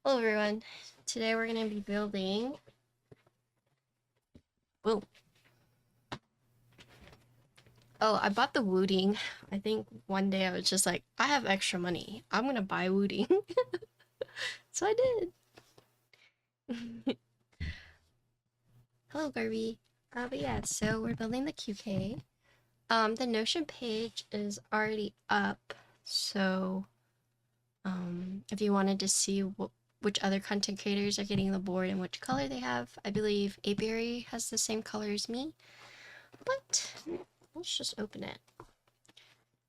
Hello everyone, today we're going to be building, whoa, oh, I bought the wooding. I think one day I was just like, I have extra money, I'm going to buy wooding. So I did. Hello Garby. But yeah, so we're building the QK. The Notion page is already up, so if you wanted to see which other content creators are getting the board and which color they have, I believe Apiary has the same color as me, but let's just open it.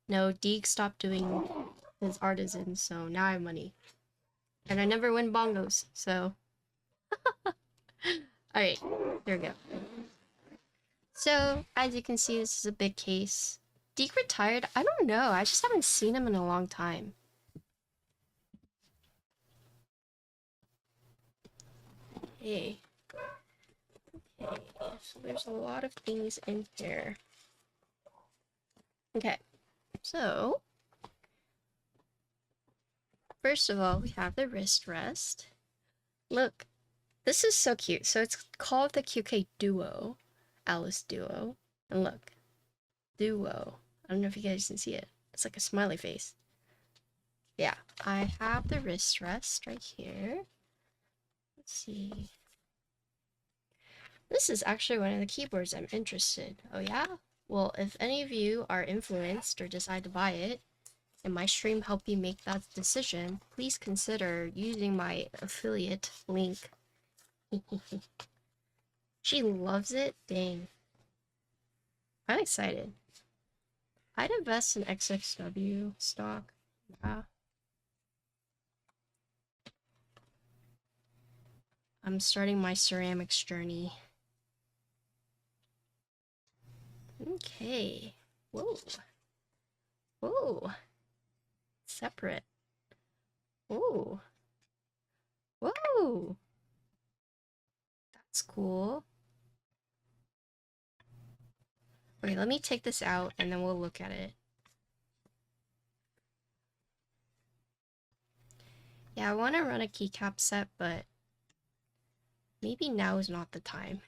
No, Deeg stopped doing his artisan, so now I have money. And I never win bongos, so. Alright, here we go. So, as you can see, this is a big case. Deeg retired? I don't know, I just haven't seen him in a long time. Okay. Okay, so there's a lot of things in here. Okay, so first of all, we have the wrist rest. Look, this is so cute. So it's called the QK Duo, Alice Duo. And look, Duo. I don't know if you guys can see it. It's like a smiley face. Yeah, I have the wrist rest right here. Let's see. This is actually one of the keyboards I'm interested. Oh yeah? Well, if any of you are influenced or decide to buy it, and my stream help you make that decision, please consider using my affiliate link. She loves it? Dang. I'm excited. I'd invest in XXW stock. Yeah. I'm starting my ceramics journey. Okay. Whoa. Whoa. Separate. Whoa. Whoa. That's cool. Okay, let me take this out and then we'll look at it. Yeah, I want to run a keycap set, but maybe now is not the time.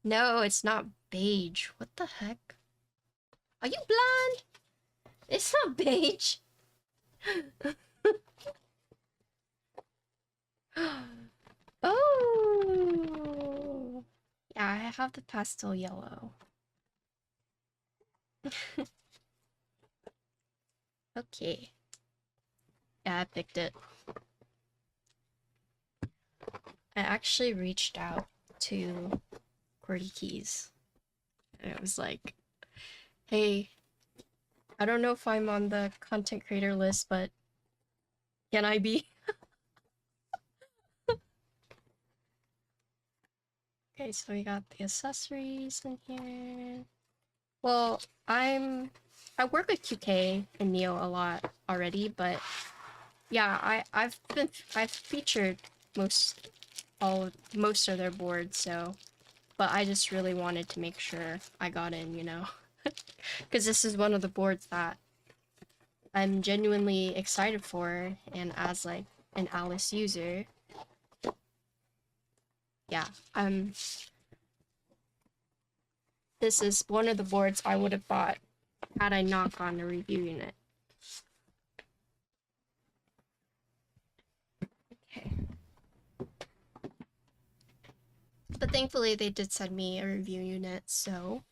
No, it's not beige. What the heck? Are you blind? It's not beige. Oh! Yeah, I have the pastel yellow. Okay. Yeah, I picked it. I actually reached out to QWERTY Keys. And it was like, hey, I don't know if I'm on the content creator list, but can I be? Okay, so we got the accessories in here. Well, I work with QK and Neo a lot already, but yeah, I've featured most of their boards, so, but I just really wanted to make sure I got in, you know, because this is one of the boards that I'm genuinely excited for, and as like an Alice user, yeah, this is one of the boards I would have bought had I not gotten a review unit. Okay. But thankfully they did send me a review unit, so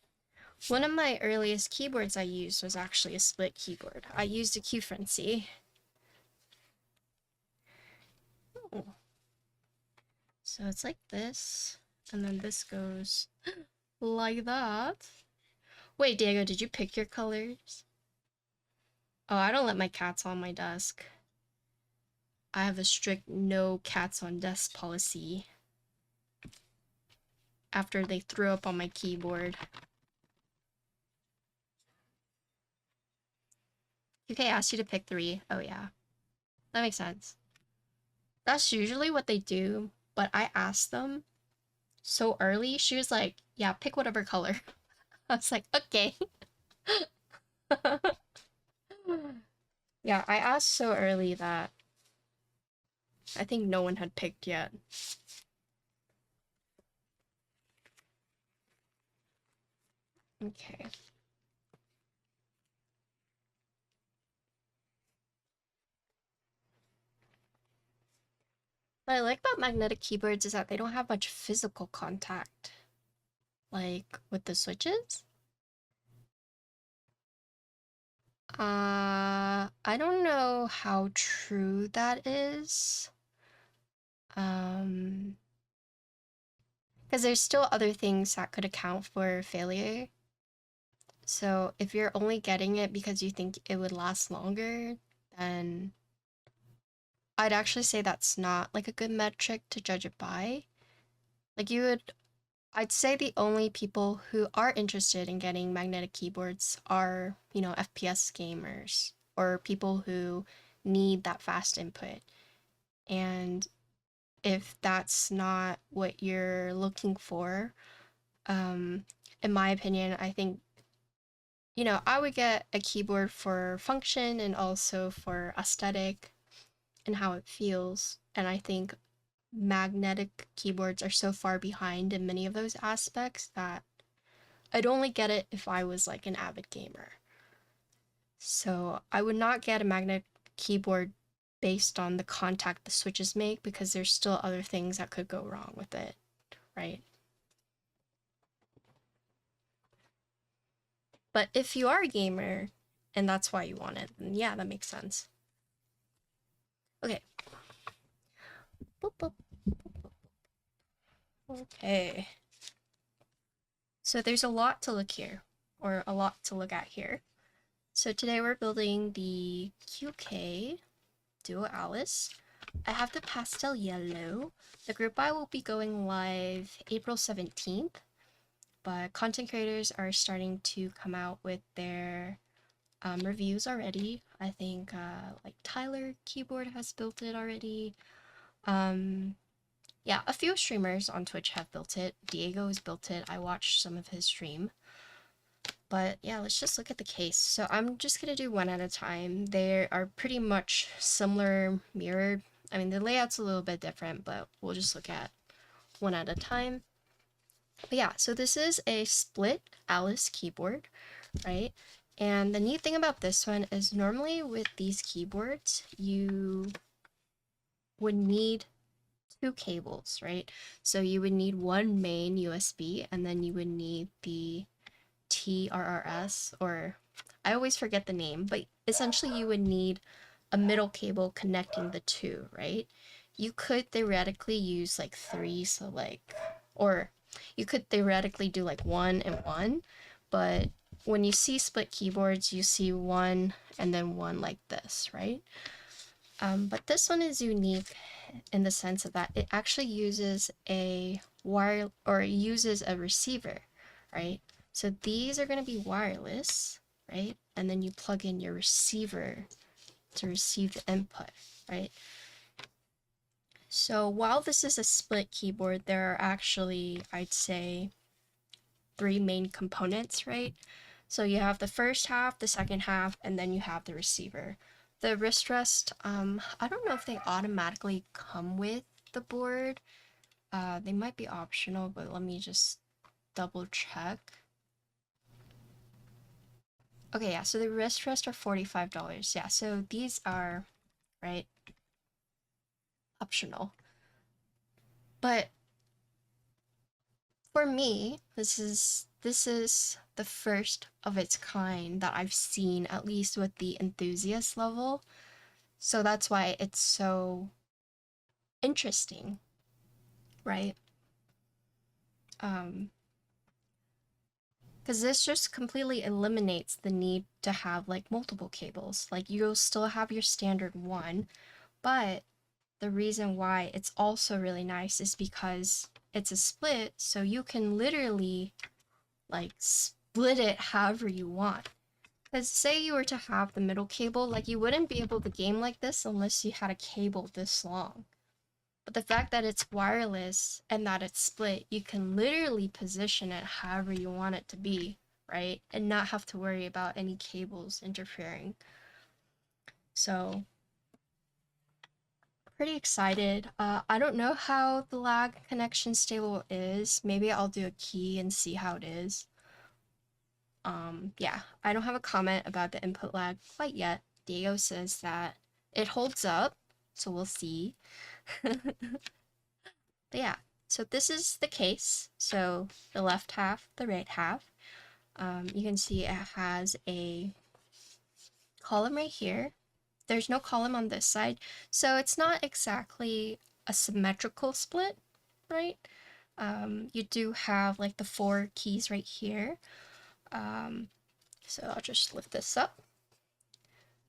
one of my earliest keyboards I used was actually a split keyboard. I used a Q-Frenzy. Oh. So it's like this, and then this goes like that. Wait, Diego, did you pick your colors? Oh, I don't let my cats on my desk. I have a strict no cats on desk policy after they threw up on my keyboard. UK asked you to pick 3. Oh yeah, that makes sense. That's usually what they do, but I asked them so early. She was like, yeah, pick whatever color. I was like, okay. Yeah, I asked so early that I think no one had picked yet. Okay. What I like about magnetic keyboards is that they don't have much physical contact, like with the switches. I don't know how true that is. Because there's still other things that could account for failure. So if you're only getting it because you think it would last longer, then I'd actually say that's not like a good metric to judge it by. Like I'd say the only people who are interested in getting magnetic keyboards are, FPS gamers or people who need that fast input. And if that's not what you're looking for, in my opinion, I think, I would get a keyboard for function and also for aesthetic and how it feels. And I think magnetic keyboards are so far behind in many of those aspects that I'd only get it if I was like an avid gamer. So I would not get a magnetic keyboard based on the contact the switches make because there's still other things that could go wrong with it, right? But if you are a gamer and that's why you want it, then yeah, that makes sense. Okay. Boop, boop. Okay. So there's a lot to look here, or a lot to look at here. So today we're building the QK Duo Alice. I have the pastel yellow. The group buy will be going live April 17th, but content creators are starting to come out with their reviews already. I think like Tyler Keyboard has built it already. Yeah, a few streamers on Twitch have built it. Diego has built it. I watched some of his stream. But yeah, let's just look at the case. So I'm just gonna do one at a time. They are pretty much similar, mirrored. I mean, the layout's a little bit different, but we'll just look at one at a time. But yeah, so this is a split Alice keyboard, right? And the neat thing about this one is normally with these keyboards, you would need two cables, right? So you would need one main USB and then you would need the TRRS, or I always forget the name, but essentially you would need a middle cable connecting the two, right? You could theoretically use like three, so like, or you could theoretically do like one and one, but when you see split keyboards, you see one and then one like this, right? But this one is unique in the sense of that it actually uses a wire, or it uses a receiver, right? So these are going to be wireless, right? And then you plug in your receiver to receive the input, right? So while this is a split keyboard, there are actually, I'd say, three main components, right? So you have the first half, the second half, and then you have the receiver. The wrist rest, I don't know if they automatically come with the board. They might be optional, but let me just double check. Okay, yeah, so the wrist rest are $45. Yeah, so these are, right, optional. But for me, this is the first of its kind that I've seen, at least with the enthusiast level. So that's why it's so interesting, right? Because this just completely eliminates the need to have like multiple cables. Like you'll still have your standard one, but the reason why it's also really nice is because it's a split, so you can literally like split it however you want. Because say you were to have the middle cable, like you wouldn't be able to game like this unless you had a cable this long. But the fact that it's wireless and that it's split, you can literally position it however you want it to be, right? And not have to worry about any cables interfering. So pretty excited. I don't know how the lag connection stable is. Maybe I'll do a key and see how it is. Yeah, I don't have a comment about the input lag quite yet. Diego says that it holds up, so we'll see. But yeah, so this is the case. So the left half, the right half. You can see it has a column right here. There's no column on this side, so it's not exactly a symmetrical split, right? You do have like the 4 keys right here. So I'll just lift this up.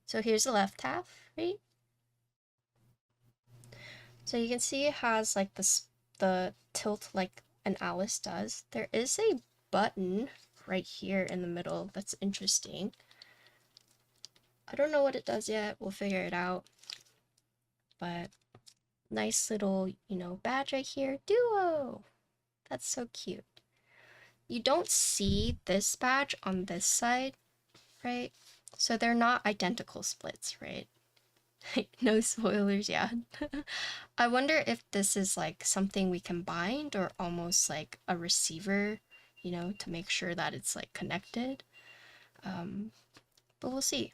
So here's the left half, right? So you can see it has like the tilt like an Alice does. There is a button right here in the middle that's interesting. I don't know what it does yet. We'll figure it out. But nice little, you know, badge right here. Duo! That's so cute. You don't see this badge on this side, right? So they're not identical splits, right? No spoilers, yeah. I wonder if this is like something we can bind or almost like a receiver, you know, to make sure that it's like connected. But we'll see.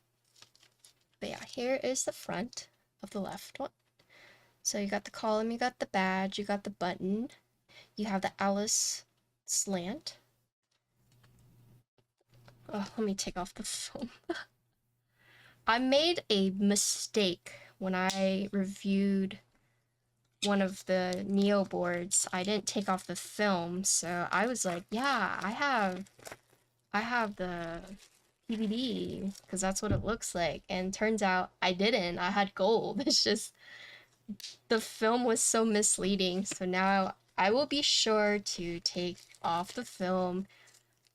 But yeah, here is the front of the left one. So you got the column, you got the badge, you got the button, you have the Alice slant. Oh, let me take off the foam. I made a mistake when I reviewed one of the Neo boards. I didn't take off the film, so I was like, yeah, I have the PVD because that's what it looks like. And turns out I didn't. I had gold. It's just the film was so misleading. So now I will be sure to take off the film.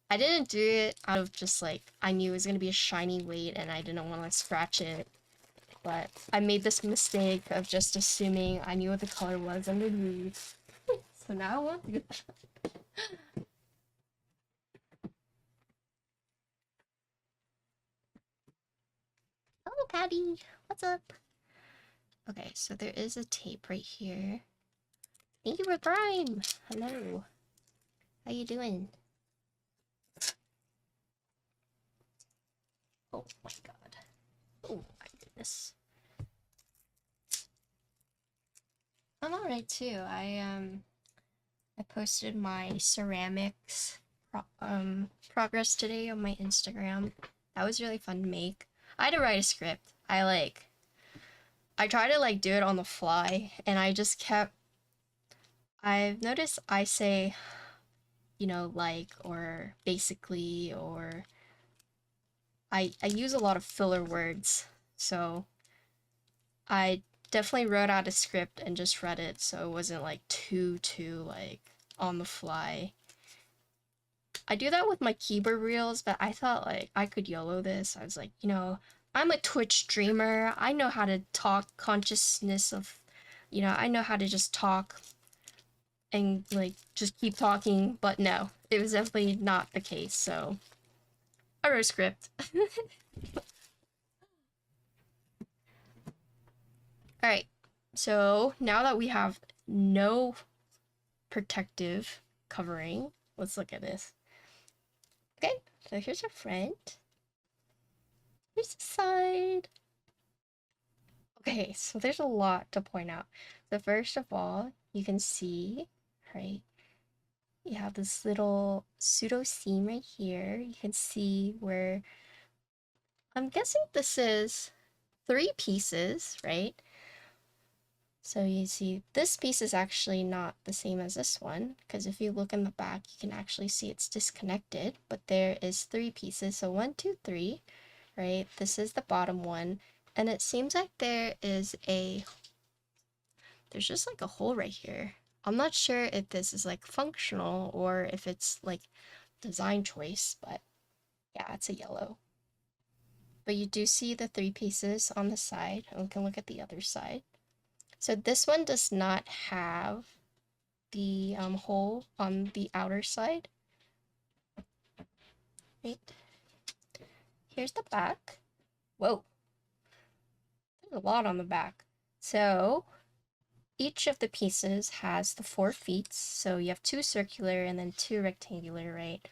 I didn't do it out of just like, I knew it was going to be a shiny weight and I didn't want to scratch it. But I made this mistake of just assuming I knew what the color was underneath. So now I won't do that. Hello, Patty. What's up? Okay, so there is a tape right here. Thank you for Prime. Hello. How you doing? Oh my god. Oh my goodness. I'm alright too. I posted my ceramics progress today on my Instagram. That was really fun to make. I had to write a script. I tried to like do it on the fly and I've noticed I say, you know, like, or basically, or I use a lot of filler words. So I definitely wrote out a script and just read it so it wasn't like too like on the fly. I do that with my keyboard reels, but I thought like I could YOLO this. I was like, you know, I'm a Twitch streamer. I know how to talk consciousness of, you know, I know how to just talk and like just keep talking, but no, it was definitely not the case. So I wrote a script. All right. So now that we have no protective covering, let's look at this. Okay, so here's our front. Here's the side. Okay, so there's a lot to point out. So first of all, you can see, right, you have this little pseudo seam right here. You can see where, I'm guessing this is 3 pieces, right? So you see this piece is actually not the same as this one, because if you look in the back, you can actually see it's disconnected, but there is 3 pieces. So 1, 2, 3, right? This is the bottom one. And it seems like there's just like a hole right here. I'm not sure if this is like functional or if it's like design choice, but yeah, it's a yellow. But you do see the 3 pieces on the side, and we can look at the other side. So this one does not have the hole on the outer side. Right. Here's the back. Whoa. There's a lot on the back. So each of the pieces has the 4 feet, so you have 2 circular and then 2 rectangular, right?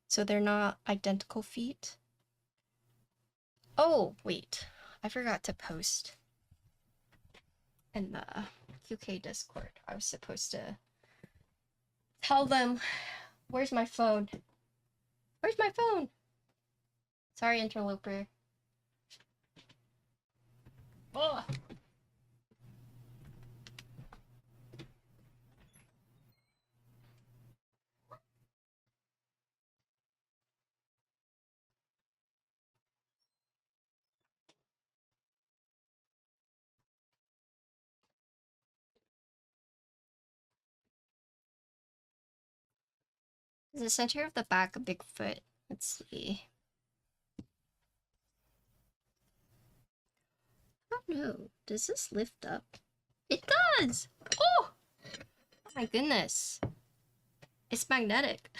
So they're not identical feet. Oh, wait, I forgot to post in the QK Discord. I was supposed to tell them, where's my phone? Where's my phone? Sorry, interloper. Oh. Is the center of the back a big foot? Let's see. I don't know. Does this lift up? It does! Oh! Oh my goodness. It's magnetic.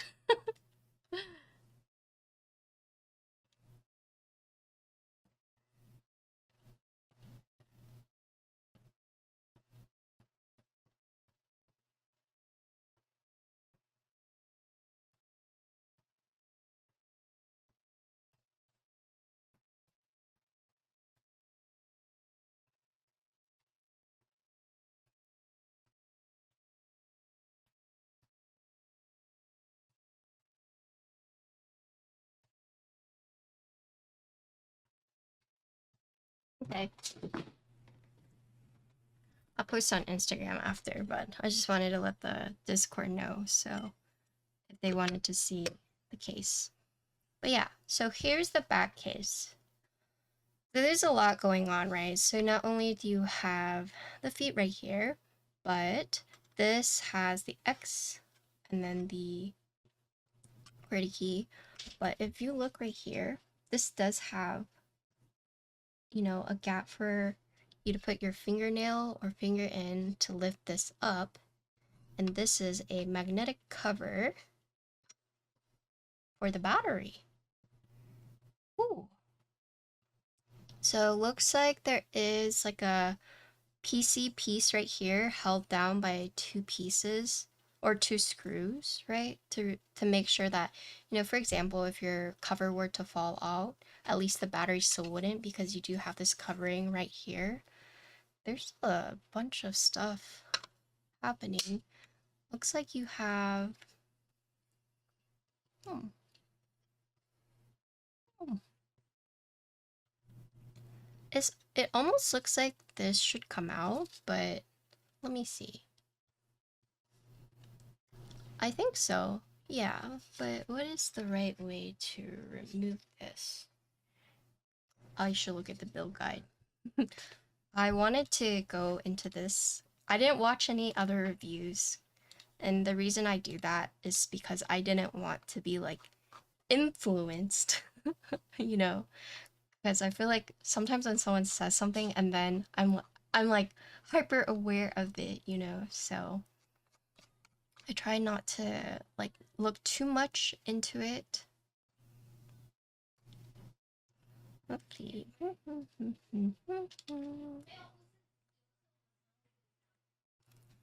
Okay. I'll post on Instagram after, but I just wanted to let the Discord know, so if they wanted to see the case. But yeah, so here's the back case. So there's a lot going on, right? So not only do you have the feet right here, but this has the X and then the QWERTY key. But if you look right here, this does have, you know, a gap for you to put your fingernail or finger in to lift this up. And this is a magnetic cover for the battery. Ooh. So it looks like there is like a PC piece right here held down by 2 pieces or 2 screws, right? To make sure that, you know, for example, if your cover were to fall out, at least the battery still wouldn't, because you do have this covering right here. There's a bunch of stuff happening. Looks like you have it almost looks like this should come out, but let me see. I think so. Yeah, but what is the right way to remove this? I should look at the build guide. I wanted to go into this. I didn't watch any other reviews, and the reason I do that is because I didn't want to be like influenced, you know, because I feel like sometimes when someone says something and then I'm like hyper aware of it, you know, so I try not to like look too much into it. Okay.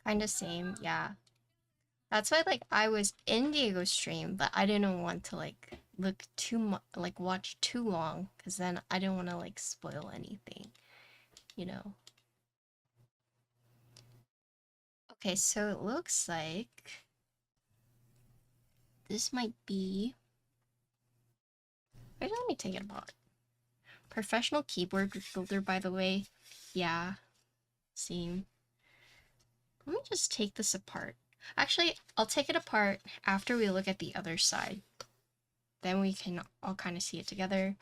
Kind of same, yeah. That's why like I was in Diego's stream, but I didn't want to like look too much, like watch too long, because then I didn't want to like spoil anything, you know. Okay, so it looks like this might be. Wait, let me take it apart. Professional keyboard builder, by the way. Yeah, same. Let me just take this apart. Actually, I'll take it apart after we look at the other side. Then we can all kind of see it together.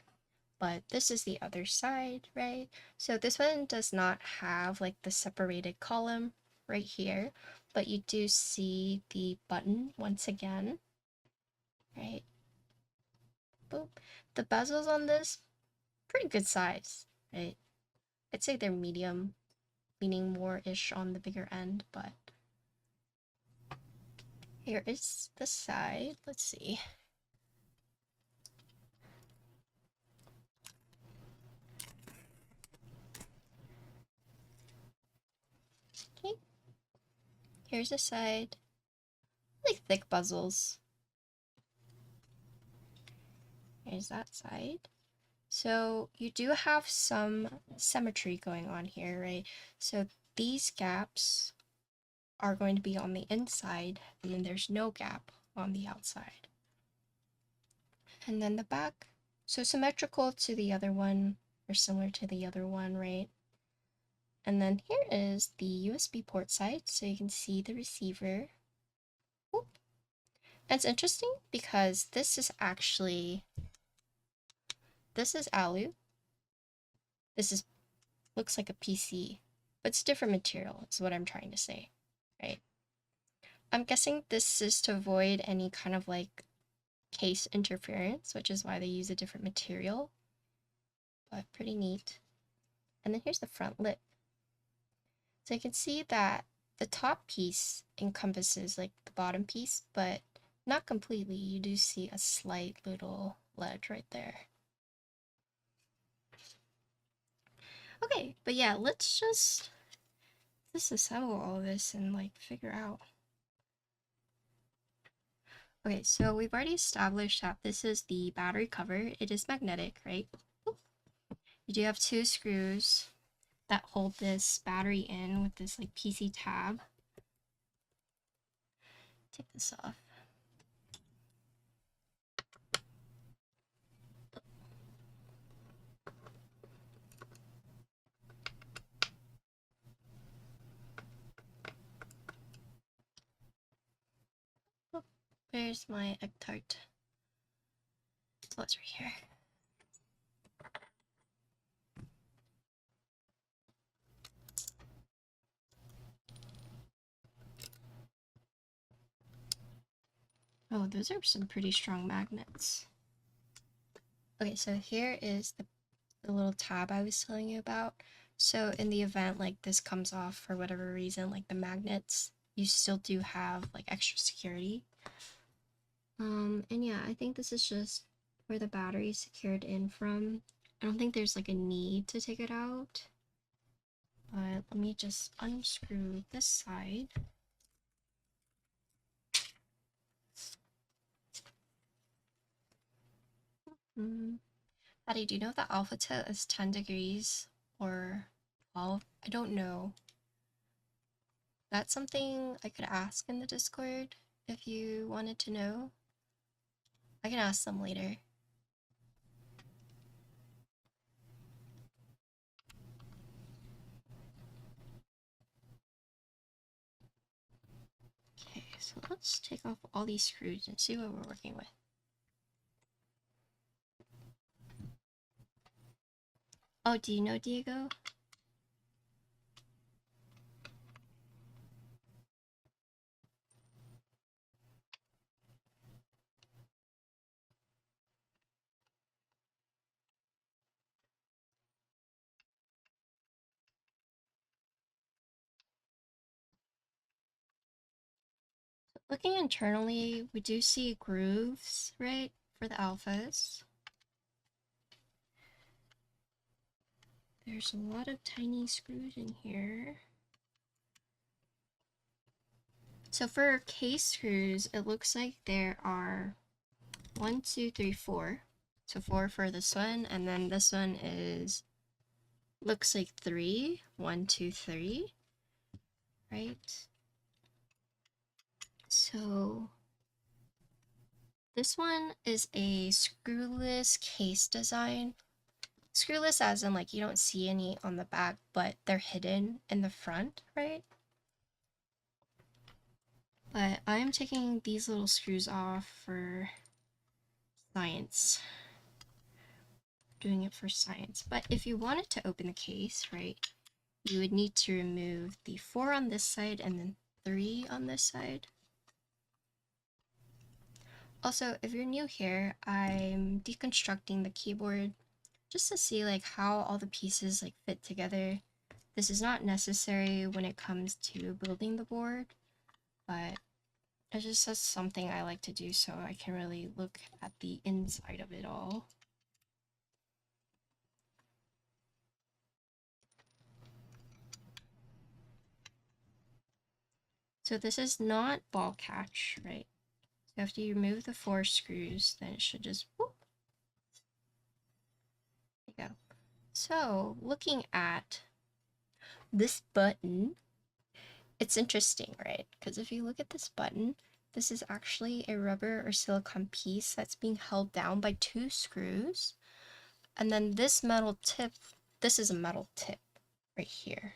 But this is the other side, right? So this one does not have like the separated column right here, but you do see the button once again, right? Boop. The bezels on this, pretty good size, right? I'd say they're medium, meaning more-ish on the bigger end, but here is the side. Let's see. Okay. here's a side, like thick bezels. Here's that side. So you do have some symmetry going on here, right? So these gaps are going to be on the inside, and then there's no gap on the outside. And then the back, so symmetrical to the other one, or similar to the other one, right? And then here is the USB port side, so you can see the receiver. Oop. And it's interesting because this is alu. This looks like a PC, but it's different material, is what I'm trying to say, right? I'm guessing this is to avoid any kind of like case interference, which is why they use a different material, but pretty neat. And then here's the front lip. So you can see that the top piece encompasses like the bottom piece, but not completely. You do see a slight little ledge right there. Okay, but yeah, let's just disassemble all this and like figure out. Okay, so we've already established that this is the battery cover. It is magnetic, right? You do have 2 screws that hold this battery in with this like PC tab. Take this off. Oh, where's my egg tart? So it's right here. Oh, those are some pretty strong magnets. Okay, so here is the little tab I was telling you about. So in the event like this comes off for whatever reason, like the magnets, you still do have like extra security. And yeah, I think this is just where the battery is secured in from. I don't think there's like a need to take it out. But let me just unscrew this side. Patty, do you know if the alpha tilt is 10 degrees or 12? I don't know. That's something I could ask in the Discord if you wanted to know. I can ask them later. Okay, so let's take off all these screws and see what we're working with. Oh, do you know Diego? Looking internally, we do see grooves, right, for the alphas. There's a lot of tiny screws in here. So for case screws, it looks like there are 1, 2, 3, 4. So 4 for this one, and then this one is, looks like 3. 1, 2, 3. Right? So this one is a screwless case design. Screwless as in like you don't see any on the back, but they're hidden in the front, right? But I'm taking these little screws off for science. Doing it for science. But if you wanted to open the case, right, you would need to remove the 4 on this side and then 3 on this side. Also, if you're new here, I'm deconstructing the keyboard just to see like how all the pieces like fit together. This is not necessary when it comes to building the board, but it's just something I like to do so I can really look at the inside of it all. So this is not ball catch, right? So after you remove the 4 screws, then it should just whoop. There you go. So looking at this button, it's interesting, right? Because if you look at this button, this is actually a rubber or silicone piece that's being held down by 2 screws. And then this metal tip, this is a metal tip right here,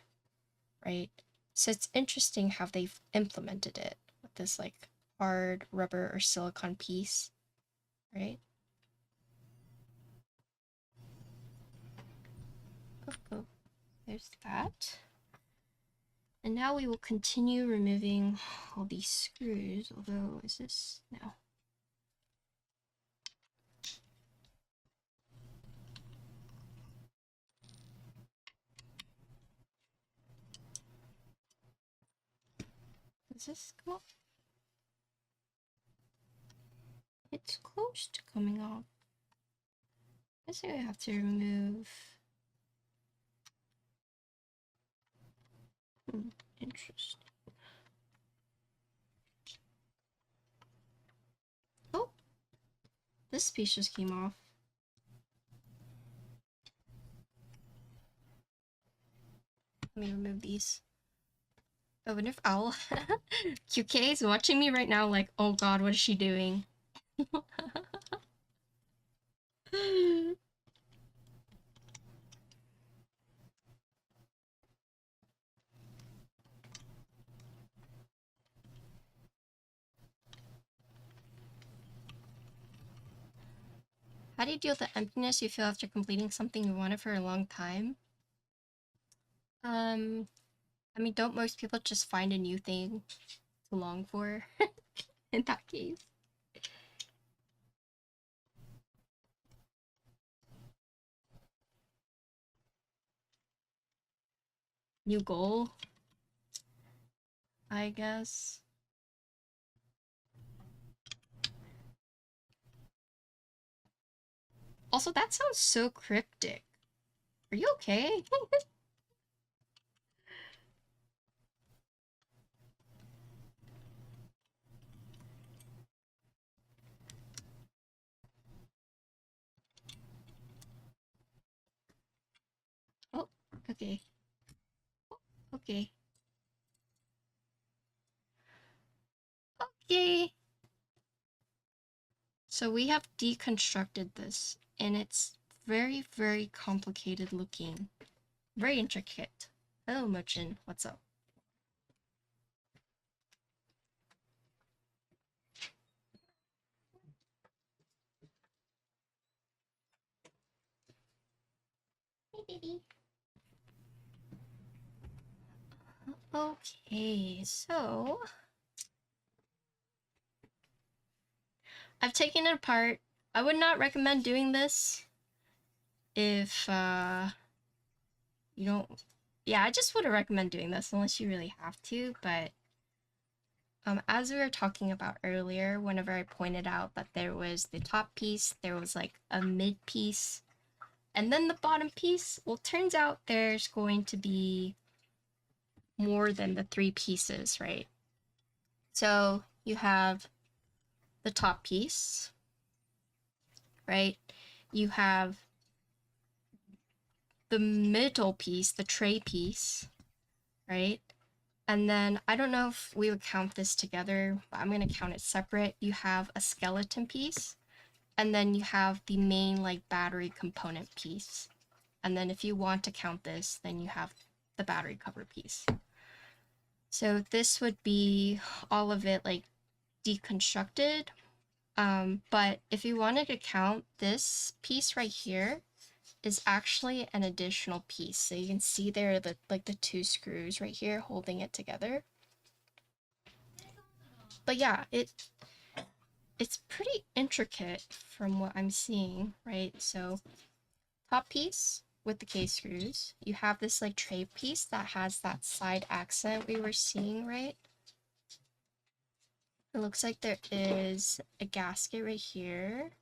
right? So it's interesting how they've implemented it with this like hard rubber or silicone piece, right? Oh, there's that. And now we will continue removing all these screws, although, is this? No. Does this come off? It's close to coming off. I guess I have to remove... interesting. Oh! This piece just came off. Let me remove these. I wonder if Owl QK is watching me right now like, oh god, what is she doing? How do you deal with the emptiness you feel after completing something you wanted for a long time? I mean, don't most people just find a new thing to long for in that case? New goal, I guess. Also, that sounds so cryptic. Are you okay? Oh, okay. Okay. Okay. So we have deconstructed this, and it's very, very complicated looking. Very intricate. Hello, Merchant. What's up? Hey, baby. Okay, so I've taken it apart. I would not recommend doing this if you don't... Yeah, I just wouldn't recommend doing this unless you really have to, but as we were talking about earlier, whenever I pointed out that there was the top piece, there was like a mid piece, and then the bottom piece, well, turns out there's going to be more than the 3 pieces, right? So you have the top piece, right? You have the middle piece, the tray piece, right? And then I don't know if we would count this together, but I'm going to count it separate. You have a skeleton piece, and then you have the main like battery component piece. And then if you want to count this, then you have the battery cover piece. So this would be all of it like deconstructed. But if you wanted to count this piece right here is actually an additional piece. So you can see there the like the 2 screws right here holding it together. But yeah, it's pretty intricate from what I'm seeing, right? So top piece with the K screws, you have this like tray piece that has that side accent we were seeing, right? It looks like there is a gasket right here.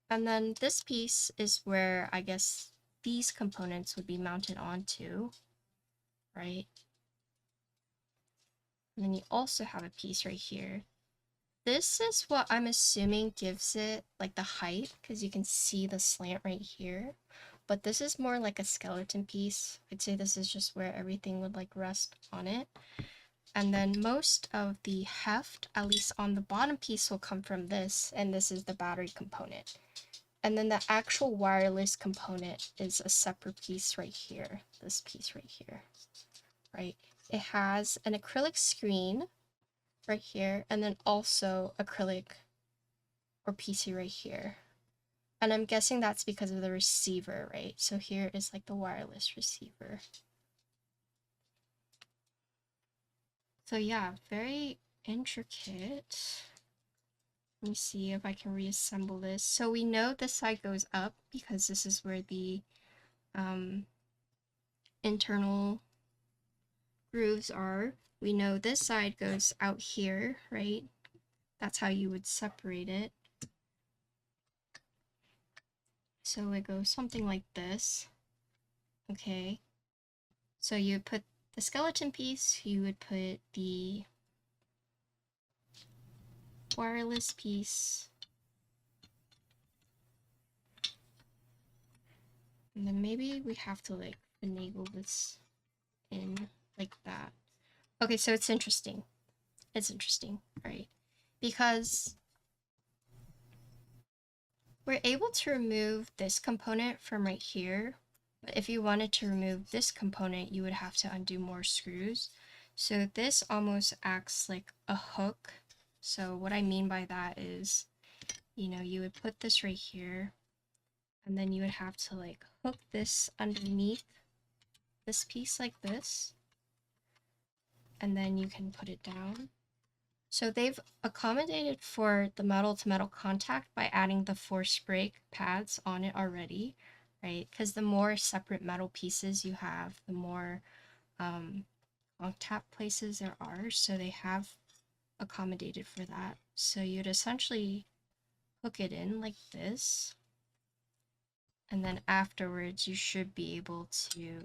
And then this piece is where I guess these components would be mounted onto, right? And then you also have a piece right here. This is what I'm assuming gives it like the height, because you can see the slant right here. But this is more like a skeleton piece. I'd say this is just where everything would like rest on it. And then most of the heft, at least on the bottom piece, will come from this, and this is the battery component. And then the actual wireless component is a separate piece right here, this piece right here, right? It has an acrylic screen right here, and then also acrylic or PC right here. And I'm guessing that's because of the receiver, right? So here is like the wireless receiver. So yeah, very intricate. Let me see if I can reassemble this. So we know this side goes up because this is where the internal grooves are. We know this side goes out here, right? That's how you would separate it. So it goes something like this. Okay. So you would put the skeleton piece, you would put the wireless piece, and then maybe we have to like finagle this in like that. Okay, so it's interesting. It's interesting, right? Because we're able to remove this component from right here, but if you wanted to remove this component, you would have to undo more screws. So this almost acts like a hook. So what I mean by that is, you know, you would put this right here, and then you would have to like hook this underneath this piece like this, and then you can put it down. So they've accommodated for the metal to metal contact by adding the force brake pads on it already, right? Because the more separate metal pieces you have, the more contact places there are. So they have accommodated for that. So you'd essentially hook it in like this. And then afterwards, you should be able to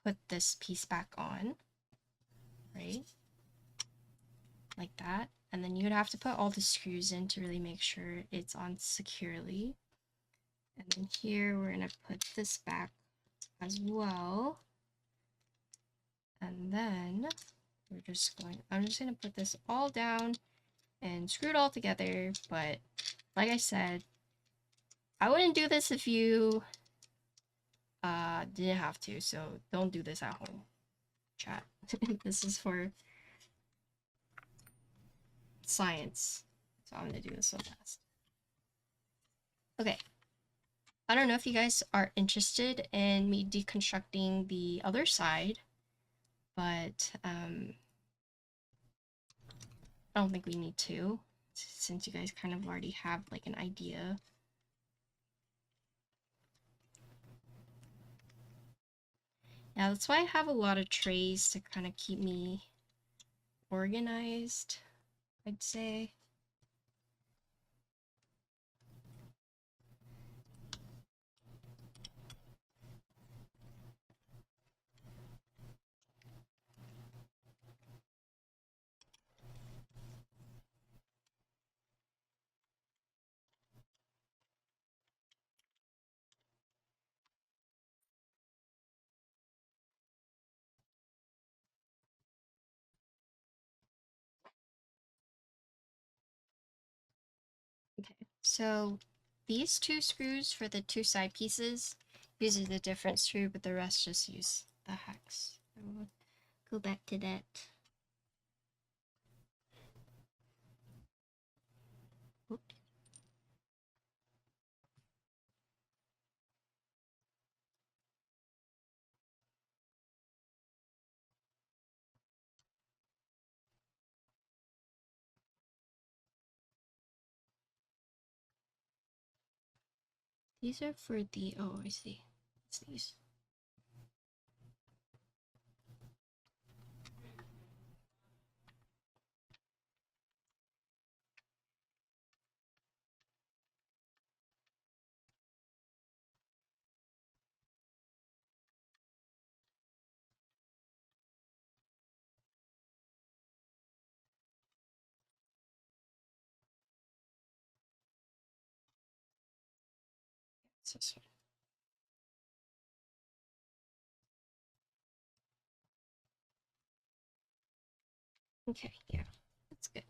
put this piece back on, right? Like that. And then you'd have to put all the screws in to really make sure it's on securely. And then here we're gonna put this back as well. And then I'm just gonna put this all down and screw it all together. But like I said, I wouldn't do this if you didn't have to, so don't do this at home, chat. This is for science. So I'm gonna do this so fast. Okay. I don't know if you guys are interested in me deconstructing the other side, but I don't think we need to, since you guys kind of already have like an idea. Yeah, that's why I have a lot of trays to kind of keep me organized, I'd say. Okay, so these two screws for the two side pieces uses a different screw, but the rest just use the hex. So we'll go back to that. Oops. These are for the, oh, I see. It's these. It's this one. Okay, yeah, that's good.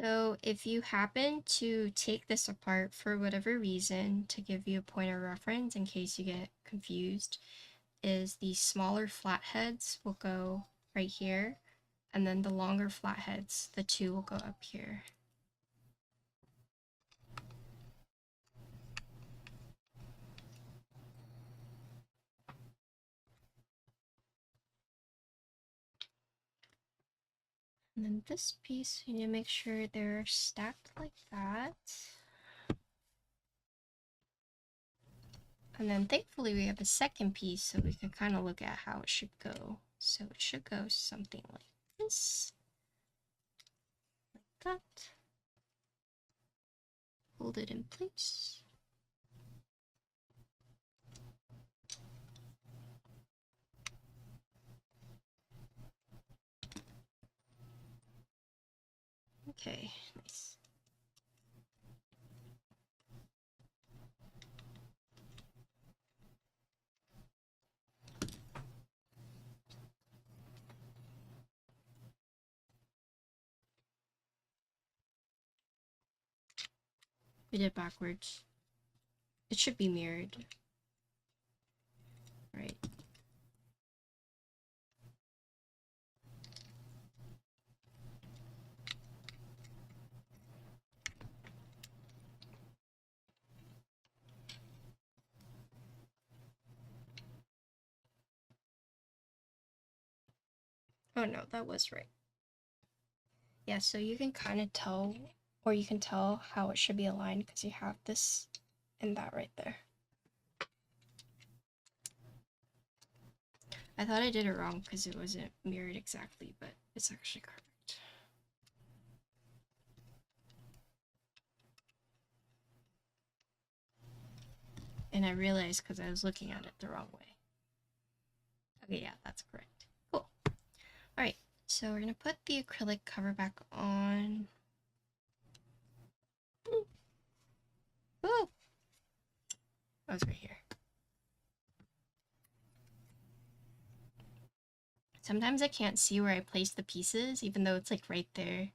So if you happen to take this apart for whatever reason, to give you a point of reference in case you get confused, is the smaller flatheads will go right here, and then the longer flatheads, the two will go up here. And then this piece, you need to make sure they're stacked like that. And then thankfully we have a second piece so we can kind of look at how it should go. So it should go something like this. Like that. Hold it in place. Okay, nice. We did backwards. It should be mirrored. Right. Oh no, that was right. Yeah, so you can kind of tell, or you can tell how it should be aligned because you have this and that right there. I thought I did it wrong because it wasn't mirrored exactly, but it's actually correct. And I realized because I was looking at it the wrong way. Okay, yeah, that's correct. Cool. Alright, so we're gonna put the acrylic cover back on. Woo! That was right here. Sometimes I can't see where I place the pieces, even though it's like right there.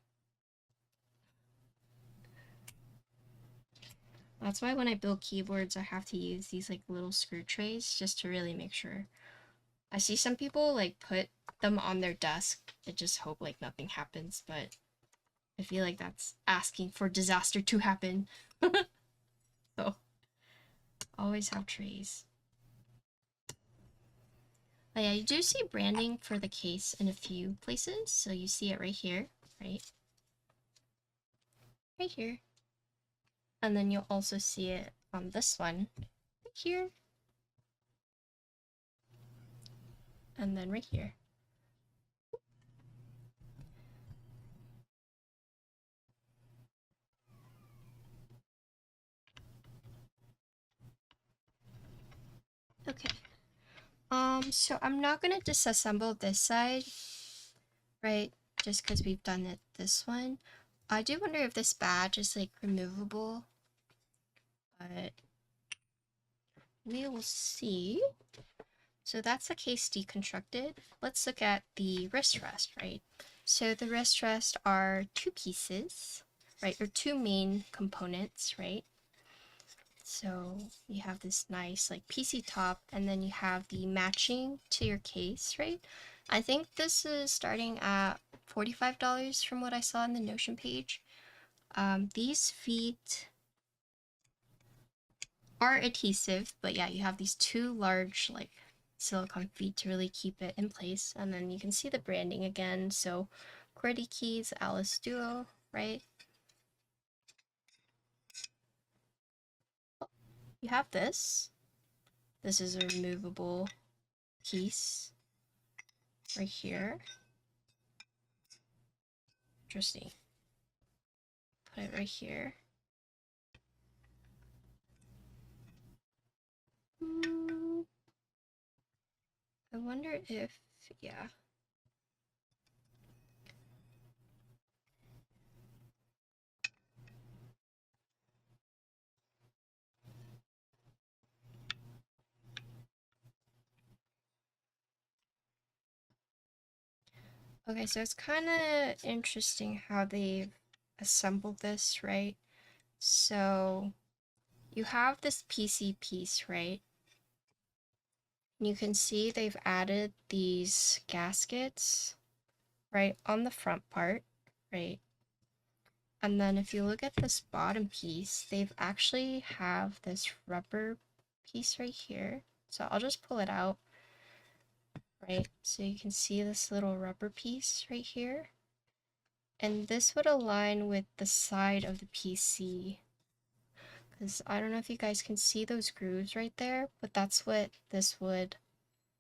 That's why when I build keyboards, I have to use these like little screw trays just to really make sure. I see some people like put them on their desk and just hope like nothing happens, but I feel like that's asking for disaster to happen. So, always have trays. But yeah, you do see branding for the case in a few places. So you see it right here, right? Right here. And then you'll also see it on this one, right here. And then right here. Okay. So I'm not gonna disassemble this side, right? Just because we've done it this one. I do wonder if this badge is like removable, but we will see. So that's the case deconstructed. Let's look at the wrist rest, right? So the wrist rest are two pieces, right? Or two main components, right? So you have this nice like PC top, and then you have the matching to your case, right? I think this is starting at $45 from what I saw on the Notion page. These feet are adhesive, but yeah, you have these two large like silicone feet to really keep it in place. And then you can see the branding again. So QWERTY keys, Alice Duo, right? You have this. This is a removable piece right here. Interesting. Put it right here. I wonder if, yeah. Okay, so it's kind of interesting how they've assembled this, right? So you have this PC piece, right? You can see they've added these gaskets, right, on the front part, right? And then if you look at this bottom piece, they've actually have this rubber piece right here. So I'll just pull it out, right? So you can see this little rubber piece right here. And this would align with the side of the PC. Because I don't know if you guys can see those grooves right there, but that's what this would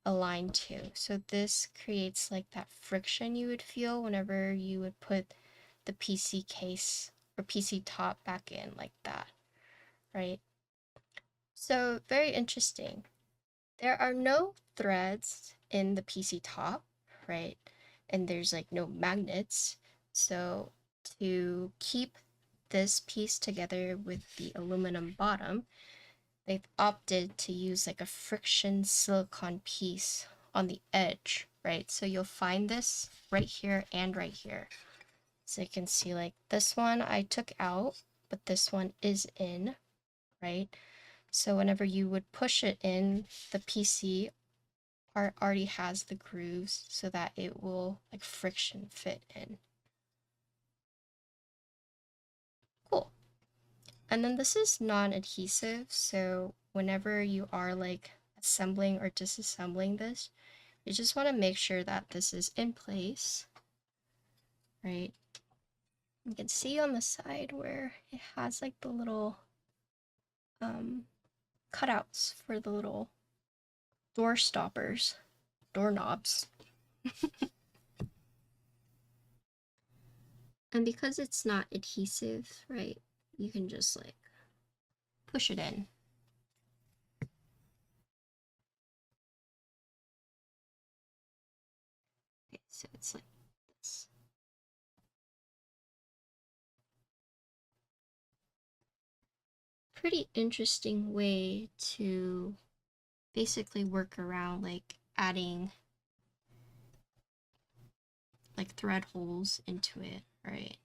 align to. So this creates like that friction you would feel whenever you would put the PC case or PC top back in like that, right? So very interesting. There are no threads in the PC top, right? And there's like no magnets. So to keep this piece together with the aluminum bottom, they've opted to use like a friction silicone piece on the edge, right? So you'll find this right here and right here. So you can see like this one I took out, but this one is in, right? So whenever you would push it in, the PC part already has the grooves so that it will like friction fit in. Cool. And then this is non-adhesive, so whenever you are like assembling or disassembling this, you just want to make sure that this is in place, right? You can see on the side where it has like the little cutouts for the little door stoppers, doorknobs. And because it's not adhesive, right, you can just like push it in. Okay, so it's like this. Pretty interesting way to basically work around like adding like thread holes into it, right?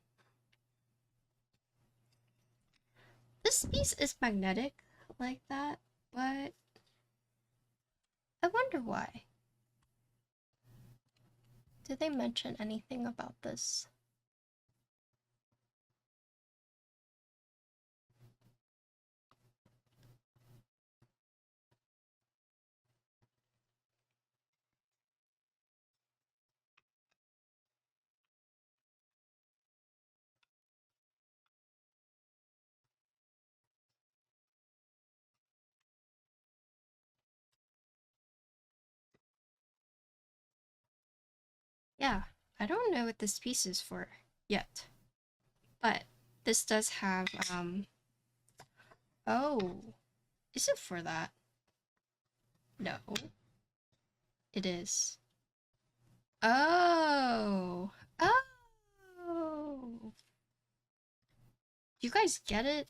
This piece is magnetic like that, but I wonder why. Did they mention anything about this? Yeah, I don't know what this piece is for yet, but this does have, oh, is it for that? No, it is. Oh, oh. You guys get it?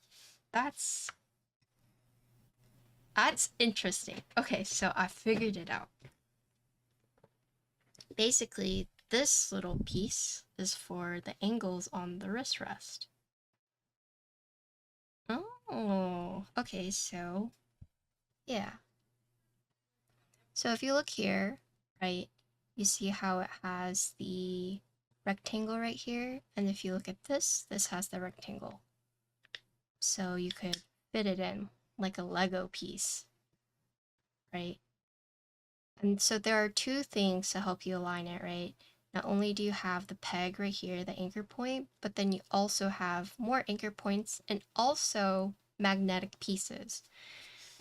That's interesting. Okay, so I figured it out. Basically, this little piece is for the angles on the wrist rest. Oh, okay, so yeah. So if you look here, right, you see how it has the rectangle right here, and if you look at this, this has the rectangle. So you could fit it in like a Lego piece, right? And so there are two things to help you align it, right? Not only do you have the peg right here, the anchor point, but then you also have more anchor points and also magnetic pieces.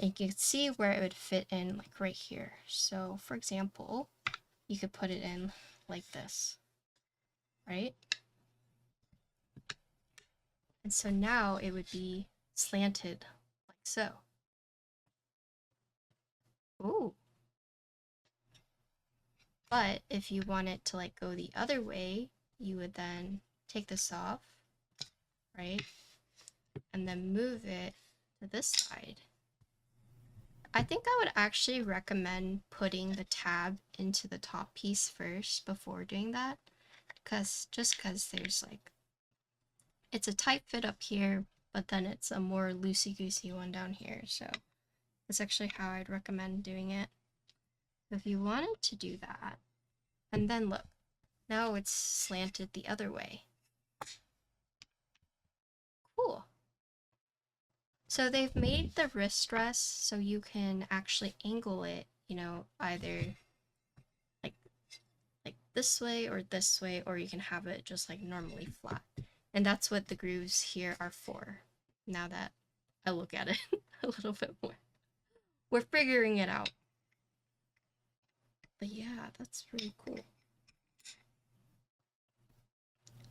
And you can see where it would fit in like right here. So for example, you could put it in like this, right? And so now it would be slanted like so. Ooh. But if you want it to like go the other way, you would then take this off, right? And then move it to this side. I think I would actually recommend putting the tab into the top piece first before doing that. Just because there's like, it's a tight fit up here, but then it's a more loosey-goosey one down here. So that's actually how I'd recommend doing it. If you wanted to do that, and then look, now it's slanted the other way. Cool. So they've made the wrist rest so you can actually angle it, you know, either like this way, or you can have it just like normally flat. And that's what the grooves here are for, now that I look at it a little bit more. We're figuring it out. But yeah, that's really cool.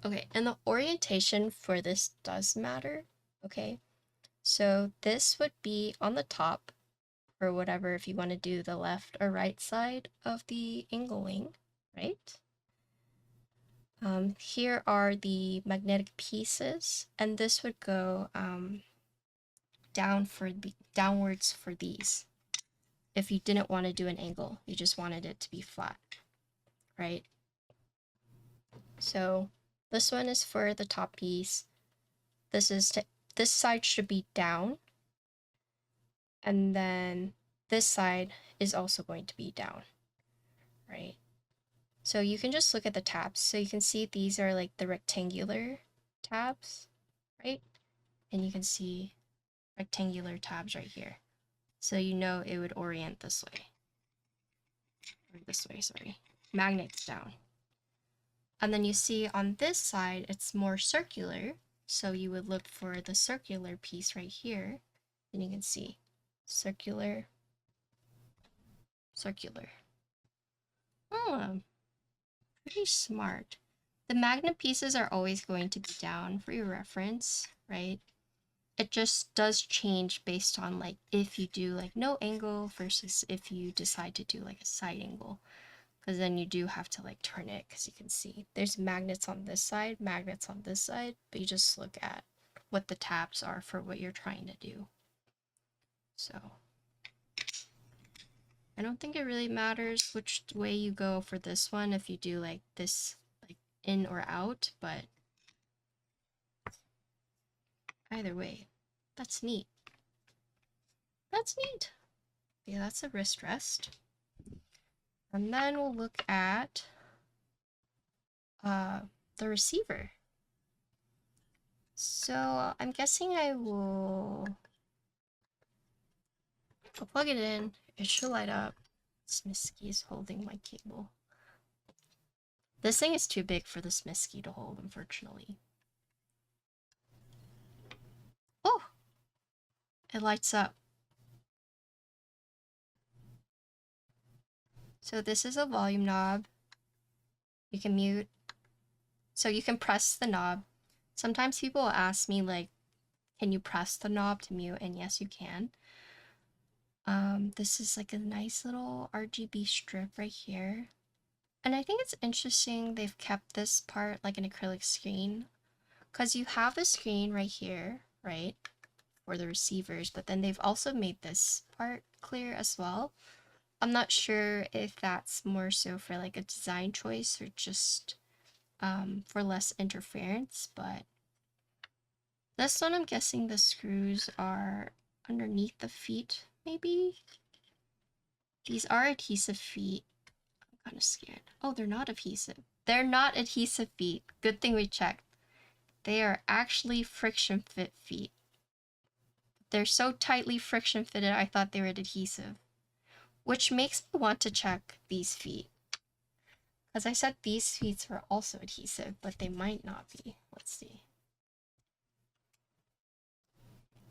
Okay, and the orientation for this does matter, okay? So this would be on the top, or whatever, if you want to do the left or right side of the angle wing, right? Here are the magnetic pieces, and this would go downwards for these. If you didn't want to do an angle, you just wanted it to be flat, right? So this one is for the top piece. This side should be down, and then this side is also going to be down, right? So you can just look at the tabs. So you can see these are like the rectangular tabs, right? And you can see rectangular tabs right here. So you know it would orient this way. Or this way, sorry. Magnets down. And then you see on this side, it's more circular. So you would look for the circular piece right here. And you can see circular, circular. Oh, pretty smart. The magnet pieces are always going to be down for your reference, right? It just does change based on like if you do like no angle versus if you decide to do like a side angle, because then you do have to like turn it, because you can see there's magnets on this side, magnets on this side, but you just look at what the tabs are for what you're trying to do. So I don't think it really matters which way you go for this one, if you do like this like in or out, but either way, that's neat. That's neat. Yeah, that's a wrist rest. And then we'll look at the receiver. So I'm guessing I'll plug it in. It should light up. Smisky is holding my cable. This thing is too big for the Smisky to hold, unfortunately. Oh! It lights up. So this is a volume knob. You can mute. So you can press the knob. Sometimes people ask me like, can you press the knob to mute? And yes, you can. This is like a nice little RGB strip right here. And I think it's interesting they've kept this part like an acrylic screen, because you have the screen right here, right, for the receivers, but then they've also made this part clear as well. I'm not sure if that's more so for like a design choice or just for less interference, but this one I'm guessing the screws are underneath the feet, maybe? These are adhesive feet. I'm kind of scared. Oh, they're not adhesive. They're not adhesive feet. Good thing we checked. They are actually friction fit feet. They're so tightly friction fitted, I thought they were adhesive. Which makes me want to check these feet. As I said, these feet were also adhesive, but they might not be. Let's see.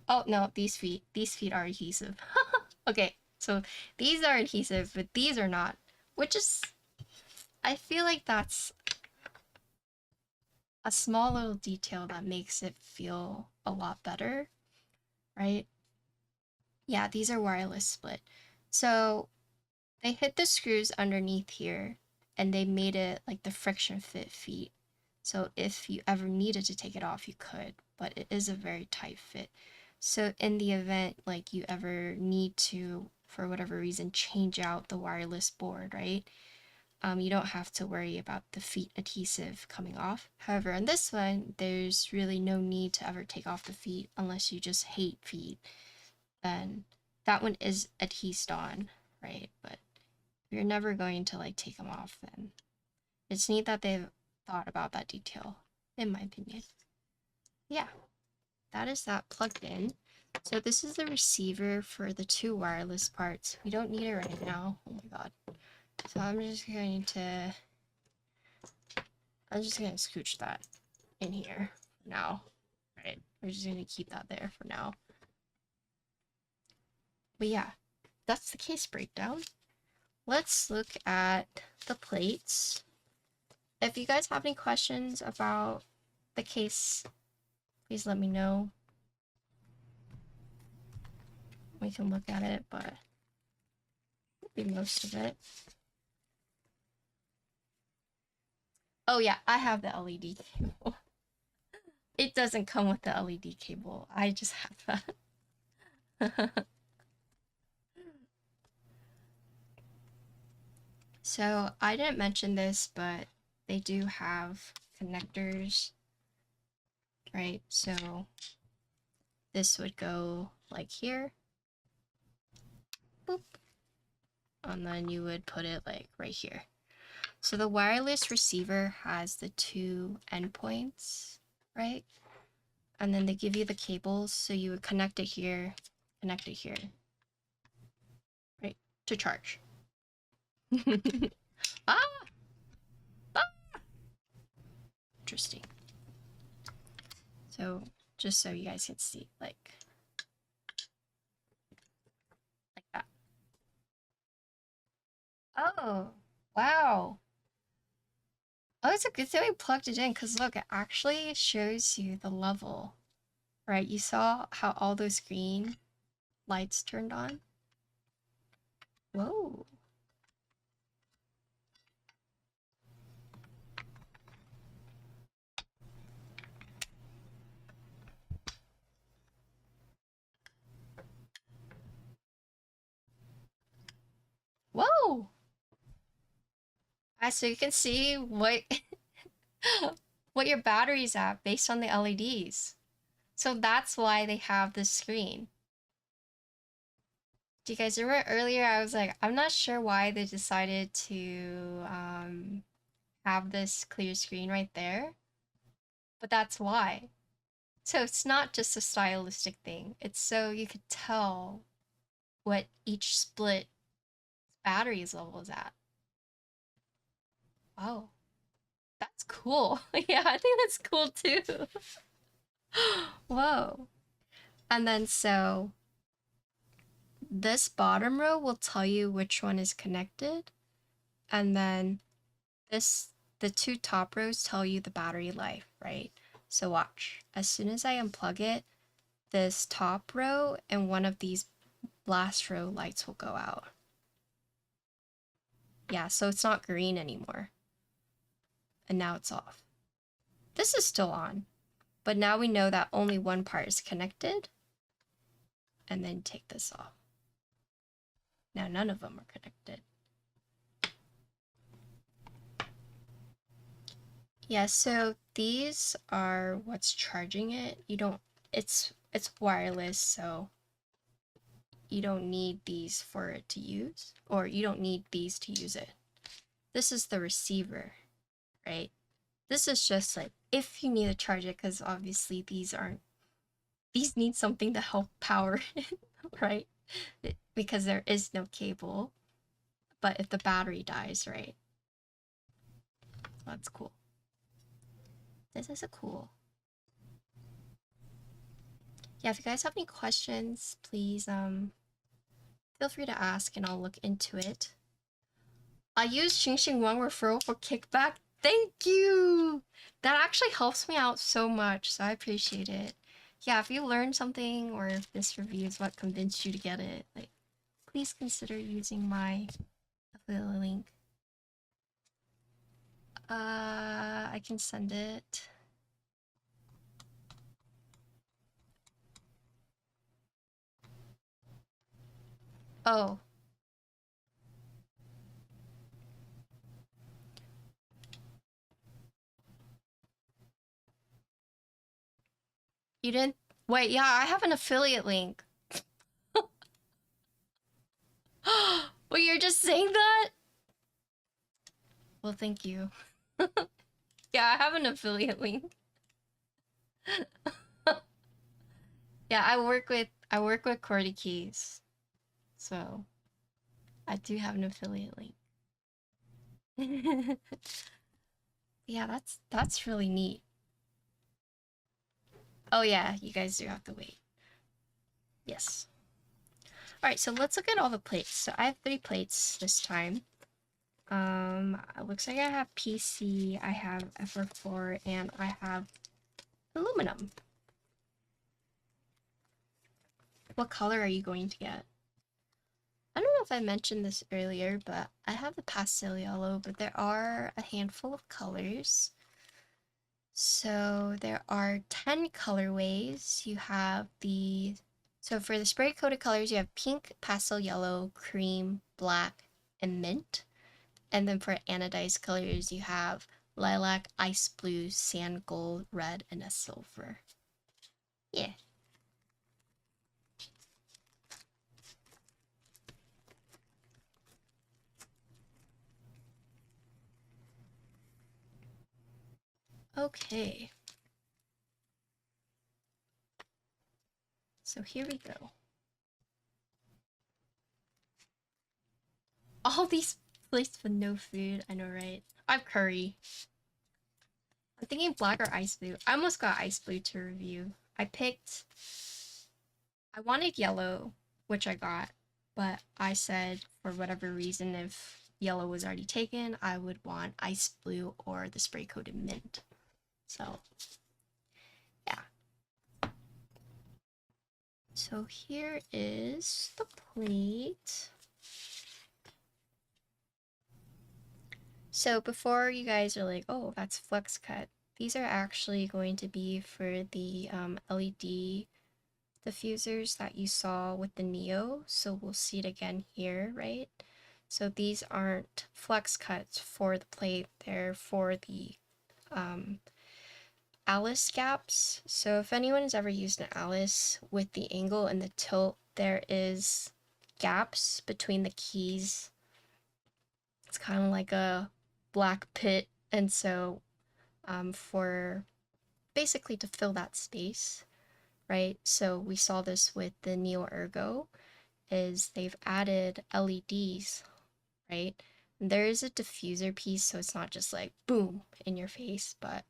Oh, no, these feet are adhesive. Okay, so these are adhesive, but these are not. Which is, I feel like that's a small little detail that makes it feel a lot better, right? Yeah, these are wireless split. So they hit the screws underneath here and they made it like the friction fit feet. So if you ever needed to take it off, you could, but it is a very tight fit. So in the event like you ever need to, for whatever reason, change out the wireless board, right? You don't have to worry about the feet adhesive coming off. However, on this one, there's really no need to ever take off the feet unless you just hate feet. Then that one is adhesed on, right? But you're never going to like take them off then. It's neat that they've thought about that detail, in my opinion. Yeah, that is that plugged in. So this is the receiver for the two wireless parts. We don't need it right now. Oh my god. So I'm just going to scooch that in here now. Right. We're just gonna keep that there for now. But yeah, that's the case breakdown. Let's look at the plates. If you guys have any questions about the case, please let me know. We can look at it, but be most of it. Oh yeah, I have the LED cable. It doesn't come with the LED cable. I just have that. So I didn't mention this, but they do have connectors, right? So this would go like here. Boop. And then you would put it like right here. So the wireless receiver has the two endpoints, right? And then they give you the cables, so you would connect it here, right? To charge. ah! Interesting. So just so you guys can see, like that. Oh, wow. Oh, it's a good thing we plugged it in, because look, it actually shows you the level, right? You saw how all those green lights turned on? Whoa. Whoa! So you can see what what your battery's at based on the LEDs. So that's why they have this screen. Do you guys remember earlier I was like, I'm not sure why they decided to have this clear screen right there, but that's why. So it's not just a stylistic thing. It's so you could tell what each split battery's level is at. Oh, that's cool. Yeah, I think that's cool too. Whoa. And then so this bottom row will tell you which one is connected. And then the two top rows tell you the battery life, right? So watch. As soon as I unplug it, this top row and one of these last row lights will go out. Yeah, so it's not green anymore. And now it's off. This is still on, but now we know that only one part is connected. And then take this off. Now none of them are connected. Yeah, so these are what's charging it. You don't, it's wireless, so you don't need these for it to use, or you don't need these to use it. This is the receiver, right? This is just like if you need to charge it, because obviously these need something to help power it, right? Because there is no cable. But if the battery dies, right? That's cool. This is a cool. Yeah, if you guys have any questions, please feel free to ask and I'll look into it. I use xinxinwong referral for kickback. Thank you! That actually helps me out so much, so I appreciate it. Yeah, if you learned something or if this review is what convinced you to get it, like, please consider using my affiliate link. I can send it. Oh. You didn't? Wait, yeah, I have an affiliate link. Well, you're just saying that? Well, thank you. Yeah, I have an affiliate link. Yeah, I work with Cordy Keys. So, I do have an affiliate link. Yeah, that's really neat. Oh yeah, you guys do have to wait. Yes. All right, so let's look at all the plates. So I have 3 plates this time. It looks like I have PC, I have FR4, and I have aluminum. What color are you going to get? I don't know if I mentioned this earlier, but I have the pastel yellow, but there are a handful of colors. So there are 10 colorways. You have so for the spray coated colors, you have pink, pastel yellow, cream, black, and mint. And then for anodized colors, you have lilac, ice blue, sand gold, red, and a silver. Yeah. Okay. So here we go. All these plates with no food, I know, right? I have curry. I'm thinking black or ice blue. I almost got ice blue to review. I wanted yellow, which I got, but I said for whatever reason, if yellow was already taken, I would want ice blue or the spray coated mint. So, yeah. So here is the plate. So before you guys are like, oh, that's flex cut, these are actually going to be for the LED diffusers that you saw with the Neo. So we'll see it again here, right? So these aren't flex cuts for the plate, they're for the Alice gaps. So if anyone has ever used an Alice with the angle and the tilt, there is gaps between the keys. It's kind of like a black pit, and so for basically to fill that space, right? So we saw this with the Neo Ergo, is they've added LEDs, right? And there is a diffuser piece, so it's not just like boom in your face, but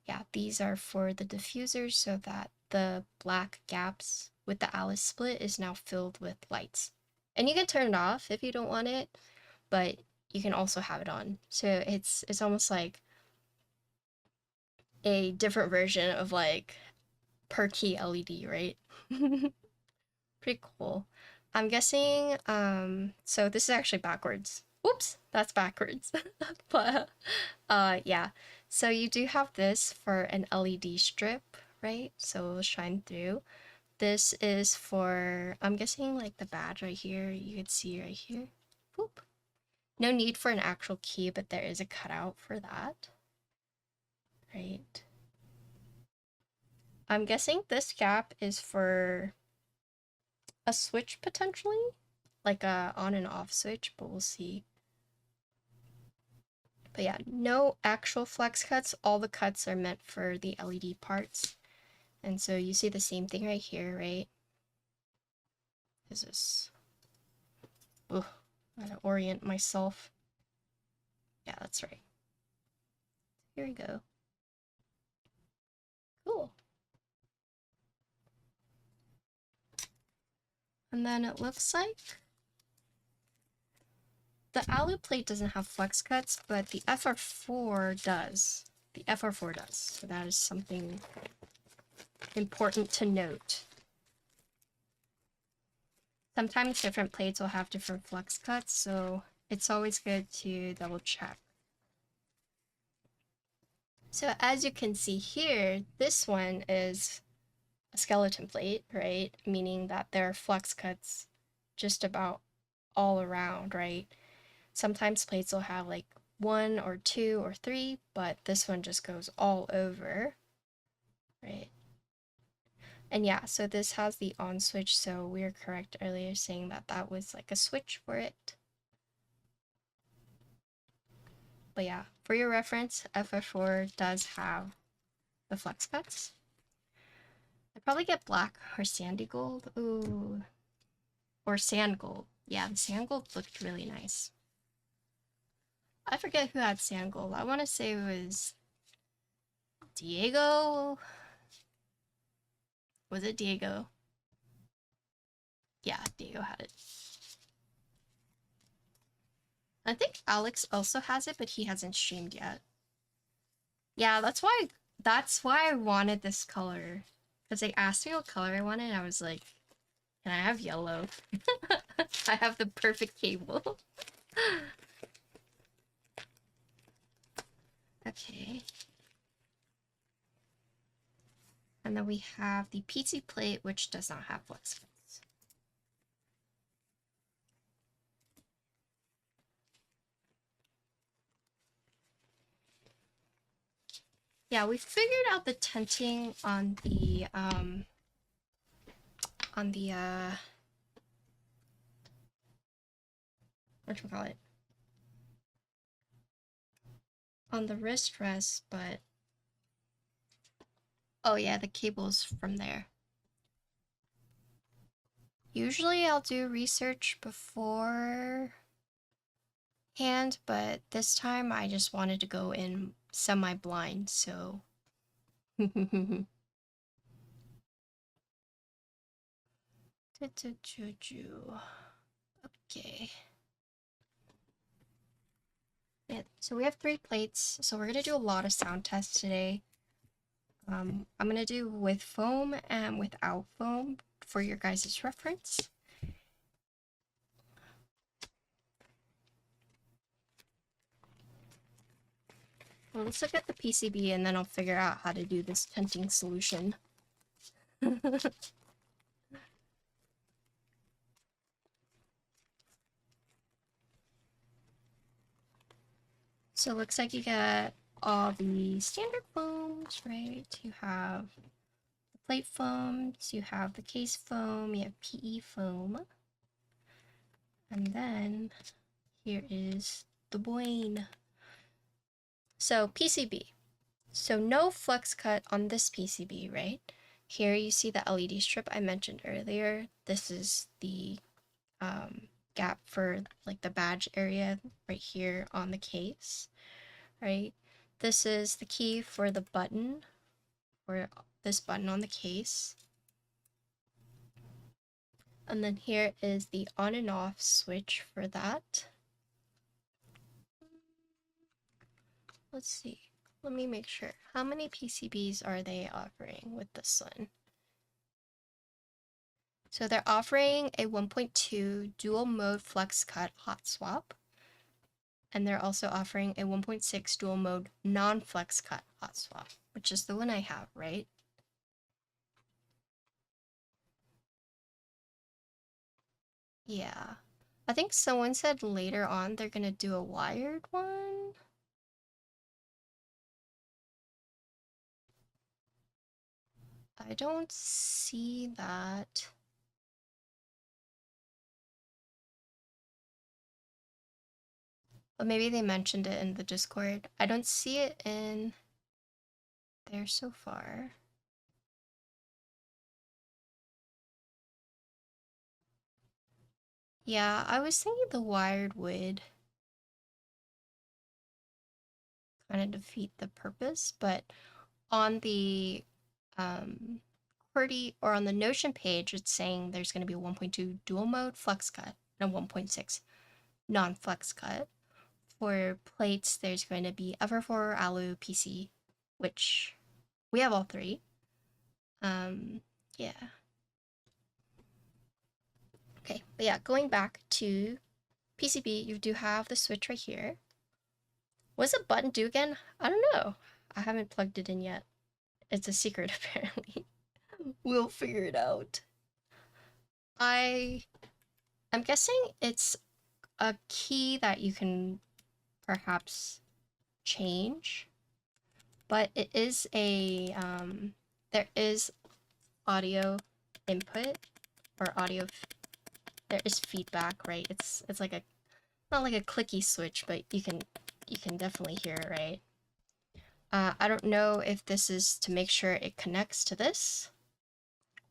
yeah, these are for the diffusers so that the black gaps with the Alice split is now filled with lights. And you can turn it off if you don't want it, but you can also have it on. So it's almost like a different version of like per key LED, right? Pretty cool. I'm guessing, so this is actually backwards. Whoops, that's backwards. But, yeah. So you do have this for an LED strip, right? So it will shine through. This is for, I'm guessing like the badge right here, you could see right here. Whoop. No need for an actual key, but there is a cutout for that. Right. I'm guessing this gap is for a switch potentially, like a on and off switch, but we'll see. But yeah, no actual flex cuts. All the cuts are meant for the LED parts. And so you see the same thing right here, right? Is this? Ugh, I gotta orient myself. Yeah, that's right. Here we go. Cool. And then it looks like the alu plate doesn't have flex cuts, but the FR4 does. The FR4 does. So that is something important to note. sometimes different plates will have different flux cuts, so it's always good to double check. So as you can see here, this one is a skeleton plate, right? Meaning that there are flux cuts just about all around, right? Sometimes plates will have like 1 or 2 or 3, but this one just goes all over, right? And yeah, so this has the on switch, so we were correct earlier saying that that was like a switch for it. But yeah, for your reference, FR4 does have the flex cuts. I'd probably get black or sandy gold. Ooh. Or sand gold. Yeah, the sand gold looked really nice. I forget who had sand gold. I want to say it was Diego. Was it Diego? Yeah, Diego had it. I think Alex also has it, but he hasn't streamed yet. Yeah, that's why I wanted this color. Because they asked me what color I wanted, and I was like, can I have yellow? I have the perfect cable. Okay. And then we have the PC plate, which does not have flex cuts. Yeah, we figured out the tenting on the whatchamacallit? On the wrist rest, but oh yeah, the cable's from there. Usually I'll do research beforehand, but this time I just wanted to go in semi-blind, so okay. Yeah, so we have 3 plates, so we're gonna do a lot of sound tests today. I'm gonna do with foam and without foam for your guys' reference. Well, let's look at the PCB and then I'll figure out how to do this tenting solution. So it looks like you got all the standard foams, right? You have the plate foams, you have the case foam, you have PE foam. And then here is the boin. So PCB. So no flux cut on this PCB, right? Here you see the LED strip I mentioned earlier. This is the gap for like the badge area right here on the case, right? This is the key for the button, or this button on the case. And then here is the on and off switch for that. Let's see. Let me make sure. How many PCBs are they offering with this one? So they're offering a 1.2 dual mode flex cut hot swap. And they're also offering a 1.6 dual mode non-flex cut hot swap, which is the one I have, right? Yeah. I think someone said later on they're gonna do a wired one. I don't see that. But maybe they mentioned it in the Discord. I don't see it in there so far. Yeah, I was thinking the wired would kind of defeat the purpose, but on the QWERTY or on the Notion page, it's saying there's going to be a 1.2 dual mode flex cut and a 1.6 non-flex cut. For plates, there's going to be FR4 Alu PC, which we have all 3. Yeah. Okay, but yeah, going back to PCB, you do have the switch right here. What does the button do again? I don't know. I haven't plugged it in yet. It's a secret, apparently. We'll figure it out. I'm guessing it's a key that you can perhaps change, but it is a there is audio input or there is feedback, right? It's like a not like a clicky switch, but you can definitely hear it, right? I don't know if this is to make sure it connects to this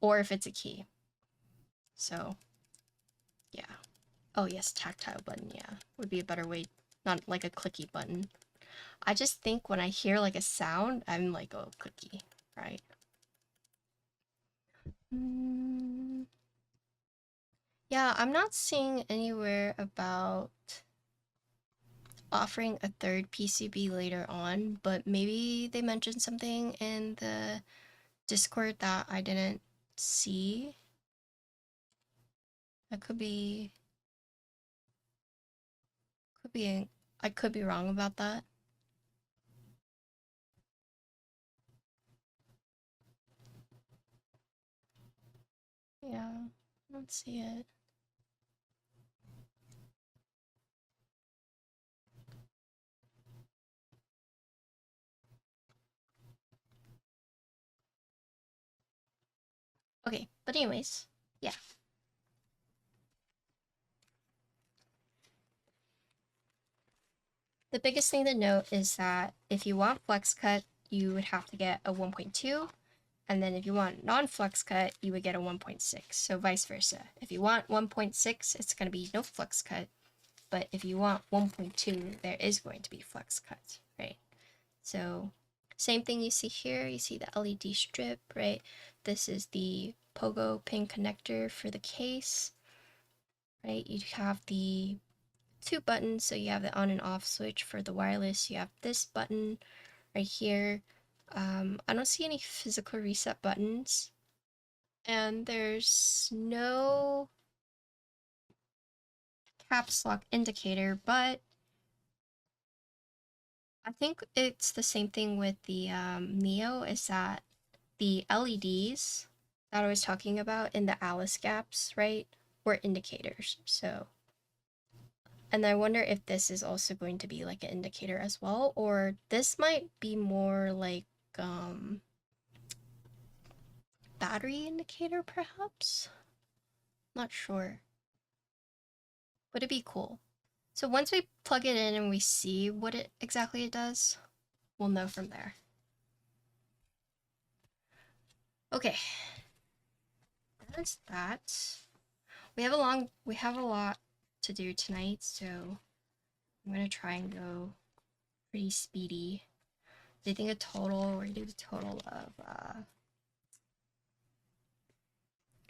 or if it's a key. So yeah. Oh yes, tactile button, yeah. Would be a better way, not like a clicky button. I just think when I hear like a sound, I'm like, oh, clicky, right? Yeah, I'm not seeing anywhere about offering a third PCB later on, but maybe they mentioned something in the Discord that I didn't see. That could be, I could be wrong about that. Yeah, I don't see it. Okay, but anyways, yeah. The biggest thing to note is that if you want flex cut, you would have to get a 1.2, and then if you want non-flex cut, you would get a 1.6, so vice versa. If you want 1.6, it's going to be no flex cut, but if you want 1.2, there is going to be flex cut, right? So same thing you see here, you see the LED strip, right? This is the pogo pin connector for the case, right? You have the two buttons, so you have the on and off switch for the wireless. You have this button right here. I don't see any physical reset buttons, and there's no caps lock indicator, but I think it's the same thing with the Neo, is that the LEDs that I was talking about in the Alice gaps, right, were indicators. So, and I wonder if this is also going to be like an indicator as well, or this might be more like battery indicator perhaps? Not sure. Would it be cool? So once we plug it in and we see what it exactly it does, we'll know from there. Okay. That's that. We have a lot to do tonight, so I'm gonna try and go pretty speedy. I think we're gonna do a total of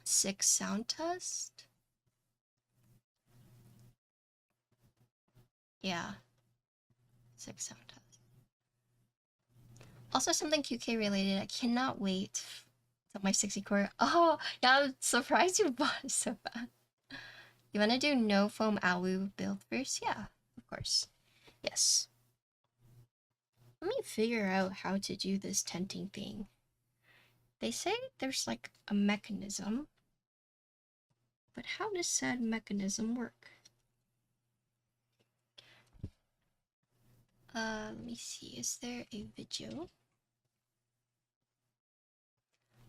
6 sound tests. Yeah, 6 sound tests. Also something QK related, I cannot wait till my 60 core. Oh, yeah, I'm surprised you bought it so bad. You wanna do no foam alu build first? Yeah, of course. Yes. Let me figure out how to do this tenting thing. They say there's like a mechanism, but how does said mechanism work? Let me see, is there a video?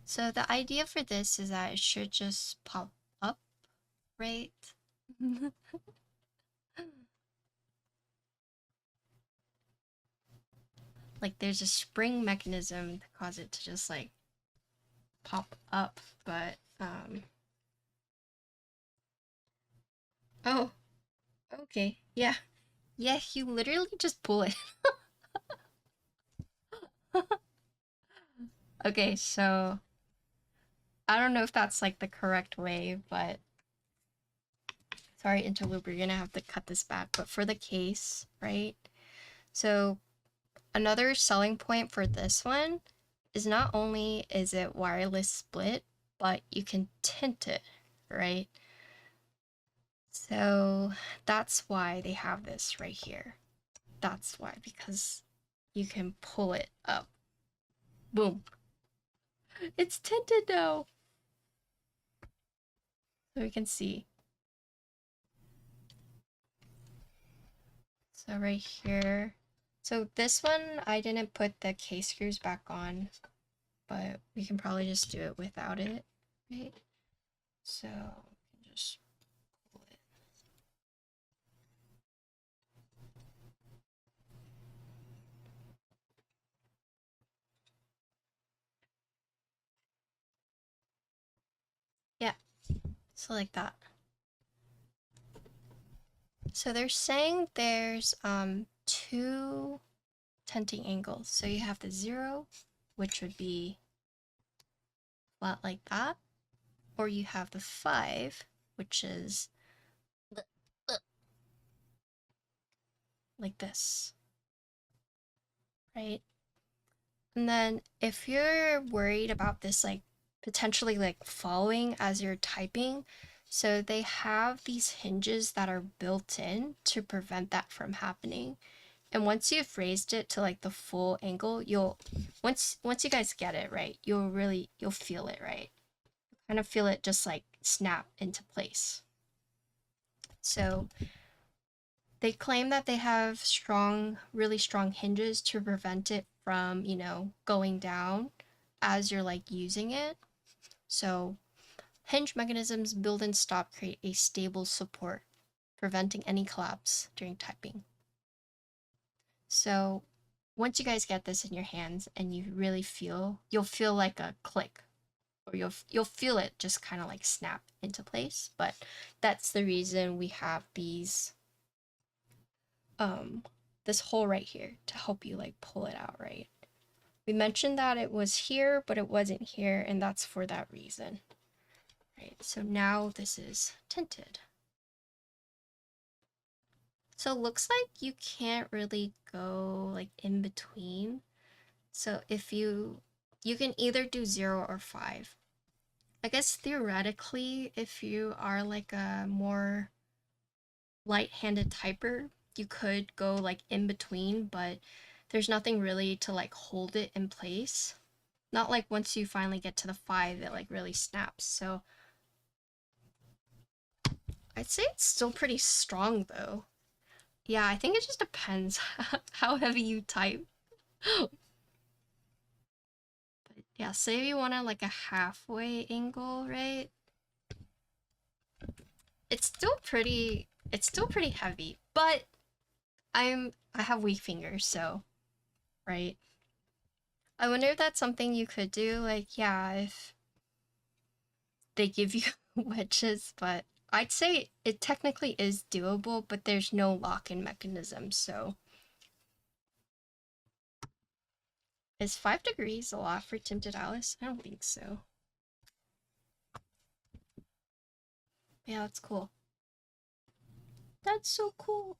So the idea for this is that it should just pop up, right? Like there's a spring mechanism to cause it to just like pop up, but oh, okay, yeah. Yeah, you literally just pull it. Okay, so I don't know if that's like the correct way, but sorry, interloop, you're gonna have to cut this back. But for the case, right? So another selling point for this one is not only is it wireless split, but you can tint it, right? So that's why they have this right here. That's why, because you can pull it up. Boom. It's tinted now. So we can see. So right here. So this one, I didn't put the case screws back on, but we can probably just do it without it, right? So just pull it. Yeah, so like that. So they're saying there's two tenting angles. So you have the 0, which would be flat like that, or you have the 5, which is like this, right? And then if you're worried about this like potentially like falling as you're typing, so they have these hinges that are built in to prevent that from happening. And once you've raised it to like the full angle, you'll once you guys get it right, you'll feel it, right? Kind of feel it just like snap into place. So they claim that they have really strong hinges to prevent it from, you know, going down as you're like using it. So hinge mechanisms build and stop create a stable support, preventing any collapse during typing. So once you guys get this in your hands and you really you'll feel like a click, or you'll feel it just kind of like snap into place. But that's the reason we have these this hole right here to help you like pull it out, right? We mentioned that it was here, but it wasn't here, and that's for that reason. Right, so now this is tinted. So it looks like you can't really go like in between. So if you can either do 0 or 5. I guess theoretically, if you are like a more light-handed typer, you could go like in between, but there's nothing really to like hold it in place. Not like once you finally get to the 5, it like really snaps. So I'd say it's still pretty strong though. Yeah, I think it just depends how heavy you type. But yeah, say you want like a halfway angle, right? It's still pretty heavy, but I have weak fingers, so right. I wonder if that's something you could do, like, yeah, if they give you wedges, but I'd say it technically is doable, but there's no lock-in mechanism, so. Is 5 degrees a lot for tinted Alice? I don't think so. Yeah, that's cool. That's so cool.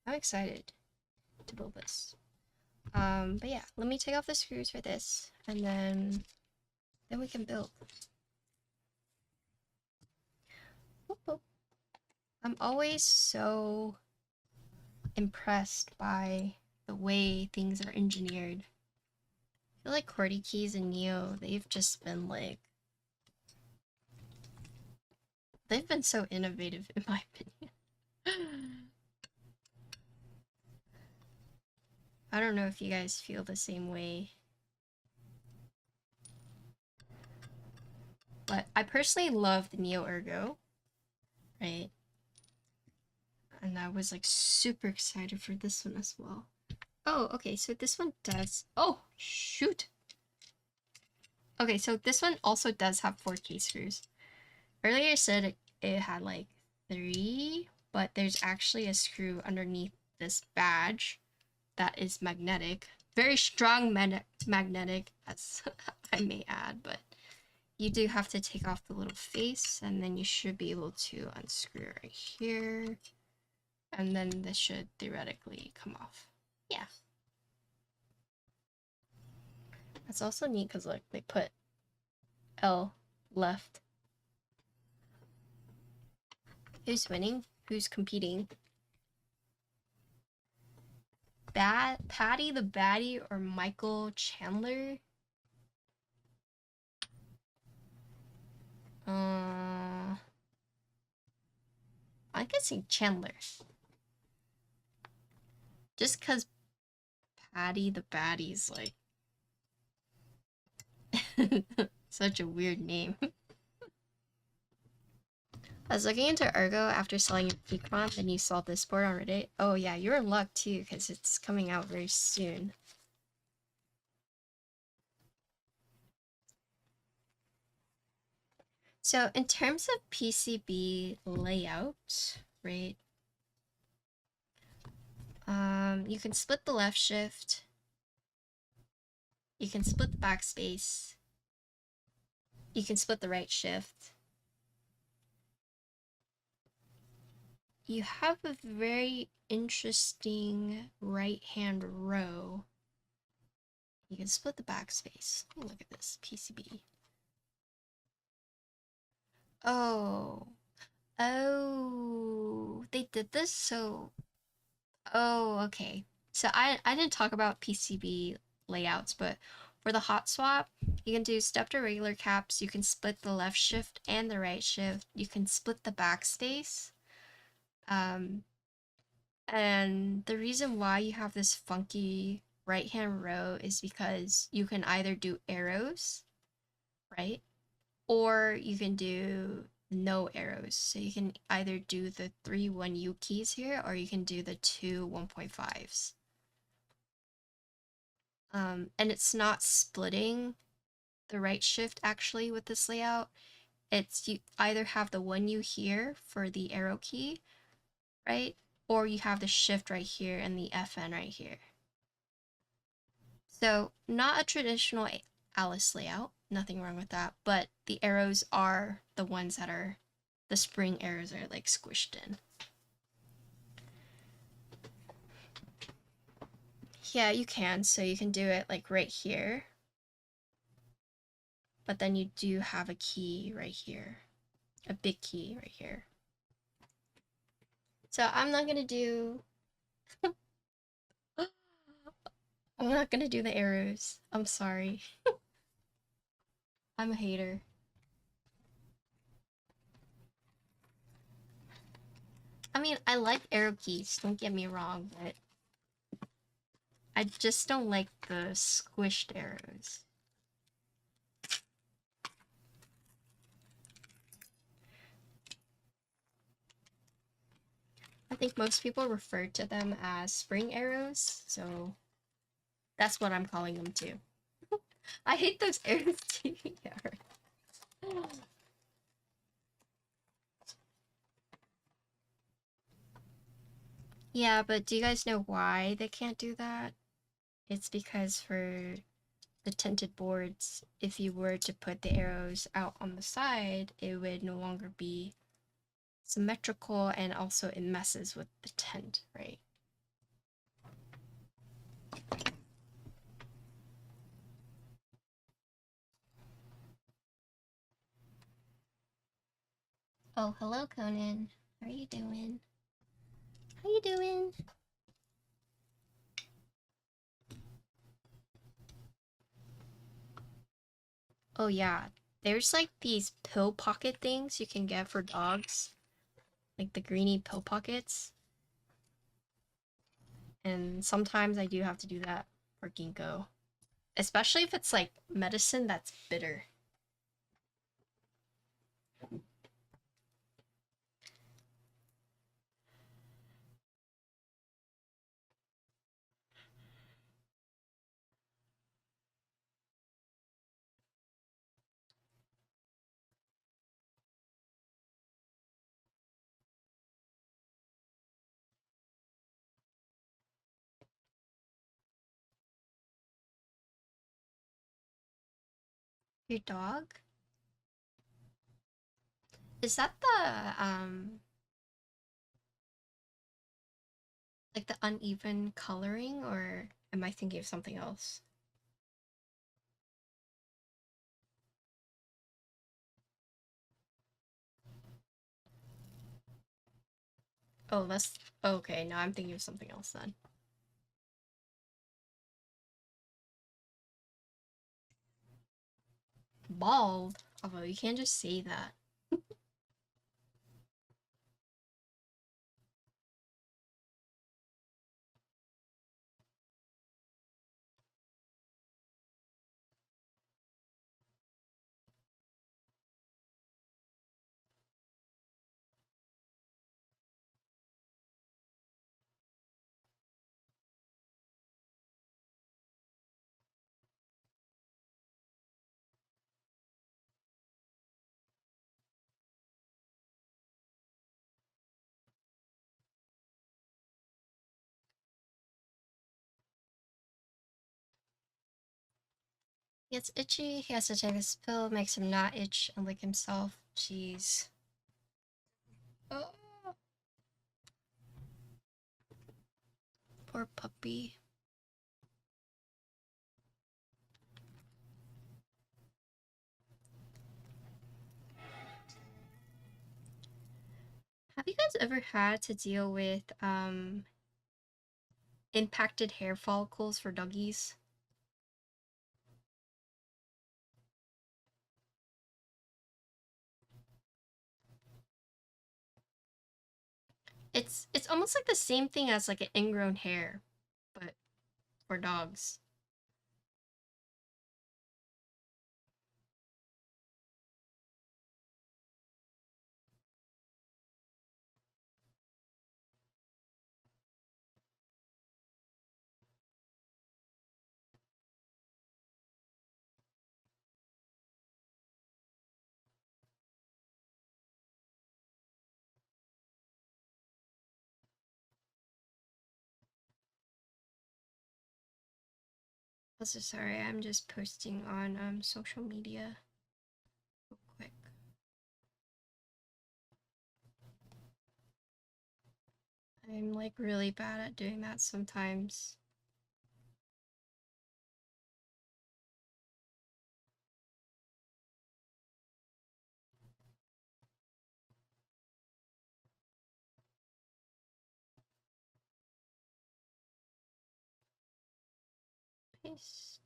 I'm excited to build this. But yeah, let me take off the screws for this, and then we can build. Whoop, whoop. I'm always so impressed by the way things are engineered. I feel like QWERTY keys and Neo, they've just been like, they've been so innovative in my opinion. I don't know if you guys feel the same way. But I personally love the Neo Ergo, right? And I was like super excited for this one as well. Oh, okay, so this one does, oh, shoot. Okay, so this one also does have 4 case screws. Earlier I said it had like 3, but there's actually a screw underneath this badge that is magnetic. Very strong magnetic, as I may add, but you do have to take off the little face, and then you should be able to unscrew right here. And then this should theoretically come off. Yeah. That's also neat because look, they put L left. Who's winning? Who's competing? Patty the Baddie or Michael Chandler? I'm guessing Chandler. Just cause Patty the Baddie's like such a weird name. I was looking into Ergo after selling your Pokemon, then you saw this board on Reddit. Oh yeah, you're in luck too, because it's coming out very soon. So in terms of PCB layout, right? You can split the left shift. You can split the backspace. You can split the right shift. You have a very interesting right-hand row. You can split the backspace. Oh, look at this PCB. Oh, they did this so. Oh, okay. So I didn't talk about PCB layouts, but for the hot swap, you can do stepped or regular caps. You can split the left shift and the right shift. You can split the backspace. And the reason why you have this funky right-hand row is because you can either do arrows, right? Or you can do no arrows. So you can either do the 3 1U keys here, or you can do the 2 1.5s. And it's not splitting the right shift actually with this layout. It's you either have the 1U here for the arrow key, right? Or you have the shift right here and the FN right here. So not a traditional Alice layout, nothing wrong with that, but the arrows are the ones that are, the spring arrows are like squished in. Yeah, you can, so you can do it like right here, but then you do have a key right here, a big key right here. So I'm not gonna do, I'm not gonna do the arrows. I'm sorry. I'm a hater. I mean, I like arrow keys, don't get me wrong, but I just don't like the squished arrows. I think most people refer to them as spring arrows, so that's what I'm calling them too. I hate those arrows too. Yeah, but do you guys know why they can't do that? It's because for the tinted boards, if you were to put the arrows out on the side, it would no longer be symmetrical, and also it messes with the tint, right? Oh, hello, Conan. How are you doing? How you doing? Oh yeah, there's like these pill pocket things you can get for dogs, like the greeny pill pockets. And sometimes I do have to do that for ginkgo, especially if it's like medicine that's bitter. Your dog? Is that the like the uneven coloring, or am I thinking of something else? Oh, that's... Okay, now I'm thinking of something else then. Bald? Although you can't just say that. He gets itchy, he has to take his pill, makes him not itch and lick himself. Jeez. Oh, poor puppy. Have you guys ever had to deal with impacted hair follicles for doggies? It's almost like the same thing as like an ingrown hair, but for dogs. Also, sorry, I'm just posting on social media real quick. I'm like really bad at doing that sometimes. Paste.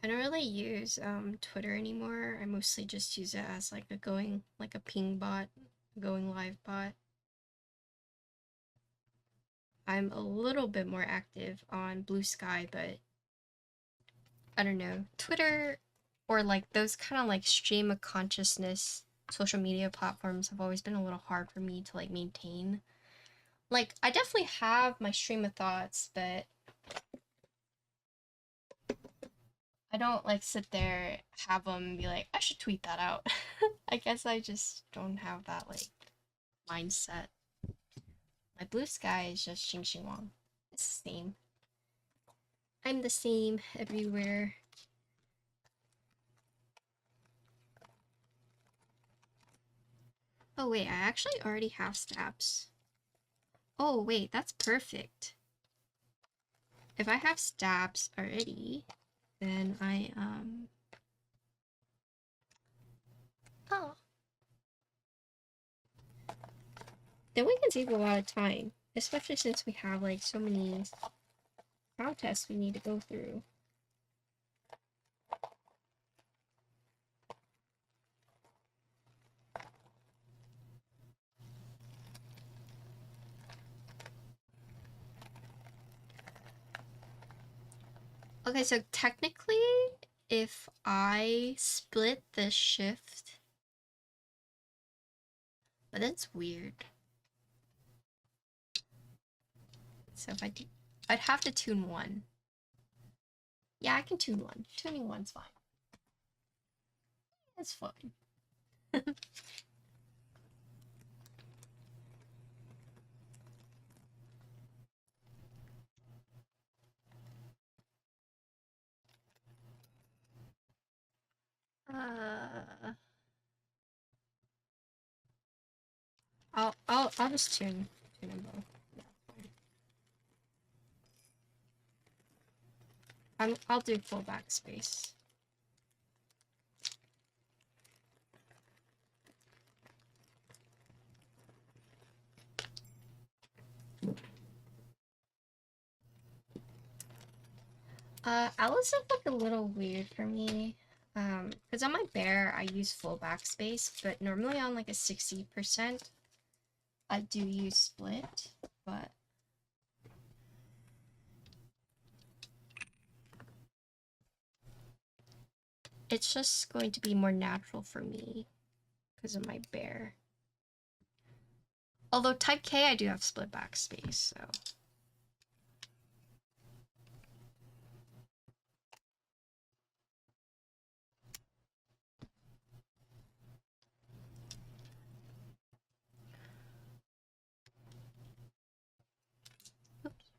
I don't really use Twitter anymore. I mostly just use it as like a ping bot, going live bot. I'm a little bit more active on Blue Sky, but I don't know. Twitter or like those kind of like stream of consciousness social media platforms have always been a little hard for me to like maintain. Like I definitely have my stream of thoughts, but I don't like sit there, have them and be like, I should tweet that out. I guess I just don't have that like mindset. My Blue Sky is just xinxinwong. It's the same. I'm the same everywhere. Oh wait, I actually already have stabs. Oh wait, that's perfect. If I have stabs already, then oh. Then we can save a lot of time. Especially since we have like so many contests we need to go through. Okay, so technically, if I split the shift, but that's weird. So if I do, I'd have to tune one. Yeah, I can tune one. Tuning one's fine. It's fine. uh, I'll just tune them both. Yeah, I'll do full backspace. Alice look a little weird for me. Because on my bear, I use full backspace, but normally on like a 60%, I do use split, but it's just going to be more natural for me because of my bear. Although type K, I do have split backspace, so. Oops.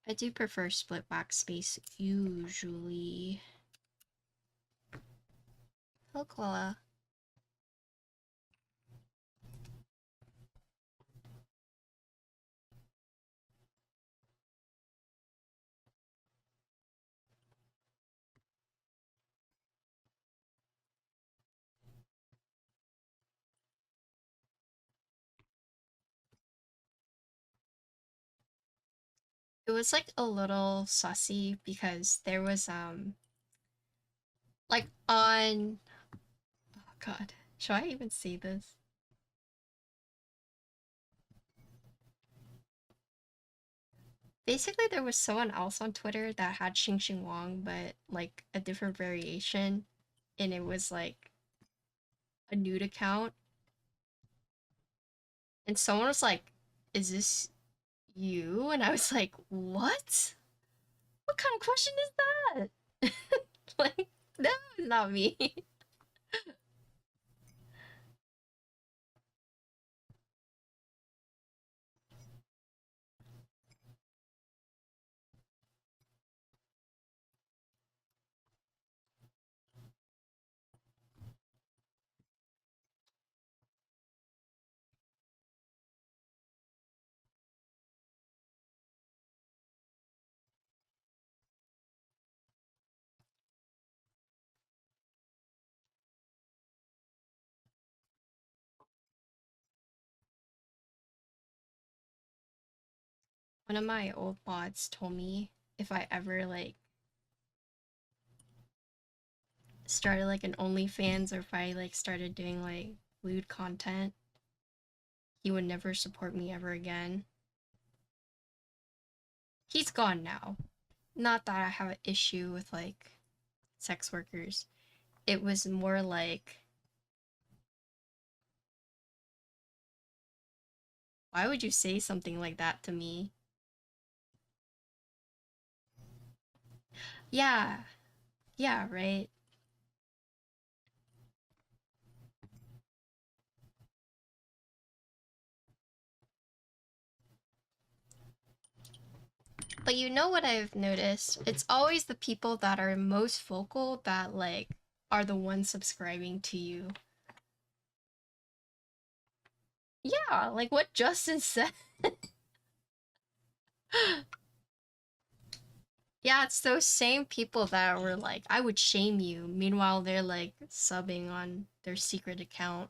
I do prefer split backspace usually. Hello, Koala. It was like a little sussy because there was like on, oh god, should I even say this? Basically there was someone else on Twitter that had xinxinwong but like a different variation, and it was like a nude account, and someone was like, is this you? And I was like, what kind of question is that? Like, that was not me. One of my old bots told me if I ever like started like an OnlyFans, or if I like started doing like lewd content, he would never support me ever again. He's gone now. Not that I have an issue with like sex workers. It was more like, why would you say something like that to me? Yeah. Yeah, right. But you know what I've noticed? It's always the people that are most vocal that like are the ones subscribing to you. Yeah, like what Justin said. Yeah, it's those same people that were like, I would shame you. Meanwhile, they're like subbing on their secret account.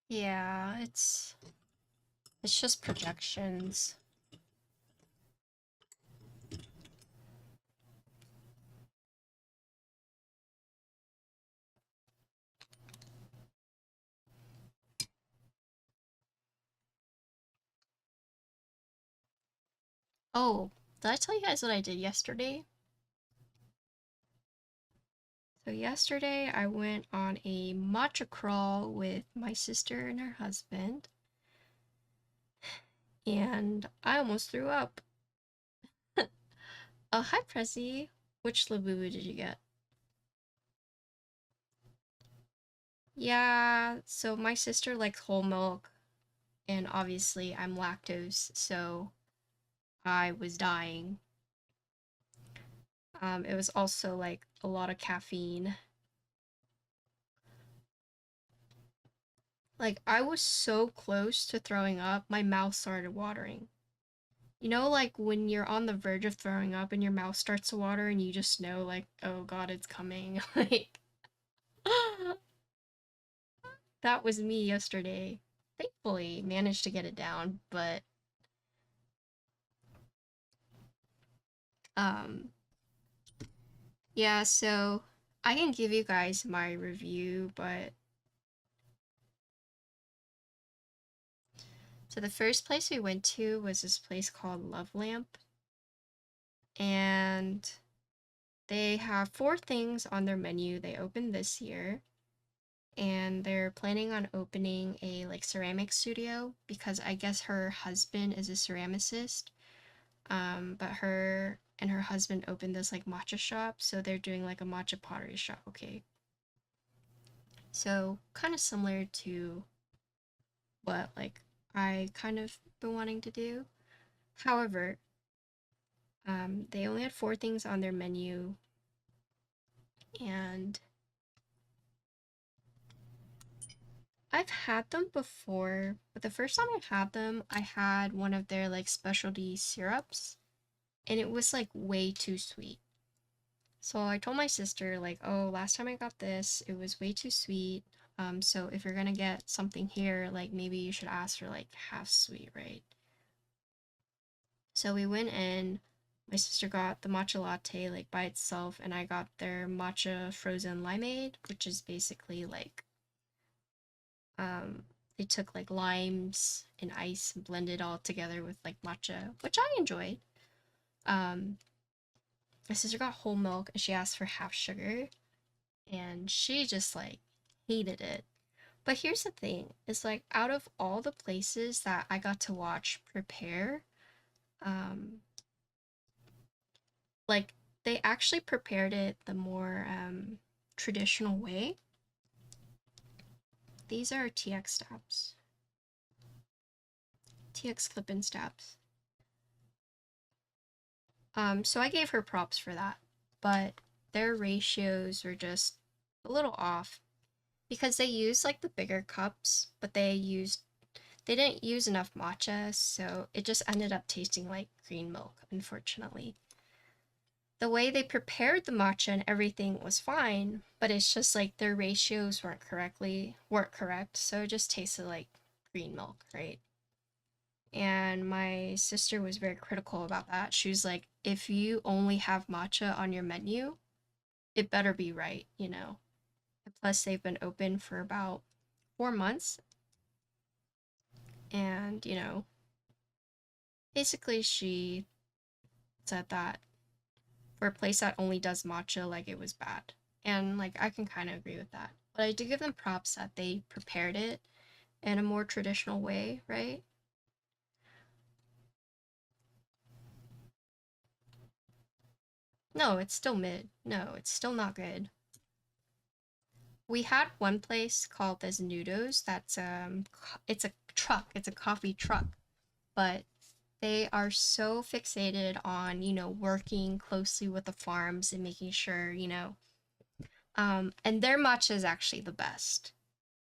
Yeah, it's just projections. Oh, did I tell you guys what I did yesterday? So yesterday I went on a matcha crawl with my sister and her husband, and I almost threw up. Oh, hi, Prezi. Which Labubu did you get? Yeah, so my sister likes whole milk, and obviously I'm lactose, so I was dying. It was also like a lot of caffeine. Like, I was so close to throwing up, my mouth started watering. You know, like when you're on the verge of throwing up and your mouth starts to water and you just know, like, oh god, it's coming. Like, that was me yesterday. Thankfully, managed to get it down, but um, yeah, so I can give you guys my review, but so the first place we went to was this place called Love Lamp, and they have 4 things on their menu. They opened this year, and they're planning on opening a like ceramic studio because I guess her husband is a ceramicist. But her and her husband opened this like matcha shop, so they're doing like a matcha pottery shop. Okay, so kind of similar to what like I kind of been wanting to do. However, they only had 4 things on their menu, and I've had them before, but the first time I had them, I had one of their like specialty syrups, and it was like way too sweet. So I told my sister, like, oh, last time I got this, it was way too sweet. So if you're gonna get something here, like maybe you should ask for like half sweet, right? So we went in, my sister got the matcha latte like by itself, and I got their matcha frozen limeade, which is basically like they took like limes and ice and blended all together with like matcha, which I enjoyed. Um, my sister got whole milk and she asked for half sugar, and she just like hated it. But here's the thing, it's like out of all the places that I got to watch prepare, um, like they actually prepared it the more traditional way. These are TX stabs, TX clip-in stabs. So I gave her props for that, but their ratios were just a little off because they used like the bigger cups, but they didn't use enough matcha, so it just ended up tasting like green milk, unfortunately. The way they prepared the matcha and everything was fine, but it's just like their ratios weren't correct, so it just tasted like green milk, right? And my sister was very critical about that. She was like, if you only have matcha on your menu, it better be right, you know? Plus, they've been open for about 4 months. And, basically, she said that for a place that only does matcha, like, it was bad. And, like, I can kind of agree with that. But I do give them props that they prepared it in a more traditional way, right? No, it's still mid. No, it's still not good. We had one place called this Noodles that's it's a truck, it's a coffee truck, but they are so fixated on, working closely with the farms and making sure, and their matcha is actually the best.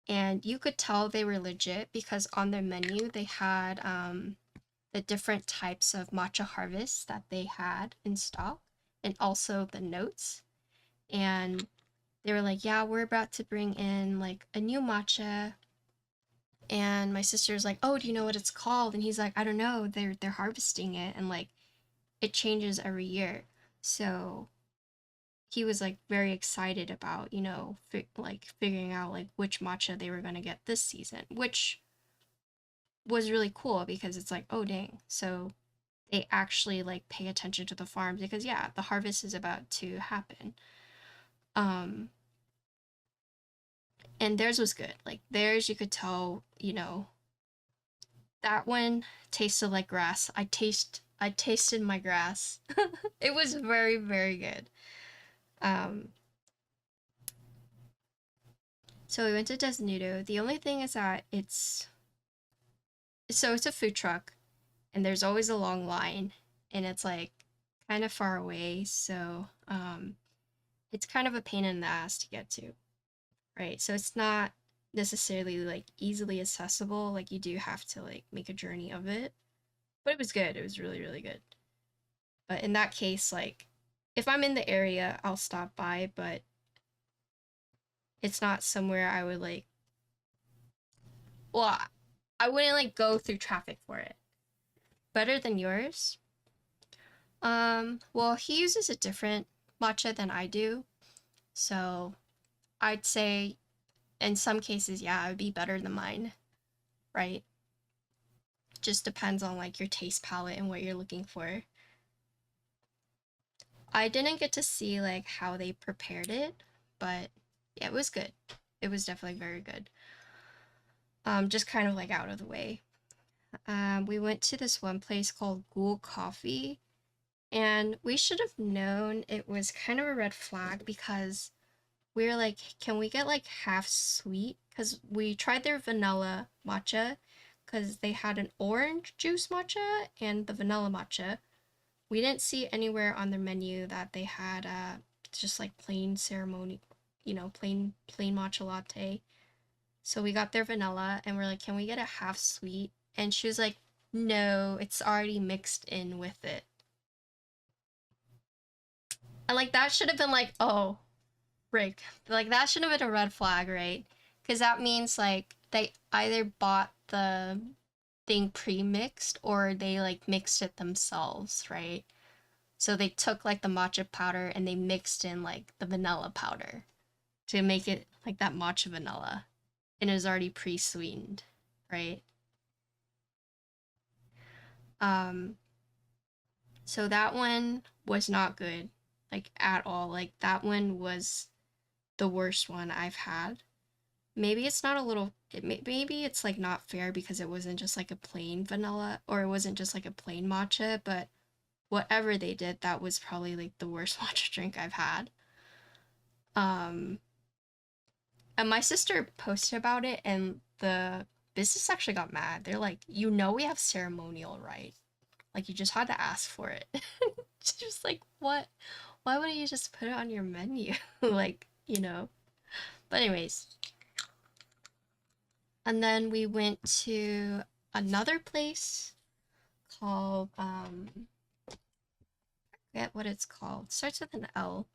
And you could tell they were legit because on their menu they had the different types of matcha harvests that they had in stock and also the notes. And they were like, yeah, we're about to bring in like a new matcha. And my sister's like, oh, do you know what it's called? And he's like, I don't know. They're harvesting it, and like it changes every year. So he was like very excited about, like figuring out like which matcha they were going to get this season, which was really cool because it's like, oh dang. So they actually like pay attention to the farms because yeah, the harvest is about to happen. Um and theirs was good. Like theirs you could tell, that one tasted like grass. I tasted my grass. It was very, very good. Um, so we went to Desnudo. The only thing is that it's a food truck, and there's always a long line, and it's like kind of far away, so it's kind of a pain in the ass to get to, right? So it's not necessarily like easily accessible. Like you do have to like make a journey of it. But it was good. It was really, really good. But in that case, like if I'm in the area, I'll stop by, but it's not somewhere I would like, well, I wouldn't like go through traffic for it. Better than yours? Well, he uses a different matcha than I do. So I'd say in some cases, yeah, it would be better than mine, right? Just depends on like your taste palette and what you're looking for. I didn't get to see like how they prepared it, but yeah, it was good. It was definitely very good. Just kind of like out of the way. We went to this one place called Ghoul Coffee, and we should have known it was kind of a red flag because we were like, can we get like half sweet? Because we tried their vanilla matcha because they had an orange juice matcha and the vanilla matcha. We didn't see anywhere on their menu that they had just like plain ceremony, plain matcha latte. So we got their vanilla and we're like, can we get a half sweet? And she was like, no, it's already mixed in with it. And like that should have been like, oh, Rick, like that should have been a red flag, right? Because that means like they either bought the thing pre-mixed or they like mixed it themselves, right? So they took like the matcha powder and they mixed in like the vanilla powder to make it like that matcha vanilla, and it was already pre-sweetened, right? Um, so that one was not good, like at all. Like that one was the worst one I've had. Maybe it's not a little, maybe it's like not fair because it wasn't just like a plain vanilla or it wasn't just like a plain matcha, but whatever they did, that was probably like the worst matcha drink I've had. Um, and my sister posted about it, and the business actually got mad. They're like, we have ceremonial right. Like, you just had to ask for it. Just like, what? Why wouldn't you just put it on your menu? Like, But anyways. And then we went to another place called, I forget what it's called. It starts with an L,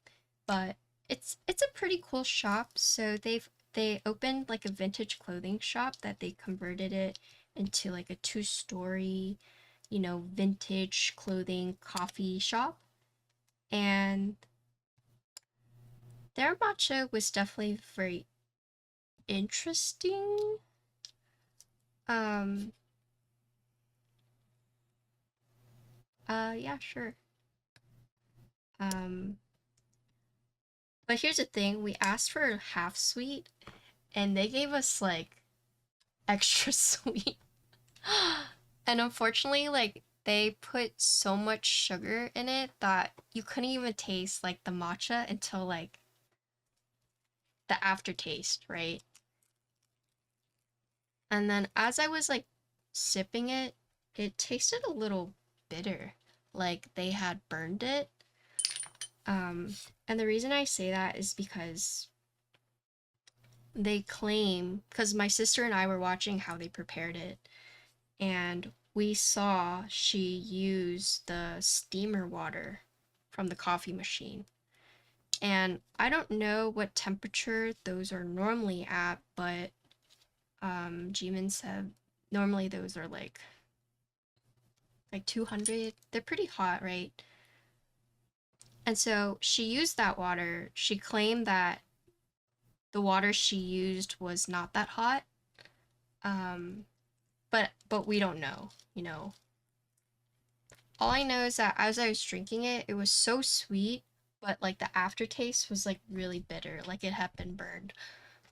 but it's a pretty cool shop. So they opened like a vintage clothing shop that they converted it into like a 2-story, vintage clothing coffee shop. And their matcha was definitely very interesting. Yeah, sure. But here's the thing, we asked for half sweet and they gave us like extra sweet. And unfortunately, like they put so much sugar in it that you couldn't even taste like the matcha until like the aftertaste, right? And then as I was like sipping it, it tasted a little bitter, like they had burned it. And the reason I say that is because they claim, because my sister and I were watching how they prepared it, and we saw she used the steamer water from the coffee machine. And I don't know what temperature those are normally at, but Jimin said normally those are like 200. They're pretty hot, right? And so she used that water. She claimed that the water she used was not that hot. But we don't know, All I know is that as I was drinking it, it was so sweet, but like the aftertaste was like really bitter, like it had been burned.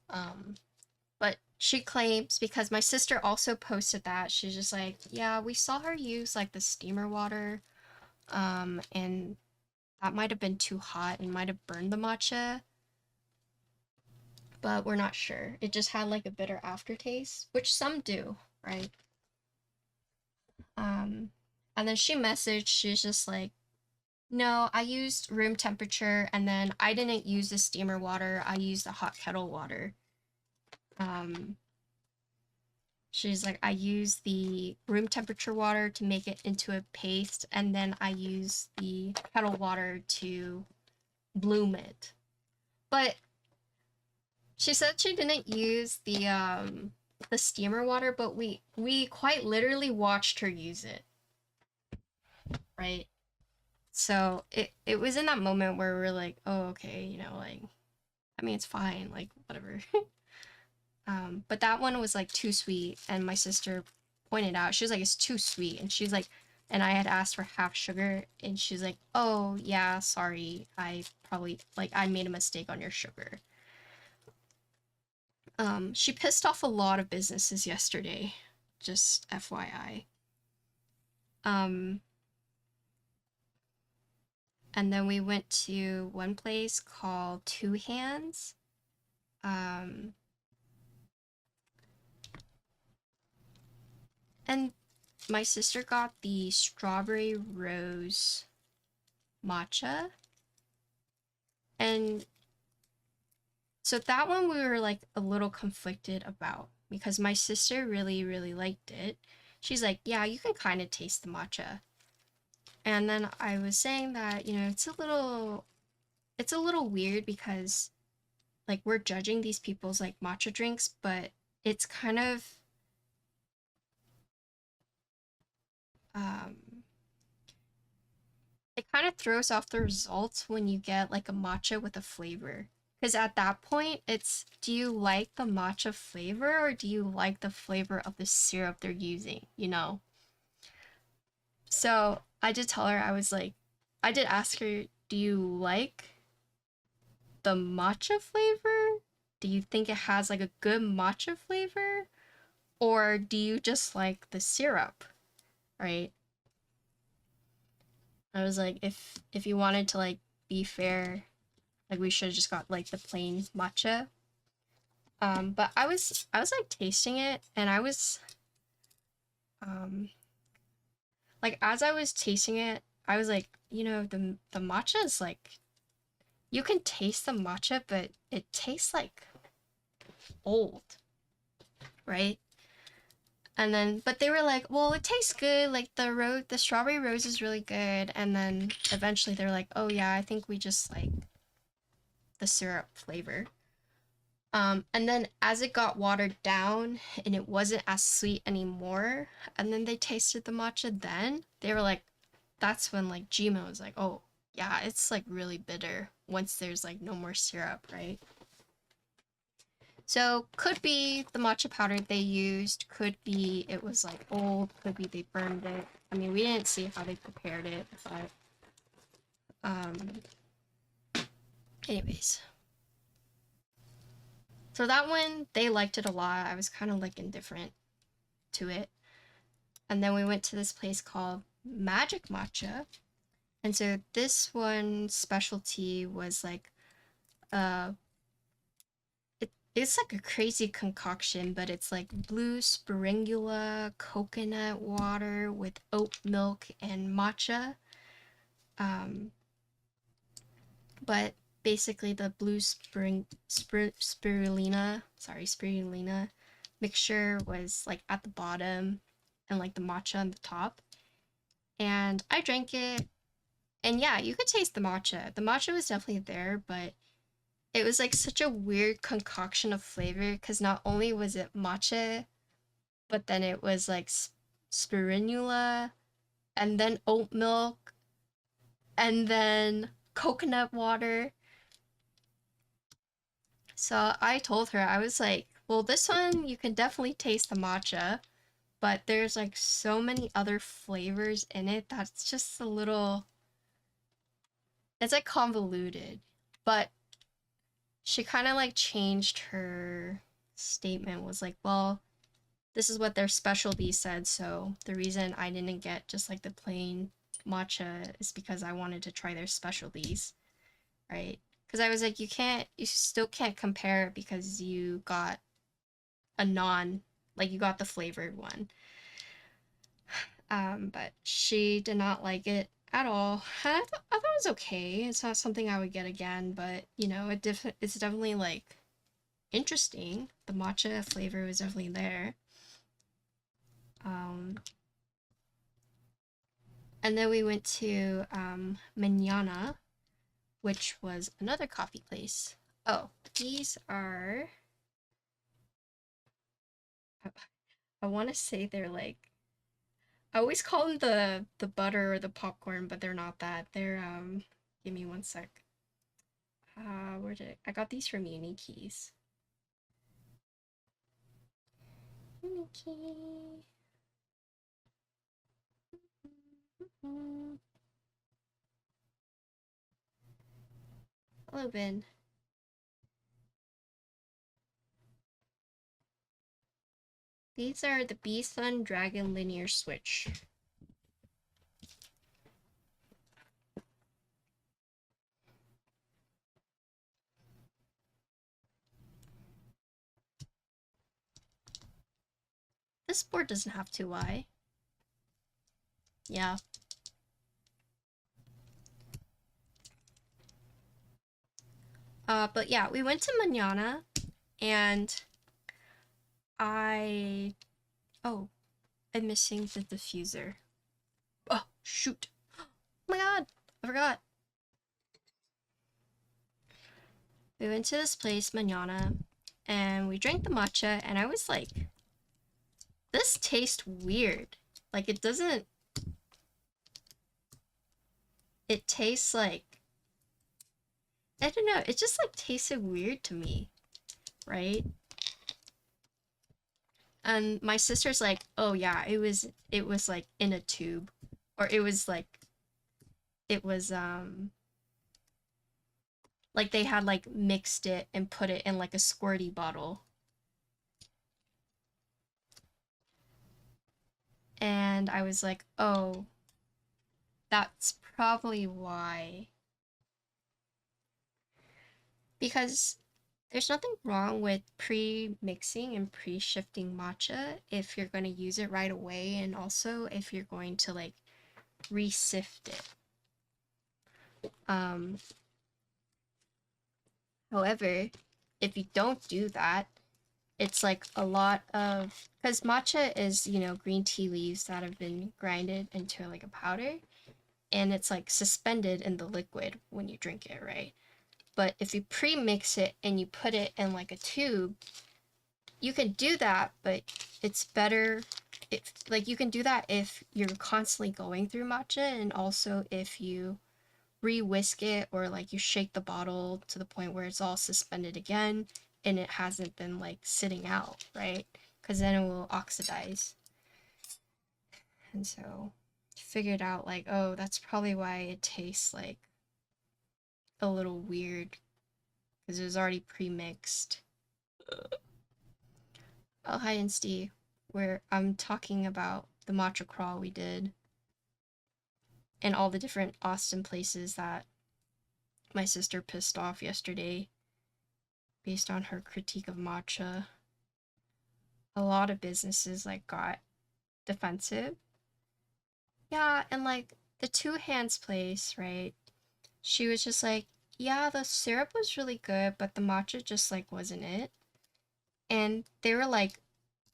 But she claims, because my sister also posted that, she's just like, yeah, we saw her use like the steamer water, and that might have been too hot and might have burned the matcha, but we're not sure. It just had like a bitter aftertaste, which some do, right? And then she messaged, she's just like, no, I used room temperature, and then I didn't use the steamer water, I used the hot kettle water. She's like, I use the room temperature water to make it into a paste, and then I use the kettle water to bloom it. But she said she didn't use the steamer water, but we quite literally watched her use it, right? So it was in that moment where we're like, oh, okay, you know, like, I mean, it's fine, like, whatever. But that one was like too sweet, and my sister pointed out, she was like, it's too sweet, and she's like, and I had asked for half sugar, and she's like, oh yeah, sorry, I probably, like, I made a mistake on your sugar. She pissed off a lot of businesses yesterday, just FYI. And then we went to one place called Two Hands. And my sister got the strawberry rose matcha. And so that one we were like a little conflicted about, because my sister really, really liked it. She's like, yeah, you can kind of taste the matcha. And then I was saying that, you know, it's a little weird because like we're judging these people's like matcha drinks, but it's kind of it kind of throws off the results when you get like a matcha with a flavor. Because at that point, it's, do you like the matcha flavor or do you like the flavor of the syrup they're using, you know? So I did tell her, I was like, I did ask her, do you like the matcha flavor? Do you think it has like a good matcha flavor? Or do you just like the syrup, right? I was like, if you wanted to like be fair, like we should have just got like the plain matcha. But I was like tasting it, and I was like, as I was tasting it, I was like, you know, the matcha is like, you can taste the matcha, but it tastes like old, right? And then, but they were like, well, it tastes good. Like the strawberry rose is really good. And then eventually they're like, oh yeah, I think we just like the syrup flavor. And then as it got watered down and it wasn't as sweet anymore, and then they tasted the matcha, then they were like, that's when like Gmo was like, oh yeah, it's like really bitter once there's like no more syrup, right? So could be the matcha powder they used, could be it was like old, could be they burned it. I mean, we didn't see how they prepared it, but anyways. So that one, they liked it a lot. I was kind of like indifferent to it. And then we went to this place called Magic Matcha. And so this one specialty was like it's like a crazy concoction, but it's like blue spirulina coconut water with oat milk and matcha. But basically the blue spirulina mixture was like at the bottom and like the matcha on the top. And I drank it, and yeah, you could taste the matcha. The matcha was definitely there, but it was like such a weird concoction of flavor, because not only was it matcha, but then it was like spirulina, and then oat milk, and then coconut water. So I told her, I was like, well, this one you can definitely taste the matcha, but there's like so many other flavors in it that's just a little, it's like convoluted. But she kind of like changed her statement was like, well, this is what their specialty said, so the reason I didn't get just like the plain matcha is because I wanted to try their specialties, right? Because I was like, you still can't compare because you got a like you got the flavored one. But she did not like it at all. And I thought it was okay. It's not something I would get again, but you know, it's definitely like interesting. The matcha flavor was definitely there. Um, and then we went to Manana, which was another coffee place. Oh, these are. I want to say they're like. I always call them the butter or the popcorn, but they're not that. They're Give me one sec. Where did I got these from Unikeys. Unikey. Hello, Ben. These are the BSUN Dragon Linear Switch. This board doesn't have 2Y. Yeah. But yeah, we went to Manana, and oh, I'm missing the diffuser. Oh, shoot. Oh my god, I forgot. We went to this place, Manana, and we drank the matcha, and I was like, this tastes weird. Like, it doesn't... It tastes like... I don't know, it just like tasted weird to me, right? And my sister's like, oh yeah, it was like in a tube. Or it was like like they had like mixed it and put it in like a squirty bottle. And I was like, oh, that's probably why. Because there's nothing wrong with pre-mixing and pre-shifting matcha if you're going to use it right away, and also if you're going to like re-sift it. However, if you don't do that, it's like a lot of, because matcha is, you know, green tea leaves that have been grinded into like a powder, and it's like suspended in the liquid when you drink it, right? But if you pre-mix it and you put it in like a tube, you can do that, but it's better if, like, you can do that if you're constantly going through matcha, and also if you re-whisk it, or like you shake the bottle to the point where it's all suspended again and it hasn't been like sitting out, right? Because then it will oxidize. And so figured out like, oh, that's probably why it tastes like a little weird, because it was already pre-mixed. Oh, hi, Insty, where I'm talking about the matcha crawl we did and all the different Austin places that my sister pissed off yesterday based on her critique of matcha. A lot of businesses like got defensive. Yeah, and like the Two Hands place, right? She was just like, yeah, the syrup was really good, but the matcha just like wasn't it. And they were like,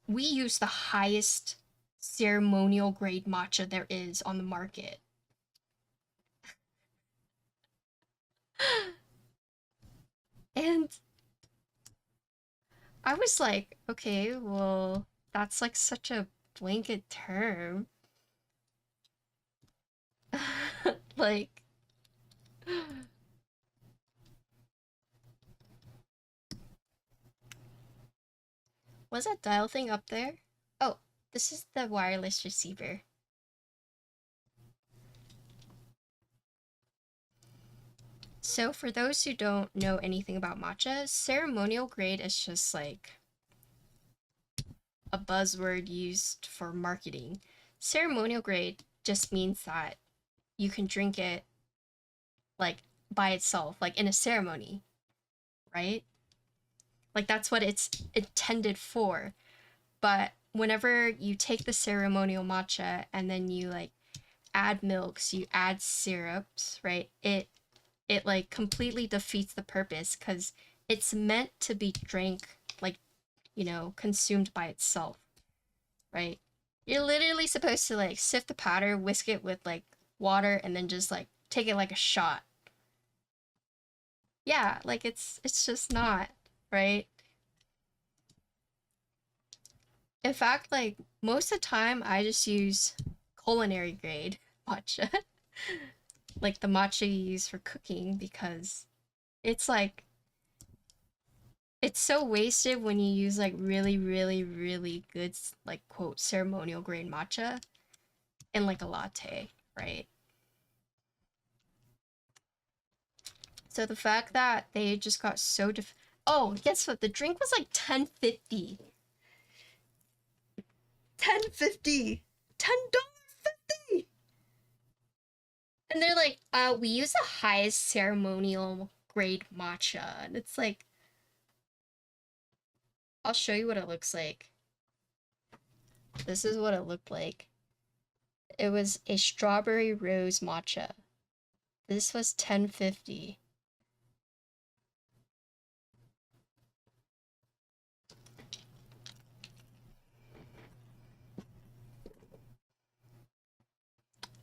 we use the highest ceremonial grade matcha there is on the market. And I was like, okay, well, that's like such a blanket term. Like, was that dial thing up there? Oh, this is the wireless receiver. So for those who don't know anything about matcha, ceremonial grade is just like a buzzword used for marketing. Ceremonial grade just means that you can drink it like by itself, like in a ceremony, right? Like that's what it's intended for. But whenever you take the ceremonial matcha and then you like add milks, you add syrups, right? It like completely defeats the purpose because it's meant to be drank like, you know, consumed by itself, right? You're literally supposed to like sift the powder, whisk it with like water, and then just like take it like a shot. Yeah, like it's just not, right? In fact, like most of the time I just use culinary grade matcha. Like the matcha you use for cooking because it's like it's so wasted when you use like really really good like quote ceremonial grade matcha in like a latte, right? So the fact that they just got so oh, guess what? The drink was like 10.50. 10.50. $10.50. And they're like, we use the highest ceremonial grade matcha. And it's like, I'll show you what it looks like. This is what it looked like. It was a strawberry rose matcha. This was 10.50.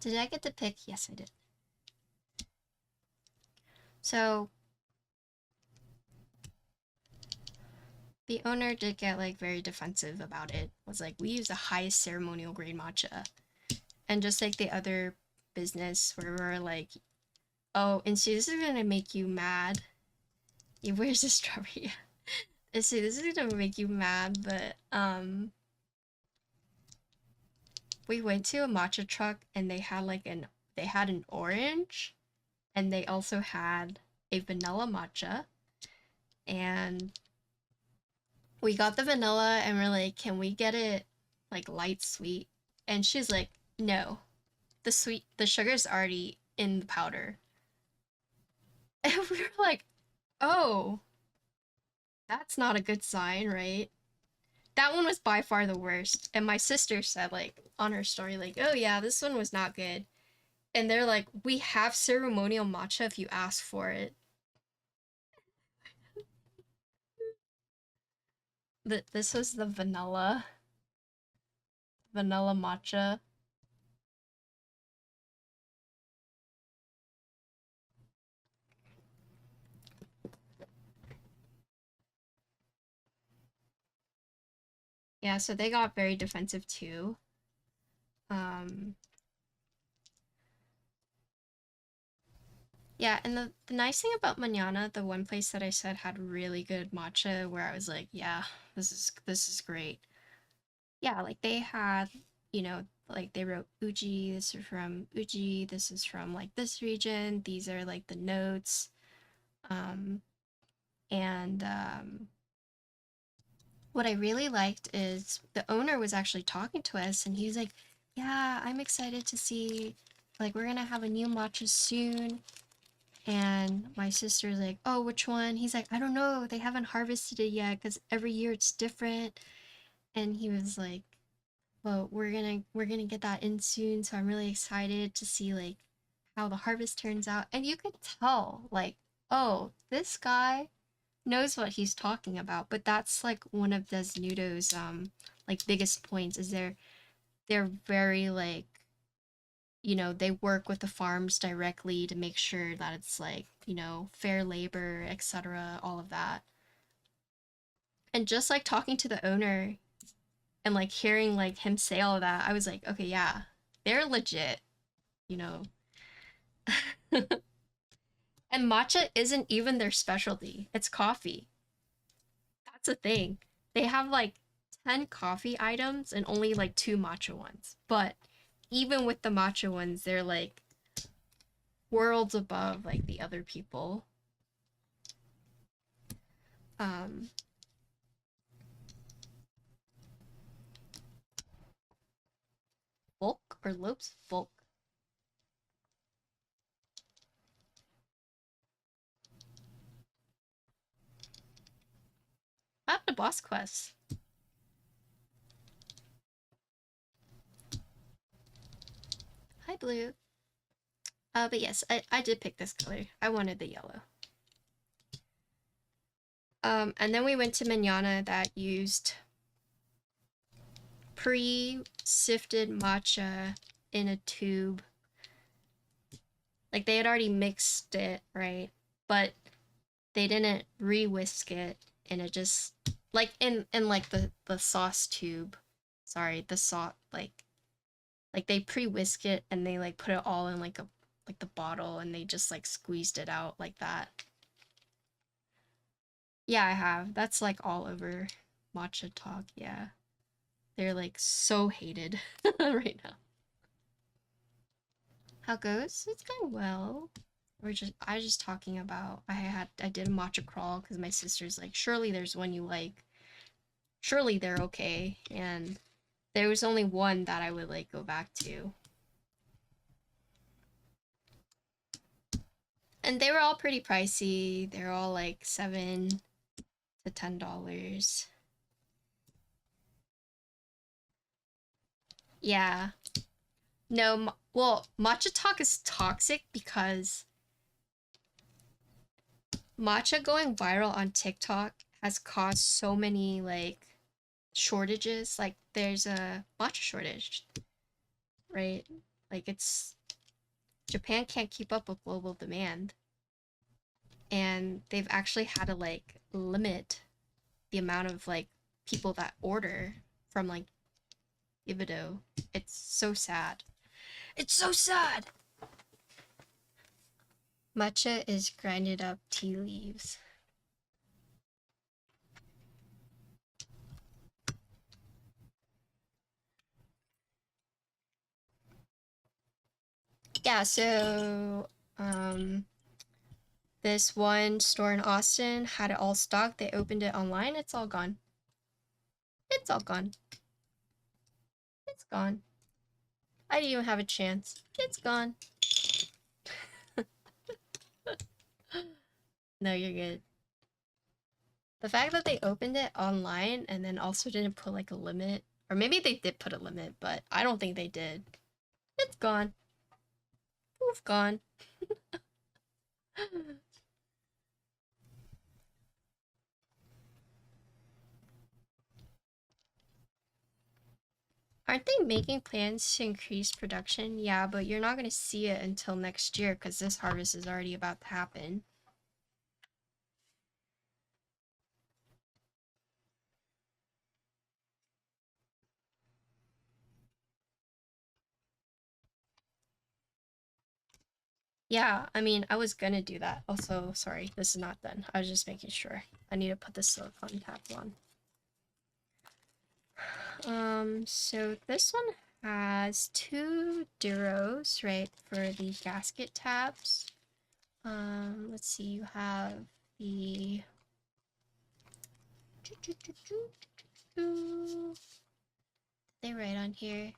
Did I get to pick? Yes, I did. So the owner did get like very defensive about it. Was like, we use the highest ceremonial grade matcha. And just like the other business where we're like, oh, and see, this is gonna make you mad. Where's the strawberry? And see, this is gonna make you mad, but we went to a matcha truck and they had an orange and they also had a vanilla matcha, and we got the vanilla and we're like, can we get it like light sweet? And she's like, no, the sugar's already in the powder. And we were like, oh, that's not a good sign, right? That one was by far the worst. And my sister said like on her story, like, oh yeah, this one was not good. And they're like, we have ceremonial matcha if you ask for it. This was the vanilla matcha. Yeah, so they got very defensive too. Um, yeah, and the nice thing about Manana, the one place that I said had really good matcha where I was like, yeah, this is great. Yeah, like they had, you know, like they wrote Uji, this is from Uji, this is from like this region, these are like the notes. Um, and what I really liked is the owner was actually talking to us and he's like, yeah, I'm excited to see, like, we're gonna have a new matcha soon. And my sister's like, oh, which one? He's like, I don't know, they haven't harvested it yet because every year it's different. And he was like, well, we're gonna get that in soon, so I'm really excited to see like how the harvest turns out. And you could tell, like, oh, this guy knows what he's talking about. But that's like one of Desnudo's like biggest points is they're very like, you know, they work with the farms directly to make sure that it's like, you know, fair labor, etc., all of that. And just like talking to the owner and like hearing like him say all of that, I was like, okay, yeah, they're legit, you know. And matcha isn't even their specialty. It's coffee. That's a thing. They have like 10 coffee items and only like 2 matcha ones. But even with the matcha ones, they're like worlds above like the other people. Um or Lopes Volk. I have the boss quest. Hi, Blue. But yes, I did pick this color. I wanted the yellow. And then we went to Manana that used pre-sifted matcha in a tube. Like they had already mixed it, right? But they didn't re-whisk it, and it just like in like the sauce tube. Sorry, the sauce like they pre-whisk it and they like put it all in like the bottle and they just like squeezed it out like that. Yeah, I have. That's like all over Matcha Talk, yeah. They're like so hated right now. How goes? It's going well. I was just talking about I did a matcha crawl because my sister's like, surely there's one you like. Surely they're okay. And there was only one that I would like go back to. And they were all pretty pricey. They're all like $7 to $10. Yeah. No, well, Matcha Talk is toxic because matcha going viral on TikTok has caused so many like shortages. Like there's a matcha shortage, right? Like it's Japan can't keep up with global demand. And they've actually had to like limit the amount of like people that order from like Ibido. It's so sad. It's so sad. Matcha is grinded up tea leaves. Yeah, so this one store in Austin had it all stocked. They opened it online. It's all gone. It's all gone. It's gone. I didn't even have a chance. It's gone. No, you're good. The fact that they opened it online and then also didn't put like a limit, or maybe they did put a limit, but I don't think they did. It's gone. Poof, gone. Aren't they making plans to increase production? Yeah, but you're not going to see it until next year because this harvest is already about to happen. Yeah, I mean, I was gonna do that. Also, sorry, this is not done. I was just making sure. I need to put the silicone tab on. So this one has 2 duros, right, for the gasket tabs. Let's see, you have the... They write on here.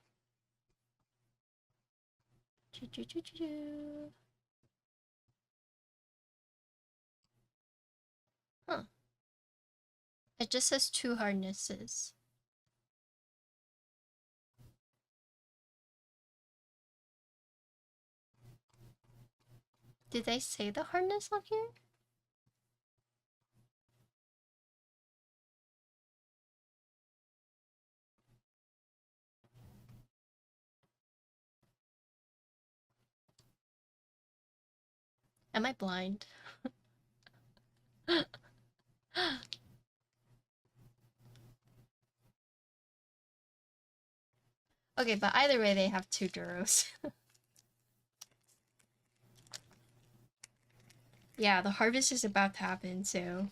Huh. It just says 2 harnesses. Did they say the harness on here? Am I blind? Okay, but either way, they have 2 duros. Yeah, the harvest is about to happen, so...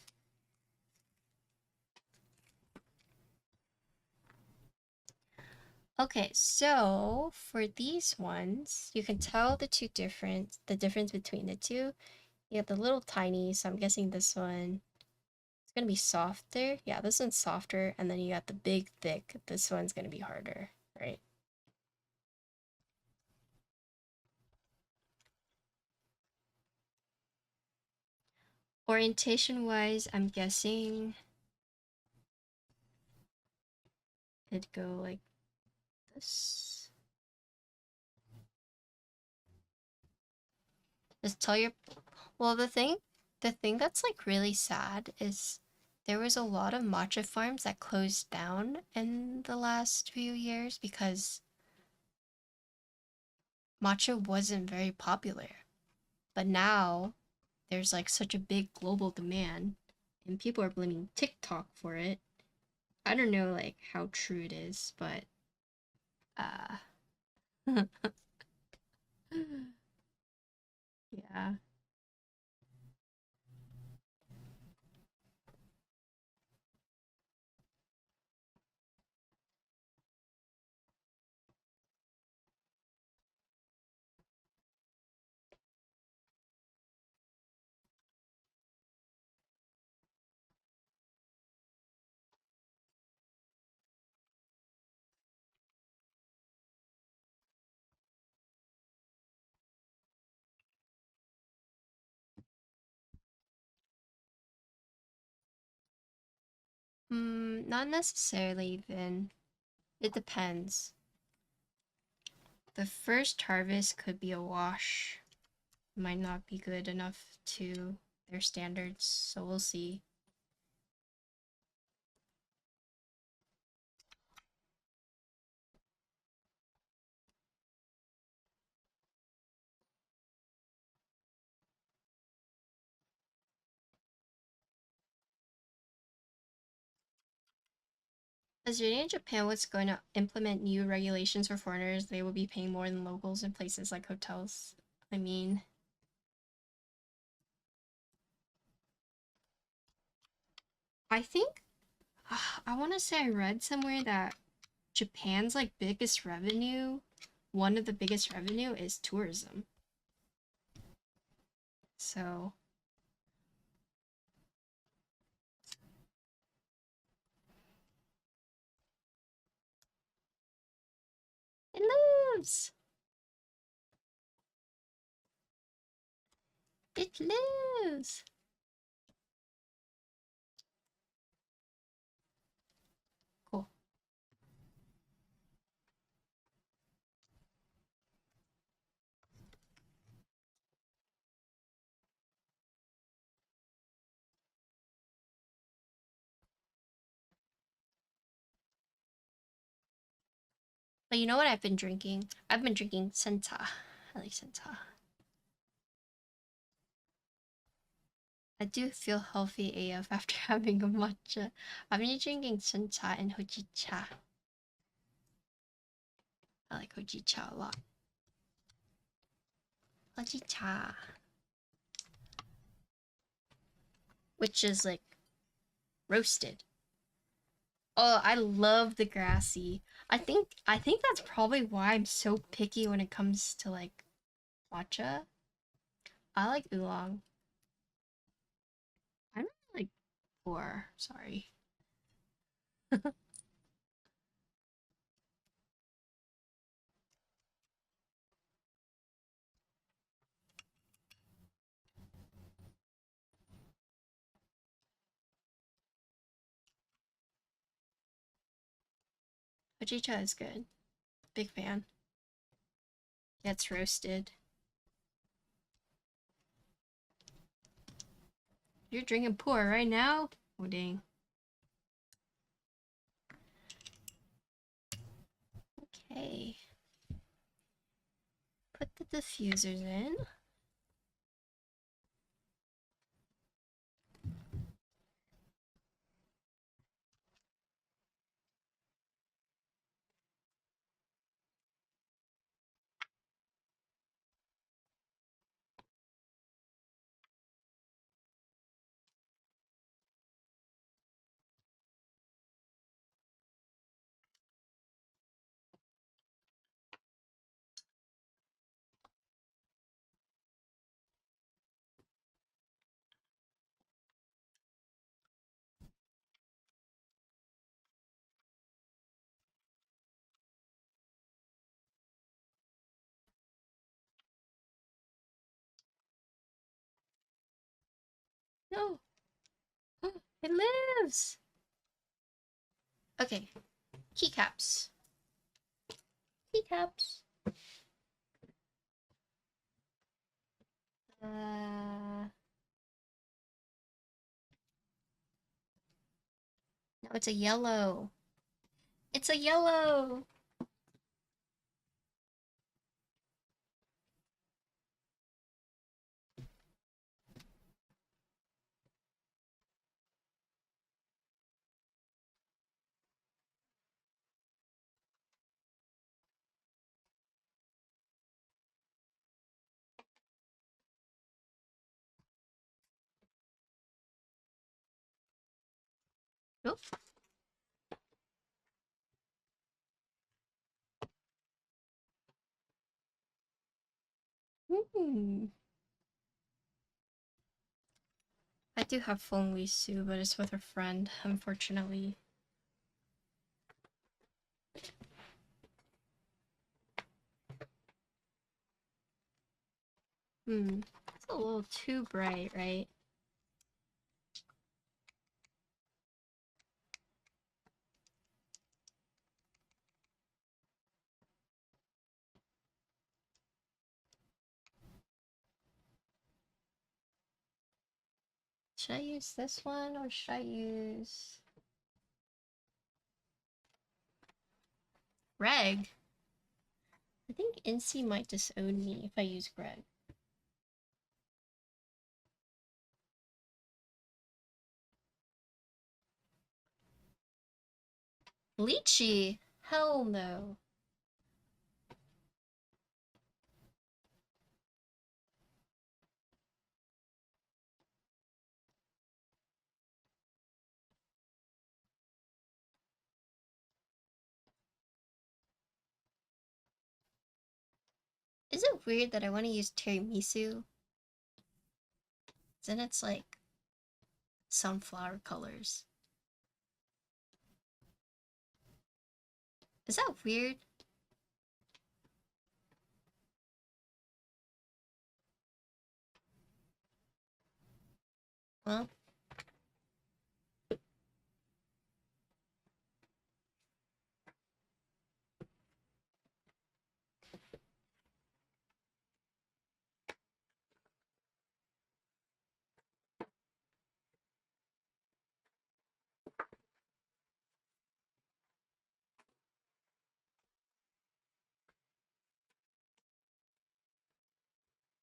Okay, so for these ones, you can tell the difference between the two. You have the little tiny, so I'm guessing this one is gonna be softer. Yeah, this one's softer, and then you got the big thick. This one's gonna be harder, right? Orientation wise, I'm guessing it'd go like this. Just tell your well the thing that's like really sad is there was a lot of matcha farms that closed down in the last few years because matcha wasn't very popular. But now there's like such a big global demand and people are blaming TikTok for it. I don't know like how true it is, but uh yeah. Not necessarily even. It depends. The first harvest could be a wash. Might not be good enough to their standards, so we'll see. As reading in Japan was going to implement new regulations for foreigners, they will be paying more than locals in places like hotels. I mean, I think I want to say I read somewhere that Japan's like biggest revenue, one of the biggest revenue is tourism. So it lives. It lives. Cool. But you know what I've been drinking? I've been drinking Senta. I like Senta. I do feel healthy AF after having a matcha. I've been drinking Senta and Hojicha. I like Hojicha a lot. Hojicha. Which is like roasted. Oh, I love the grassy. I think that's probably why I'm so picky when it comes to like matcha. I like oolong. I'm like poor. Sorry. Hojicha is good. Big fan. Gets roasted. You're drinking pour right now? Oh dang. Okay. Put the diffusers in. No! It lives! Okay. Keycaps. Keycaps. No, it's a yellow. It's a yellow! Oop. I do have phone Sue, but it's with a friend, unfortunately. It's a little too bright, right? Should I use this one or should I use Greg? I think NC might disown me if I use Greg. Lychee? Hell no. Is it weird that I want to use tiramisu? Then it's like sunflower colors. Is that weird? Well,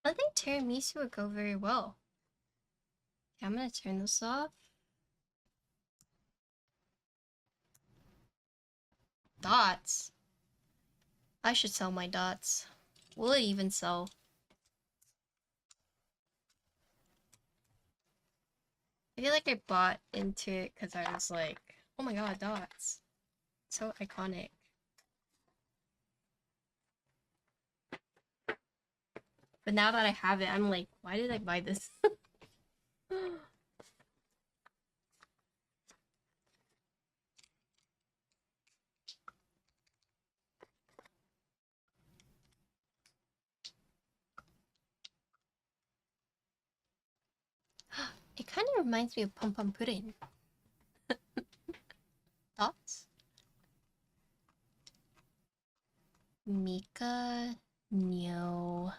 I think tiramisu would go very well. Okay, I'm gonna turn this off. Dots. I should sell my dots. Will it even sell? I feel like I bought into it because I was like, oh my god, dots. So iconic. But now that I have it, I'm like, why did I buy this? It kind of reminds me of Pum Pum Pudding. Thoughts? Mika, no.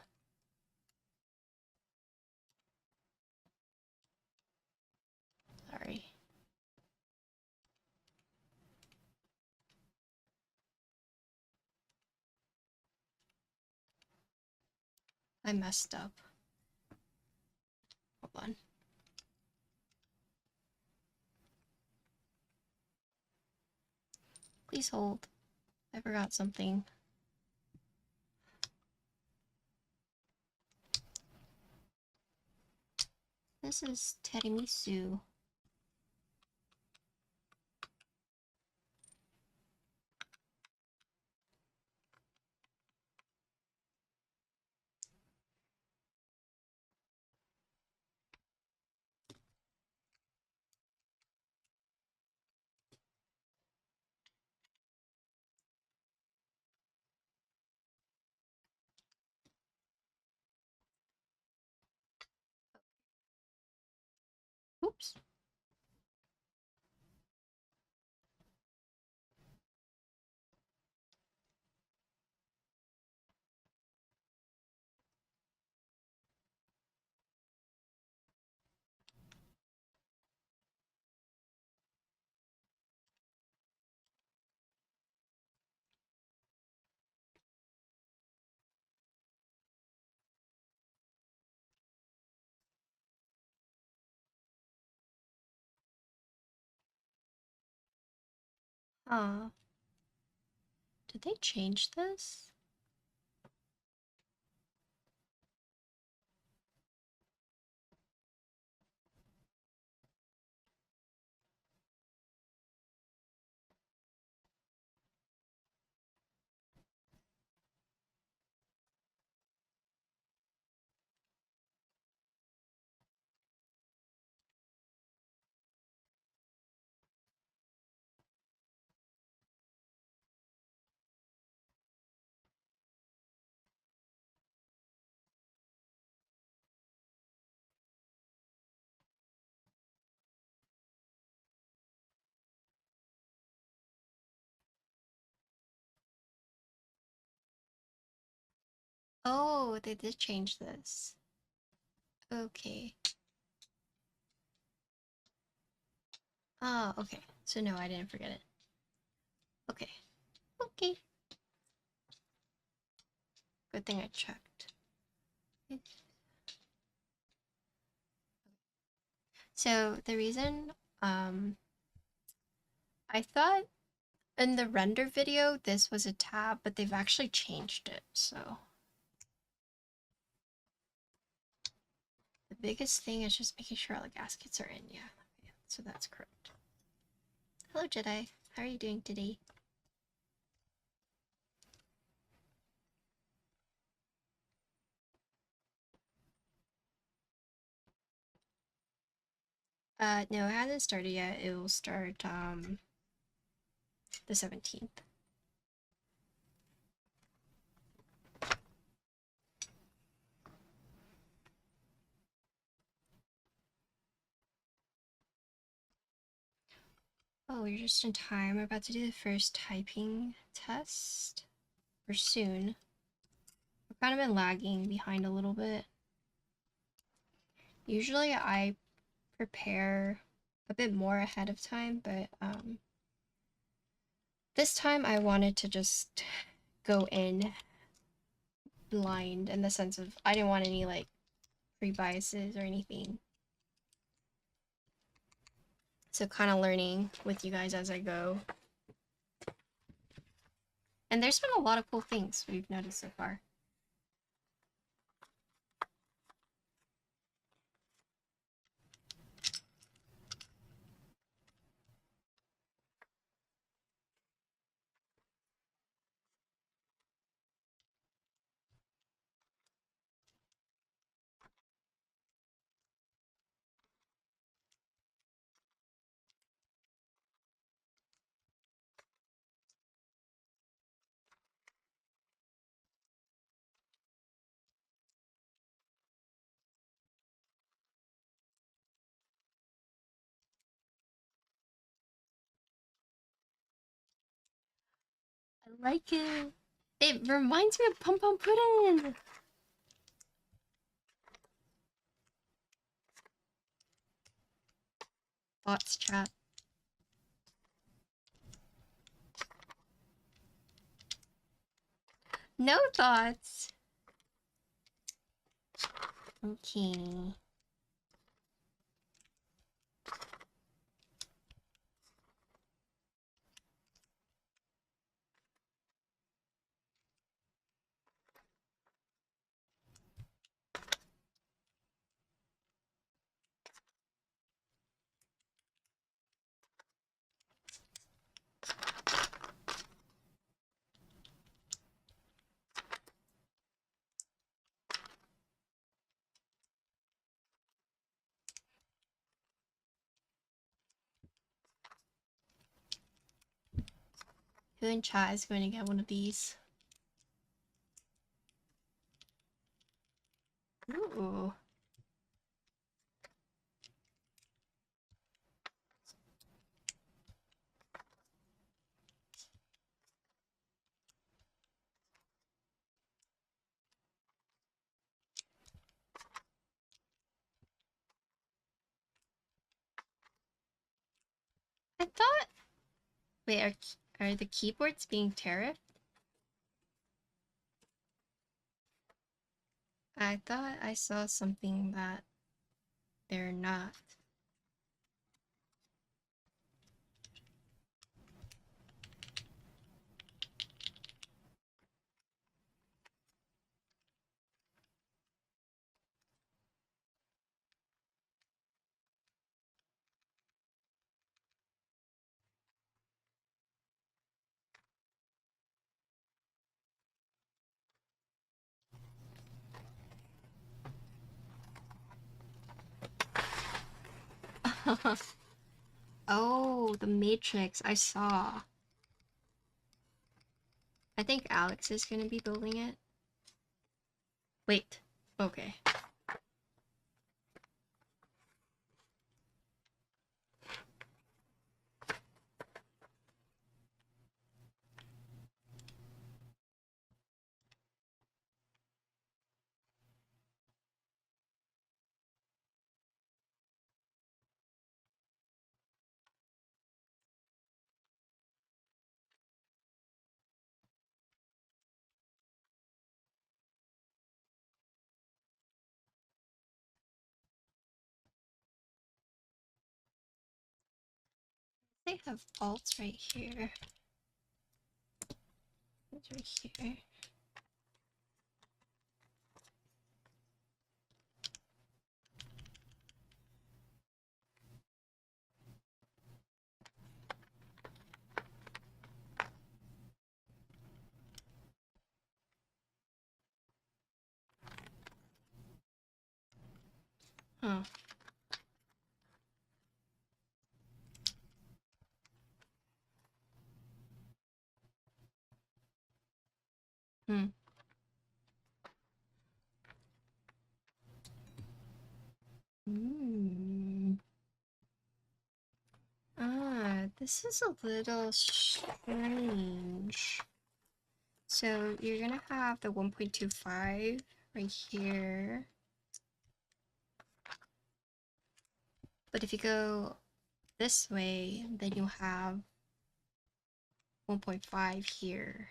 Sorry. I messed up. Hold on. Please hold. I forgot something. This is tiramisu. Oops. Did they change this? Oh, they did change this. Okay. Oh, okay. So no, I didn't forget it. Okay. Okay. Good thing I checked. So the reason, I thought in the render video this was a tab, but they've actually changed it, so. The biggest thing is just making sure all the gaskets are in, yeah. So that's correct. Hello Jedi, how are you doing today? No, it hasn't started yet. It will start, the 17th. Oh, you're just in time. We're about to do the first typing test. Or soon. I've kind of been lagging behind a little bit. Usually I prepare a bit more ahead of time, but this time I wanted to just go in blind in the sense of I didn't want any like pre-biases or anything. So kind of learning with you guys as I go. And there's been a lot of cool things we've noticed so far. I like it. It reminds me of Pum Pum Pudding. Thoughts, chat. No thoughts. Okay. Who in chat is going to get one of these? Ooh. thought... Wait, are the keyboards being tariffed? I thought I saw something that they're not. Oh, the Matrix, I saw. I think Alex is gonna be building it. Wait, okay. They have alts right here. It's right here. Huh. Hmm. Ah, this is a little strange. So you're gonna have the 1.25 right here. But if you go this way, then you have 1.5 here.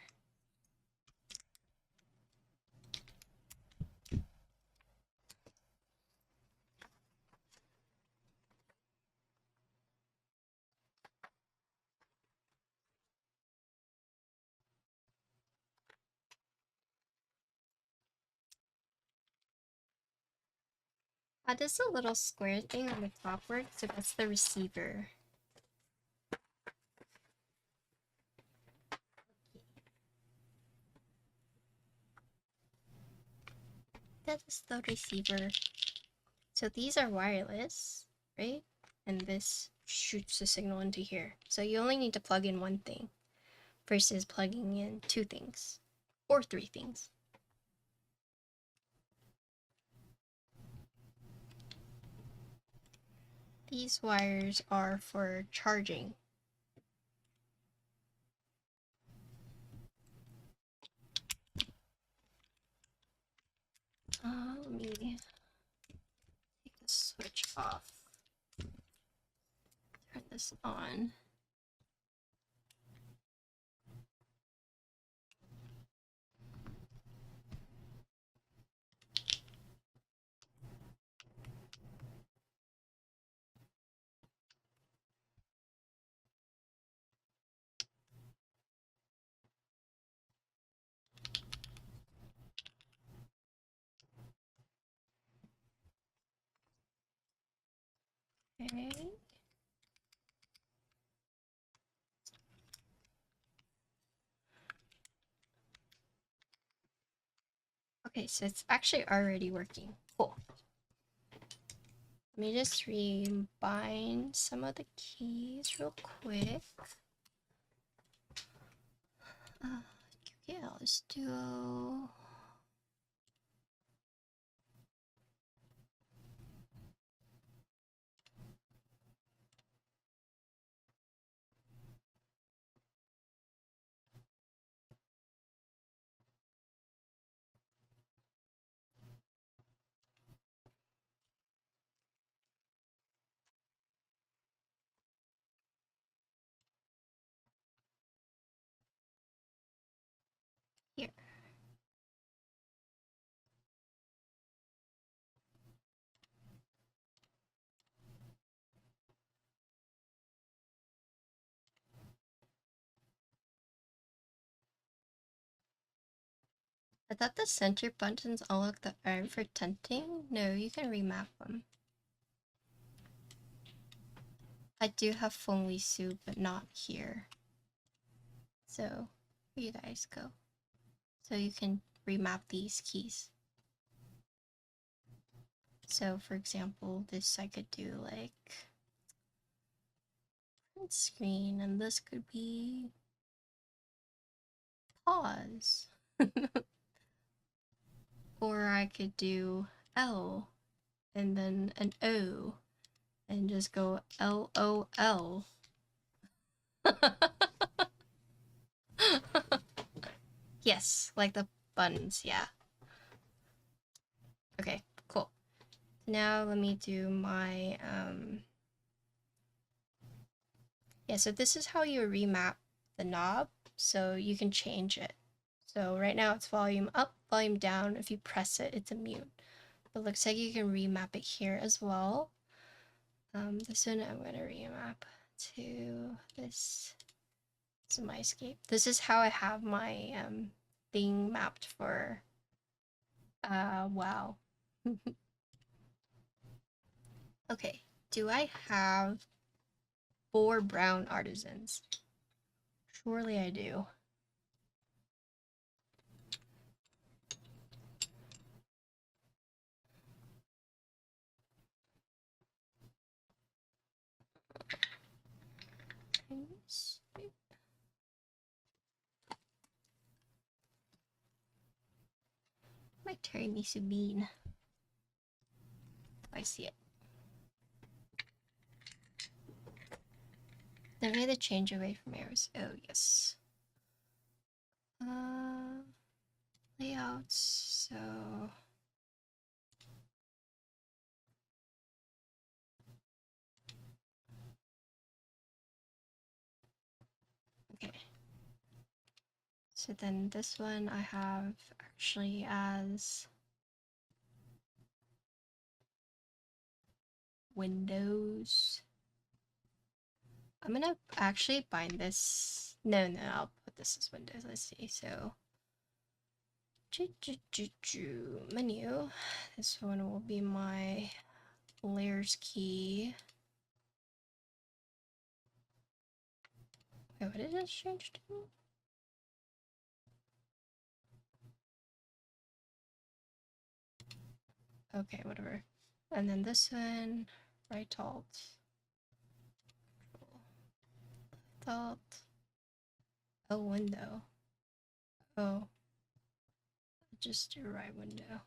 How does the little square thing on the top work? So that's the receiver. That is the receiver. So these are wireless, right? And this shoots the signal into here. So you only need to plug in one thing versus plugging in two things or three things. These wires are for charging. Let me take the switch off. Turn this on. Okay. Okay, so it's actually already working. Cool. Let me just rebind some of the keys real quick. Yeah, let's do... I thought the center buttons all look the same for tinting. No, you can remap them. I do have Su, but not here. So, here you guys go. So you can remap these keys. So, for example, this I could do like print screen, and this could be pause. Or I could do L and then an O and just go LOL. Yes, like the buttons, yeah. Okay, cool. Now let me do my, yeah, so this is how you remap the knob, so you can change it. So right now it's volume up, volume down. If you press it, it's a mute. But looks like you can remap it here as well. This one I'm gonna remap to this. This is my escape. This is how I have my thing mapped for WoW. Okay, do I have 4 brown artisans? Surely I do. My tiramisu bean. I see it. They made the change away from arrows. Oh yes. Layouts. So okay. So then this one I have actually as Windows. I'm gonna actually bind this. No, I'll put this as Windows. Let's see. So, menu. This one will be my layers key. Wait, what did this change to? Okay, whatever. And then this one, right alt. Alt. Oh, window. Oh. Just do right window.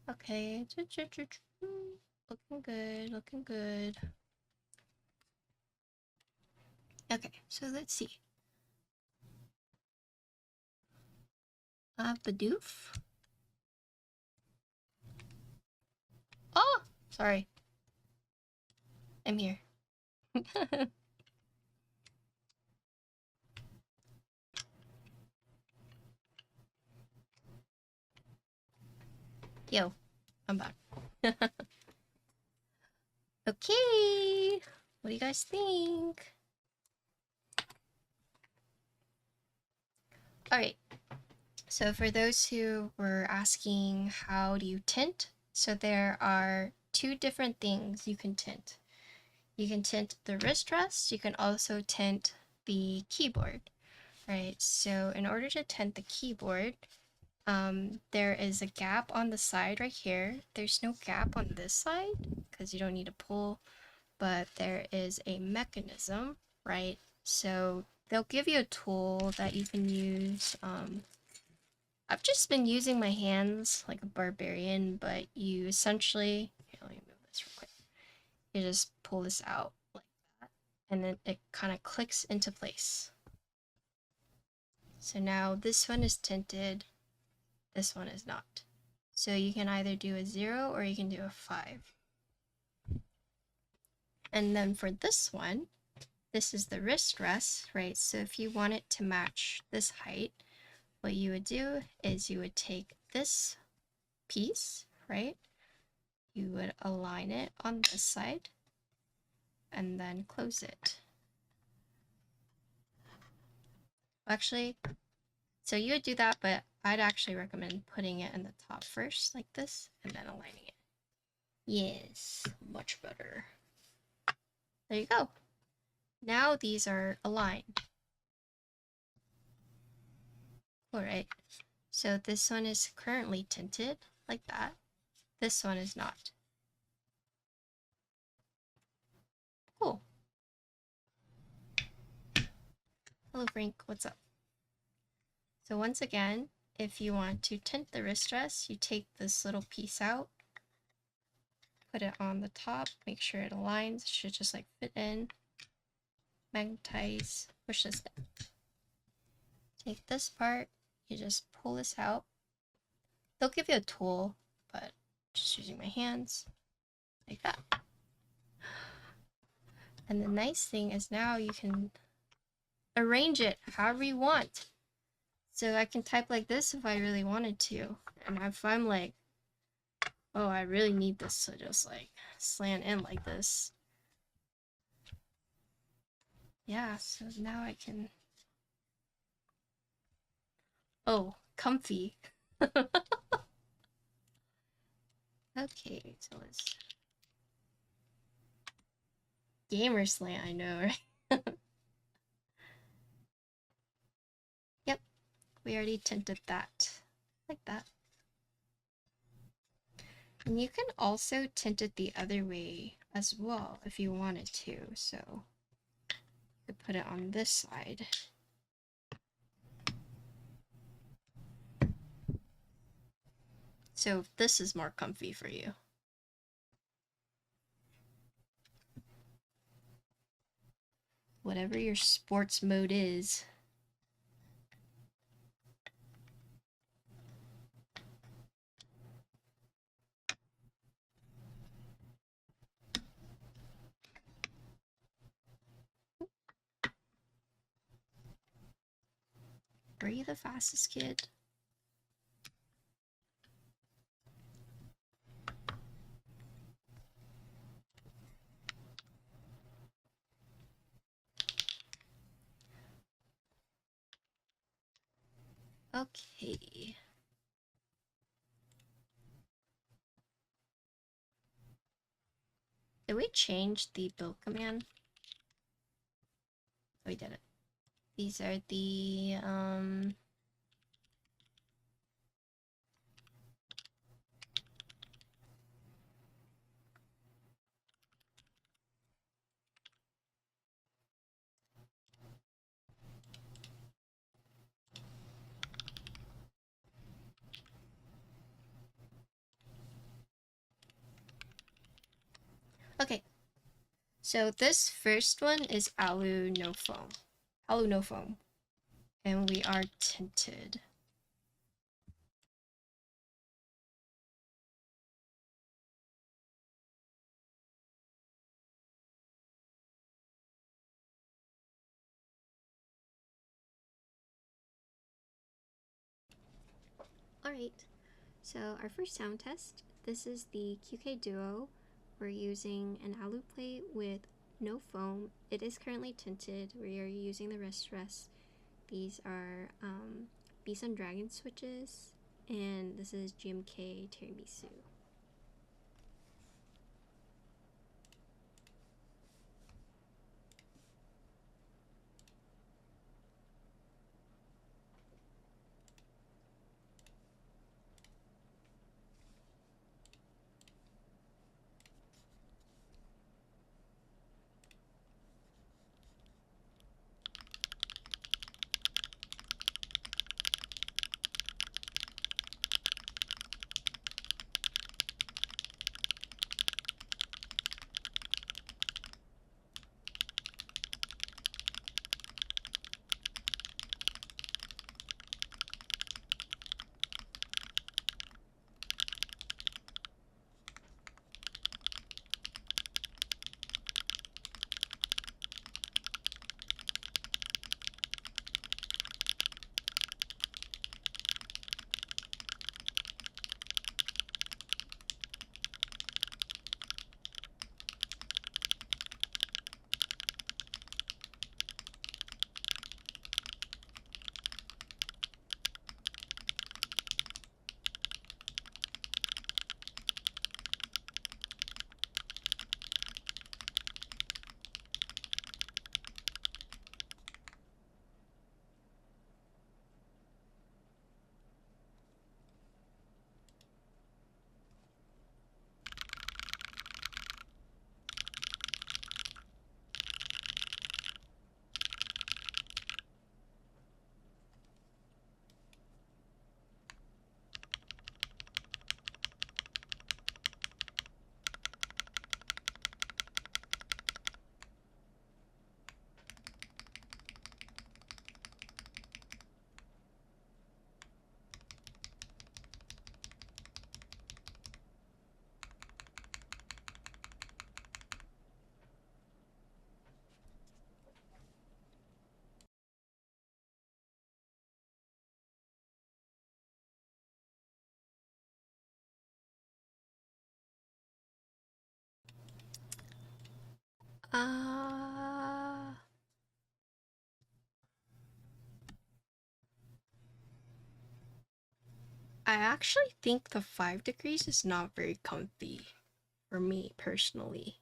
Okay. Looking good, looking good. Okay, so let's see. Bidoof. Oh, sorry. I'm here. Yo, I'm back. Okay, what do you guys think? Alright, so for those who were asking how do you tint, so there are 2 different things you can tint. You can tint the wrist rest, you can also tint the keyboard, right? So in order to tint the keyboard, there is a gap on the side right here. There's no gap on this side because you don't need to pull, but there is a mechanism, right? So they'll give you a tool that you can use. I've just been using my hands like a barbarian, but you essentially, okay, let me move this real quick. You just pull this out like that, and then it kind of clicks into place. So now this one is tinted, this one is not. So you can either do a 0 or you can do a 5. And then for this one, this is the wrist rest, right? So if you want it to match this height, what you would do is you would take this piece, right? You would align it on this side and then close it. Actually, so you would do that, but I'd actually recommend putting it in the top first, like this, and then aligning it. Yes, much better. There you go. Now these are aligned. Alright, so this one is currently tinted, like that. This one is not. Cool. Hello Frank, what's up? So once again, if you want to tint the wrist dress, you take this little piece out, put it on the top, make sure it aligns, it should just like fit in, magnetize, push this in. Take this part, you just pull this out. They'll give you a tool, but just using my hands, like that. And the nice thing is now you can arrange it however you want. So I can type like this if I really wanted to. And if I'm like, oh, I really need this to just like slant in like this. Yeah, so now I can... Oh, comfy. Okay, so let's... Gamer slant, I know, right? Yep, we already tinted that. Like that. And you can also tint it the other way as well if you wanted to. So you could put it on this side. So this is more comfy for you. Whatever your sports mode is. Are you the fastest kid? Okay. Did we change the build command? Oh, we did it. These are the, okay. So this first one is Alu no foam. Alu no foam. And we are tinted. Alright, so our first sound test, this is the QK Duo. We're using an alu plate with no foam. It is currently tinted. We are using the wrist rest. These are BSUN Dragon switches, and this is GMK Tiramisu. I actually think the 5 degrees is not very comfy for me personally.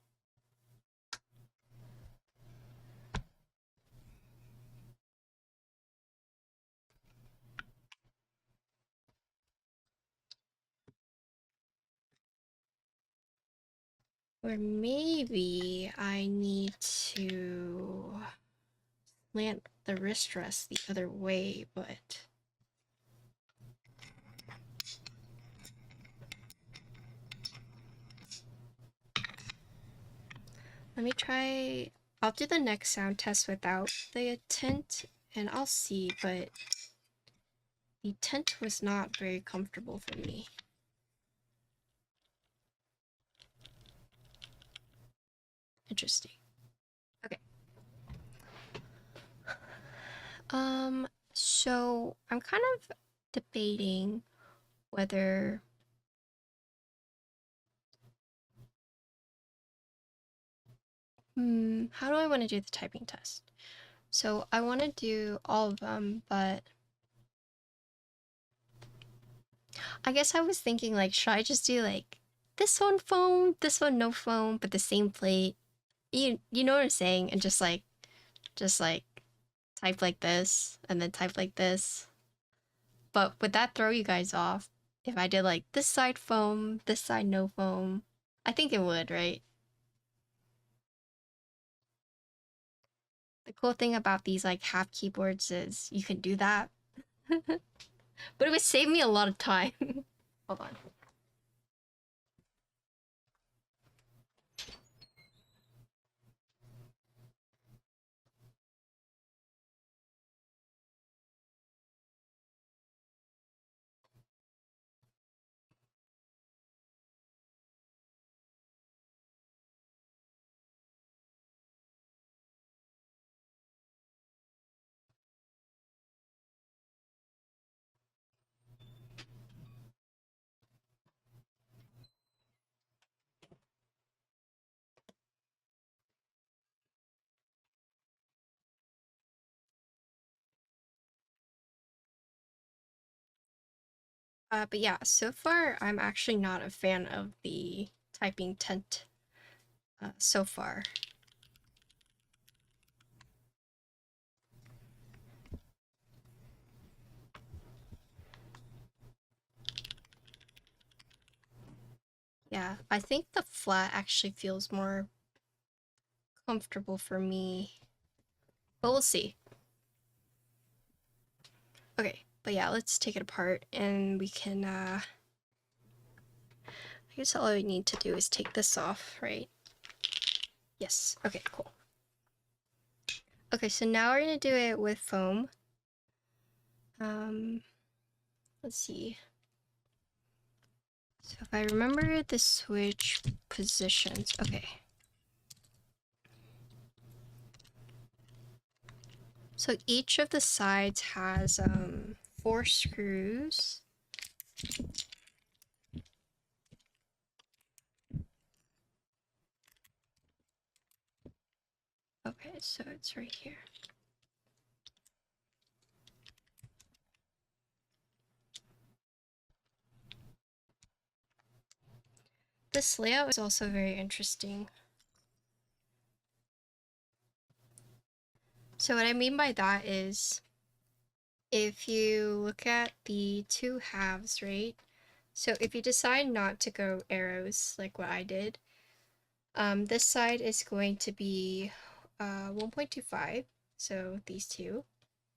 Or maybe I need to slant the wrist rest the other way, but let me try. I'll do the next sound test without the tint and I'll see, but the tint was not very comfortable for me. Interesting. Okay. So I'm kind of debating whether how do I want to do the typing test? So I want to do all of them, but I guess I was thinking like, should I just do like this one foam, this one no foam, but the same plate? You know what I'm saying? And just like type like this and then type like this. But would that throw you guys off if I did like this side foam, this side no foam? I think it would, right? The cool thing about these like half keyboards is you can do that. But it would save me a lot of time. Hold on. But yeah, so far I'm actually not a fan of the typing tent so far. Yeah, I think the flat actually feels more comfortable for me, but we'll see. Okay, but yeah, let's take it apart and we can, I guess all I need to do is take this off, right? Yes, okay, cool. Okay, so now we're gonna do it with foam. Let's see. So if I remember the switch positions, okay. So each of the sides has 4 screws. Okay, so it's right here. This layout is also very interesting. So what I mean by that is, if you look at the 2 halves, right? So if you decide not to go arrows, like what I did, this side is going to be 1.25, so these two,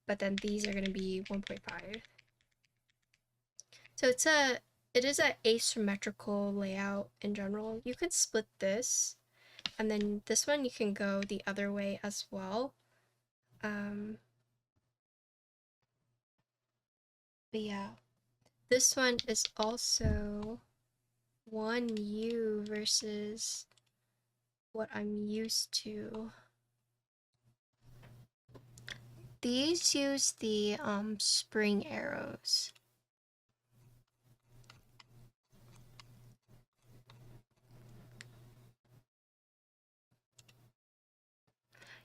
but then these are going to be 1.5. So it is an asymmetrical layout in general. You could split this, and then this one you can go the other way as well. But yeah, this one is also 1U versus what I'm used to. These use the spring arrows.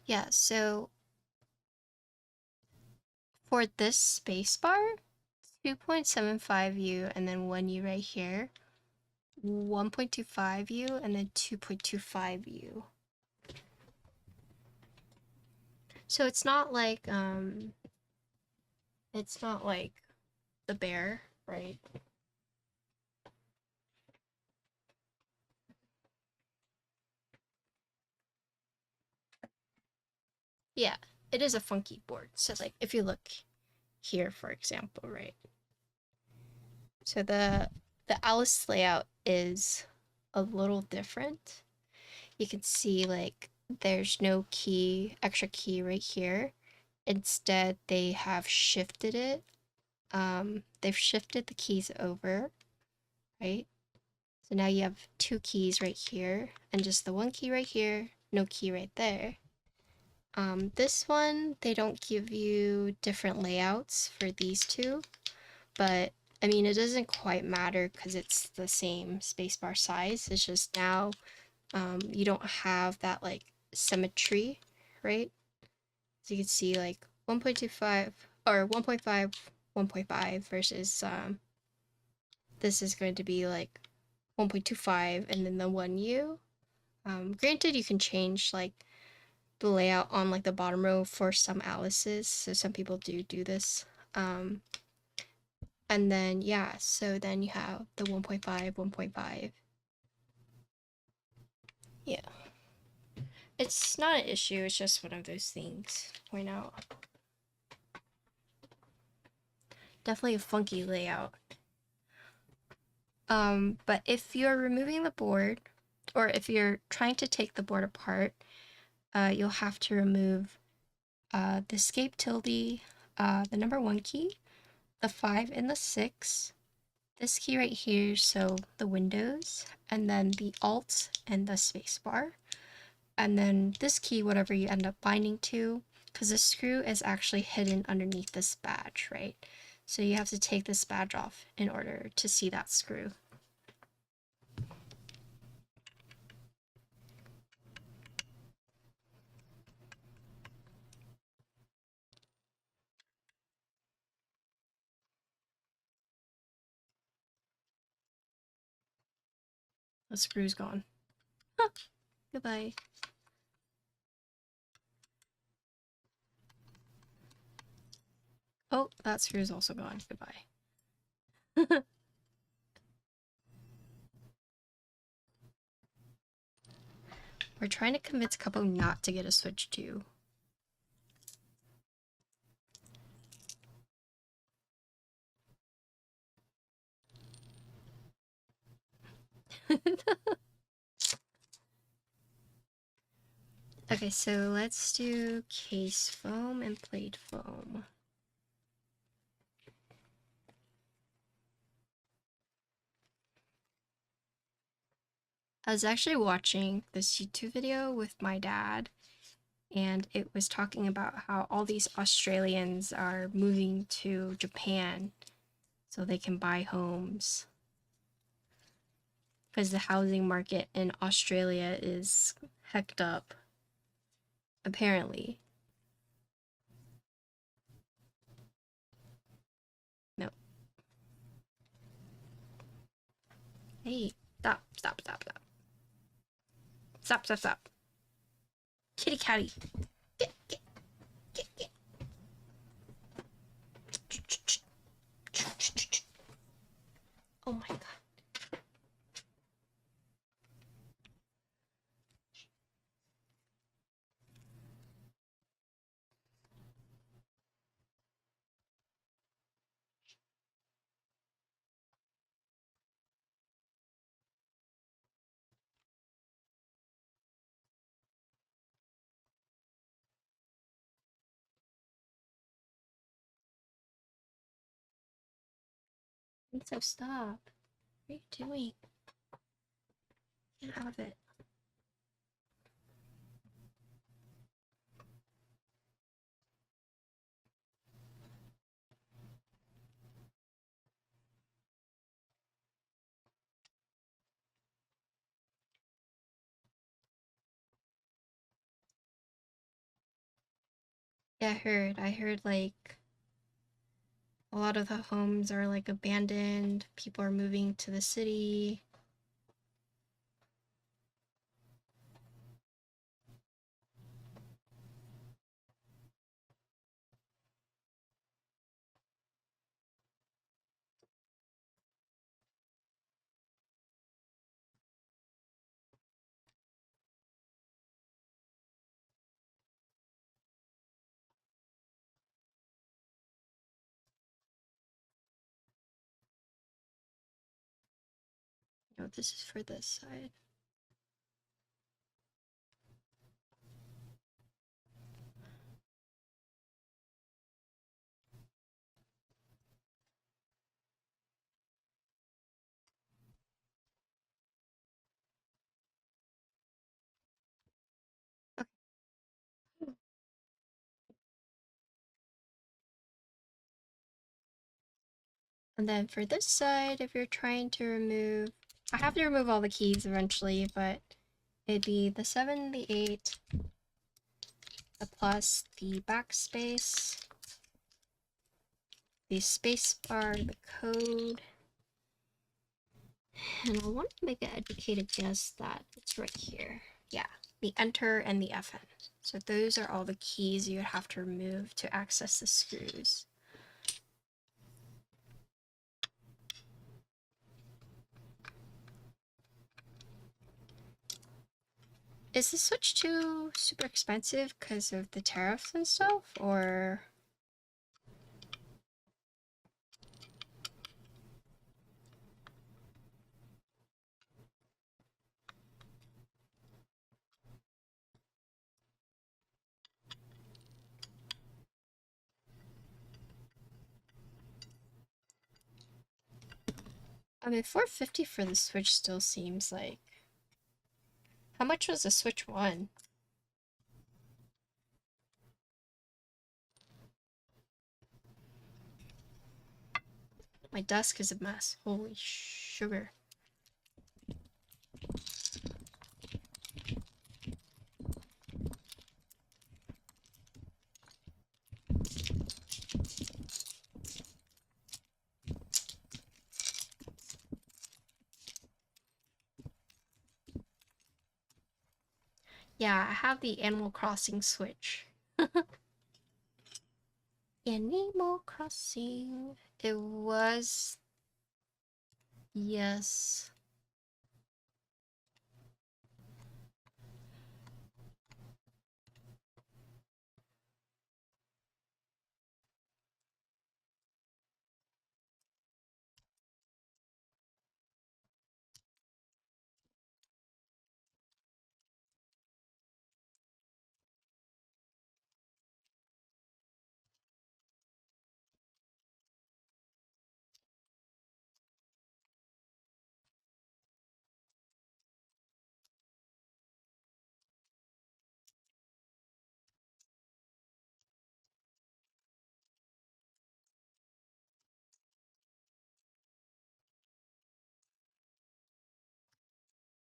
Yeah, so for this spacebar, 2.75U and then 1U right here, 1.25U and then 2.25U. So it's not like the bear, right? Yeah, it is a funky board. So like if you look here, for example, right? So the Alice layout is a little different. You can see like there's no extra key right here. Instead, they have shifted it. They've shifted the keys over, right? So now you have 2 keys right here and just the 1 key right here, no key right there. This one, they don't give you different layouts for these two, but I mean, it doesn't quite matter because it's the same spacebar size. It's just now you don't have that like symmetry, right? So you can see like 1.25 or 1.5, 1.5 versus this is going to be like 1.25 and then the 1U. Granted, you can change like the layout on like the bottom row for some Alices, so some people do this. And then yeah, so then you have the 1.5, 1.5. Yeah. It's not an issue, it's just one of those things to point out. Definitely a funky layout. But if you're removing the board, or if you're trying to take the board apart, you'll have to remove the escape tilde, the number 1 key, the 5 and the 6, this key right here, so the Windows, and then the Alt and the spacebar, and then this key, whatever you end up binding to, because the screw is actually hidden underneath this badge, right? So you have to take this badge off in order to see that screw. The screw's gone. Huh. Goodbye. Oh, that screw's also gone. Goodbye. We're trying to convince Couple not to get a Switch too. Okay, so let's do case foam and plate foam. I was actually watching this YouTube video with my dad, and it was talking about how all these Australians are moving to Japan so they can buy homes. Because the housing market in Australia is hecked up, apparently. No. Hey, stop, stop, stop, stop. Stop, stop, stop. Kitty catty. Get, get, get, get. Oh my god. So stop. What are you doing? Get out of it. Yeah, I heard like a lot of the homes are like abandoned, people are moving to the city. No, this is for this side. And then for this side, if you're trying to remove, I have to remove all the keys eventually, but it'd be the 7, the 8, the plus, the backspace, the space bar, the code, and I want to make an educated guess that it's right here. Yeah, the enter and the FN. So those are all the keys you would have to remove to access the screws. Is the Switch 2 super expensive because of the tariffs and stuff, or? I mean, $450 for the Switch still seems like... How much was the Switch 1? My desk is a mess. Holy sugar. Yeah, I have the Animal Crossing Switch. Animal Crossing. It was... Yes.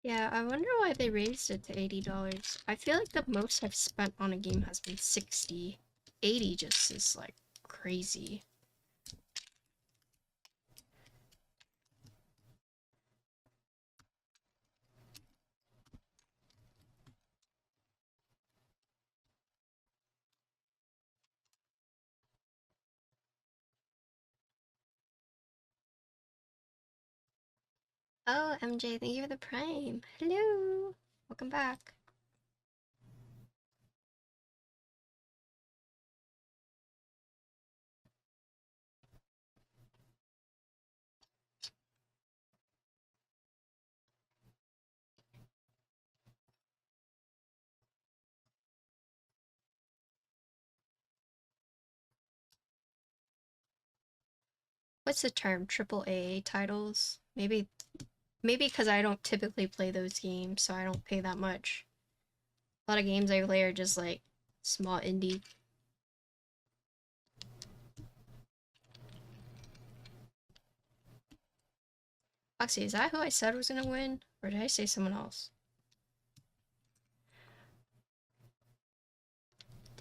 Yeah, I wonder why they raised it to $80. I feel like the most I've spent on a game has been 60. 80 just is like crazy. Oh, MJ, thank you for the prime. Hello. Welcome back. What's the term? Triple A titles? Maybe because I don't typically play those games, so I don't pay that much. A lot of games I play are just like small indie. Oxy, is that who I said was gonna win? Or did I say someone else?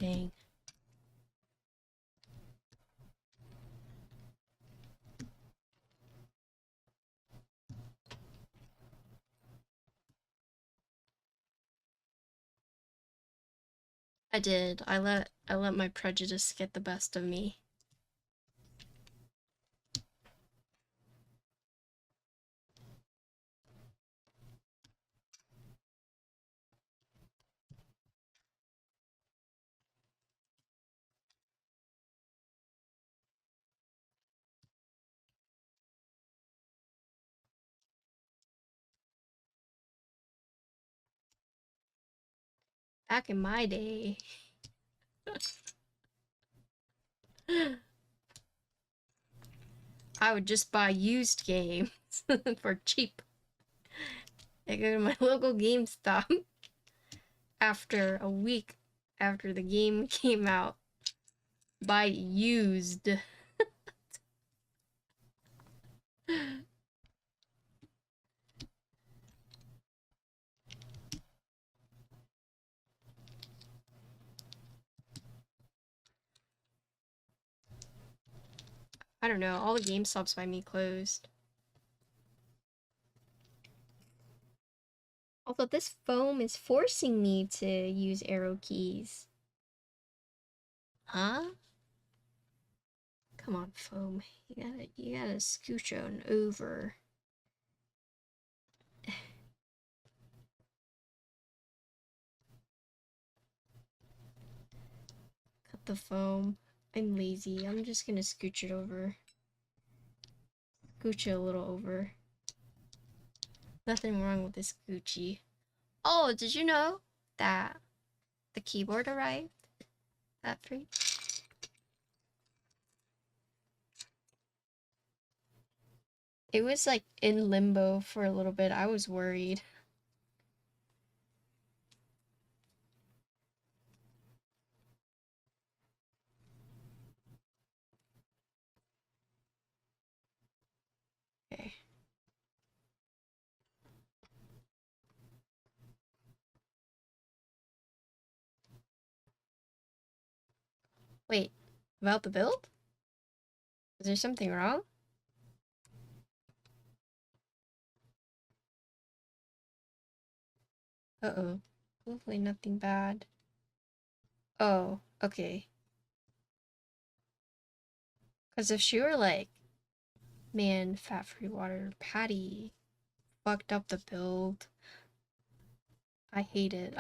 Dang. I did. I let my prejudice get the best of me. Back in my day. I would just buy used games for cheap. I go to my local GameStop after a week after the game came out. Buy used. I don't know, all the GameStops by me closed. Although this foam is forcing me to use arrow keys. Huh? Come on, foam. You gotta scooch on over. Cut the foam. I'm lazy. I'm just gonna scooch it over. Scooch it a little over. Nothing wrong with this Gucci. Oh, did you know that the keyboard arrived? That free? It was like in limbo for a little bit. I was worried. Okay. Wait, about the build? Is there something wrong? Uh-oh. Hopefully nothing bad. Oh, okay. Because if she were like, man, fat-free water patty fucked up the build, I hate it.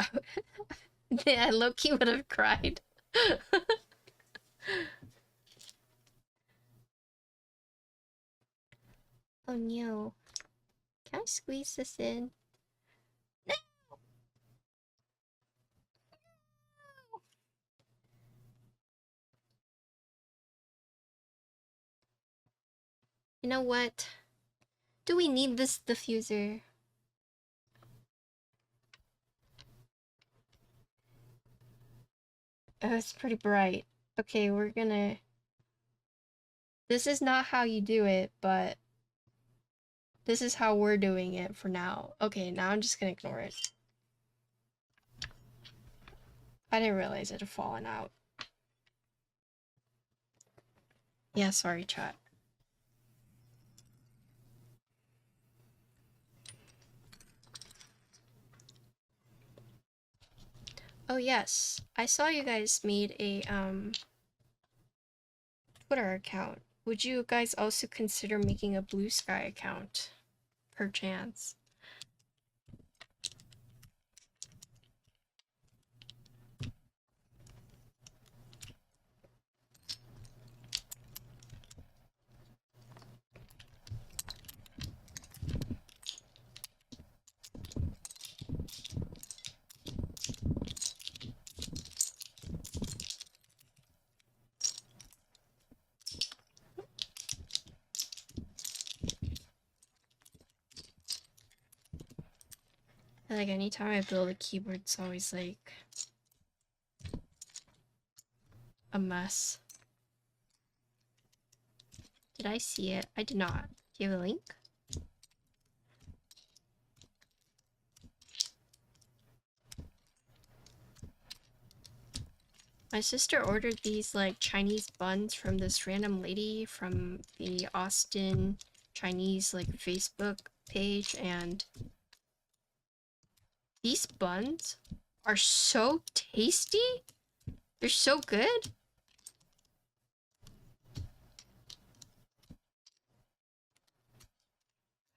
I low-key would have cried. Oh no. Can I squeeze this in? No! You know what? Do we need this diffuser? Oh, it's pretty bright. Okay, we're gonna... This is not how you do it, but... This is how we're doing it for now. Okay, now I'm just gonna ignore it. I didn't realize it had fallen out. Yeah, sorry, chat. Oh yes, I saw you guys made a Twitter account. Would you guys also consider making a Blue Sky account? Perchance. Like anytime I build a keyboard, it's always like a mess. Did I see it? I did not. Do you have a link? My sister ordered these like Chinese buns from this random lady from the Austin Chinese like Facebook page, and these buns are so tasty. They're so good.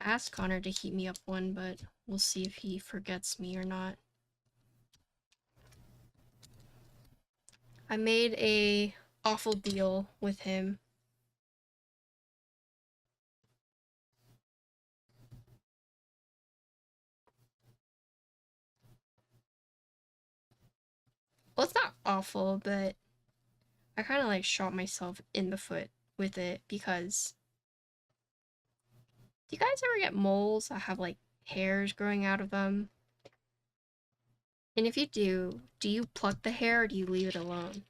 I asked Connor to heat me up one, but we'll see if he forgets me or not. I made a awful deal with him. Well, it's not awful, but I kind of like shot myself in the foot with it because do you guys ever get moles that have like hairs growing out of them? And if you do you pluck the hair or do you leave it alone?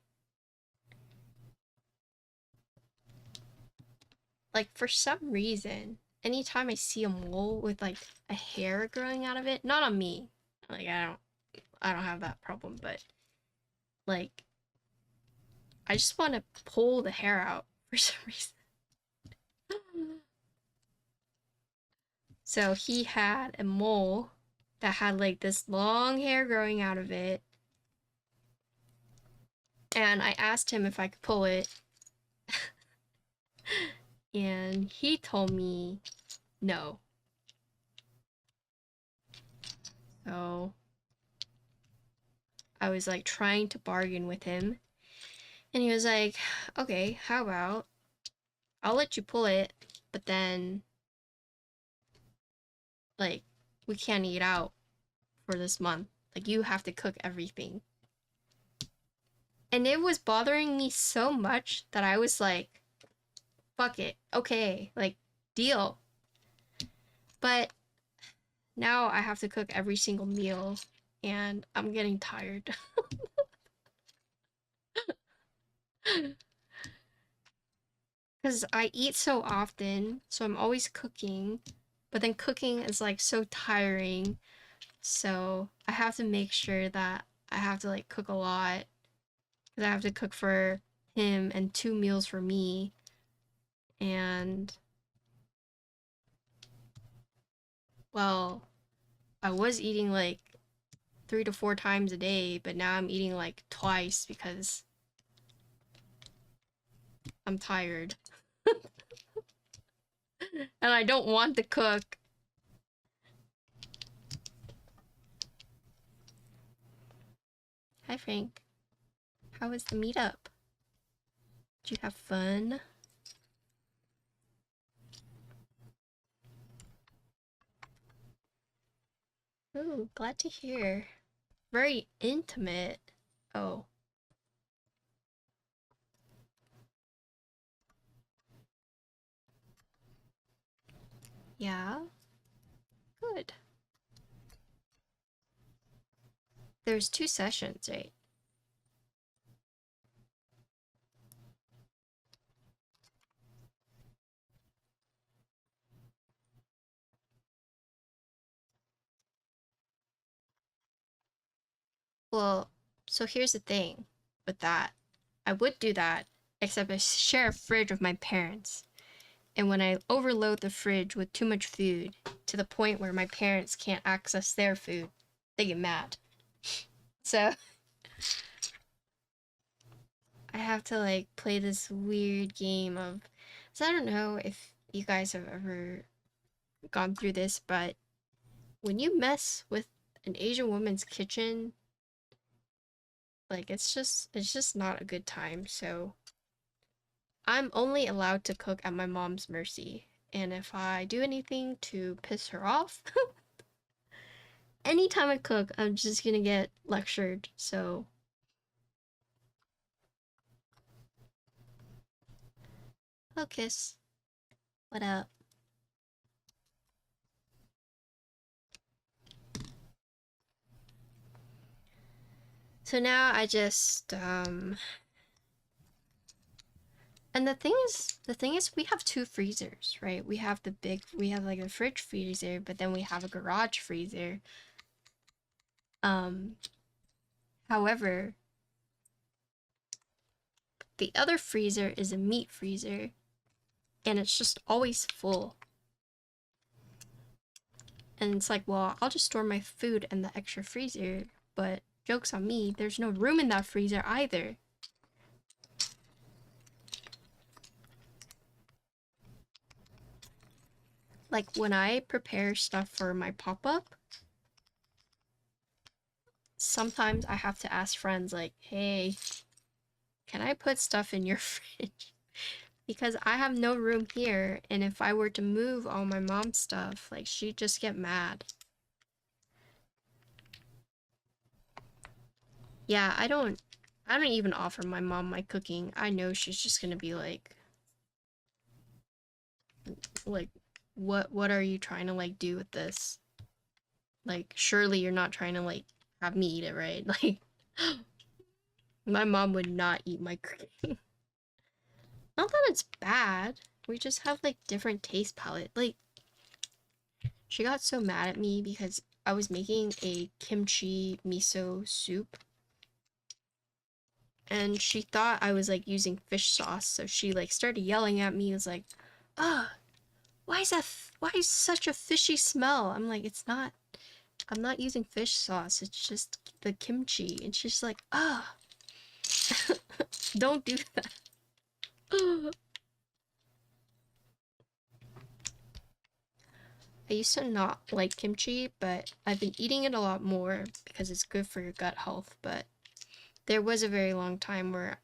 Like for some reason, anytime I see a mole with like a hair growing out of it, not on me. Like I don't have that problem, but like I just want to pull the hair out for some reason. So he had a mole that had like this long hair growing out of it. And I asked him if I could pull it. And he told me no. So I was like trying to bargain with him. And he was like, okay, how about I'll let you pull it, but then like we can't eat out for this month. Like you have to cook everything. And it was bothering me so much that I was like, fuck it. Okay, like deal. But now I have to cook every single meal and I'm getting tired. Because I eat so often, so I'm always cooking, but then cooking is like so tiring. So I have to make sure that I have to like cook a lot. Because I have to cook for him and 2 meals for me. And well, I was eating like 3 to 4 times a day, but now I'm eating like twice because I'm tired. And I don't want to cook. Hi, Frank. How was the meetup? Did you have fun? Ooh, glad to hear. Very intimate. Oh. Yeah? Good. There's 2 sessions, right? Well, so here's the thing with that. I would do that, except I share a fridge with my parents. And when I overload the fridge with too much food, to the point where my parents can't access their food, they get mad. So I have to like play this weird game of, so I don't know if you guys have ever gone through this, but when you mess with an Asian woman's kitchen, like it's just not a good time. So I'm only allowed to cook at my mom's mercy. And if I do anything to piss her off, anytime I cook, I'm just gonna get lectured. So hello, Kiss. What up? So now I just and the thing is we have 2 freezers, right? We have we have like a fridge freezer, but then we have a garage freezer. However, the other freezer is a meat freezer and it's just always full. And it's like, well, I'll just store my food in the extra freezer, but joke's on me, there's no room in that freezer either. like when I prepare stuff for my pop-up, sometimes I have to ask friends like, hey, can I put stuff in your fridge? Because I have no room here, and if I were to move all my mom's stuff, like, she'd just get mad. Yeah, I don't even offer my mom my cooking. I know she's just gonna be like, what are you trying to, like, do with this? Like, surely you're not trying to, like, have me eat it, right? Like, my mom would not eat my cooking. Not that it's bad. We just have, like, different taste palette. Like, she got so mad at me because I was making a kimchi miso soup. And she thought I was, like, using fish sauce. So she, like, started yelling at me. It was like, ah, why is such a fishy smell? I'm like, I'm not using fish sauce. It's just the kimchi. And she's like, ah, don't do that. I used to not like kimchi, but I've been eating it a lot more because it's good for your gut health. But there was a very long time where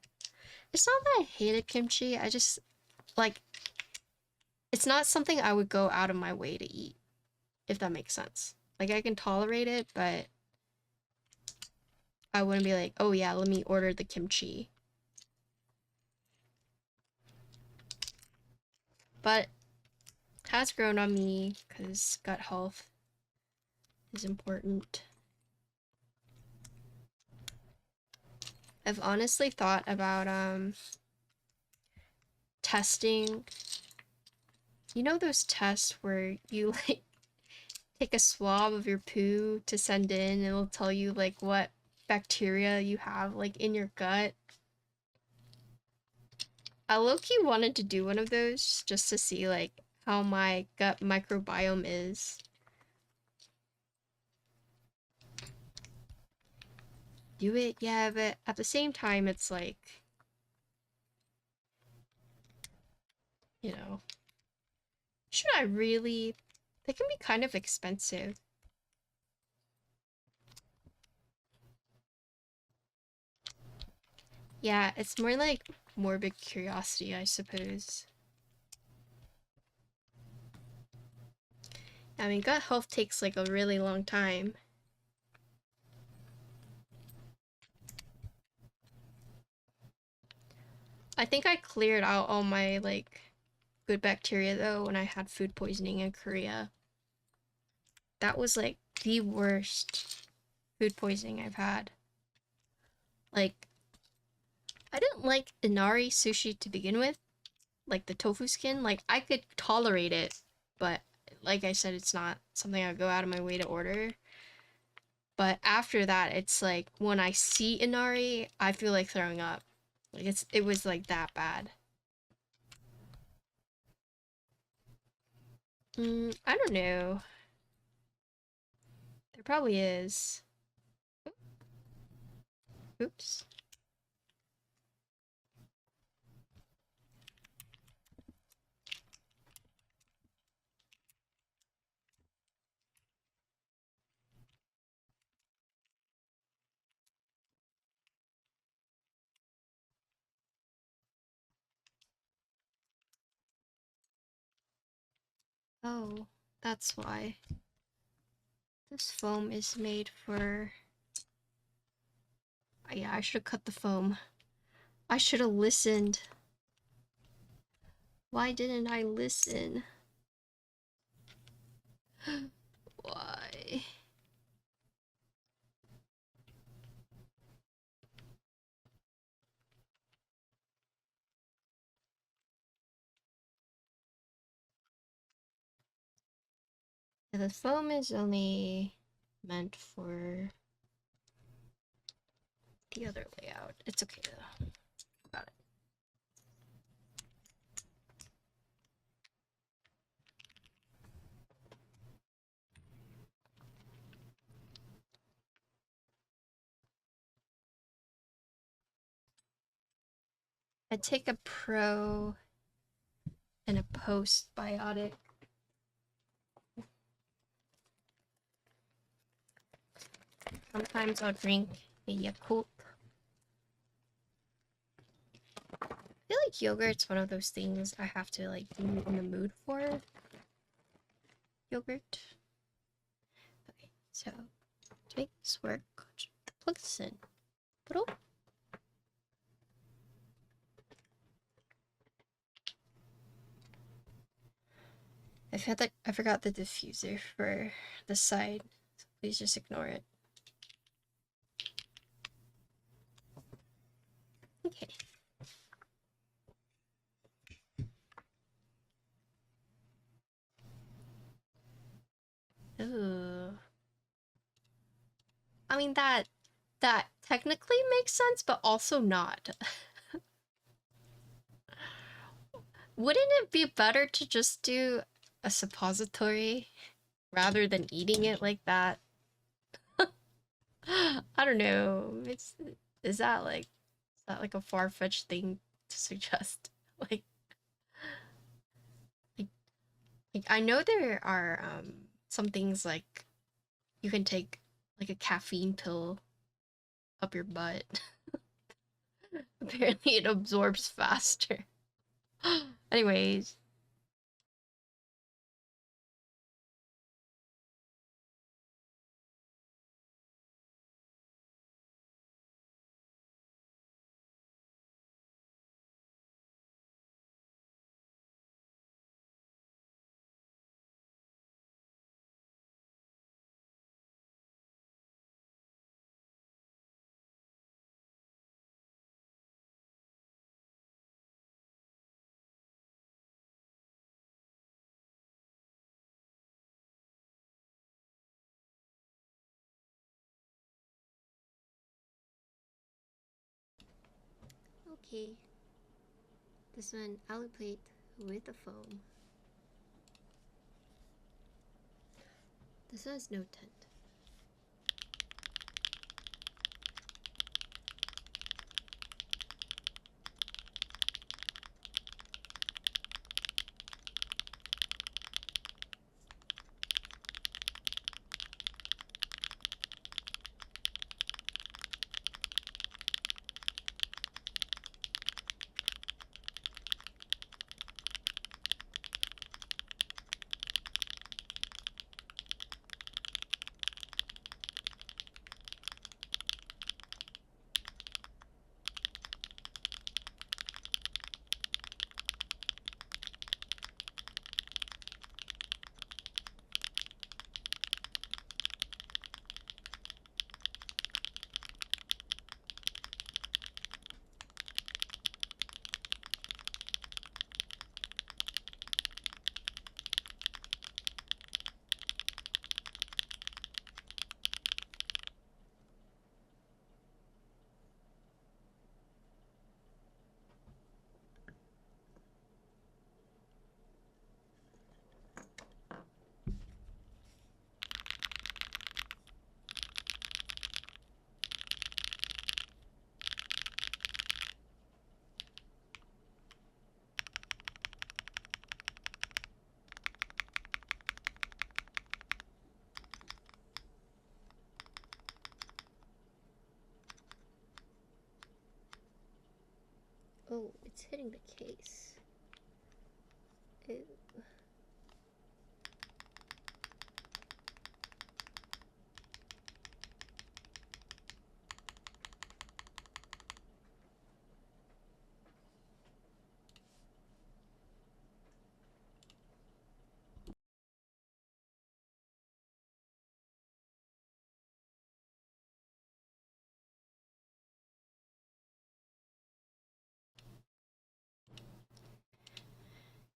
it's not that I hated kimchi. I just, like, it's not something I would go out of my way to eat, if that makes sense. Like, I can tolerate it, but I wouldn't be like, oh yeah, let me order the kimchi. But it has grown on me because gut health is important. I've honestly thought about testing, you know, those tests where you like take a swab of your poo to send in and it'll tell you like what bacteria you have like in your gut. I low-key wanted to do one of those just to see like how my gut microbiome is. Do it, yeah, but at the same time it's like, you know, should I really? They can be kind of expensive. Yeah, it's more like morbid curiosity, I suppose. I mean, gut health takes like a really long time. I think I cleared out all my like good bacteria though when I had food poisoning in Korea. That was like the worst food poisoning I've had. Like, I didn't like inari sushi to begin with, like the tofu skin. Like, I could tolerate it, but like I said, it's not something I go out of my way to order. But after that, it's like when I see inari, I feel like throwing up. Like it was like that bad. I don't know. There probably is. Oops. Oh, that's why. This foam is made for... Yeah, I should have cut the foam. I should have listened. Why didn't I listen? Why? The foam is only meant for the other layout. It's okay though. Got it. I take a pro and a postbiotic. Sometimes I'll drink a Yakult. I feel like yogurt's one of those things I have to like be in the mood for. Yogurt. Okay, so to make this work, plug this in. I forgot the diffuser for the side, so please just ignore it. Okay. Ooh. I mean that technically makes sense, but also not. Wouldn't it be better to just do a suppository rather than eating it like that? I don't know. Is that like a far-fetched thing to suggest? Like, like I know there are some things like you can take like a caffeine pill up your butt. Apparently it absorbs faster. Anyways. Okay. This one I'll plate with the foam. This has no tint. Oh, it's hitting the case. Ew.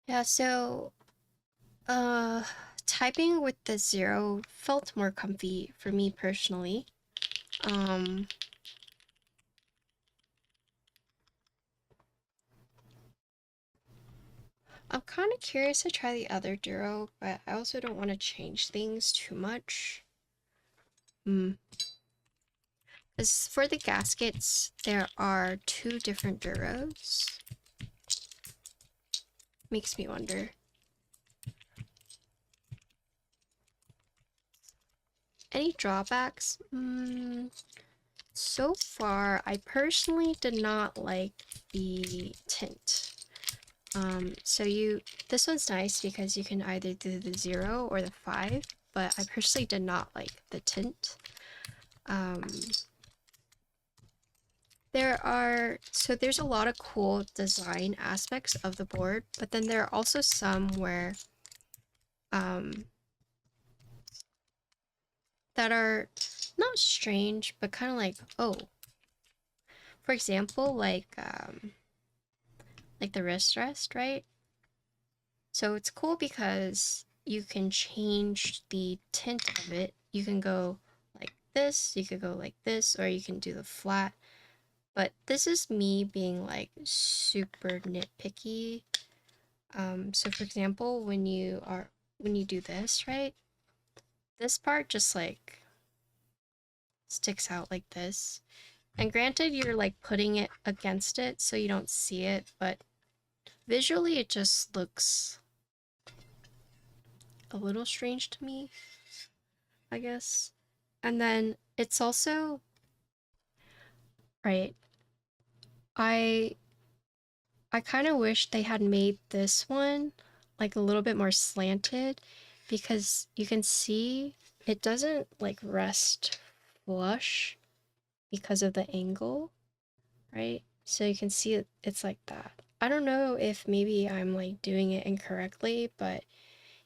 Yeah, so typing with the 0 felt more comfy for me personally. I'm kind of curious to try the other Duro, but I also don't want to change things too much. As for the gaskets, there are 2 different Duros. Makes me wonder. Any drawbacks? So far, I personally did not like the tint. So this one's nice because you can either do the 0 or the 5, but I personally did not like the tint. There's a lot of cool design aspects of the board, but then there are also some where that are not strange, but kind of like, oh, for example, like the wrist rest, right? So it's cool because you can change the tint of it. You can go like this, you could go like this, or you can do the flat. But this is me being like super nitpicky. So for example, when you do this, right? This part just like sticks out like this. And granted, you're like putting it against it so you don't see it, but visually it just looks a little strange to me, I guess. And then it's also, right, I kind of wish they had made this one like a little bit more slanted, because you can see it doesn't like rest flush because of the angle, right? So you can see it's like that. I don't know if maybe I'm like doing it incorrectly, but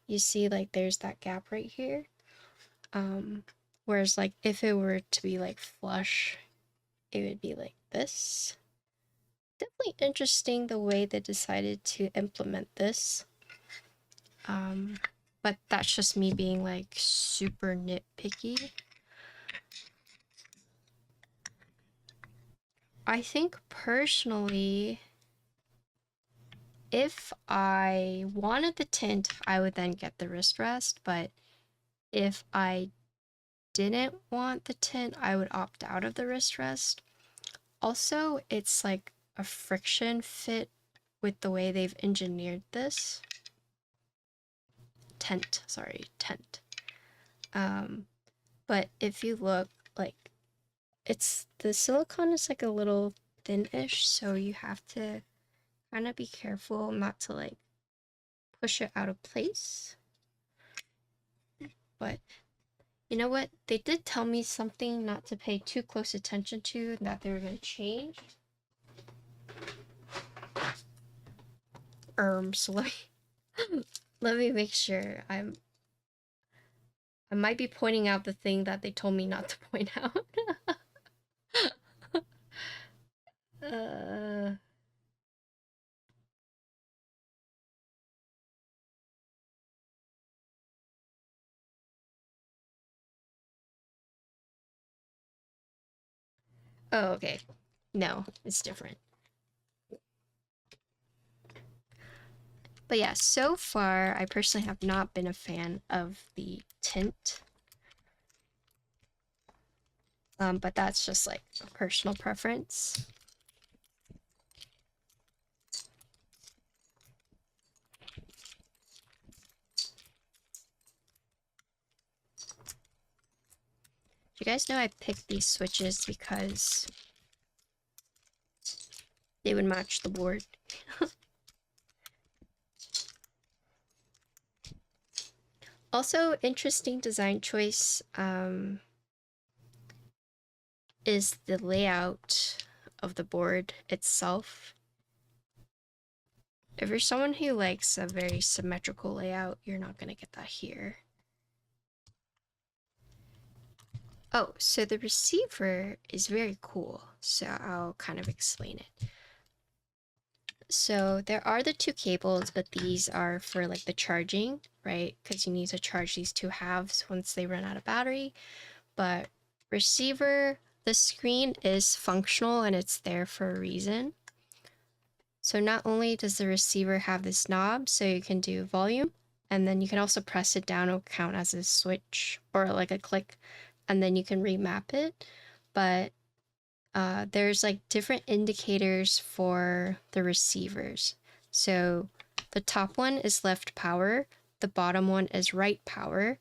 you see like there's that gap right here. Whereas like if it were to be like flush, it would be like this. Definitely interesting the way they decided to implement this. But that's just me being like super nitpicky. I think personally, if I wanted the tint, I would then get the wrist rest, but if I didn't want the tint, I would opt out of the wrist rest. Also, it's like a friction fit with the way they've engineered this. Tent. But if you look, like, the silicone is like a little thin-ish, so you have to kind of be careful not to like push it out of place. But you know what? They did tell me something not to pay too close attention to, and that they were going to change. So let me make sure. I might be pointing out the thing that they told me not to point out. Oh, okay. No, it's different. But yeah, so far, I personally have not been a fan of the tint. But that's just like a personal preference. You guys know I picked these switches because they would match the board. Also, interesting design choice is the layout of the board itself. If you're someone who likes a very symmetrical layout, you're not going to get that here. Oh, so the receiver is very cool, so I'll kind of explain it. So there are the two cables, but these are for like the charging, right? Because you need to charge these two halves once they run out of battery. But receiver, the screen is functional and it's there for a reason. So not only does the receiver have this knob, so you can do volume, and then you can also press it down, it'll count as a switch or like a click, and then you can remap it. But there's like different indicators for the receivers. So the top one is left power, the bottom one is right power,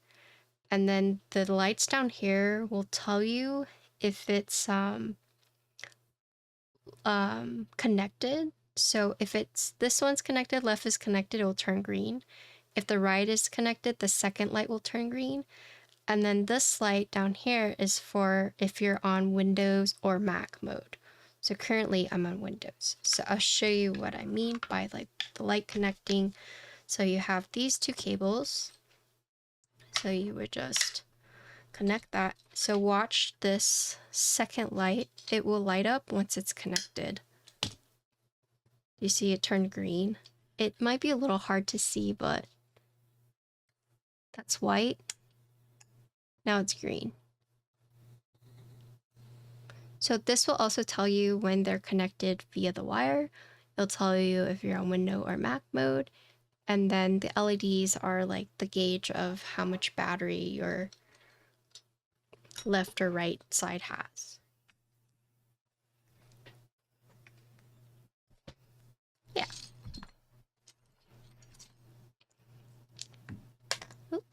And then the lights down here will tell you if it's connected. So if it's this one's connected, left is connected, it will turn green. If the right is connected, the second light will turn green. And then this light down here is for if you're on Windows or Mac mode. So currently I'm on Windows. So I'll show you what I mean by like the light connecting. So you have these two cables. So you would just connect that. So watch this second light. It will light up once it's connected. You see it turned green. It might be a little hard to see, but that's white. Now it's green. So this will also tell you when they're connected via the wire. It'll tell you if you're on Windows or Mac mode. And then the LEDs are like the gauge of how much battery your left or right side has. Yeah. Oop.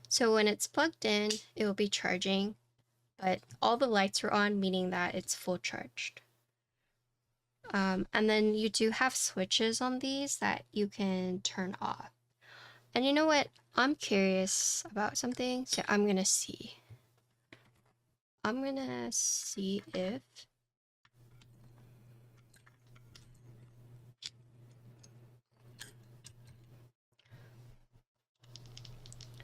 So when it's plugged in, it will be charging, but all the lights are on, meaning that it's full charged. And then you do have switches on these that you can turn off. And you know what? I'm curious about something, so I'm gonna see. I'm gonna see if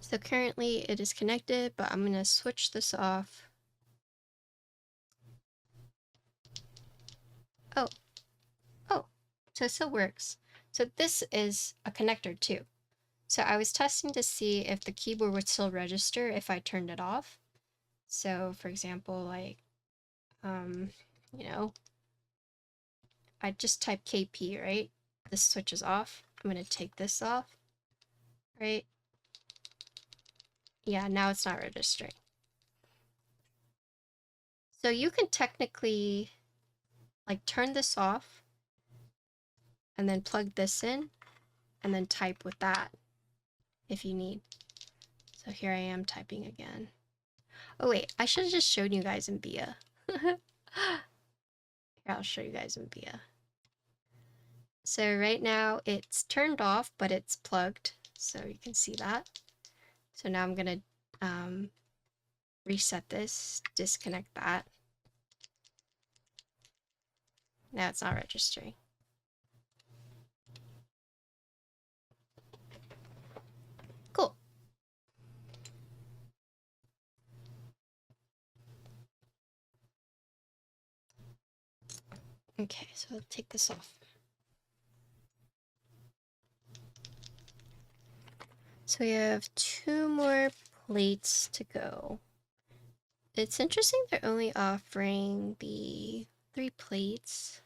so currently it is connected, but I'm gonna switch this off. Oh, so it still works. So this is a connector too. So I was testing to see if the keyboard would still register if I turned it off. So for example, like, you know, I just type KP, right? This switch is off. I'm gonna take this off, right? Yeah, now it's not registering. So you can technically like turn this off and then plug this in and then type with that if you need. So here I am typing again. Oh wait, I should have just shown you guys in BIA. Here, I'll show you guys in BIA. So right now it's turned off, but it's plugged. So you can see that. So now I'm gonna reset this, disconnect that. Now it's not registering. Cool. Okay, so I'll take this off. So we have 2 more plates to go. It's interesting they're only offering the 3 plates.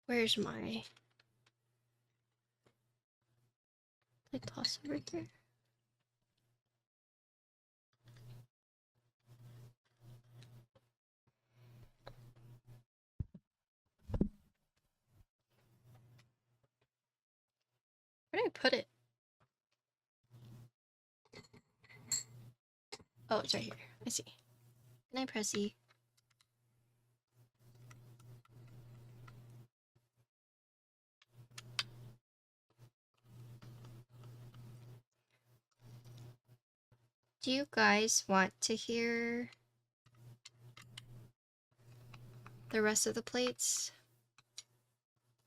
Where's my plate toss over here? Where did I put it? Oh, it's right here. I see. Good night, Pressy. Do you guys want to hear the rest of the plates?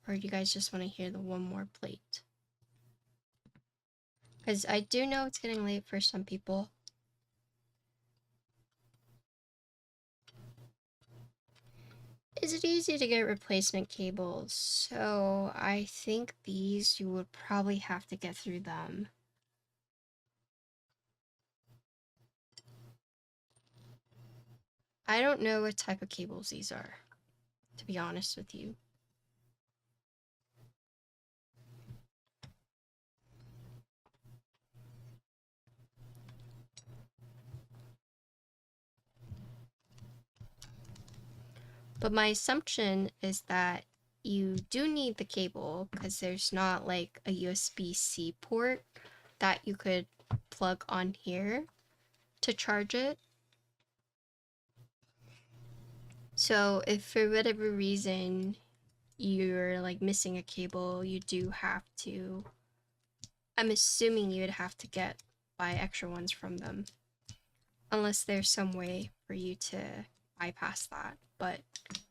Or do you guys just want to hear the 1 more plate? Because I do know it's getting late for some people. Is it easy to get replacement cables? So I think these, you would probably have to get through them. I don't know what type of cables these are, to be honest with you. But my assumption is that you do need the cable because there's not like a USB-C port that you could plug on here to charge it. So if for whatever reason you're like missing a cable, you do have to, I'm assuming you would have to buy extra ones from them. Unless there's some way for you to bypass that. But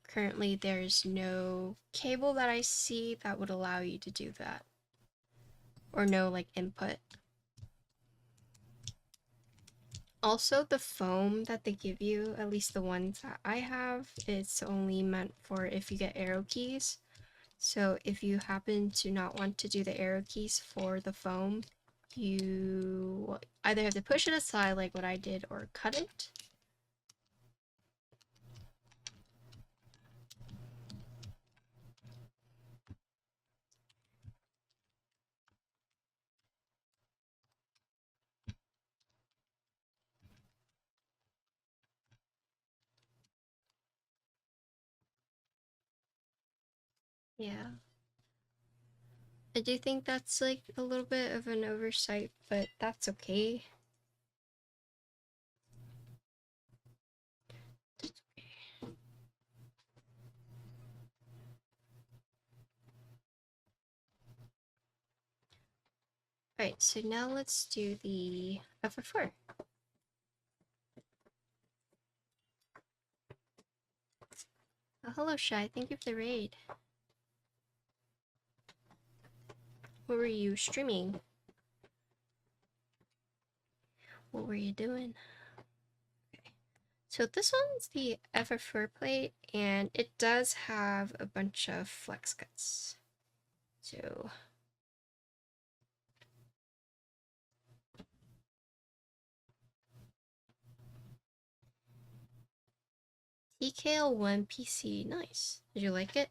currently there's no cable that I see that would allow you to do that. Or no like input. Also, the foam that they give you, at least the ones that I have, it's only meant for if you get arrow keys. So if you happen to not want to do the arrow keys for the foam, you either have to push it aside like what I did or cut it. Yeah. I do think that's like a little bit of an oversight, but that's okay. Alright, so now let's do the FR4. Oh, hello, Shy. Thank you for the raid. What were you streaming? What were you doing? Okay. So this one's the FR4 plate, and it does have a bunch of flex cuts. So TKL1 PC, nice. Did you like it?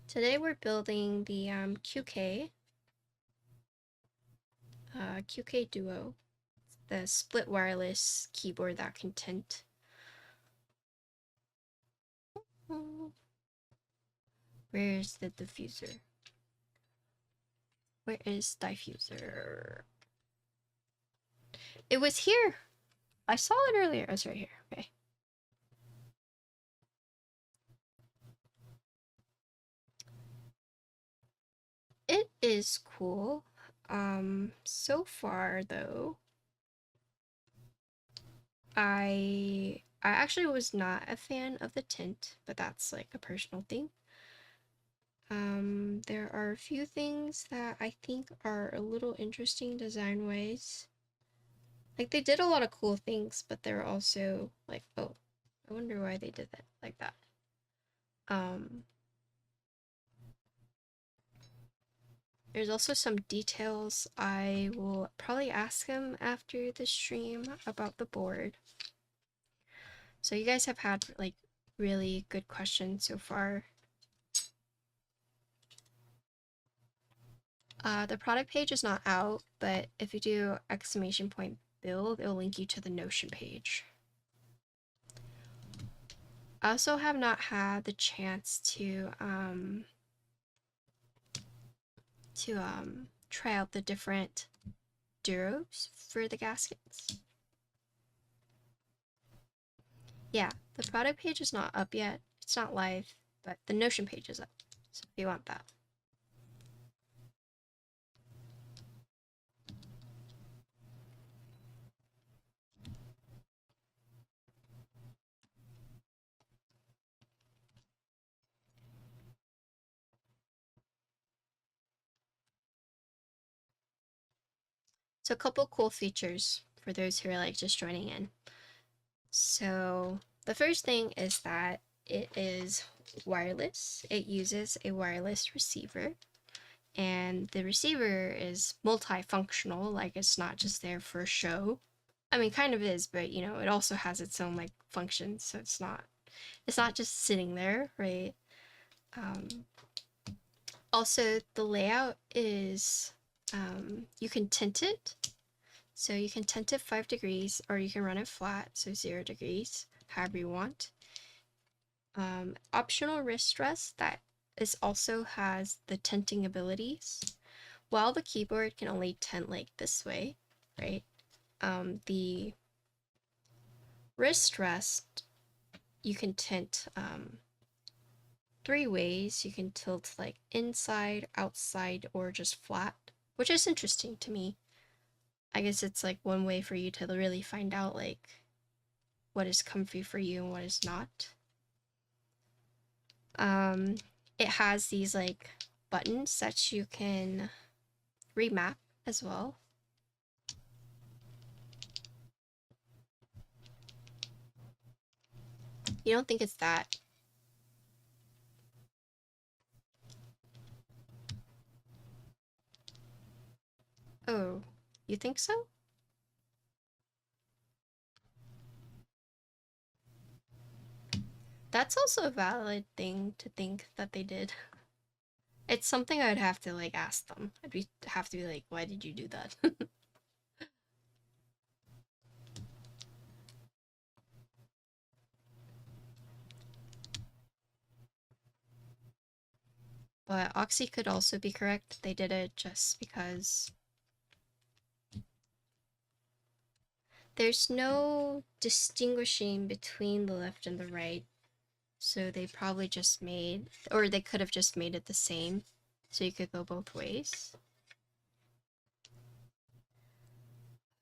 Today we're building the QK Duo, the split wireless keyboard that can tint. Where's the diffuser? Where is diffuser? It was here. I saw it earlier. Oh, it's right here. Okay. It is cool. So far though, I actually was not a fan of the tint, but that's like a personal thing. There are a few things that I think are a little interesting design-wise. Like, they did a lot of cool things, but they're also like, oh, I wonder why they did that like that. There's also some details. I will probably ask him after the stream about the board. So you guys have had like really good questions so far. The product page is not out, but if you do !build, it'll link you to the Notion page. I also have not had the chance to try out the different duros for the gaskets. Yeah, the product page is not up yet. It's not live, but the Notion page is up. So if you want that. So a couple cool features for those who are like just joining in. So the first thing is that it is wireless. It uses a wireless receiver, and the receiver is multifunctional. Like, it's not just there for show. I mean, kind of is, but you know, it also has its own like functions. So it's not just sitting there, right? Also, the layout is, you can tint it. So you can tint it 5 degrees, or you can run it flat, so 0 degrees, however you want. Optional wrist rest that is also has the tinting abilities. While the keyboard can only tint like this way, right? The wrist rest you can tint 3 ways. You can tilt like inside, outside, or just flat, which is interesting to me. I guess it's like one way for you to really find out like what is comfy for you and what is not. It has these like buttons that you can remap as well. You don't think it's that? Oh, you think so? That's also a valid thing to think that they did. It's something I'd have to like ask them. Have to be like, why did you do that? But Oxy could also be correct. They did it just because there's no distinguishing between the left and the right. So they probably just made, or they could have just made it the same. So you could go both ways.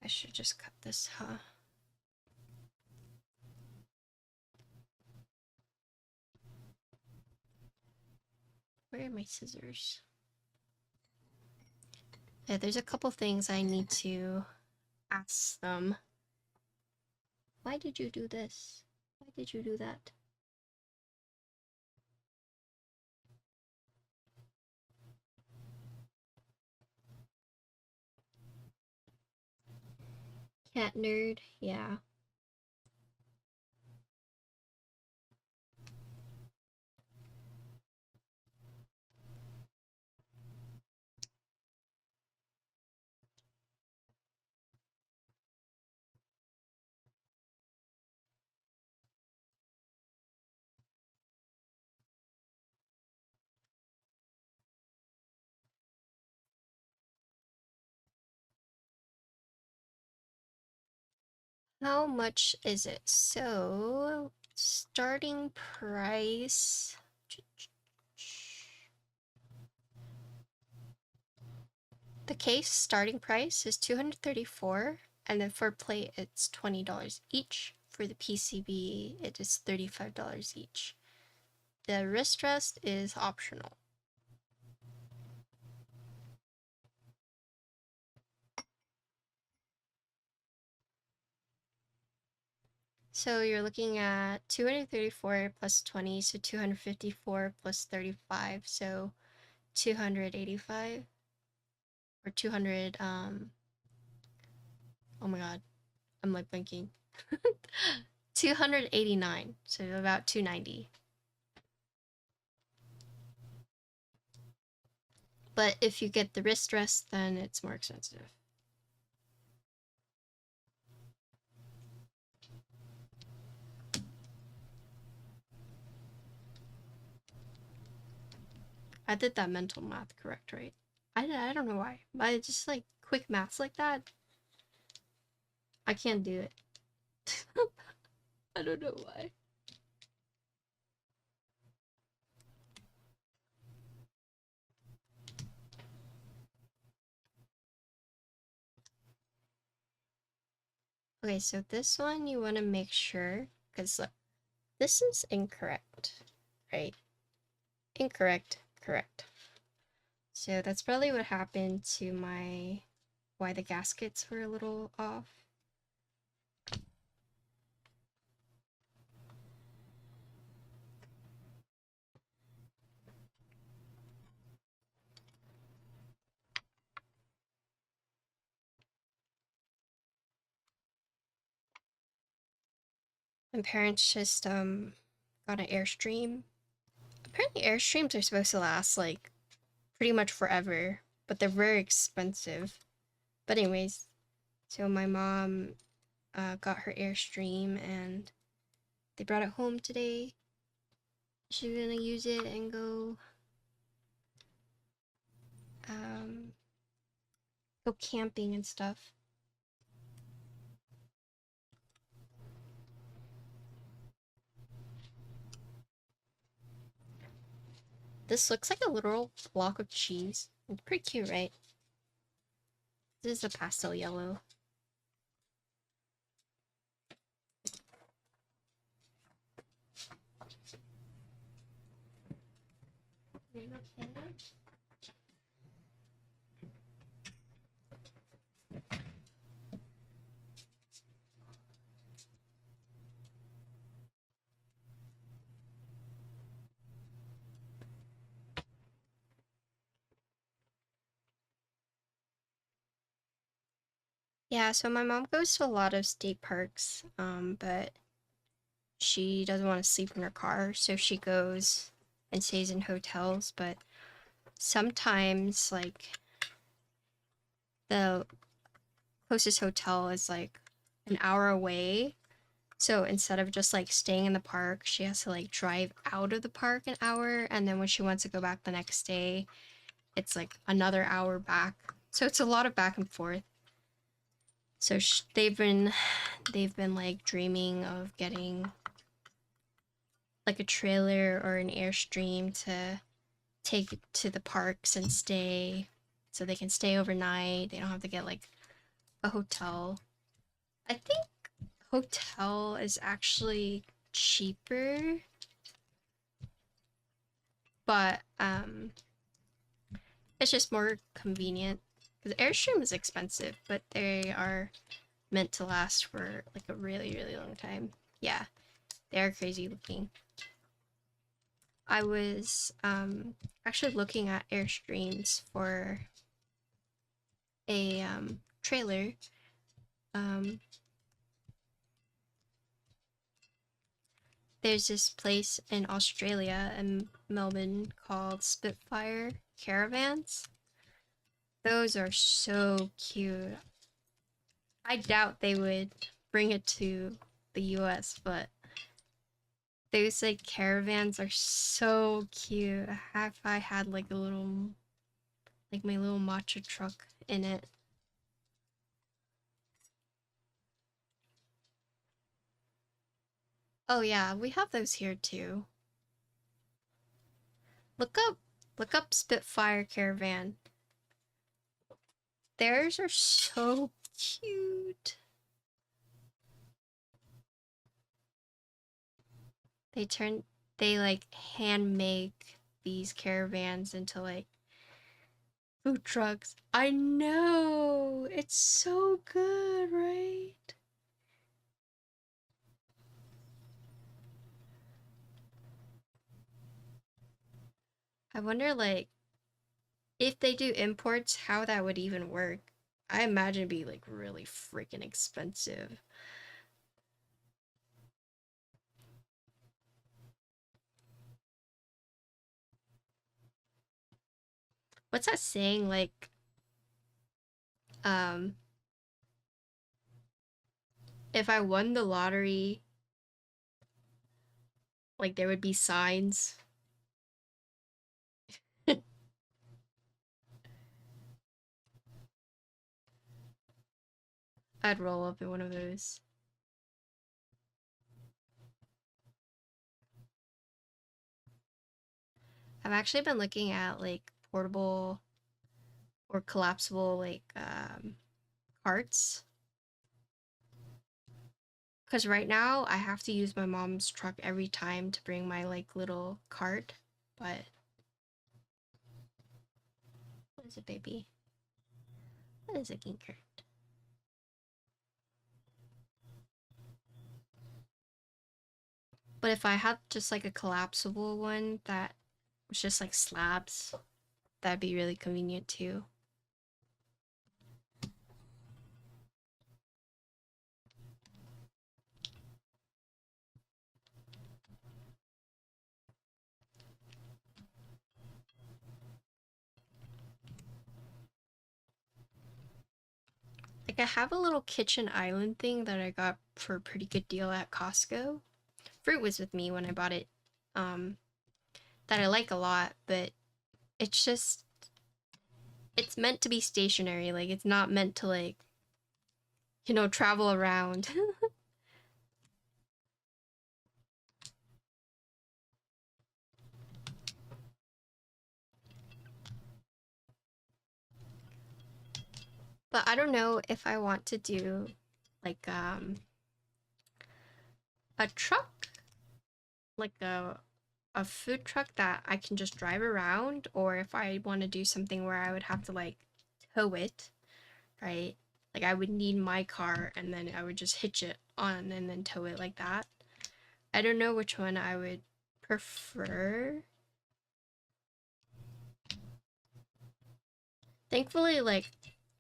I should just cut this, huh? Where are my scissors? Yeah, there's a couple things I need to ask them. Why did you do this? Why did you do that? Cat nerd, yeah. How much is it? So, starting price. The case starting price is $234, and then for plate it's $20 each. For the PCB, it is $35 each. The wrist rest is optional. So you're looking at 234 plus 20, so 254 plus 35, so 285 or 200. Oh my god, I'm like blinking. 289, so about 290. But if you get the wrist rest, then it's more expensive. I did that mental math correct, right? I don't know why, but it's just like quick maths like that, I can't do it. I don't know why. Okay, so this one you want to make sure, because this is incorrect, right? Incorrect, correct. So that's probably what happened to my, why the gaskets were a little off. My parents just got an Airstream. Apparently Airstreams are supposed to last like pretty much forever, but they're very expensive. But anyways, so my mom got her Airstream and they brought it home today. She's gonna use it and go camping and stuff. This looks like a literal block of cheese. It's pretty cute, right? This is a pastel yellow. Okay. Yeah, so my mom goes to a lot of state parks, but she doesn't want to sleep in her car, so she goes and stays in hotels, but sometimes, like, the closest hotel is, like, an hour away, so instead of just, like, staying in the park, she has to, like, drive out of the park an hour, and then when she wants to go back the next day, it's, like, another hour back. So it's a lot of back and forth. So they've been like dreaming of getting like a trailer or an Airstream to take to the parks and stay, so they can stay overnight. They don't have to get like a hotel. I think hotel is actually cheaper, but it's just more convenient because Airstream is expensive, but they are meant to last for like a really, really long time. Yeah, they are crazy looking. I was actually looking at Airstreams for a trailer. There's this place in Australia in Melbourne called Spitfire Caravans. Those are so cute. I doubt they would bring it to the US, but those like caravans are so cute. If I had like a little, like my little matcha truck in it. Oh yeah, we have those here too. Look up look up Spitfire Caravan. Theirs are so cute. They like hand make these caravans into like food trucks. I know. It's so good, right? I wonder like if they do imports, how that would even work. I imagine it'd be like really freaking expensive. What's that saying? Like, um, if I won the lottery, like there would be signs. I'd roll up in one of those. I've actually been looking at like portable or collapsible like carts. Because right now I have to use my mom's truck every time to bring my like little cart. But what is it, baby? What is a king cart? But if I had just like a collapsible one that was just like slabs, that'd be really convenient too. Like I have a little kitchen island thing that I got for a pretty good deal at Costco. Fruit was with me when I bought it. That I like a lot, but it's just it's meant to be stationary. Like it's not meant to like, you know, travel around. But I don't know if I want to do like a truck, like a food truck that I can just drive around, or if I want to do something where I would have to like tow it, right? Like I would need my car and then I would just hitch it on and then tow it like that. I don't know which one I would prefer. Thankfully, like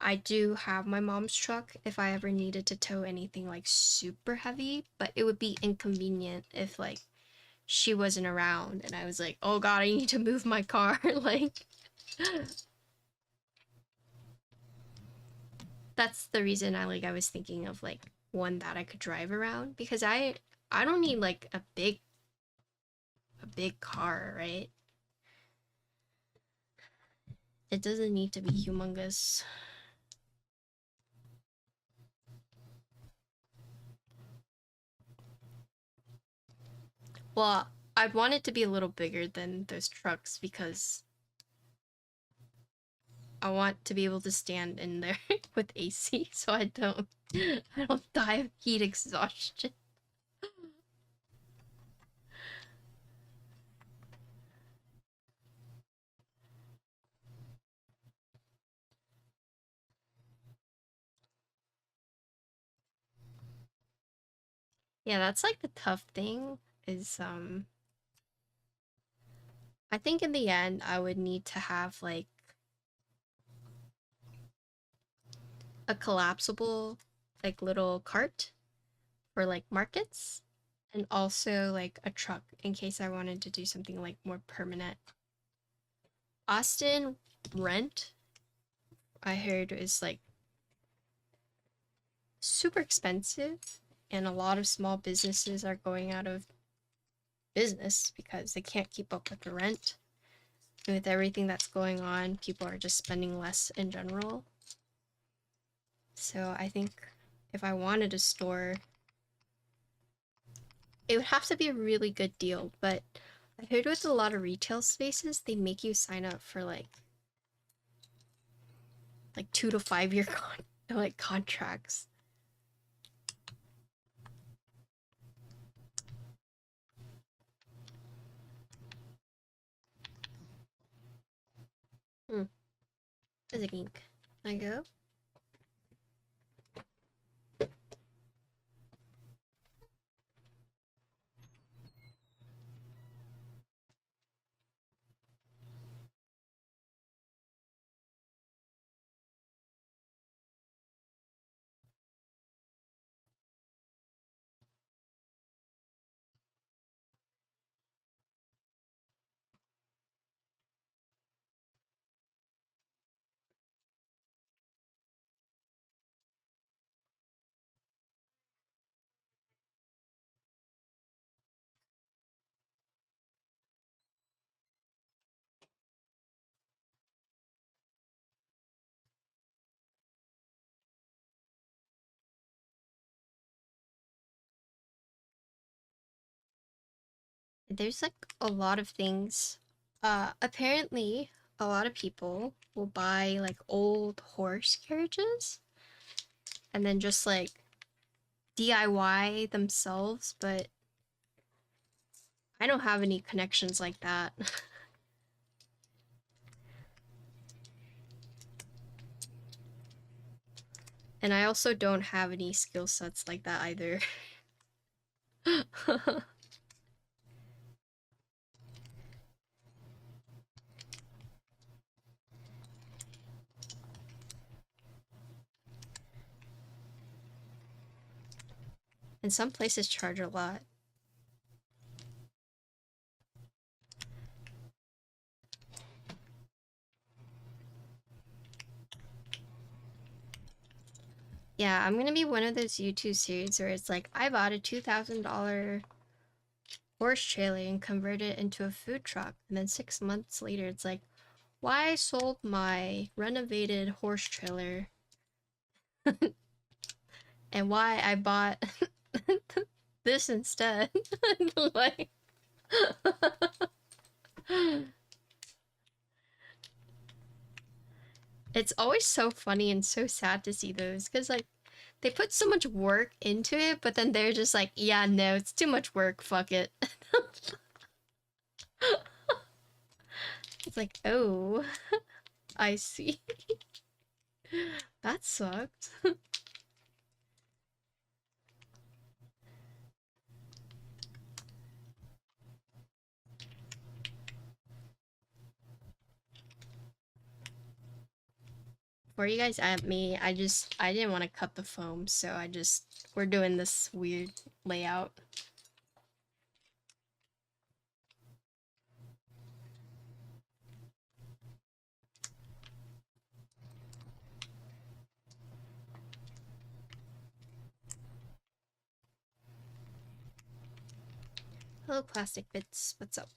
I do have my mom's truck if I ever needed to tow anything like super heavy, but it would be inconvenient if like she wasn't around and I was like, oh god, I need to move my car. Like that's the reason I was thinking of like one that I could drive around, because I don't need like a big car, right? It doesn't need to be humongous. Well, I'd want it to be a little bigger than those trucks because I want to be able to stand in there with AC so I don't die of heat exhaustion. Yeah, that's like the tough thing is I think in the end I would need to have like a collapsible like little cart for like markets, and also like a truck in case I wanted to do something like more permanent. Austin rent, I heard, is like super expensive, and a lot of small businesses are going out of business because they can't keep up with the rent. And with everything that's going on, people are just spending less in general. So I think if I wanted a store, it would have to be a really good deal, but I heard with a lot of retail spaces, they make you sign up for like 2 to 5 year like contracts. Hmm. There's a ink. Can I go? There's like a lot of things. Apparently, a lot of people will buy like old horse carriages and then just like DIY themselves, but I don't have any connections like that. And I also don't have any skill sets like that either. And some places charge a lot. Yeah, I'm gonna be one of those YouTube series where it's like, I bought a $2,000 horse trailer and converted it into a food truck. And then 6 months later, it's like, why I sold my renovated horse trailer and why I bought this instead. Like, it's always so funny and so sad to see those because, like, they put so much work into it, but then they're just like, yeah, no, it's too much work, fuck it. It's like, oh, I see. That sucked. Before you guys at me, I didn't want to cut the foam, so we're doing this weird layout. Hello, plastic bits. What's up?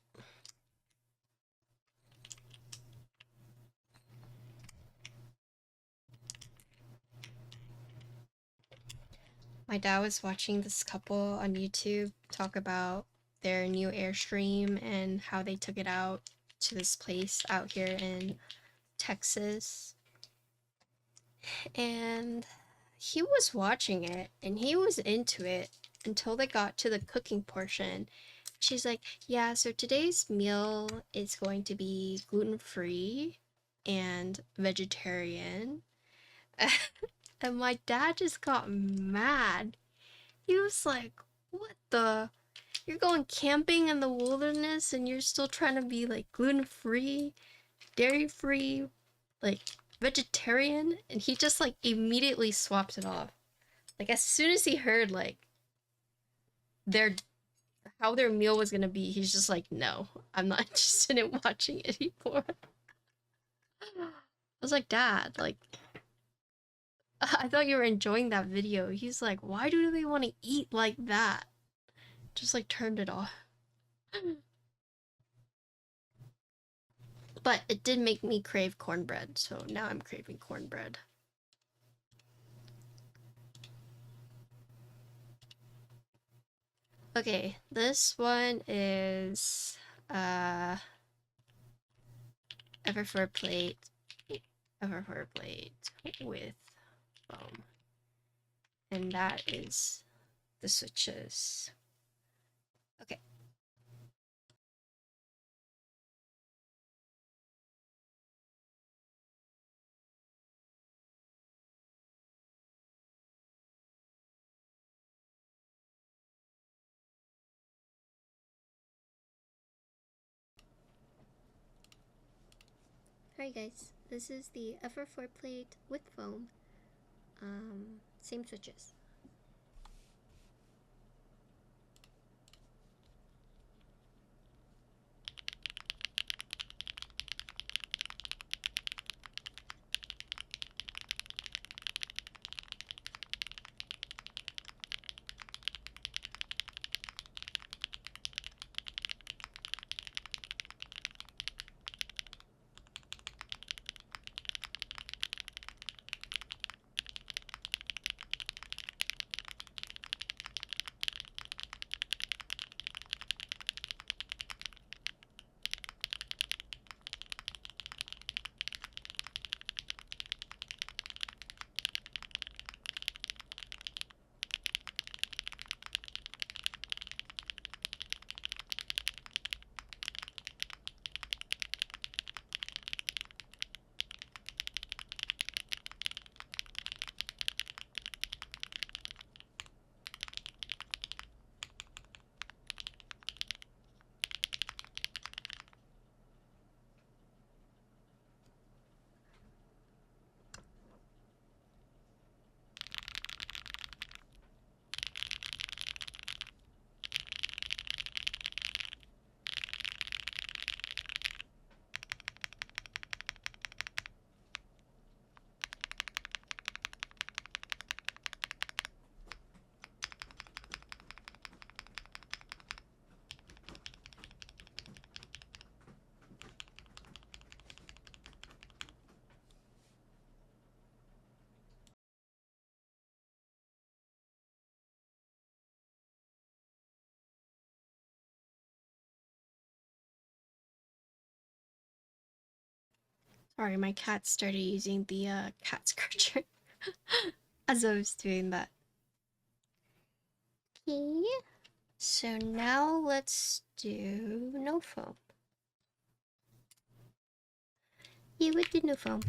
My dad was watching this couple on YouTube talk about their new Airstream and how they took it out to this place out here in Texas. And he was watching it and he was into it until they got to the cooking portion. She's like, yeah, so today's meal is going to be gluten-free and vegetarian. And my dad just got mad. He was like, what the? You're going camping in the wilderness and you're still trying to be like gluten-free, dairy-free, like vegetarian? And he just like immediately swapped it off. Like as soon as he heard like their how their meal was gonna be, he's just like, no, I'm not interested in watching it anymore. I was like, Dad, like I thought you were enjoying that video. He's like, why do they want to eat like that? Just like turned it off. But it did make me crave cornbread, so now I'm craving cornbread. Okay, this one is FR4 plate. FR4 plate with foam. And that is the switches. Okay. Alright guys, this is the FR4 plate with foam. Same switches. Sorry, my cat started using the cat scratcher as I was doing that. Okay, so now let's do no foam. Yeah, we did no foam.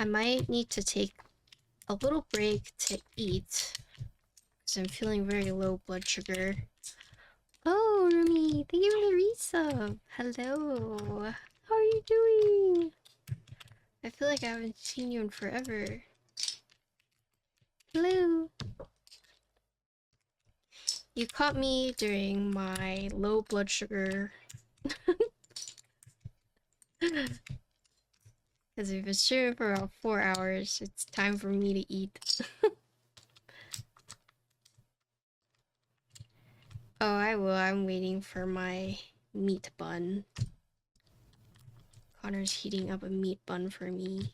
I might need to take a little break to eat because I'm feeling very low blood sugar. Oh, Rumi, thank you for the resub. Hello. How are you doing? I feel like I haven't seen you in forever. Hello. You caught me during my low blood sugar. Because we've been streaming for about 4 hours. It's time for me to eat. Oh, I will. I'm waiting for my meat bun. Connor's heating up a meat bun for me.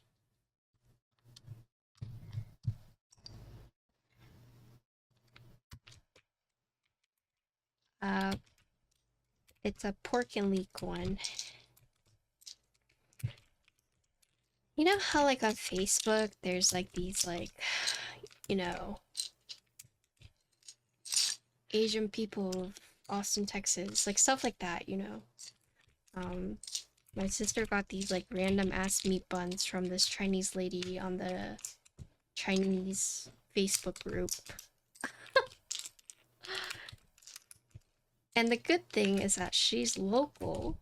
It's a pork and leek one. You know how like on Facebook there's like these like, you know, Asian people of Austin, Texas, like stuff like that, you know. My sister got these like random ass meat buns from this Chinese lady on the Chinese Facebook group. And the good thing is that she's local,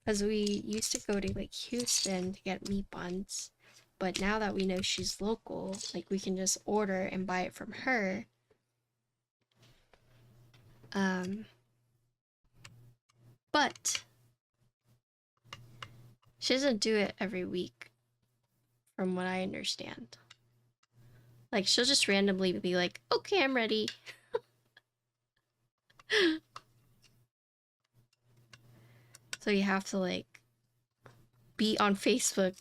because we used to go to like Houston to get meat buns, but now that we know she's local, like we can just order and buy it from her. But she doesn't do it every week, from what I understand. Like she'll just randomly be like, okay, I'm ready. So you have to like be on Facebook.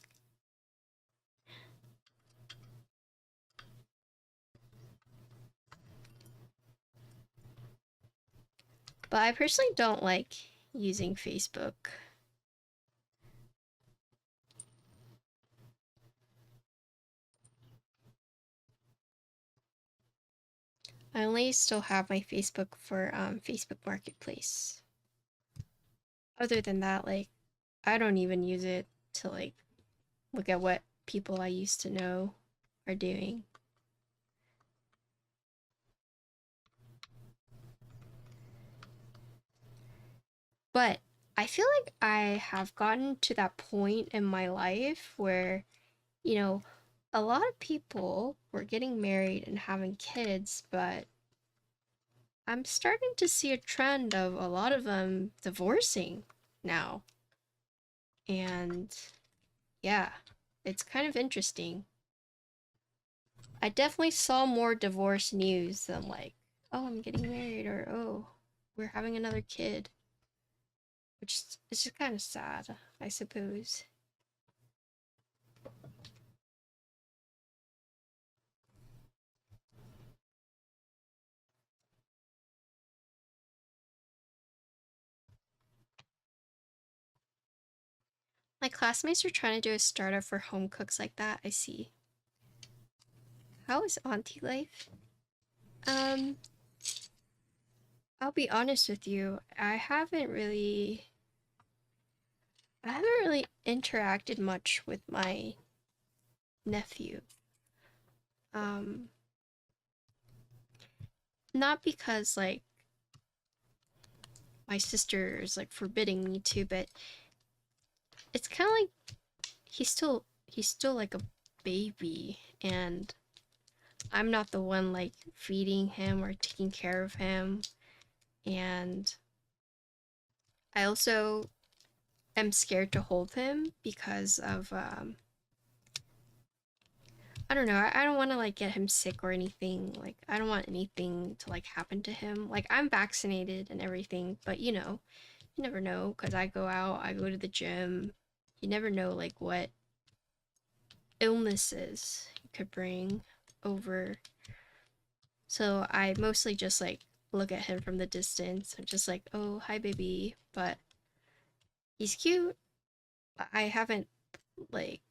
But I personally don't like using Facebook. I only still have my Facebook for Facebook Marketplace. Other than that, like, I don't even use it to like look at what people I used to know are doing. But I feel like I have gotten to that point in my life where, you know, a lot of people were getting married and having kids, but I'm starting to see a trend of a lot of them divorcing now. And yeah, it's kind of interesting. I definitely saw more divorce news than like, oh, I'm getting married, or oh, we're having another kid. Which is just kind of sad, I suppose. My classmates are trying to do a startup for home cooks like that, I see. How is auntie life? I'll be honest with you, I haven't really interacted much with my nephew. Not because like my sister is like forbidding me to, but it's kind of like he's still like a baby, and I'm not the one like feeding him or taking care of him. And I also am scared to hold him because of I don't know, I don't want to like get him sick or anything. Like I don't want anything to like happen to him. Like I'm vaccinated and everything, but you know, you never know, because I go out, I go to the gym. You never know like what illnesses you could bring over. So I mostly just like look at him from the distance. I'm just like, oh, hi, baby. But he's cute. I haven't like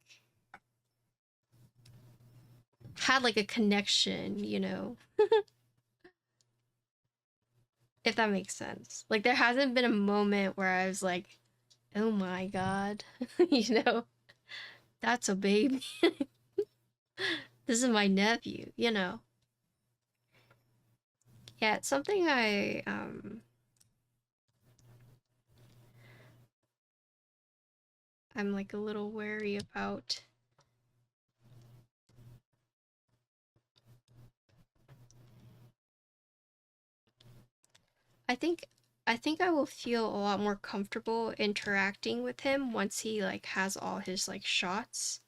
had like a connection, you know, if that makes sense. Like there hasn't been a moment where I was like, oh my god, you know, that's a baby. This is my nephew, you know. Yeah, it's something I'm like a little wary about. I think I think I will feel a lot more comfortable interacting with him once he like has all his like shots.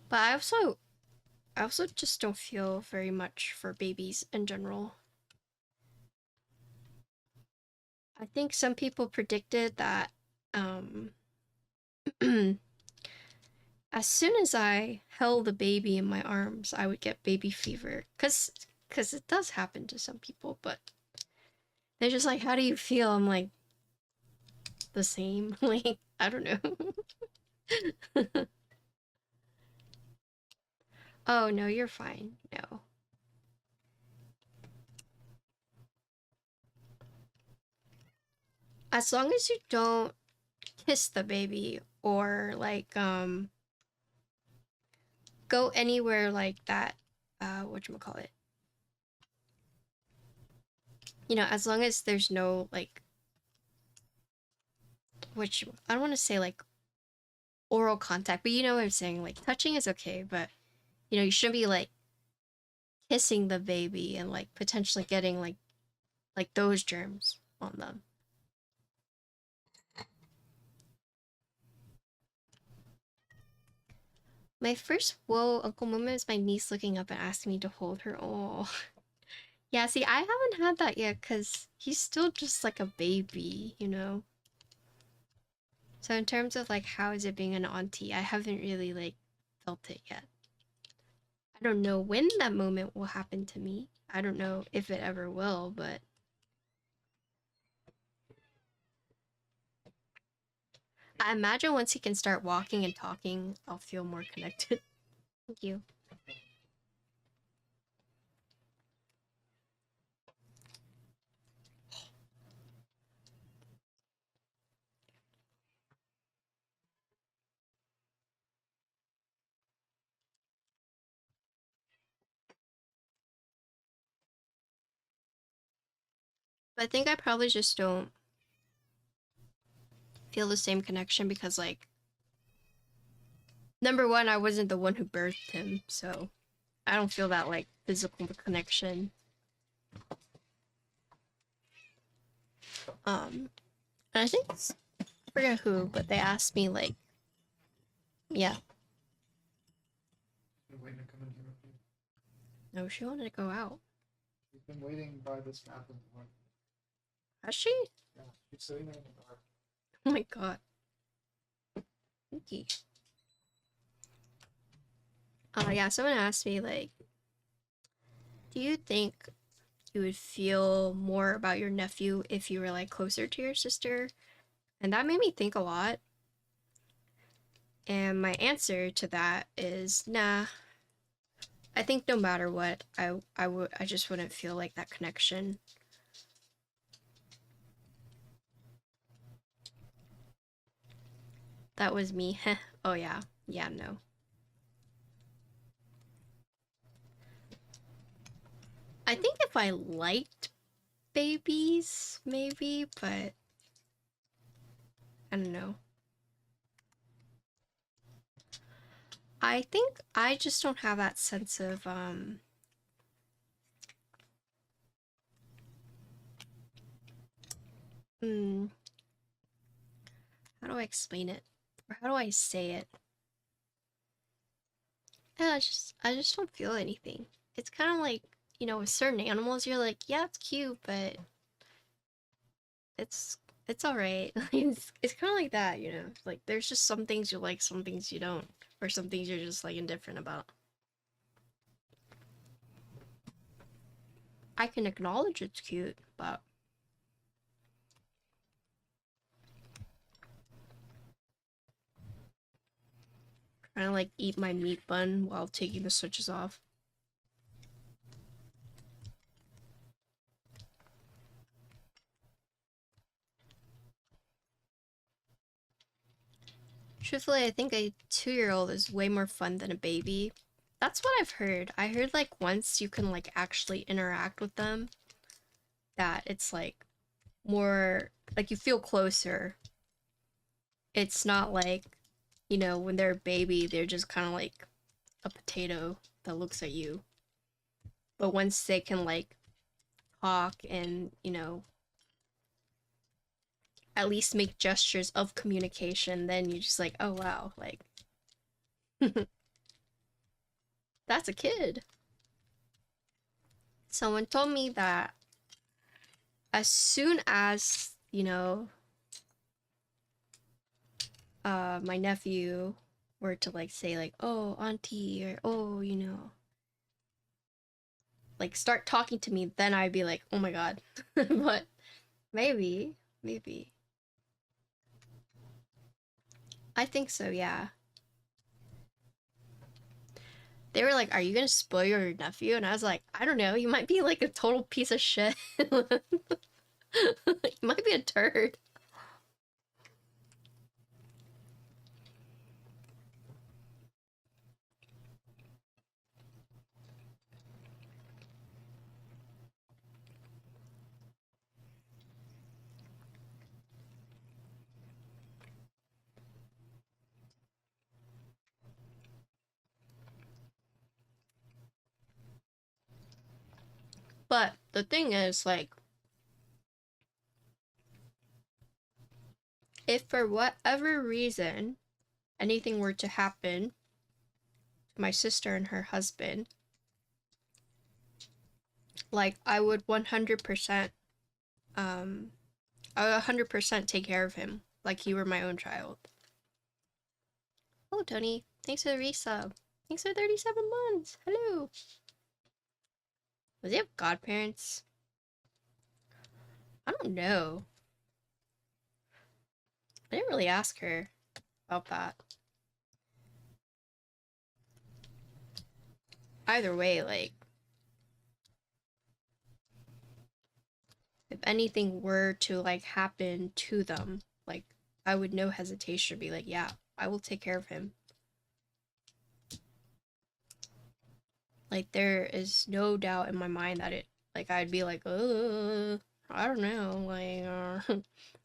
But I also just don't feel very much for babies in general. I think some people predicted that um as soon as I held the baby in my arms, I would get baby fever. Cause it does happen to some people, but they're just like, how do you feel? I'm like, the same. Like, I don't know. Oh no, you're fine. No. As long as you don't kiss the baby or like go anywhere like that, whatchamacallit. You know, as long as there's no like which I don't want to say like oral contact, but you know what I'm saying, like touching is okay, but you know, you shouldn't be like kissing the baby and like potentially getting like those germs on them. My first whoa uncle moment is my niece looking up and asking me to hold her. Oh. Yeah, see, I haven't had that yet because he's still just like a baby, you know? So in terms of like how is it being an auntie, I haven't really like felt it yet. I don't know when that moment will happen to me. I don't know if it ever will, but I imagine once he can start walking and talking, I'll feel more connected. Thank you. But I think I probably just don't feel the same connection because like number one, I wasn't the one who birthed him, so I don't feel that like physical connection. And I think I forget who, but they asked me like, yeah. Been waiting to come in here with you. No, she wanted to go out. She's been waiting by this bathroom door. Has she? Yeah, she's sitting there in the dark. Oh my god. Thank yeah, someone asked me like, do you think you would feel more about your nephew if you were like closer to your sister? And that made me think a lot. And my answer to that is nah. I think no matter what, I just wouldn't feel like that connection. That was me. Oh yeah. Yeah, no. I think if I liked babies, maybe, but I don't know. I think I just don't have that sense of hmm, how do I explain it? Or how do I say it? Yeah, I just don't feel anything. It's kind of like, you know, with certain animals you're like, yeah, it's cute, but it's It's alright. It's kind of like that, you know? Like, there's just some things you like, some things you don't. Or some things you're just, like, indifferent about. I can acknowledge it's cute, but... trying to, like, eat my meat bun while taking the switches off. Truthfully, I think a 2-year-old is way more fun than a baby. That's what I've heard. I heard, like, once you can, like, actually interact with them, that it's, like, more, like, you feel closer. It's not like, you know, when they're a baby, they're just kind of like a potato that looks at you. But once they can, like, talk and, you know, at least make gestures of communication, then you're just like, oh wow, like, that's a kid. Someone told me that as soon as, you know, my nephew were to, like, say, like, oh, auntie, or oh, you know, like, start talking to me, then I'd be like, oh my god. But maybe, maybe. I think so, yeah. They were like, are you gonna spoil your nephew? And I was like, I don't know, you might be like a total piece of shit. You might be a turd. But the thing is, like, if for whatever reason anything were to happen to my sister and her husband, like, I would 100%, I would 100% take care of him like he were my own child. Oh, Tony, thanks for the resub. Thanks for 37 months. Hello. Does he have godparents? I don't know. I didn't really ask her about that. Either way, like, if anything were to, like, happen to them, like, I would no hesitation be like, yeah, I will take care of him. Like, there is no doubt in my mind that it, like, I'd be like, I don't know, like,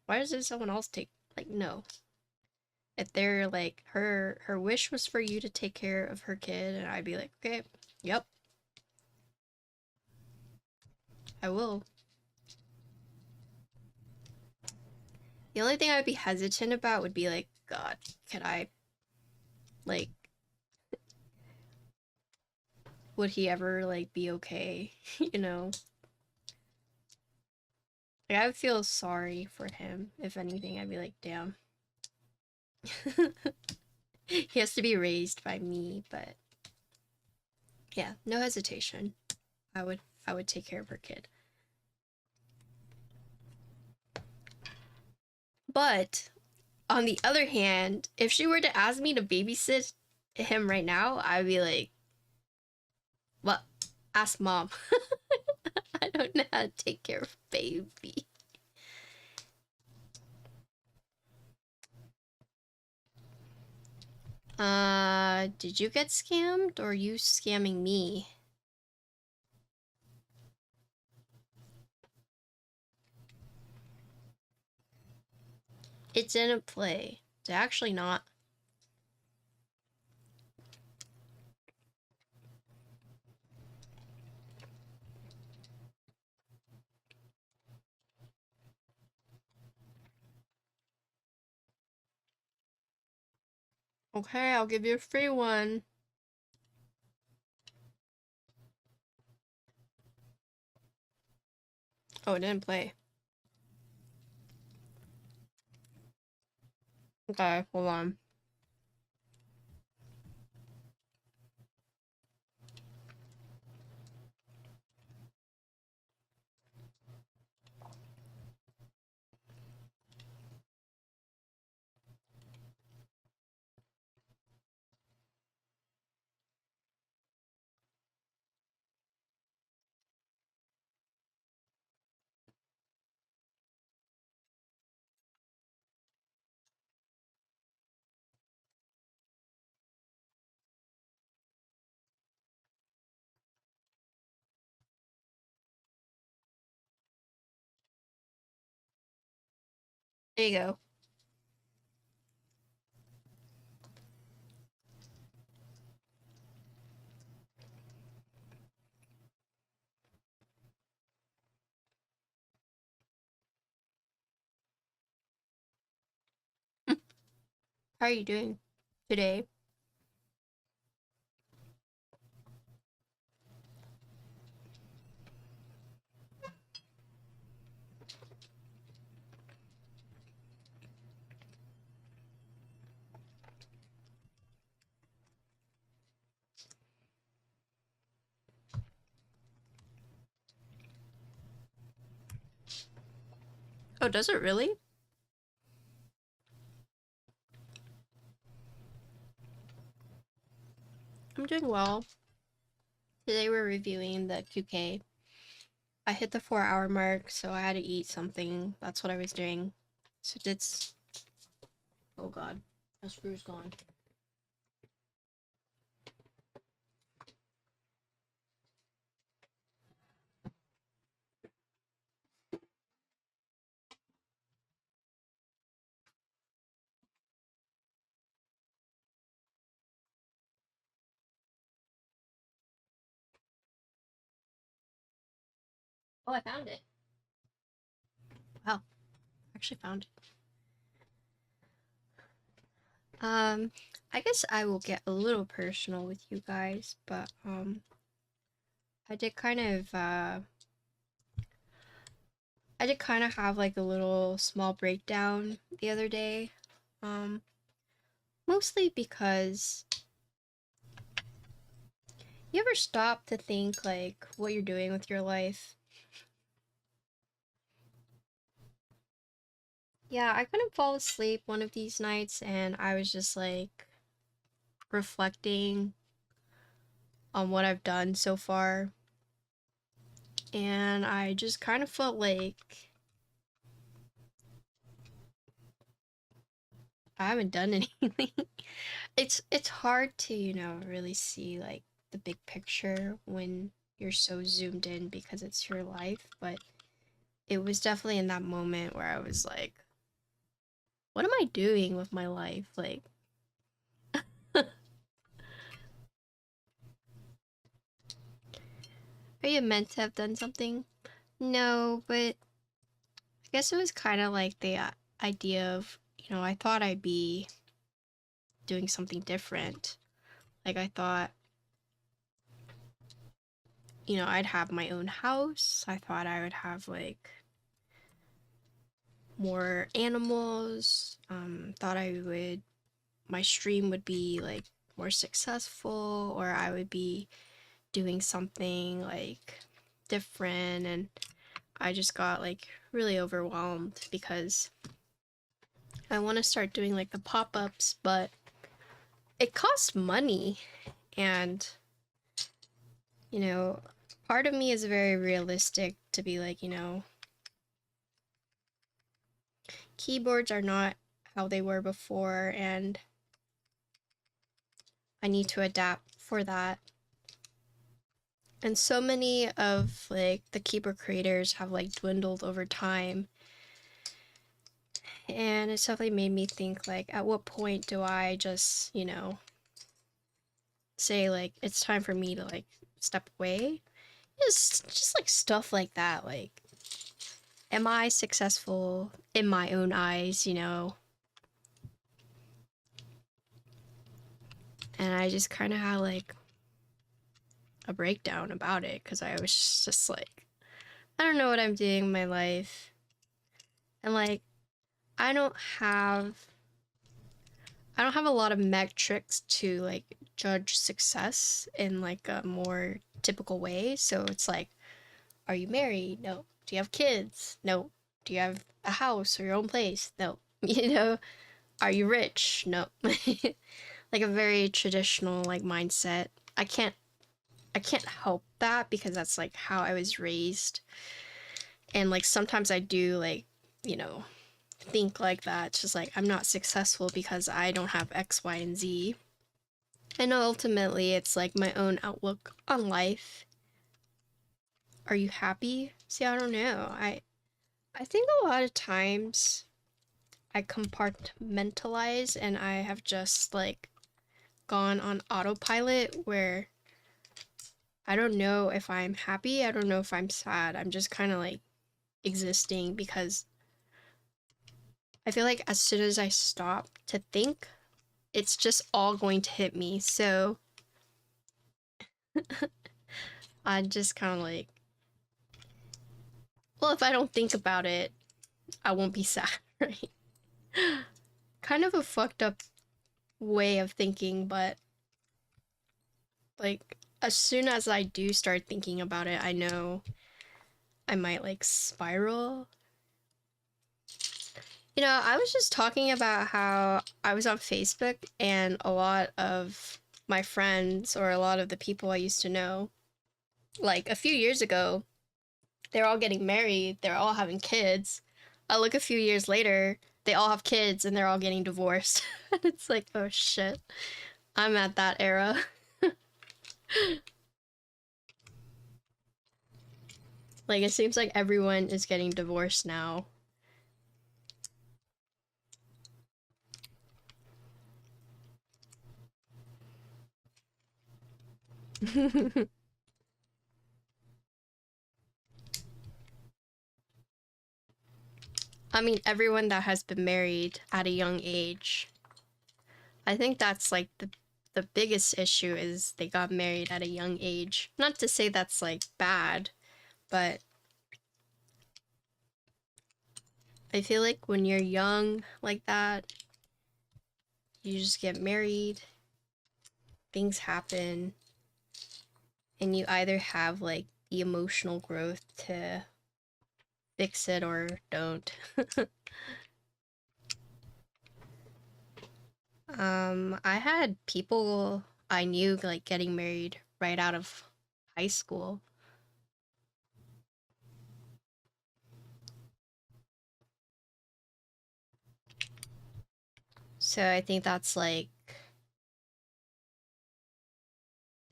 why doesn't someone else take, like, no. If they're like, her wish was for you to take care of her kid, and I'd be like, okay, yep, I will. The only thing I'd be hesitant about would be like, God, can I, like, would he ever, like, be okay? You know? Like, I would feel sorry for him. If anything, I'd be like, damn. He has to be raised by me, but yeah, no hesitation. I would take care of her kid. But on the other hand, if she were to ask me to babysit him right now, I'd be like, well, ask mom. I don't know how to take care of baby. Did you get scammed or are you scamming me? It didn't play. It's actually not. Okay, I'll give you a free one. Oh, it didn't play. Okay, hold on. There you go. How are you doing today? Oh, does it really? I'm doing well. Today we're reviewing the QK. I hit the 4-hour mark, so I had to eat something. That's what I was doing. So it's... Oh god, my screw's gone. Oh, I found it. Wow, actually found it. I guess I will get a little personal with you guys, but I did kind of have like a little small breakdown the other day. Mostly because you ever stop to think like what you're doing with your life? Yeah, I couldn't fall asleep one of these nights and I was just like reflecting on what I've done so far. And I just kind of felt like I haven't done anything. It's hard to, you know, really see like the big picture when you're so zoomed in because it's your life, but it was definitely in that moment where I was like, what am I doing with my life? Like, are you meant to have done something? No, but I guess it was kind of like the idea of, you know, I thought I'd be doing something different. Like, I thought, you know, I'd have my own house. I thought I would have like more animals. Thought my stream would be like more successful, or I would be doing something like different. And I just got like really overwhelmed because I want to start doing like the pop-ups, but it costs money. And, you know, part of me is very realistic to be like, you know, keyboards are not how they were before, and I need to adapt for that. And so many of like the keyboard creators have like dwindled over time. And it's definitely made me think like, at what point do I just, you know, say like it's time for me to like step away? Just like stuff like that. Like, am I successful in my own eyes, you know? And I just kind of had like a breakdown about it because I was just like, I don't know what I'm doing in my life. And like, I don't have I don't have a lot of metrics to like judge success in like a more typical way. So it's like, are you married? No. Do you have kids? No. Do you have a house or your own place? No. You know, are you rich? No. Like a very traditional like mindset. I can't help that because that's like how I was raised. And like sometimes I do like, you know, think like that. It's just like I'm not successful because I don't have X, Y, and Z. I know ultimately it's like my own outlook on life. Are you happy? See, I don't know. I think a lot of times I compartmentalize and I have just like gone on autopilot where I don't know if I'm happy, I don't know if I'm sad. I'm just kind of like existing because I feel like as soon as I stop to think, it's just all going to hit me. So I just kind of like, well, if I don't think about it, I won't be sad, right? Kind of a fucked up way of thinking, but like as soon as I do start thinking about it, I know I might like spiral. You know, I was just talking about how I was on Facebook and a lot of my friends or a lot of the people I used to know, like a few years ago, they're all getting married, they're all having kids. I look a few years later, they all have kids and they're all getting divorced. And it's like, oh shit, I'm at that era. Like, it seems like everyone is getting divorced now. I mean, everyone that has been married at a young age. I think that's like the biggest issue is they got married at a young age. Not to say that's like bad, but I feel like when you're young like that, you just get married, things happen, and you either have like the emotional growth to fix it or don't. I had people I knew like getting married right out of high school. So I think that's like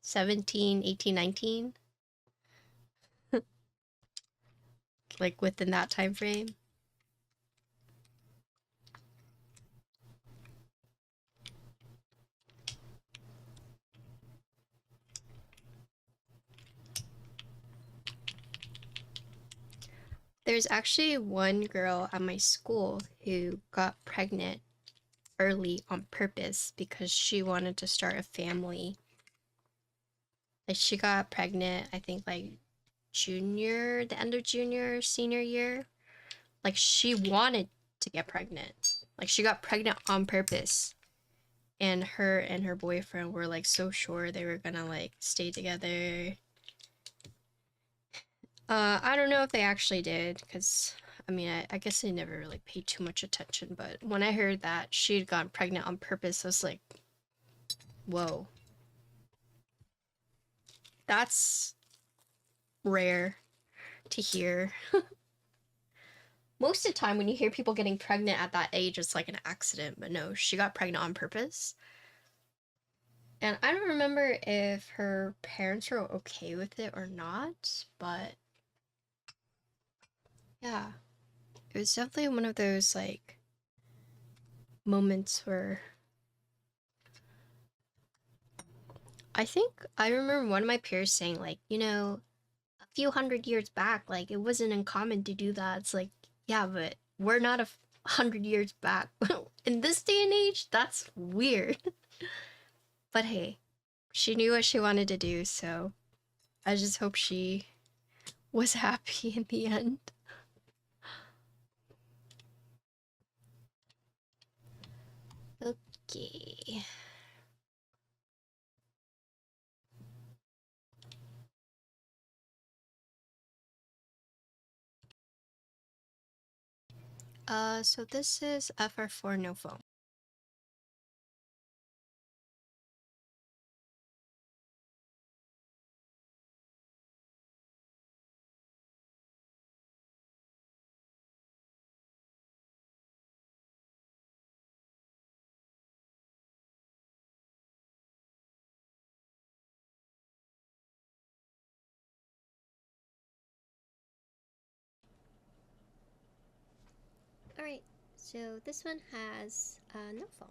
17, 18, 19. Like within that time frame. There's actually one girl at my school who got pregnant early on purpose because she wanted to start a family. Like she got pregnant, I think like the end of junior, senior year. Like she wanted to get pregnant. Like she got pregnant on purpose. And her boyfriend were like so sure they were gonna like stay together. I don't know if they actually did, because I mean, I guess they never really paid too much attention, but when I heard that she had gotten pregnant on purpose, I was like, whoa. That's rare to hear. Most of the time when you hear people getting pregnant at that age, it's like an accident, but no, she got pregnant on purpose. And I don't remember if her parents were okay with it or not, but yeah, it was definitely one of those like moments where I think I remember one of my peers saying like, you know, a few hundred years back, like it wasn't uncommon to do that. It's like, yeah, but we're not 100 years back. In this day and age, that's weird. But hey, she knew what she wanted to do, so I just hope she was happy in the end. Okay. So this is FR4 no foam. Alright, so this one has no foam.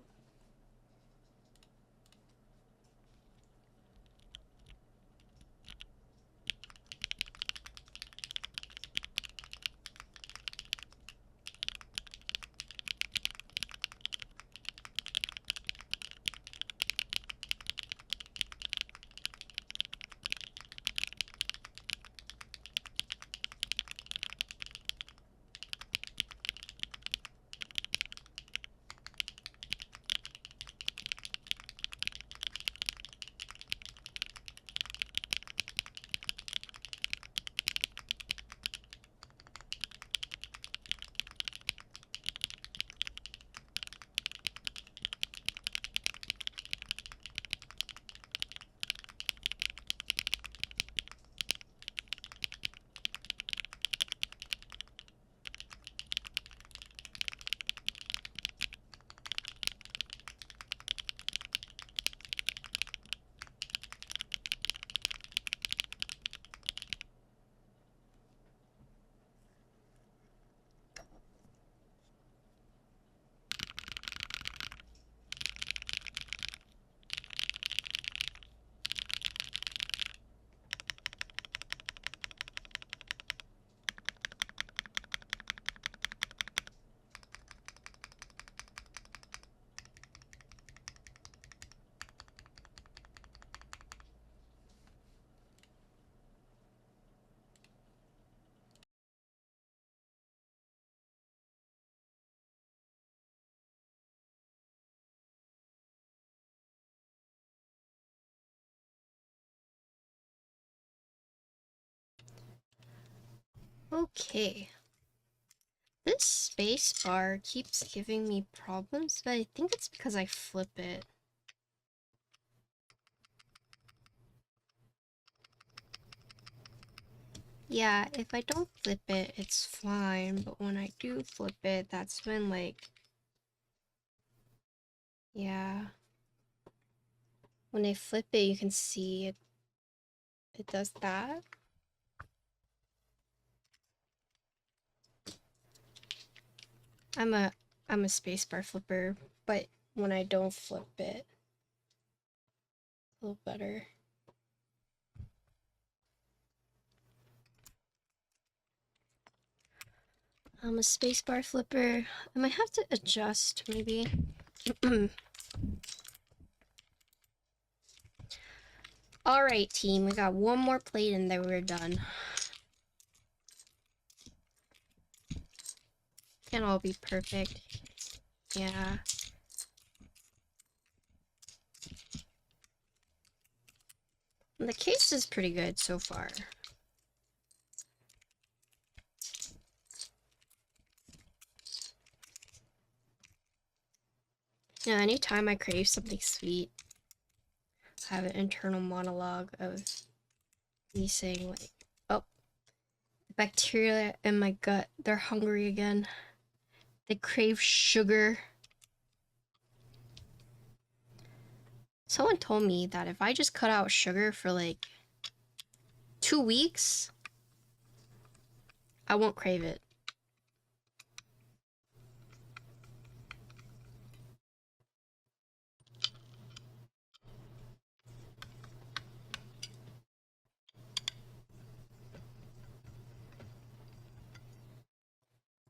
Okay. This space bar keeps giving me problems, but I think it's because I flip it. Yeah, if I don't flip it, it's fine, but when I do flip it, that's when, like, yeah. When I flip it, you can see it does that. I'm a spacebar flipper, but when I don't flip it, a little better. I'm a spacebar flipper. I might have to adjust, maybe. Alright, team, we got one more plate and then we're done. Can't all be perfect. Yeah. The case is pretty good so far. Yeah, anytime I crave something sweet, I have an internal monologue of me saying like, oh, bacteria in my gut, they're hungry again. They crave sugar. Someone told me that if I just cut out sugar for like 2 weeks, I won't crave it.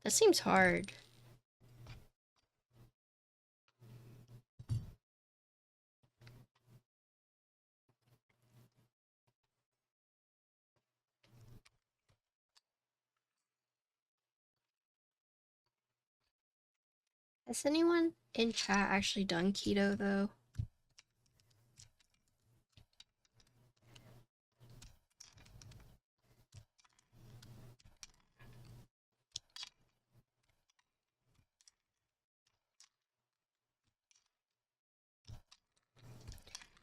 That seems hard. Has anyone in chat actually done keto though?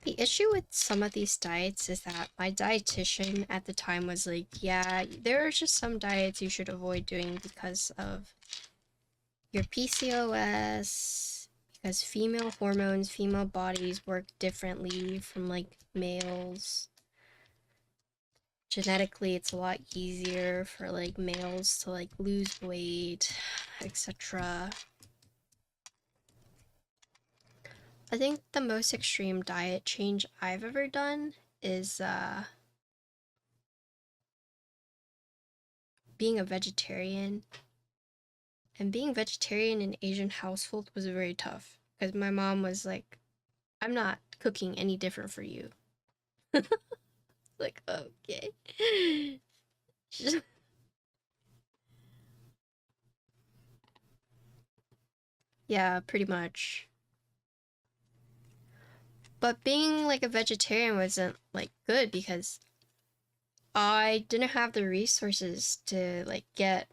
The issue with some of these diets is that my dietitian at the time was like, yeah, there are just some diets you should avoid doing because of your PCOS, because female hormones, female bodies work differently from like males. Genetically, it's a lot easier for like males to like lose weight, etc. I think the most extreme diet change I've ever done is being a vegetarian. And being vegetarian in an Asian household was very tough because my mom was like, I'm not cooking any different for you. Like, okay. Yeah, pretty much. But being like a vegetarian wasn't like good because I didn't have the resources to like get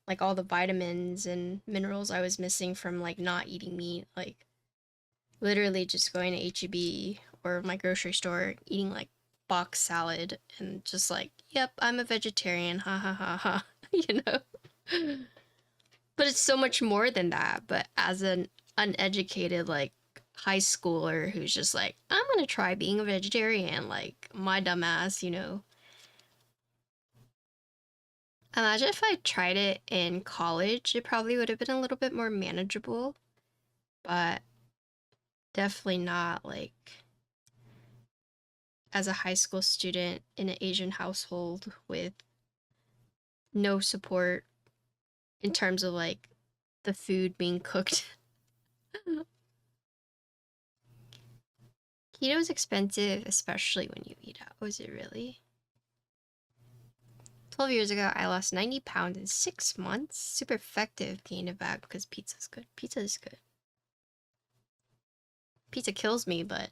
like all the vitamins and minerals I was missing from like not eating meat. Like literally just going to HEB or my grocery store, eating like box salad and just like, yep, I'm a vegetarian, ha ha ha ha, you know? But it's so much more than that. But as an uneducated, like, high schooler who's just like, I'm gonna try being a vegetarian, like, my dumbass, you know? Imagine if I tried it in college, it probably would have been a little bit more manageable, but definitely not like as a high school student in an Asian household with no support in terms of like the food being cooked. Keto is expensive, especially when you eat out. Was it really? 12 years ago, I lost 90 pounds in 6 months. Super effective, gained it back because pizza's good. Pizza is good. Pizza kills me, but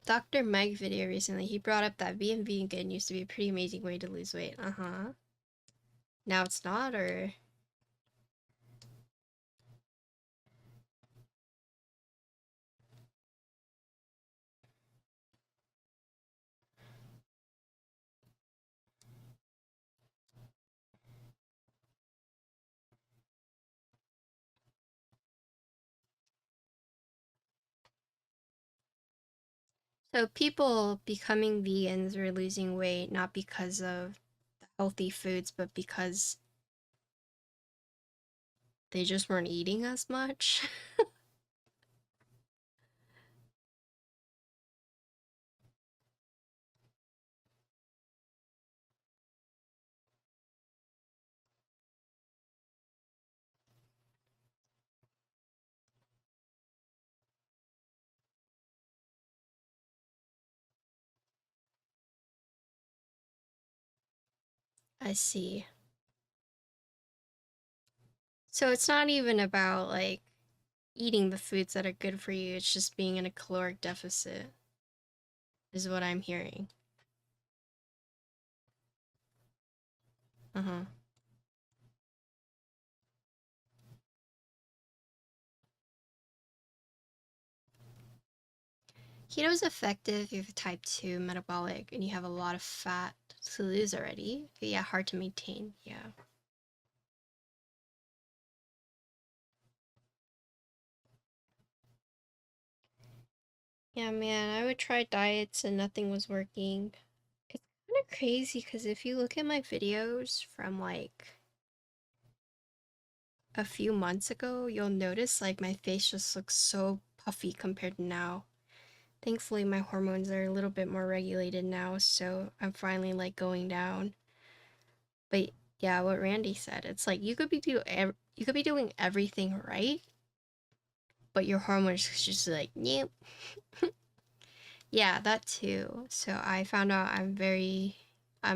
Dr. Meg video recently, he brought up that being vegan used to be a pretty amazing way to lose weight. Uh-huh. Now it's not, or... So people becoming vegans or losing weight not because of the healthy foods, but because they just weren't eating as much. I see. So it's not even about like eating the foods that are good for you, it's just being in a caloric deficit, is what I'm hearing. Uh-huh. Keto is effective if you have type 2 metabolic and you have a lot of fat to lose already. But yeah, hard to maintain. Yeah. Yeah, man, I would try diets and nothing was working. It's kind of crazy because if you look at my videos from like a few months ago, you'll notice like my face just looks so puffy compared to now. Thankfully, my hormones are a little bit more regulated now, so I'm finally like going down. But yeah, what Randy said, it's like you could be doing everything right, but your hormones is just like, nope. Yeah, that too. So I found out I'm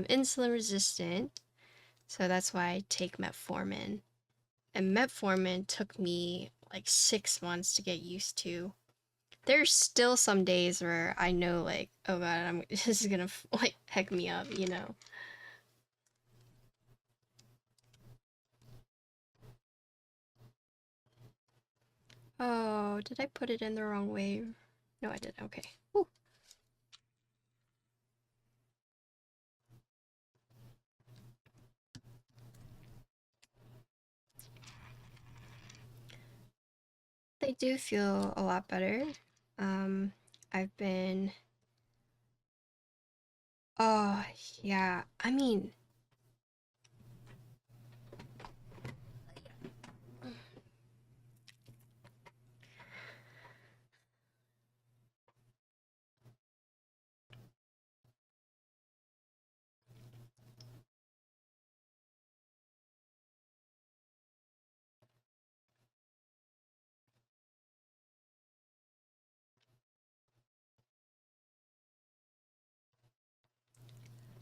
insulin resistant. So that's why I take metformin. And metformin took me like 6 months to get used to. There's still some days where I know like, oh god, this is gonna like heck me up, you know. Oh, did I put it in the wrong way? No, I didn't. Okay. Whew. They do feel a lot better. I've been... Oh, yeah. I mean...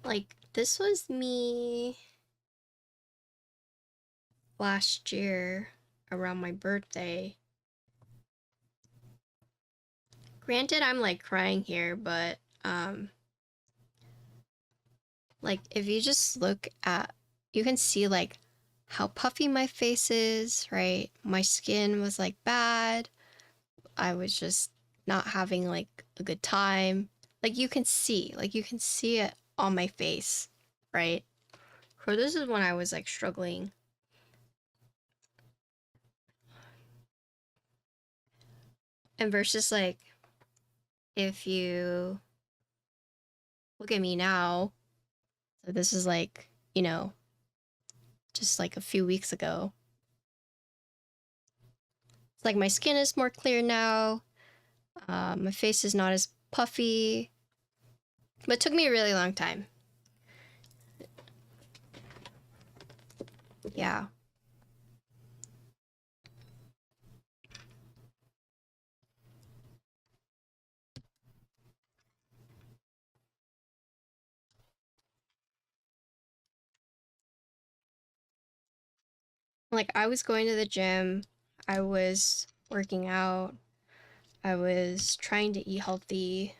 Like, this was me last year around my birthday. Granted, I'm like crying here, but like if you just look at, you can see like how puffy my face is, right? My skin was like bad. I was just not having like a good time. Like you can see it on my face, right? So this is when I was like struggling. And versus like if you look at me now, so this is like, you know, just like a few weeks ago. It's like my skin is more clear now. My face is not as puffy. But it took me a really long time. Yeah. Like I was going to the gym. I was working out. I was trying to eat healthy.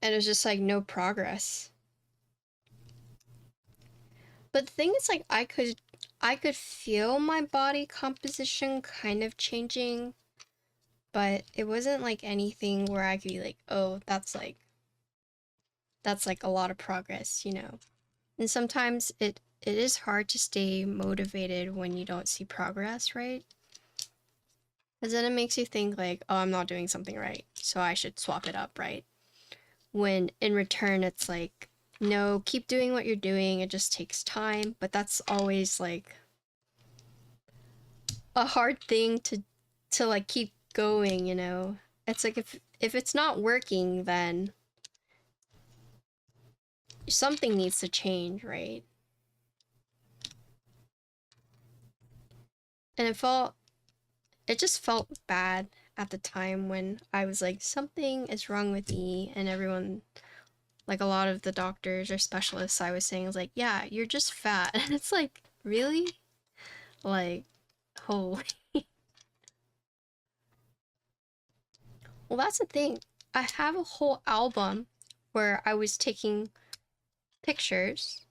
And it was just like no progress. But the thing is like I could feel my body composition kind of changing, but it wasn't like anything where I could be like, oh, that's like a lot of progress, you know. And sometimes it is hard to stay motivated when you don't see progress, right? Because then it makes you think like, oh, I'm not doing something right, so I should swap it up, right? When in return, it's like, no, keep doing what you're doing. It just takes time. But that's always like a hard thing to like keep going, you know? It's like if it's not working, then something needs to change, right? And it just felt bad at the time when I was like, something is wrong with me, and everyone, like a lot of the doctors or specialists I was saying was like, yeah, you're just fat. And it's like, really? Like, holy. Well, that's the thing. I have a whole album where I was taking pictures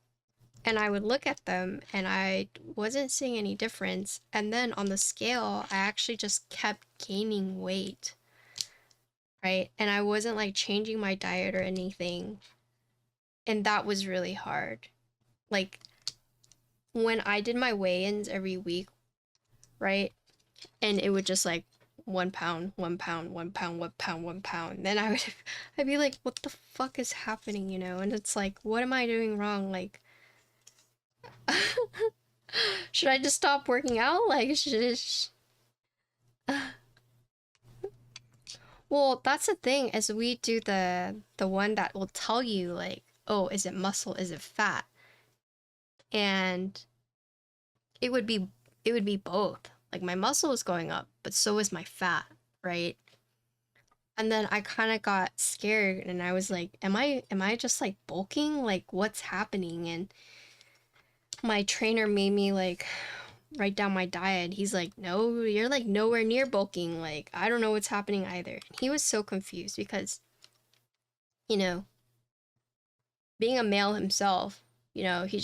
and I would look at them and I wasn't seeing any difference. And then on the scale, I actually just kept gaining weight, right? And I wasn't like changing my diet or anything. And that was really hard. Like when I did my weigh-ins every week, right? And it would just like 1 pound, 1 pound, 1 pound, 1 pound, 1 pound. Then I'd be like, what the fuck is happening, you know? And it's like, what am I doing wrong? Like, should I just stop working out? Like, well, that's the thing, is we do the one that will tell you like, oh, is it muscle? Is it fat? And it would be both. Like my muscle is going up, but so is my fat, right? And then I kind of got scared and I was like, am I just like bulking? Like what's happening? And my trainer made me like write down my diet. He's like, no, you're like nowhere near bulking. Like, I don't know what's happening either. He was so confused because, you know, being a male himself, you know, he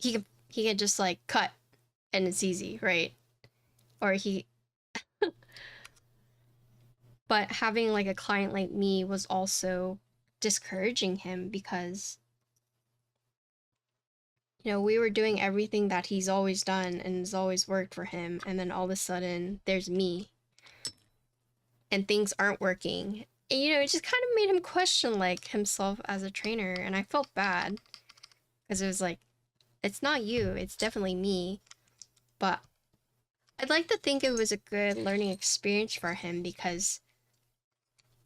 could just like cut and it's easy, right? Or but having like a client like me was also discouraging him because, you know, we were doing everything that he's always done and has always worked for him, and then all of a sudden there's me and things aren't working. And, you know, it just kind of made him question like himself as a trainer, and I felt bad because it was like, it's not you, it's definitely me. But I'd like to think it was a good learning experience for him because,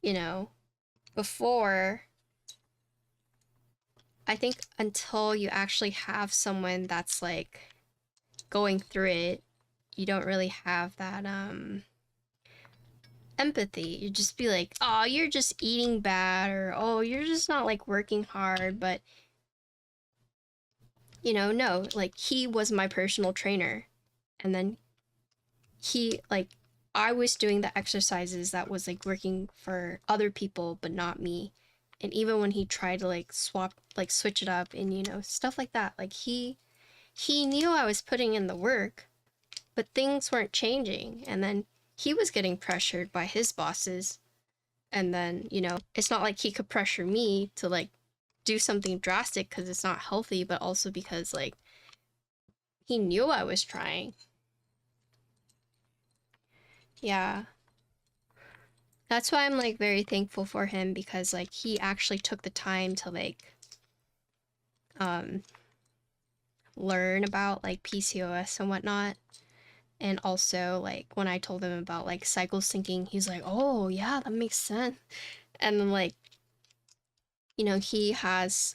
you know, before, I think until you actually have someone that's like going through it, you don't really have that empathy. You just be like, oh, you're just eating bad, or oh, you're just not like working hard. But, you know, no, like he was my personal trainer, and then he like, I was doing the exercises that was like working for other people but not me. And even when he tried to like switch it up and, you know, stuff like that, like he knew I was putting in the work, but things weren't changing. And then he was getting pressured by his bosses. And then, you know, it's not like he could pressure me to like do something drastic because it's not healthy, but also because like he knew I was trying. Yeah. That's why I'm like very thankful for him, because like he actually took the time to like learn about like PCOS and whatnot. And also like when I told him about like cycle syncing, he's like, oh yeah, that makes sense. And then like, you know, he has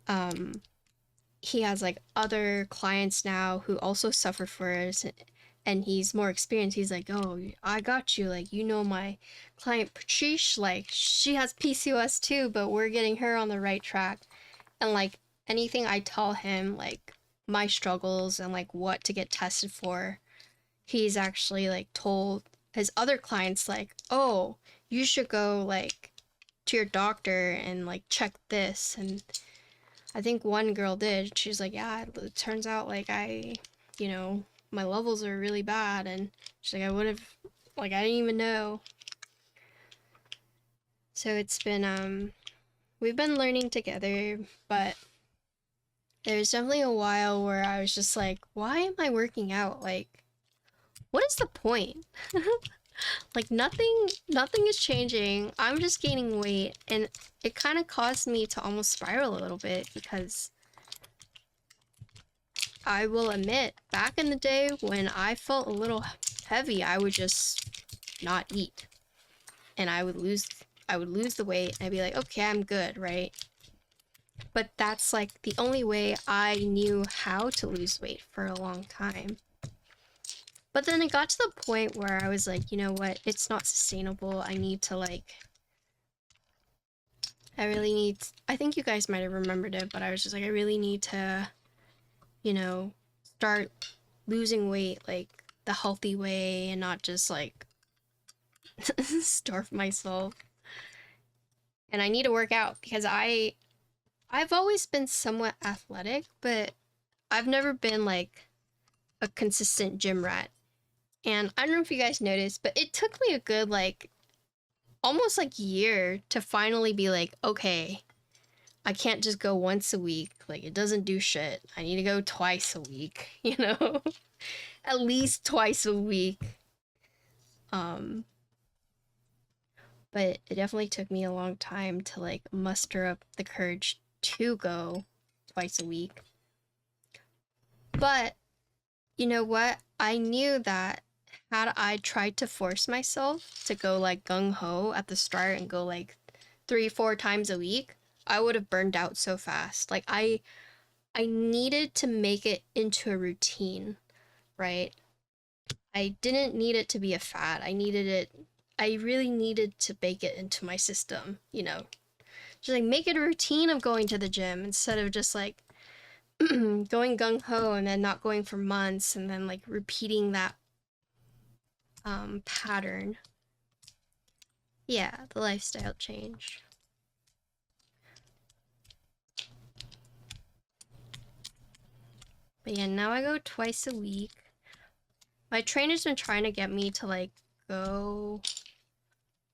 like other clients now who also suffer for it, and he's more experienced. He's like, oh, I got you, like, you know, my client Patrice, like she has PCOS too, but we're getting her on the right track. And like anything I tell him, like my struggles and like what to get tested for, he's actually like told his other clients like, oh, you should go like to your doctor and like check this. And I think one girl did. She's like, yeah, it turns out like you know, my levels are really bad. And she's like, I would have, like, I didn't even know. So it's been, we've been learning together, but there's definitely a while where I was just like, why am I working out? Like, what is the point? Like nothing is changing. I'm just gaining weight, and it kind of caused me to almost spiral a little bit, because I will admit, back in the day when I felt a little heavy, I would just not eat, and I would lose the weight, and I'd be like, okay, I'm good, right? But that's like the only way I knew how to lose weight for a long time. But then it got to the point where I was like, you know what? It's not sustainable. I need to like, I think you guys might have remembered it, but I was just like, I really need to, you know, start losing weight like the healthy way and not just like starve myself. And I need to work out because I've always been somewhat athletic, but I've never been like a consistent gym rat. And I don't know if you guys noticed, but it took me a good like almost like year to finally be like, okay, I can't just go once a week. Like, it doesn't do shit. I need to go twice a week, you know? At least twice a week. But it definitely took me a long time to like muster up the courage to go twice a week. But you know what? I knew that had I tried to force myself to go like gung-ho at the start and go like 3-4 times a week, I would have burned out so fast. Like I needed to make it into a routine, right? I didn't need it to be a fad. I really needed to bake it into my system, you know? Just like make it a routine of going to the gym instead of just like going gung-ho and then not going for months and then like repeating that pattern. Yeah, the lifestyle change. But yeah, now I go twice a week. My trainer's been trying to get me to like go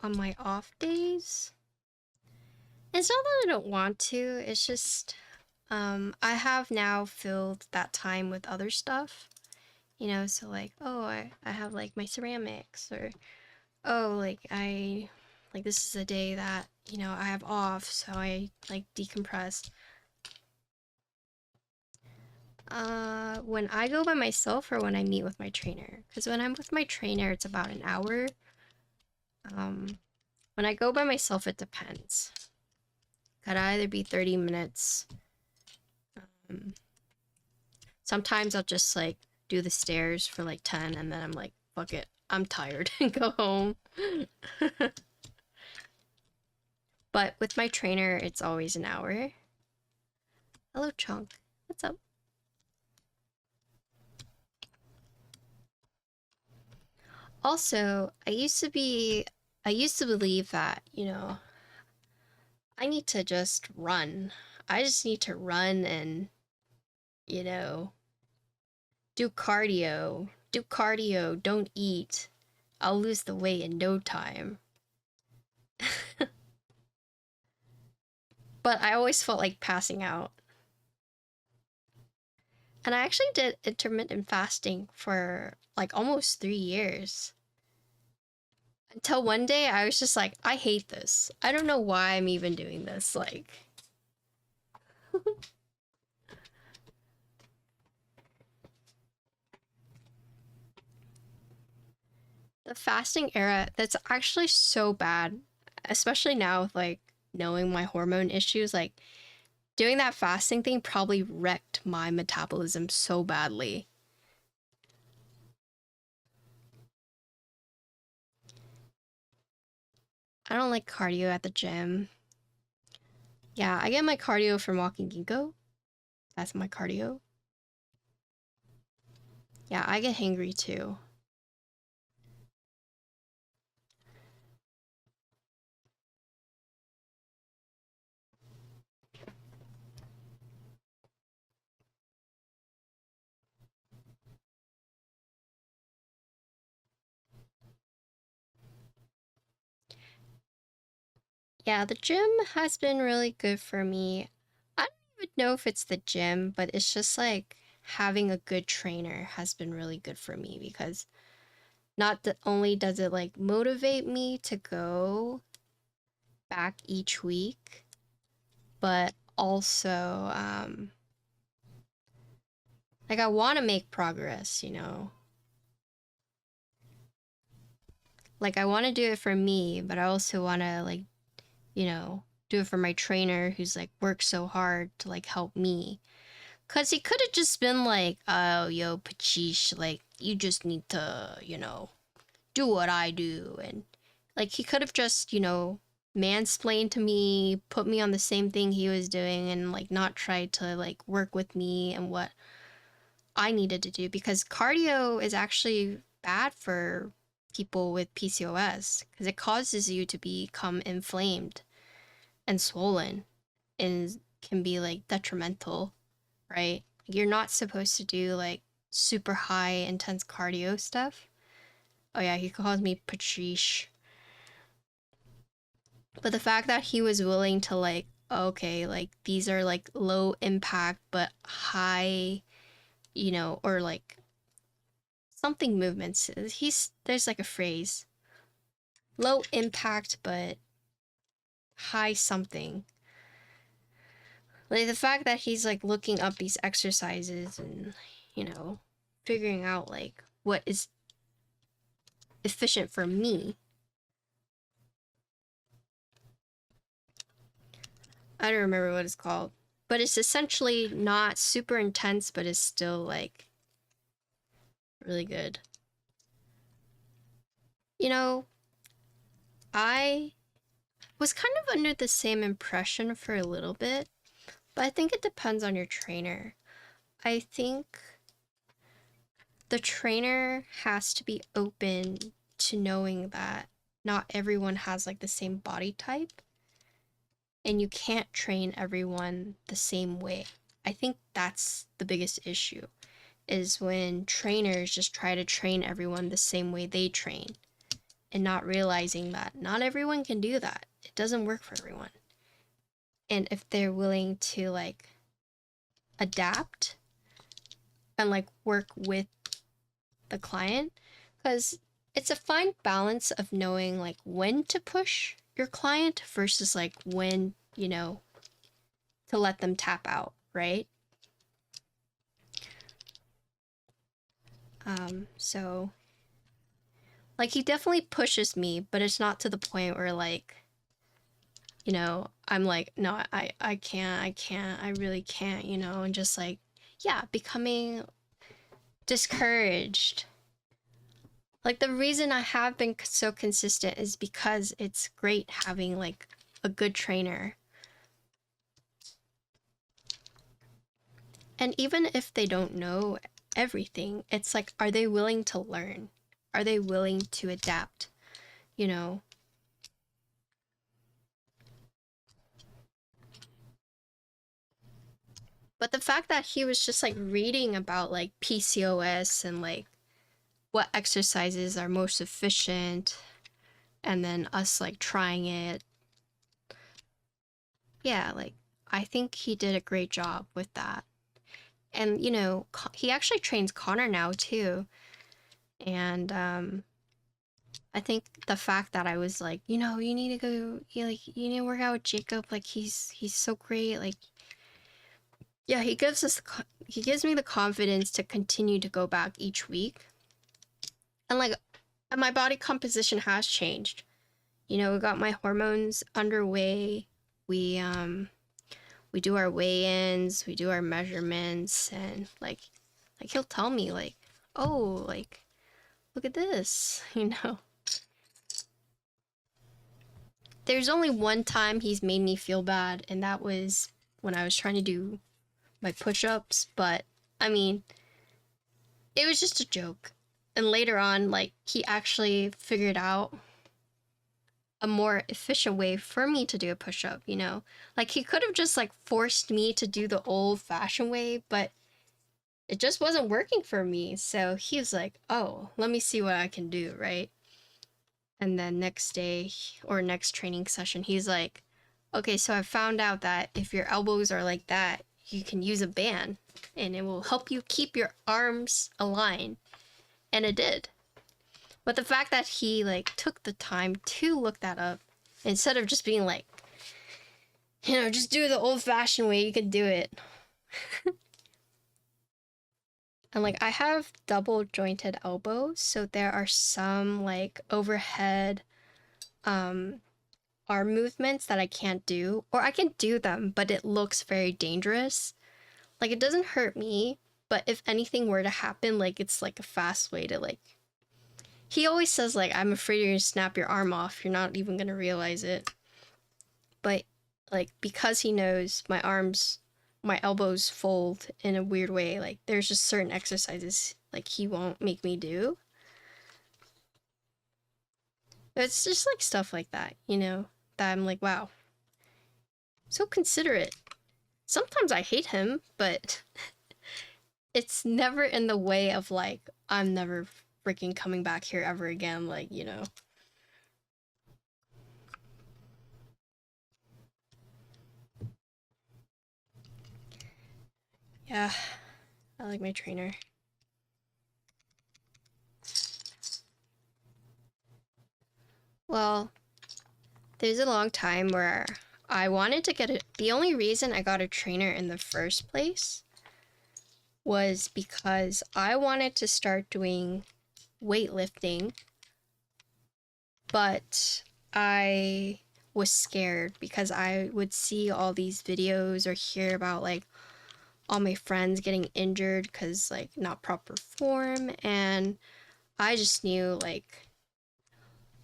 on my off days. It's not that I don't want to, it's just I have now filled that time with other stuff. You know, so like, oh, I have like my ceramics, or oh, like this is a day that, you know, I have off, so I like decompress. When I go by myself or when I meet with my trainer? Because when I'm with my trainer, it's about an hour. When I go by myself, it depends. Could either be 30 minutes. Sometimes I'll just like do the stairs for like 10 and then I'm like, fuck it, I'm tired and go home. But with my trainer, it's always an hour. Hello, Chunk. What's up? Also, I used to believe that, you know, I need to just run. I just need to run and, you know, do cardio. Do cardio, don't eat. I'll lose the weight in no time. But I always felt like passing out. And I actually did intermittent fasting for like almost 3 years. Until one day I was just like, I hate this. I don't know why I'm even doing this. Like, the fasting era, that's actually so bad. Especially now with like knowing my hormone issues, like doing that fasting thing probably wrecked my metabolism so badly. I don't like cardio at the gym. Yeah, I get my cardio from walking ginkgo. That's my cardio. Yeah, I get hangry too. Yeah, the gym has been really good for me. I don't even know if it's the gym, but it's just like having a good trainer has been really good for me, because not only does it like motivate me to go back each week, but also like I want to make progress, you know? Like I want to do it for me, but I also want to like, you know, do it for my trainer who's like worked so hard to like help me. Cause he could have just been like, oh, yo, Pachish, like, you just need to, you know, do what I do. And like, he could have just, you know, mansplained to me, put me on the same thing he was doing, and like not tried to like work with me and what I needed to do. Because cardio is actually bad for people with PCOS because it causes you to become inflamed and swollen and can be like detrimental, right? You're not supposed to do like super high intense cardio stuff. Oh yeah, he calls me Patrice. But the fact that he was willing to like, okay, like these are like low impact but high, you know, or like something movements. There's like a phrase. Low impact but high something. Like the fact that he's like looking up these exercises and, you know, figuring out like what is efficient for me. I don't remember what it's called, but it's essentially not super intense, but it's still like really good. You know, I was kind of under the same impression for a little bit, but I think it depends on your trainer. I think the trainer has to be open to knowing that not everyone has like the same body type, and you can't train everyone the same way. I think that's the biggest issue, is when trainers just try to train everyone the same way they train and not realizing that not everyone can do that. It doesn't work for everyone. And if they're willing to like adapt and like work with the client, because it's a fine balance of knowing like when to push your client versus like when, you know, to let them tap out, right? So like he definitely pushes me, but it's not to the point where like, you know, I'm like, no, I can't, I really can't, you know, and just like, yeah, becoming discouraged. Like the reason I have been so consistent is because it's great having like a good trainer. And even if they don't know everything, it's like, are they willing to learn? Are they willing to adapt? You know? But the fact that he was just like reading about like PCOS and like what exercises are most efficient, and then us like trying it. Yeah, like I think he did a great job with that. And you know, he actually trains Connor now too. And I think the fact that I was like, you know, you need to go, you need to work out with Jacob, like he's so great, like yeah, he gives me the confidence to continue to go back each week. And like my body composition has changed. You know, we got my hormones underway. We do our weigh-ins, we do our measurements, and like he'll tell me like, oh, like look at this, you know. There's only one time he's made me feel bad, and that was when I was trying to do my push-ups, but I mean, it was just a joke. And later on, like, he actually figured out a more efficient way for me to do a push-up, you know? Like, he could have just, like, forced me to do the old-fashioned way, but it just wasn't working for me. So he was like, oh, let me see what I can do, right? And then next day, or next training session, he's like, okay, so I found out that if your elbows are like that, you can use a band, and it will help you keep your arms aligned. And it did. But the fact that he like took the time to look that up, instead of just being like, you know, just do it the old-fashioned way, you can do it. And like I have double jointed elbows, so there are some like overhead arm movements that I can't do, or I can do them, but it looks very dangerous. Like it doesn't hurt me, but if anything were to happen, like it's like a fast way to like, he always says like, I'm afraid you're gonna snap your arm off, you're not even gonna realize it. But like because he knows my arms, my elbows fold in a weird way, like there's just certain exercises like he won't make me do. It's just like stuff like that, you know, that I'm like, wow, so considerate. Sometimes I hate him, but it's never in the way of like, I'm never freaking coming back here ever again, like, you know. Yeah, I like my trainer. Well, there's a long time where I wanted to get it. The only reason I got a trainer in the first place was because I wanted to start doing weightlifting, but I was scared because I would see all these videos or hear about like all my friends getting injured because like not proper form, and I just knew like,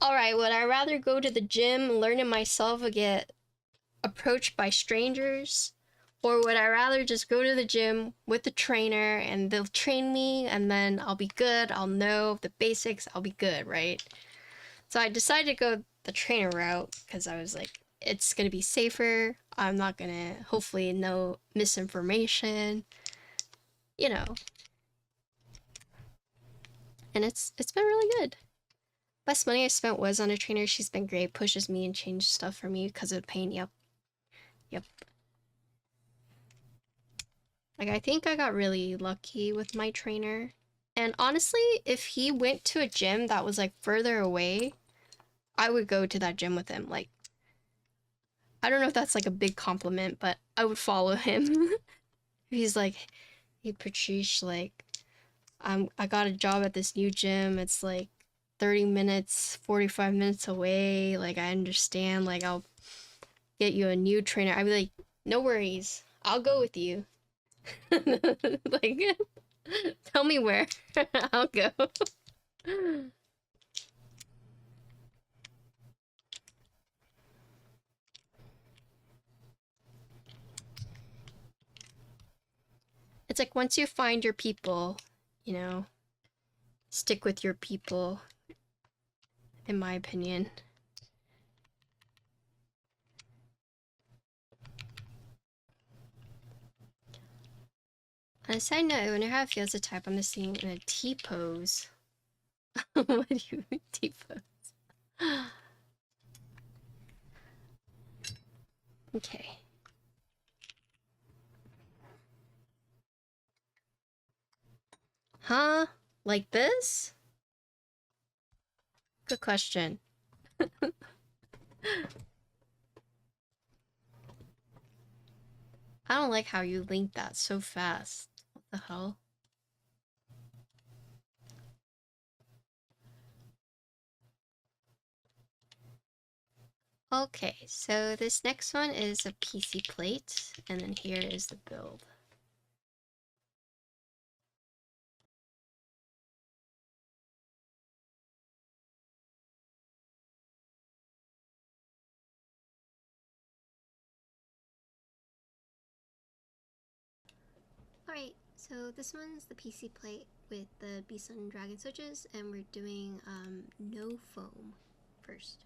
all right, would I rather go to the gym, learn it myself, or get approached by strangers, Or would I rather just go to the gym with the trainer and they'll train me and then I'll be good, I'll know the basics, I'll be good, right? So I decided to go the trainer route because I was like, it's gonna be safer, I'm not gonna hopefully know misinformation, you know. And it's been really good. Best money I spent was on a trainer. She's been great, pushes me and changes stuff for me because of pain. Yep. Like, I think I got really lucky with my trainer. And honestly, if he went to a gym that was like further away, I would go to that gym with him. Like, I don't know if that's like a big compliment, but I would follow him. He's like, hey Patrice, like, I got a job at this new gym. It's like 30 minutes, 45 minutes away. Like, I understand. Like, I'll get you a new trainer. I'd be like, no worries. I'll go with you. Like, tell me where. I'll go. It's like once you find your people, you know, stick with your people, in my opinion. On a side note, I wonder how it feels to type on the scene in a T-pose. What do you mean T-pose? Okay. Huh? Like this? Good question. I don't like how you linked that so fast. What the hell? Okay, so this next one is a PC plate, and then here is the build. Alright, so this one's the PC plate with the BSUN Dragon Switches, and we're doing no foam first.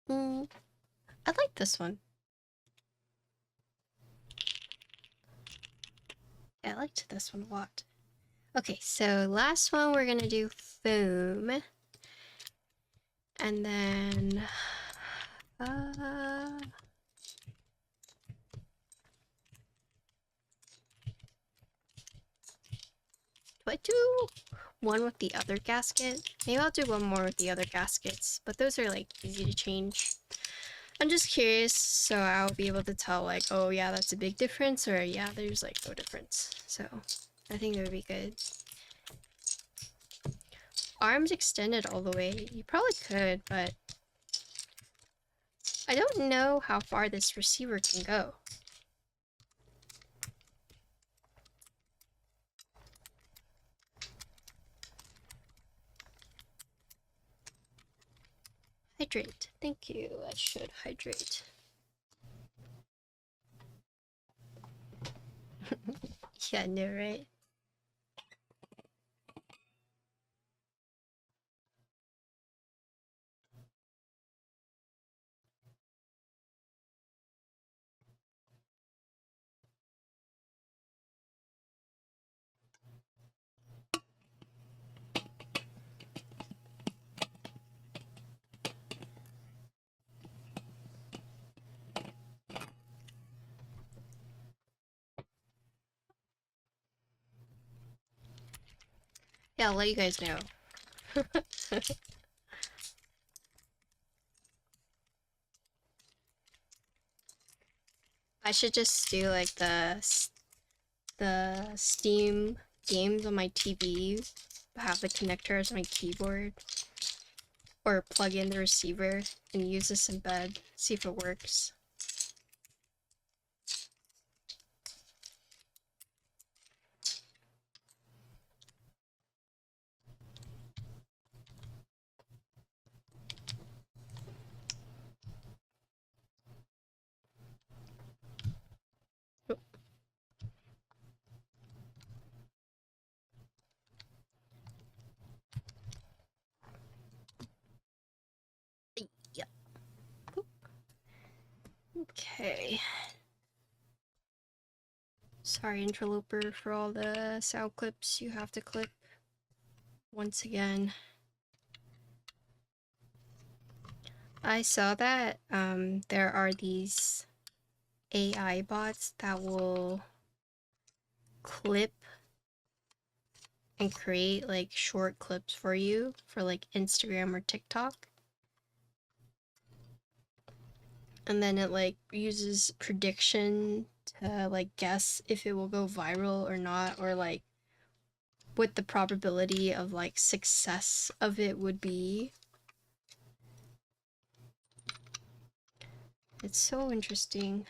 I like this one. Yeah, I liked this one a lot. Okay, so last one we're gonna do foam. And then... do I do one with the other gasket? Maybe I'll do one more with the other gaskets, but those are like easy to change. I'm just curious, so I'll be able to tell like, oh yeah, that's a big difference, or yeah, there's like no difference. So I think it would be good. Arms extended all the way. You probably could, but I don't know how far this receiver can go. Hydrate. Thank you. I should hydrate. Yeah, I know, right? Yeah, I'll let you guys know. I should just do like the Steam games on my TV, have the connector as my keyboard, or plug in the receiver and use this in bed, see if it works. Yeah. Okay. Sorry, interloper, for all the sound clips you have to clip once again. I saw that there are these AI bots that will clip and create like short clips for you for like Instagram or TikTok. And then it like uses prediction to like guess if it will go viral or not, or like what the probability of like success of it would be. It's so interesting.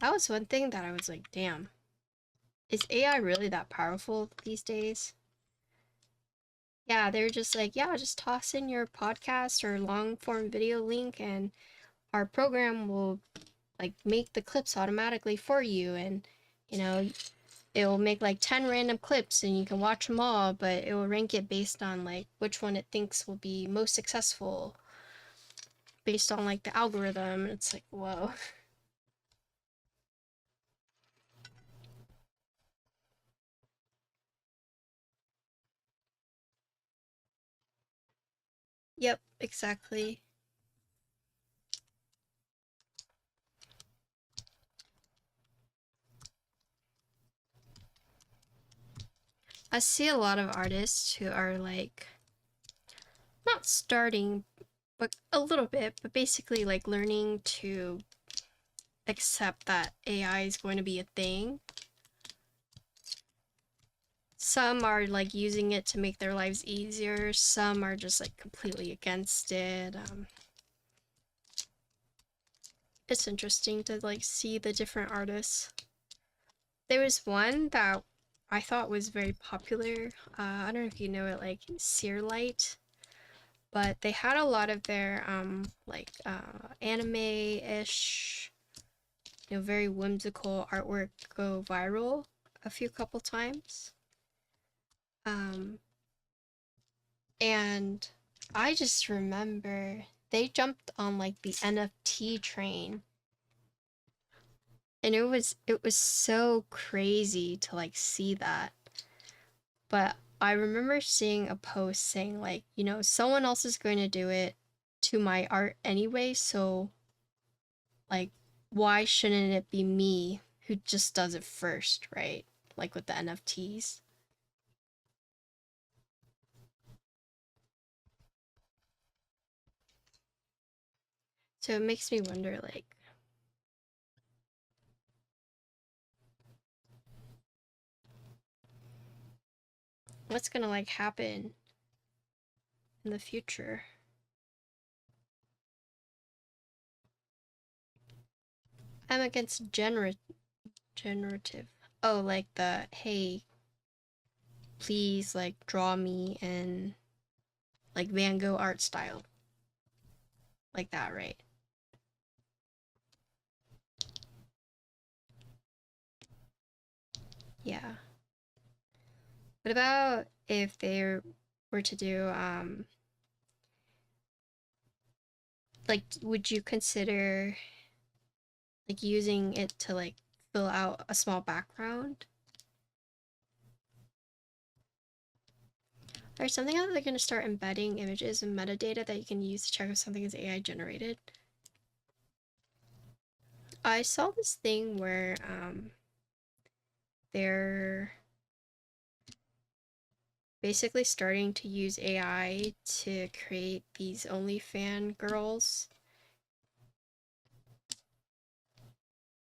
That was one thing that I was like, damn, is AI really that powerful these days? Yeah, they're just like, yeah, just toss in your podcast or long form video link and our program will like make the clips automatically for you, and you know, it will make like 10 random clips and you can watch them all, but it will rank it based on like which one it thinks will be most successful based on like the algorithm. It's like, whoa. Yep, exactly. I see a lot of artists who are like not starting, but a little bit, but basically like learning to accept that AI is going to be a thing. Some are like using it to make their lives easier, some are just like completely against it. It's interesting to like see the different artists. There was one that I thought was very popular. I don't know if you know it, like Searlight, but they had a lot of their like anime-ish, you know, very whimsical artwork go viral a few couple times. And I just remember they jumped on like the NFT train, and it was so crazy to like see that. But I remember seeing a post saying like, you know, someone else is going to do it to my art anyway, so like why shouldn't it be me who just does it first, right? Like with the NFTs. So it makes me wonder like, what's gonna like happen in the future. I'm against generative. Oh, like the, hey, please like draw me in like Van Gogh art style. Like that, right? Yeah. What about if they were to do, like, would you consider like using it to like fill out a small background? There's something that they're going to start embedding images and metadata that you can use to check if something is AI generated. I saw this thing where they're basically starting to use AI to create these OnlyFans girls.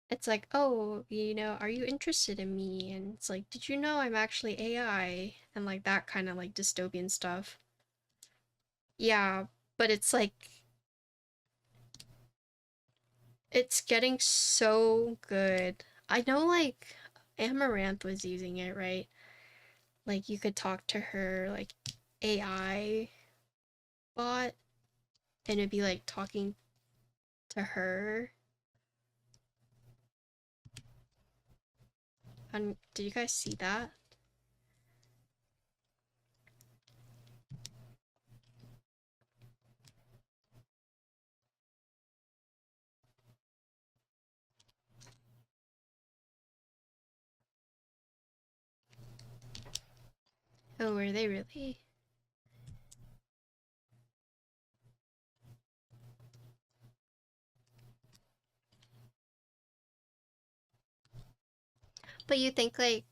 It's like, oh, you know, are you interested in me? And it's like, did you know I'm actually AI? And like that kind of like dystopian stuff. Yeah, but it's like, it's getting so good. I know like Amaranth was using it, right? Like you could talk to her like AI bot and it'd be like talking to her. And did you guys see that? Oh, were they really? But you think like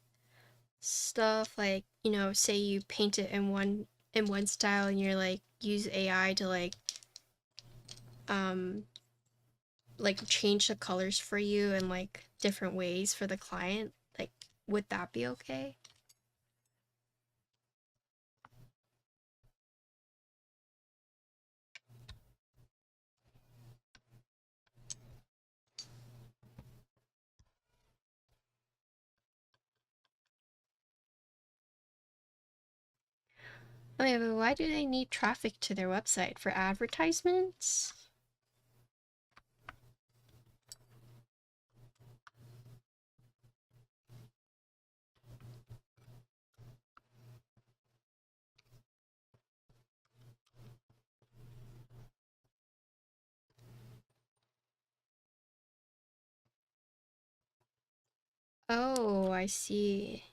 stuff like, you know, say you paint it in one style and you're like use AI to um like change the colors for you in like different ways for the client, like would that be okay? I mean, but why do they need traffic to their website? For advertisements? Oh, I see.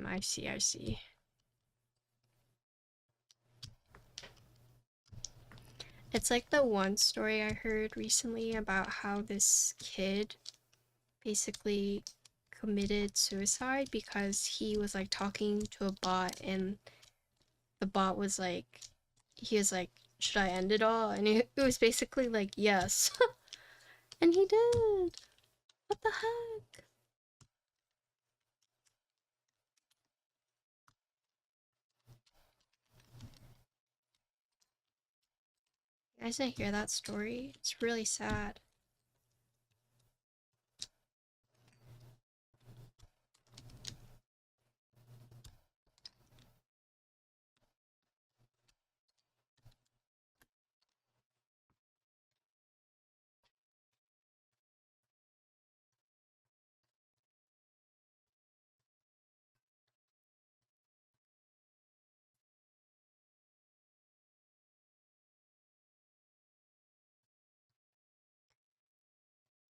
I see, I see. It's like the one story I heard recently about how this kid basically committed suicide because he was like talking to a bot and the bot was like, he was like, should I end it all? And it was basically like, yes. And he did. What the heck? You guys didn't hear that story? It's really sad.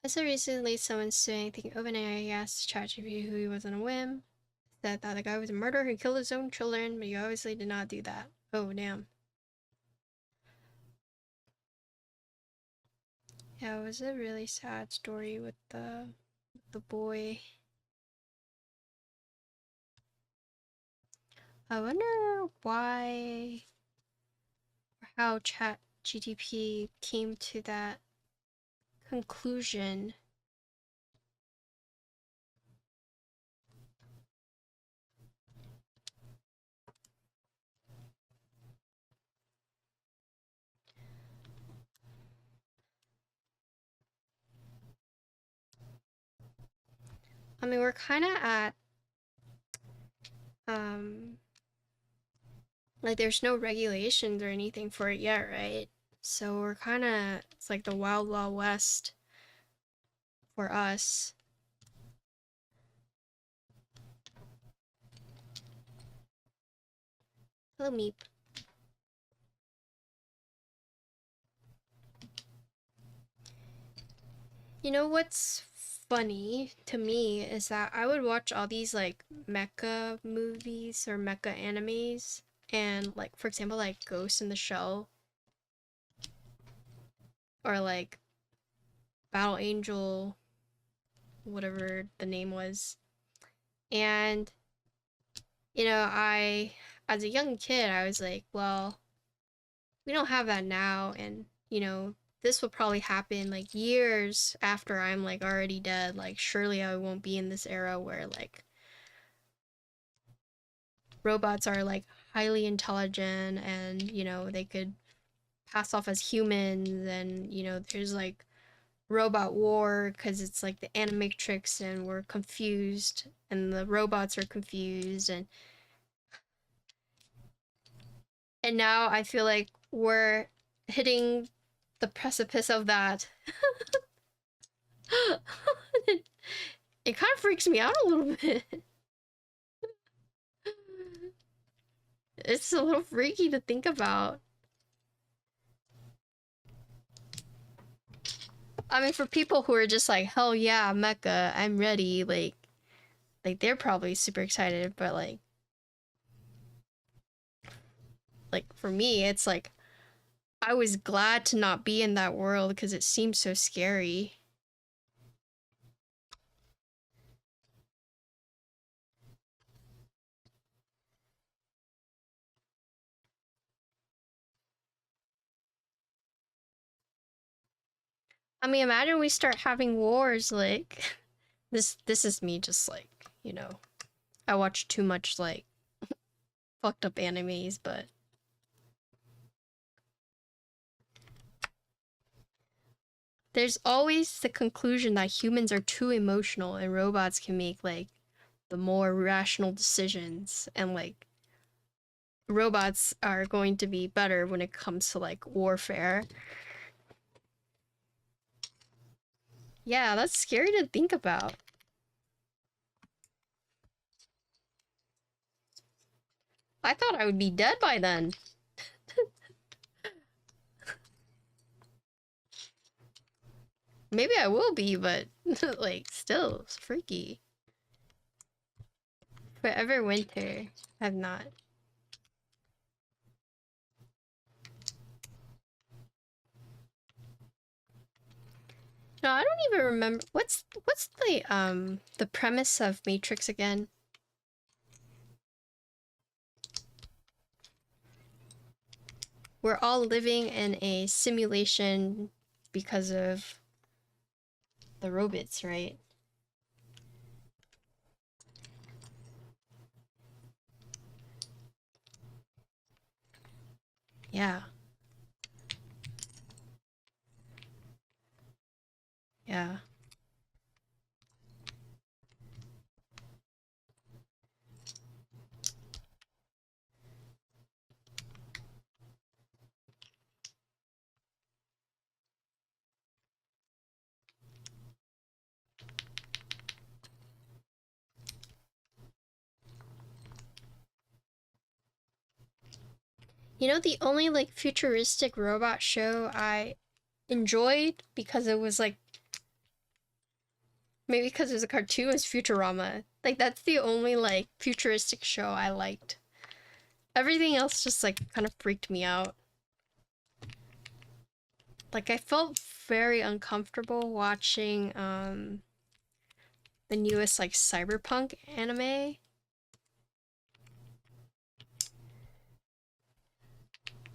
I saw recently someone saying, thinking OpenAI asked ChatGPT who he was on a whim. Said that the guy was a murderer who killed his own children, but he obviously did not do that. Oh, damn. Yeah, it was a really sad story with the boy. I wonder why or how ChatGTP came to that conclusion. I mean, we're kind of at like there's no regulations or anything for it yet, right? So we're kind of, it's like the wild wild west for us. Hello, Meep. You know what's funny to me is that I would watch all these like mecha movies or mecha animes, and like for example like Ghost in the Shell or like Battle Angel, whatever the name was. And you know, I as a young kid I was like, well, we don't have that now, and you know, this will probably happen like years after I'm like already dead. Like surely I won't be in this era where like robots are like highly intelligent and you know they could pass off as humans, and you know there's like robot war because it's like the animatrix and we're confused and the robots are confused, and now I feel like we're hitting the precipice of that. It kind of freaks me out a little bit. It's a little freaky to think about. I mean, for people who are just like, hell yeah, mecha, I'm ready, like they're probably super excited, but like for me, it's like I was glad to not be in that world because it seems so scary. I mean, imagine we start having wars like this is me just like, you know, I watch too much like fucked up animes, but there's always the conclusion that humans are too emotional and robots can make like the more rational decisions, and like robots are going to be better when it comes to like warfare. Yeah, that's scary to think about. I thought I would be dead by then. Maybe I will be, but like still, it's freaky. Forever winter. I've not. No, I don't even remember. What's the premise of Matrix again? We're all living in a simulation because of the robots, right? Yeah. Yeah. You know, the only like futuristic robot show I enjoyed because it was like maybe because it was a cartoon was Futurama. Like that's the only like futuristic show I liked. Everything else just like kind of freaked me out. Like I felt very uncomfortable watching the newest like cyberpunk anime.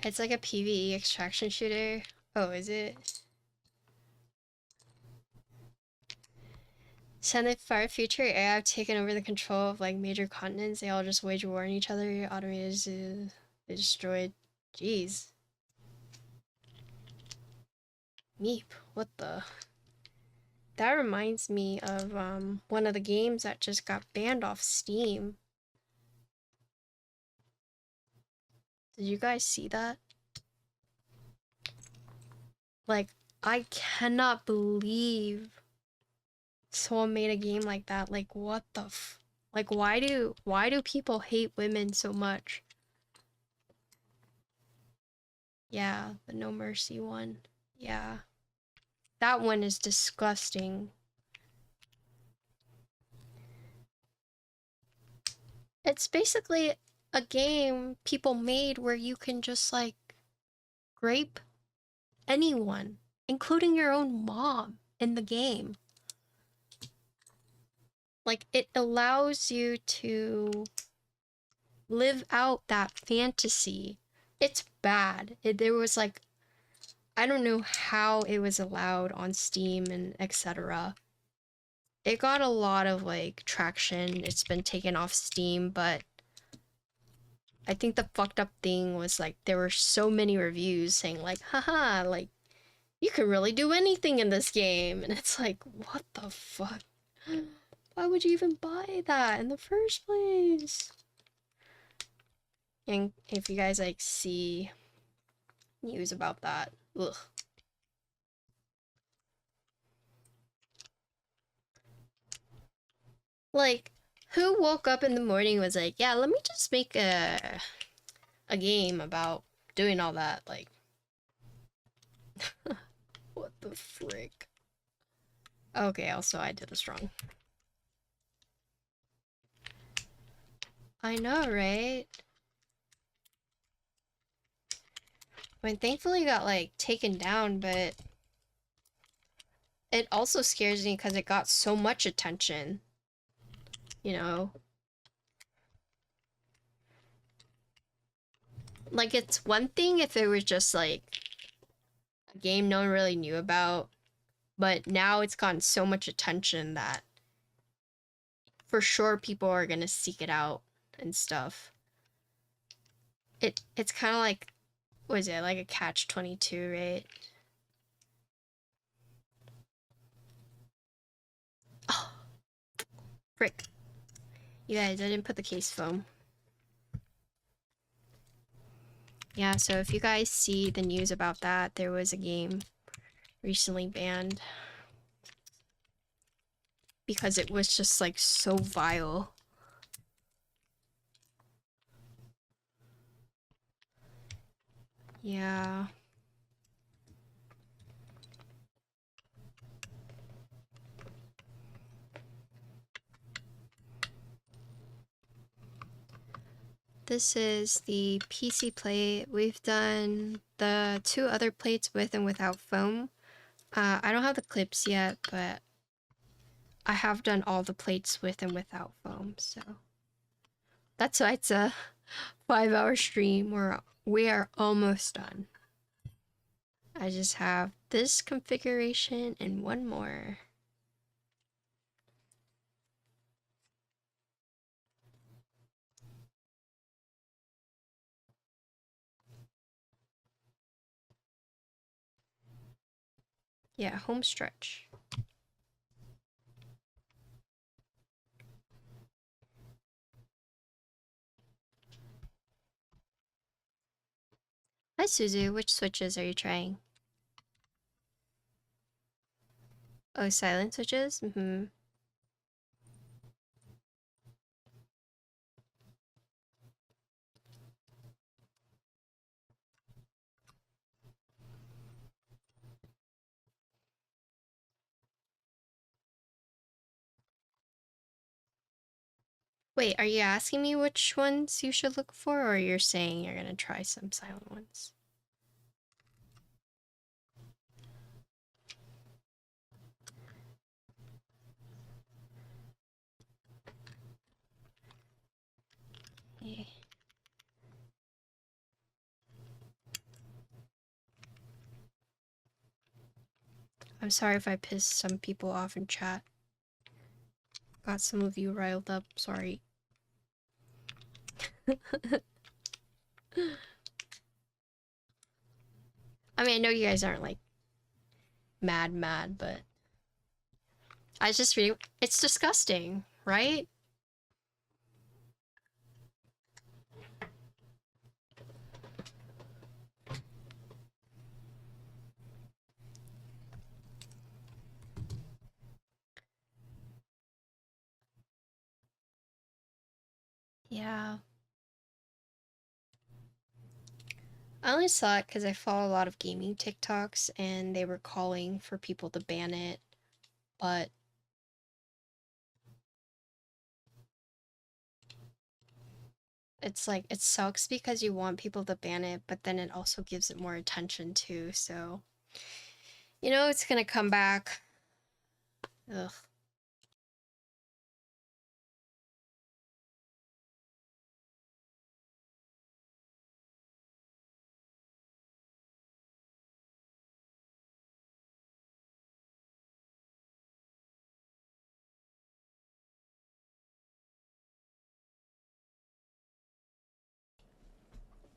It's like a PvE extraction shooter. Oh, is it? Said that far future AI have taken over the control of like major continents. They all just wage war on each other. Automated, they destroyed. Jeez. Meep. What the? That reminds me of one of the games that just got banned off Steam. Did you guys see that? Like, I cannot believe someone made a game like that. Like, what the like, why do people hate women so much? Yeah, the No Mercy one. Yeah. That one is disgusting. It's basically a game people made where you can just like rape anyone, including your own mom in the game. Like, it allows you to live out that fantasy. It's bad. There was like, I don't know how it was allowed on Steam and etc. It got a lot of like traction. It's been taken off Steam, but I think the fucked up thing was like there were so many reviews saying like, haha, like you can really do anything in this game. And it's like, what the fuck? Why would you even buy that in the first place? And if you guys like see news about that, ugh. Like, who woke up in the morning and was like, yeah, let me just make a game about doing all that? Like, what the frick? Okay, also I did this wrong. I know, right? I mean, thankfully it got like taken down, but it also scares me because it got so much attention. You know? Like, it's one thing if it was just like a game no one really knew about, but now it's gotten so much attention that for sure people are gonna seek it out and stuff. It's kind of like, what is it, like a catch-22, right? Oh, frick. You guys, I didn't put the case foam. Yeah, so if you guys see the news about that, there was a game recently banned because it was just like so vile. Yeah. This is the PC plate. We've done the 2 other plates with and without foam. I don't have the clips yet, but I have done all the plates with and without foam, so that's why it's a 5-hour stream. We are almost done. I just have this configuration and one more. Yeah, home stretch. Hi Suzu, which switches are you trying? Oh, silent switches? Mm-hmm. Wait, are you asking me which ones you should look for, or you're saying you're gonna try some silent ones? Yeah. I'm sorry if I pissed some people off in chat. Got some of you riled up, sorry. I mean, I know you guys aren't like mad, but I was just reading. It's disgusting, right? Yeah. I only saw it because I follow a lot of gaming TikToks and they were calling for people to ban it, but it's like, it sucks because you want people to ban it, but then it also gives it more attention too, so. You know, it's gonna come back. Ugh.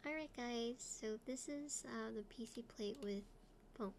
Alright guys, so this is the PC plate with foam.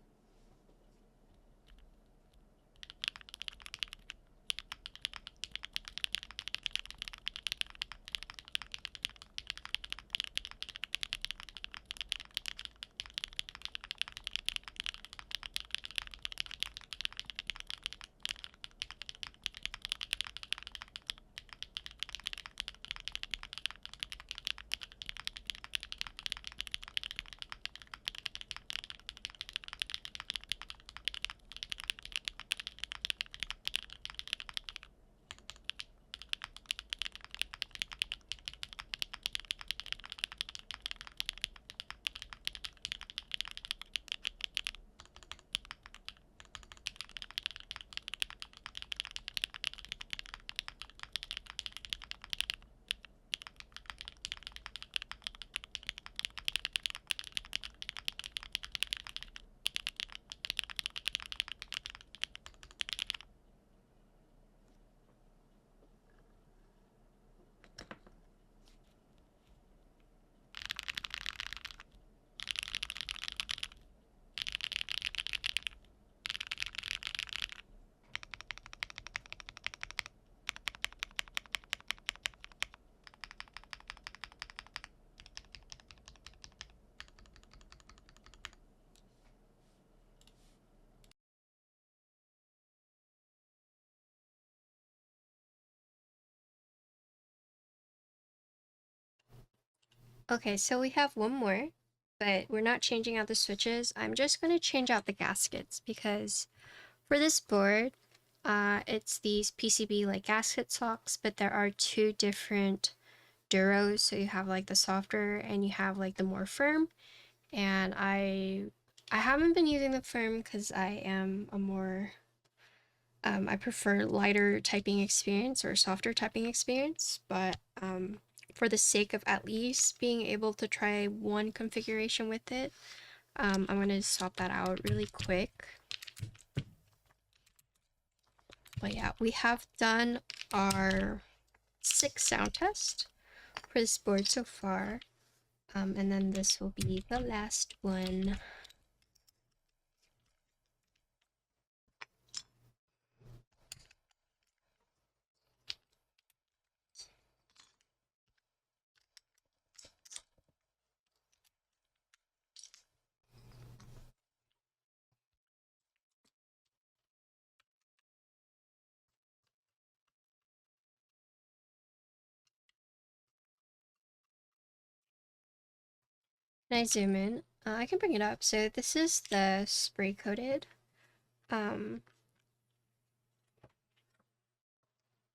Okay, so we have one more, but we're not changing out the switches. I'm just gonna change out the gaskets because for this board, it's these PCB like gasket socks, but there are two different duros. So you have like the softer and you have like the more firm. And I haven't been using the firm because I am a more I prefer lighter typing experience or softer typing experience, but for the sake of at least being able to try one configuration with it, I'm going to swap that out really quick. But yeah, we have done our 6 sound test for this board so far, and then this will be the last one. Can I zoom in? I can bring it up. So this is the spray coated.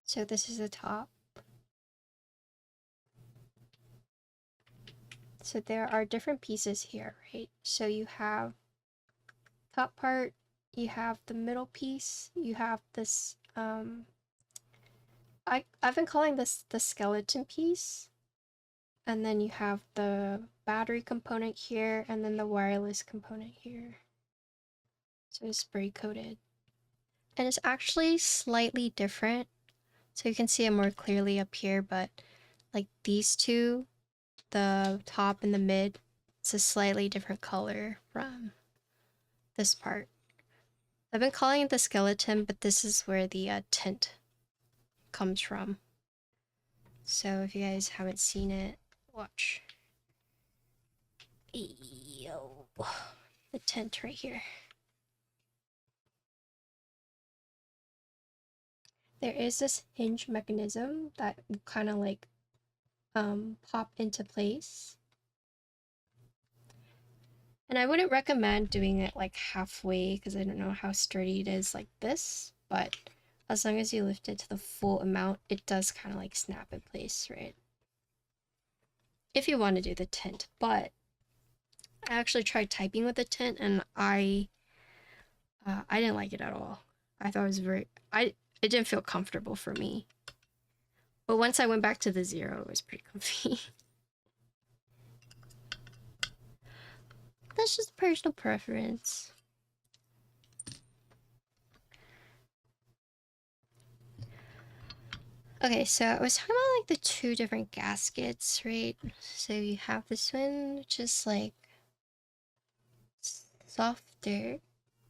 So this is the top. So there are different pieces here, right? So you have top part, you have the middle piece, you have this, I've been calling this the skeleton piece. And then you have the battery component here, and then the wireless component here. So it's spray coated. And it's actually slightly different. So you can see it more clearly up here, but like these two, the top and the mid, it's a slightly different color from this part. I've been calling it the skeleton, but this is where the tint comes from. So if you guys haven't seen it, watch. Yo, the tint right here. There is this hinge mechanism that will kind of like pop into place. And I wouldn't recommend doing it like halfway because I don't know how sturdy it is like this, but as long as you lift it to the full amount, it does kind of like snap in place, right? If you want to do the tint, but I actually tried typing with the tint and I didn't like it at all. I thought it was it didn't feel comfortable for me. But once I went back to the 0, it was pretty comfy. That's just personal preference. Okay, so I was talking about like the 2 different gaskets, right? So you have this one, which is like softer,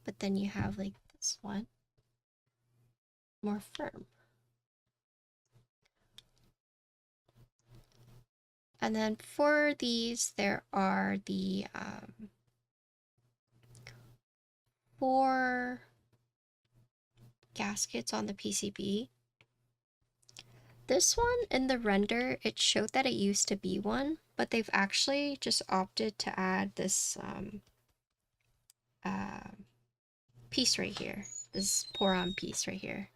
but then you have like this one, more firm. And then for these, there are the 4 gaskets on the PCB. This one in the render, it showed that it used to be one, but they've actually just opted to add this piece right here, this pour-on piece right here.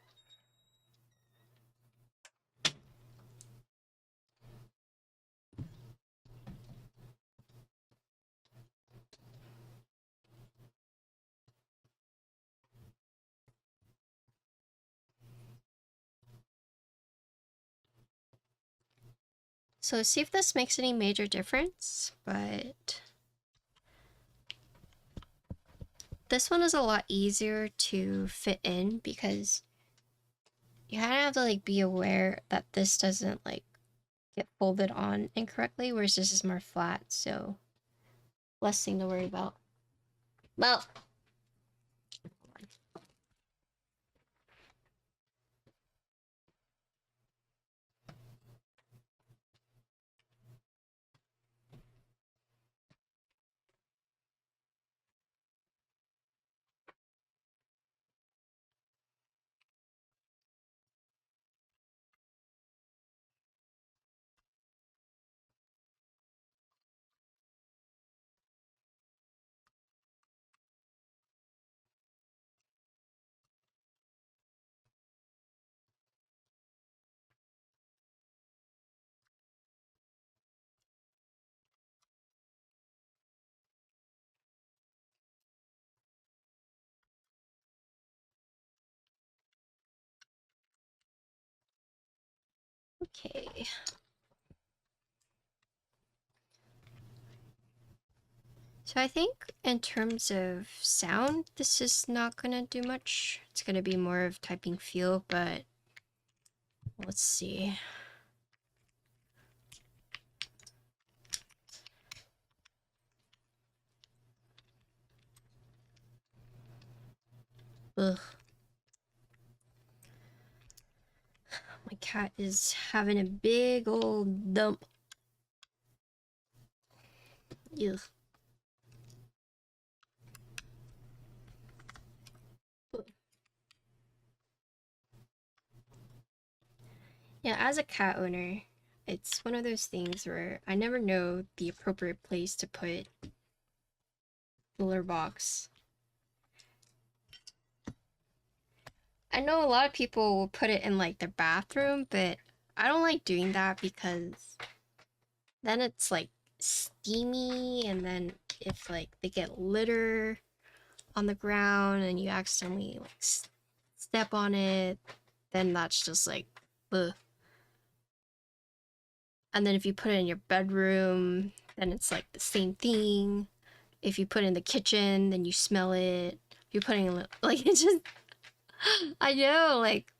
So let's see if this makes any major difference, but this one is a lot easier to fit in because you kind of have to like be aware that this doesn't like get folded on incorrectly, whereas this is more flat, so less thing to worry about. Well, okay. So I think in terms of sound, this is not gonna do much. It's gonna be more of typing feel, but let's see. Ugh. My cat is having a big old dump. Ugh. Yeah, as a cat owner, it's one of those things where I never know the appropriate place to put the litter box. I know a lot of people will put it in like their bathroom, but I don't like doing that because then it's like steamy, and then if like they get litter on the ground and you accidentally like step on it, then that's just like ugh. And then if you put it in your bedroom, then it's like the same thing. If you put it in the kitchen, then you smell it. you're putting like it's just. I know, like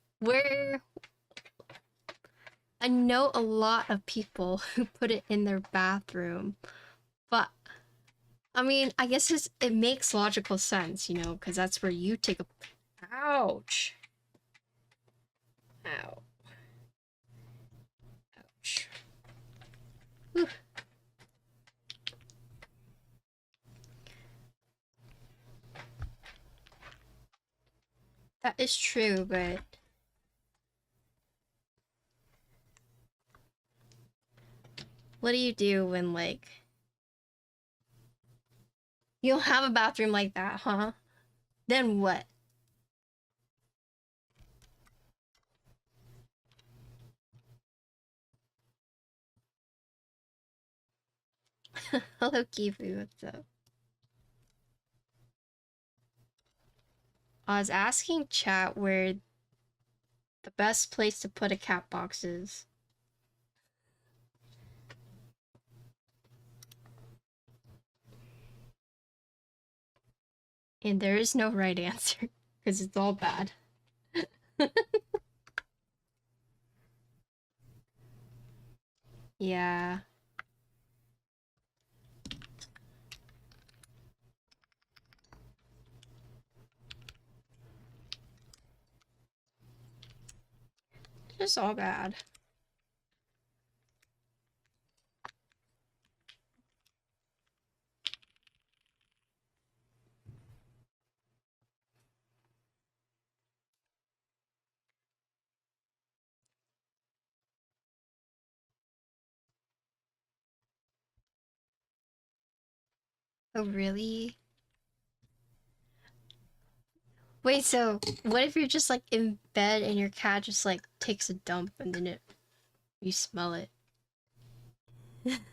I know a lot of people who put it in their bathroom, but I mean, I guess it makes logical sense, you know, because that's where you take a. Ouch. Ow. Ouch. Whew. That is true, but what do you do when, like, you don't have a bathroom like that, huh? Then what? Hello, Kifu, what's up? I was asking chat where the best place to put a cat box is. And there is no right answer, because it's all bad. Yeah. It's just all bad. Oh, really? Wait, so what if you're just like in bed and your cat just like takes a dump and then you smell it?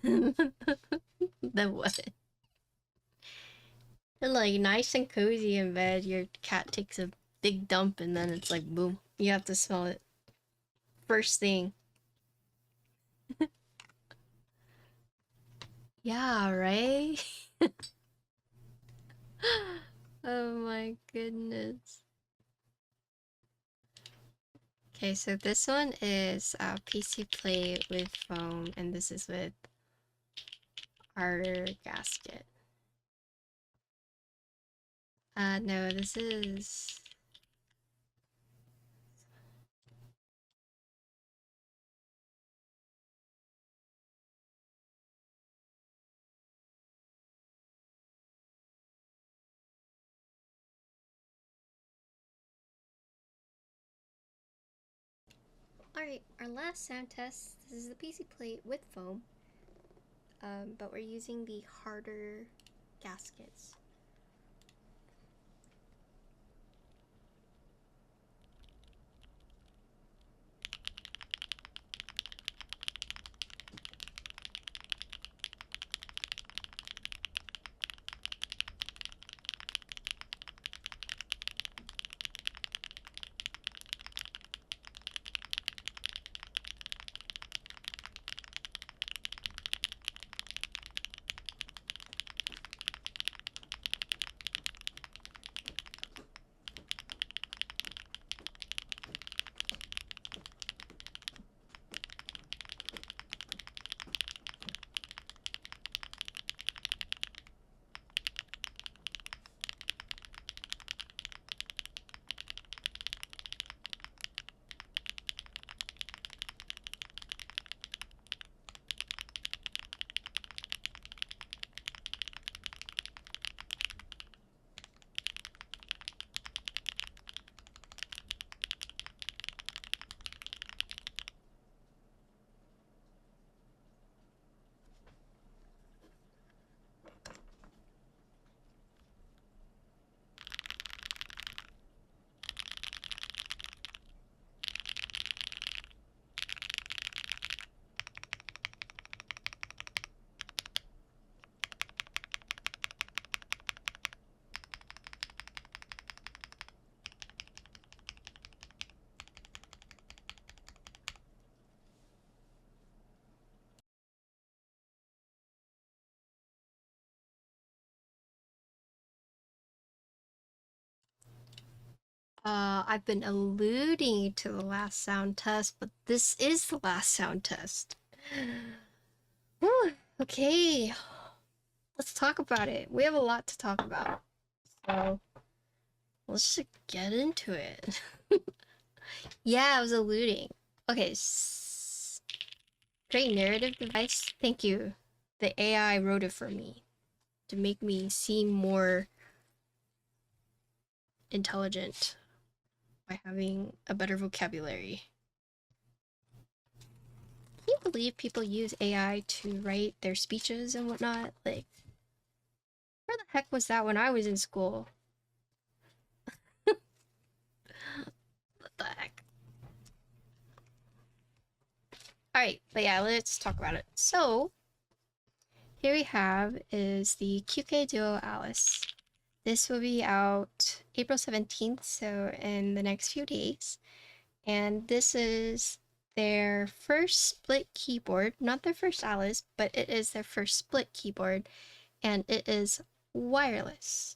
Then what? You're like nice and cozy in bed, your cat takes a big dump and then it's like boom, you have to smell it. First thing. Yeah, right? Oh my goodness. Okay, so this one is a PC plate with foam, and this is with our gasket. No, this is... Alright, our last sound test. This is the PC plate with foam, but we're using the harder gaskets. I've been alluding to the last sound test, but this is the last sound test. Whew, okay, let's talk about it. We have a lot to talk about, so let's just get into it. Yeah, I was alluding. Okay, great narrative device. Thank you. The AI wrote it for me to make me seem more intelligent by having a better vocabulary. Can you believe people use AI to write their speeches and whatnot? Like, where the heck was that when I was in school? What the heck? Alright, but yeah, let's talk about it. So, here we have is the QK Duo Alice. This will be out April 17th, so in the next few days. And this is their first split keyboard, not their first Alice, but it is their first split keyboard, and it is wireless,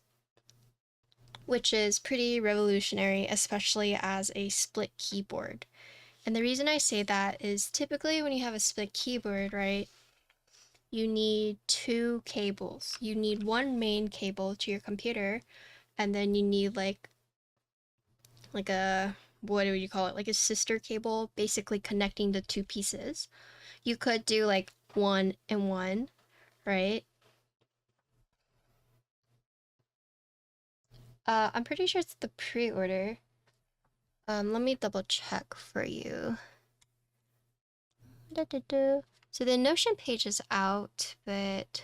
which is pretty revolutionary, especially as a split keyboard. And the reason I say that is typically when you have a split keyboard, right, you need two cables. You need one main cable to your computer, and then you need like a, what do you call it, like a sister cable, basically connecting the two pieces. You could do like one and one, right? I'm pretty sure it's the pre-order. Let me double check for you. So the Notion page is out, but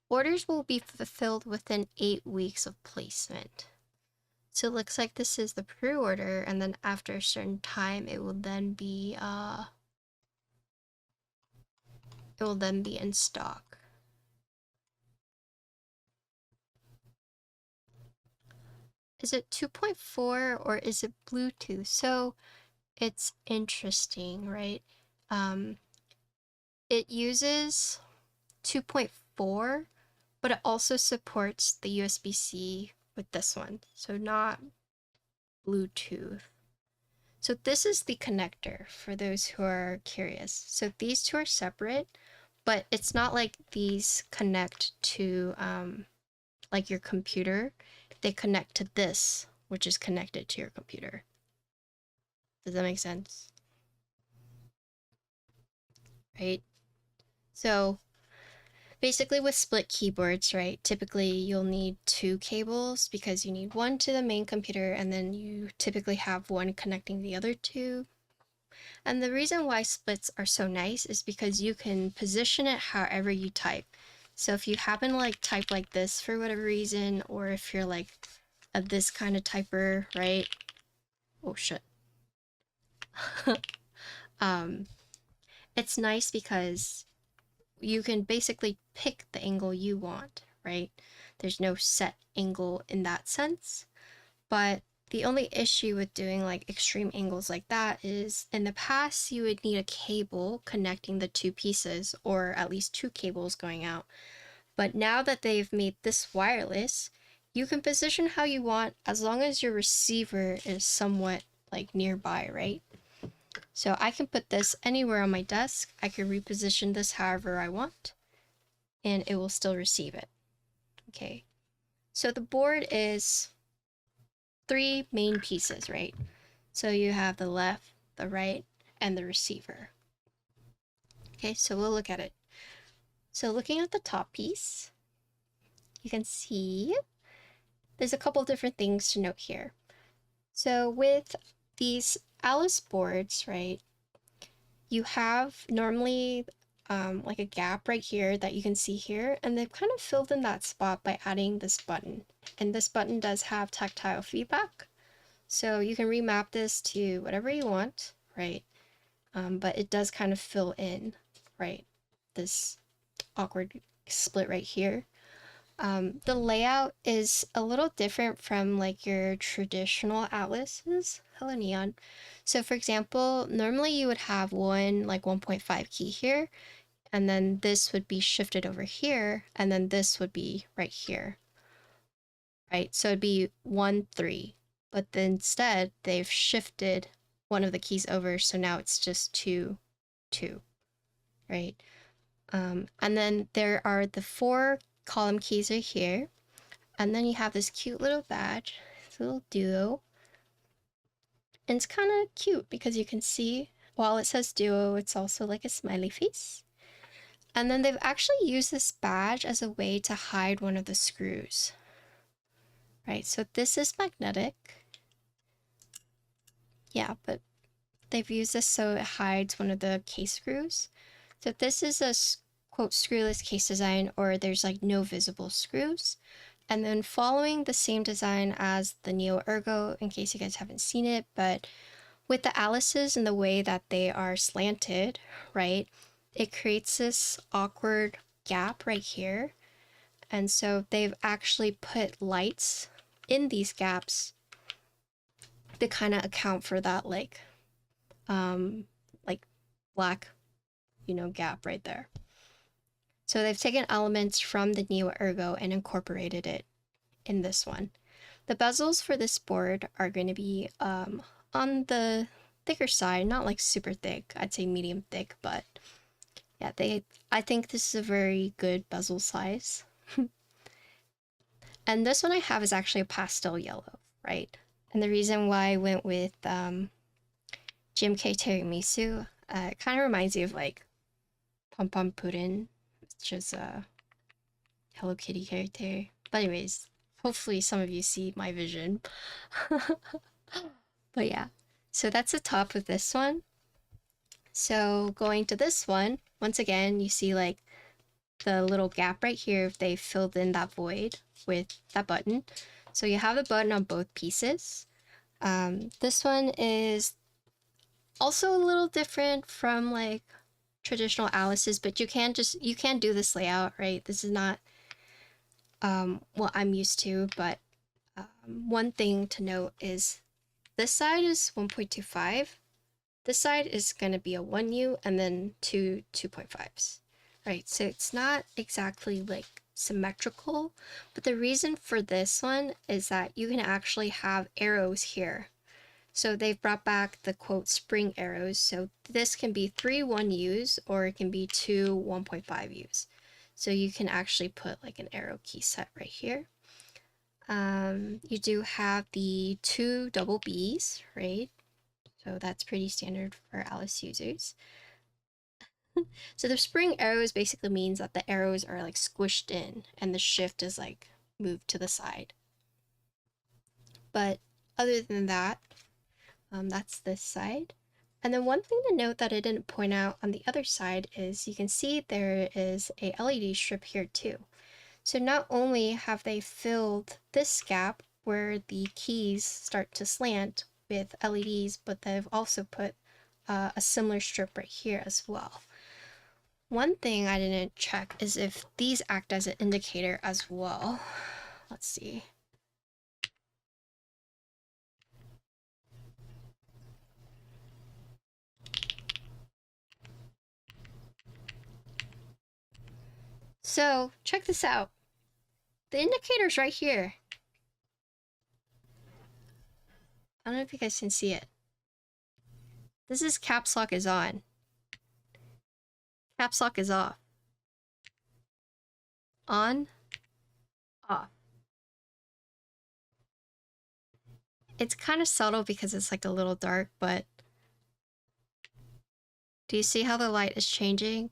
orders will be fulfilled within 8 weeks of placement. So it looks like this is the pre-order, and then after a certain time, it will then be in stock. Is it 2.4 or is it Bluetooth? So it's interesting, right? It uses 2.4, but it also supports the USB-C with this one, so not Bluetooth. So this is the connector for those who are curious. So these two are separate, but it's not like these connect to like your computer. They connect to this, which is connected to your computer. Does that make sense? Right? So basically with split keyboards, right, typically you'll need two cables because you need one to the main computer and then you typically have one connecting the other two. And the reason why splits are so nice is because you can position it however you type. So if you happen to like type like this for whatever reason, or if you're like this kind of typer, right? Oh shit. It's nice because you can basically pick the angle you want, right? There's no set angle in that sense. But the only issue with doing like extreme angles like that is in the past you would need a cable connecting the two pieces, or at least two cables going out. But now that they've made this wireless, you can position how you want as long as your receiver is somewhat like nearby, right? So I can put this anywhere on my desk. I can reposition this however I want, and it will still receive it. Okay. So the board is 3 main pieces, right? So you have the left, the right, and the receiver. Okay, so we'll look at it. So looking at the top piece, you can see there's a couple different things to note here. So with these Alice boards, right, you have normally like a gap right here that you can see here, and they've kind of filled in that spot by adding this button. And this button does have tactile feedback, so you can remap this to whatever you want, right? But it does kind of fill in, right, this awkward split right here. The layout is a little different from like your traditional Atlases. Hello, Neon. So for example, normally you would have one like 1.5 key here, and then this would be shifted over here, and then this would be right here, right? So it'd be 1, 3, but then instead they've shifted one of the keys over, so now it's just 2, 2, right? And then there are the 4 column keys right here, and then you have this cute little badge, this little duo, and it's kind of cute because you can see while it says duo, it's also like a smiley face. And then they've actually used this badge as a way to hide one of the screws, right? So this is magnetic. Yeah, but they've used this so it hides one of the case screws. So this is a quote screwless case design, or there's like no visible screws. And then following the same design as the Neo Ergo, in case you guys haven't seen it, but with the Alices and the way that they are slanted, right, it creates this awkward gap right here. And so they've actually put lights in these gaps to kind of account for that like black, gap right there. So they've taken elements from the Neo Ergo and incorporated it in this one. The bezels for this board are going to be on the thicker side, not like super thick, I'd say medium thick, but yeah, I think this is a very good bezel size. And this one I have is actually a pastel yellow, right? And the reason why I went with GMK Tiramisu, it kind of reminds you of like Pom Pom Puddin, which is a Hello Kitty character. But anyways, hopefully some of you see my vision. But yeah, so that's the top of this one. So going to this one, once again, you see like the little gap right here if they filled in that void with that button. So you have the button on both pieces. This one is also a little different from like traditional Alice's, but you can do this layout, right? This is not what I'm used to, but one thing to note is this side is 1.25. This side is going to be a 1U and then 2.5s, right? So it's not exactly like symmetrical, but the reason for this one is that you can actually have arrows here. So they've brought back the quote spring arrows. So this can be 3 1Us or it can be 2 1.5Us. So you can actually put like an arrow key set right here. You do have the 2 double Bs, right? So that's pretty standard for Alice users. So the spring arrows basically means that the arrows are like squished in and the shift is like moved to the side. But other than that, that's this side. And then one thing to note that I didn't point out on the other side is you can see there is a LED strip here too. So not only have they filled this gap where the keys start to slant with LEDs, but they've also put a similar strip right here as well. One thing I didn't check is if these act as an indicator as well. Let's see. So check this out. The indicator's right here. I don't know if you guys can see it. This is caps lock is on. Caps lock is off. On, off. It's kind of subtle because it's like a little dark, but do you see how the light is changing?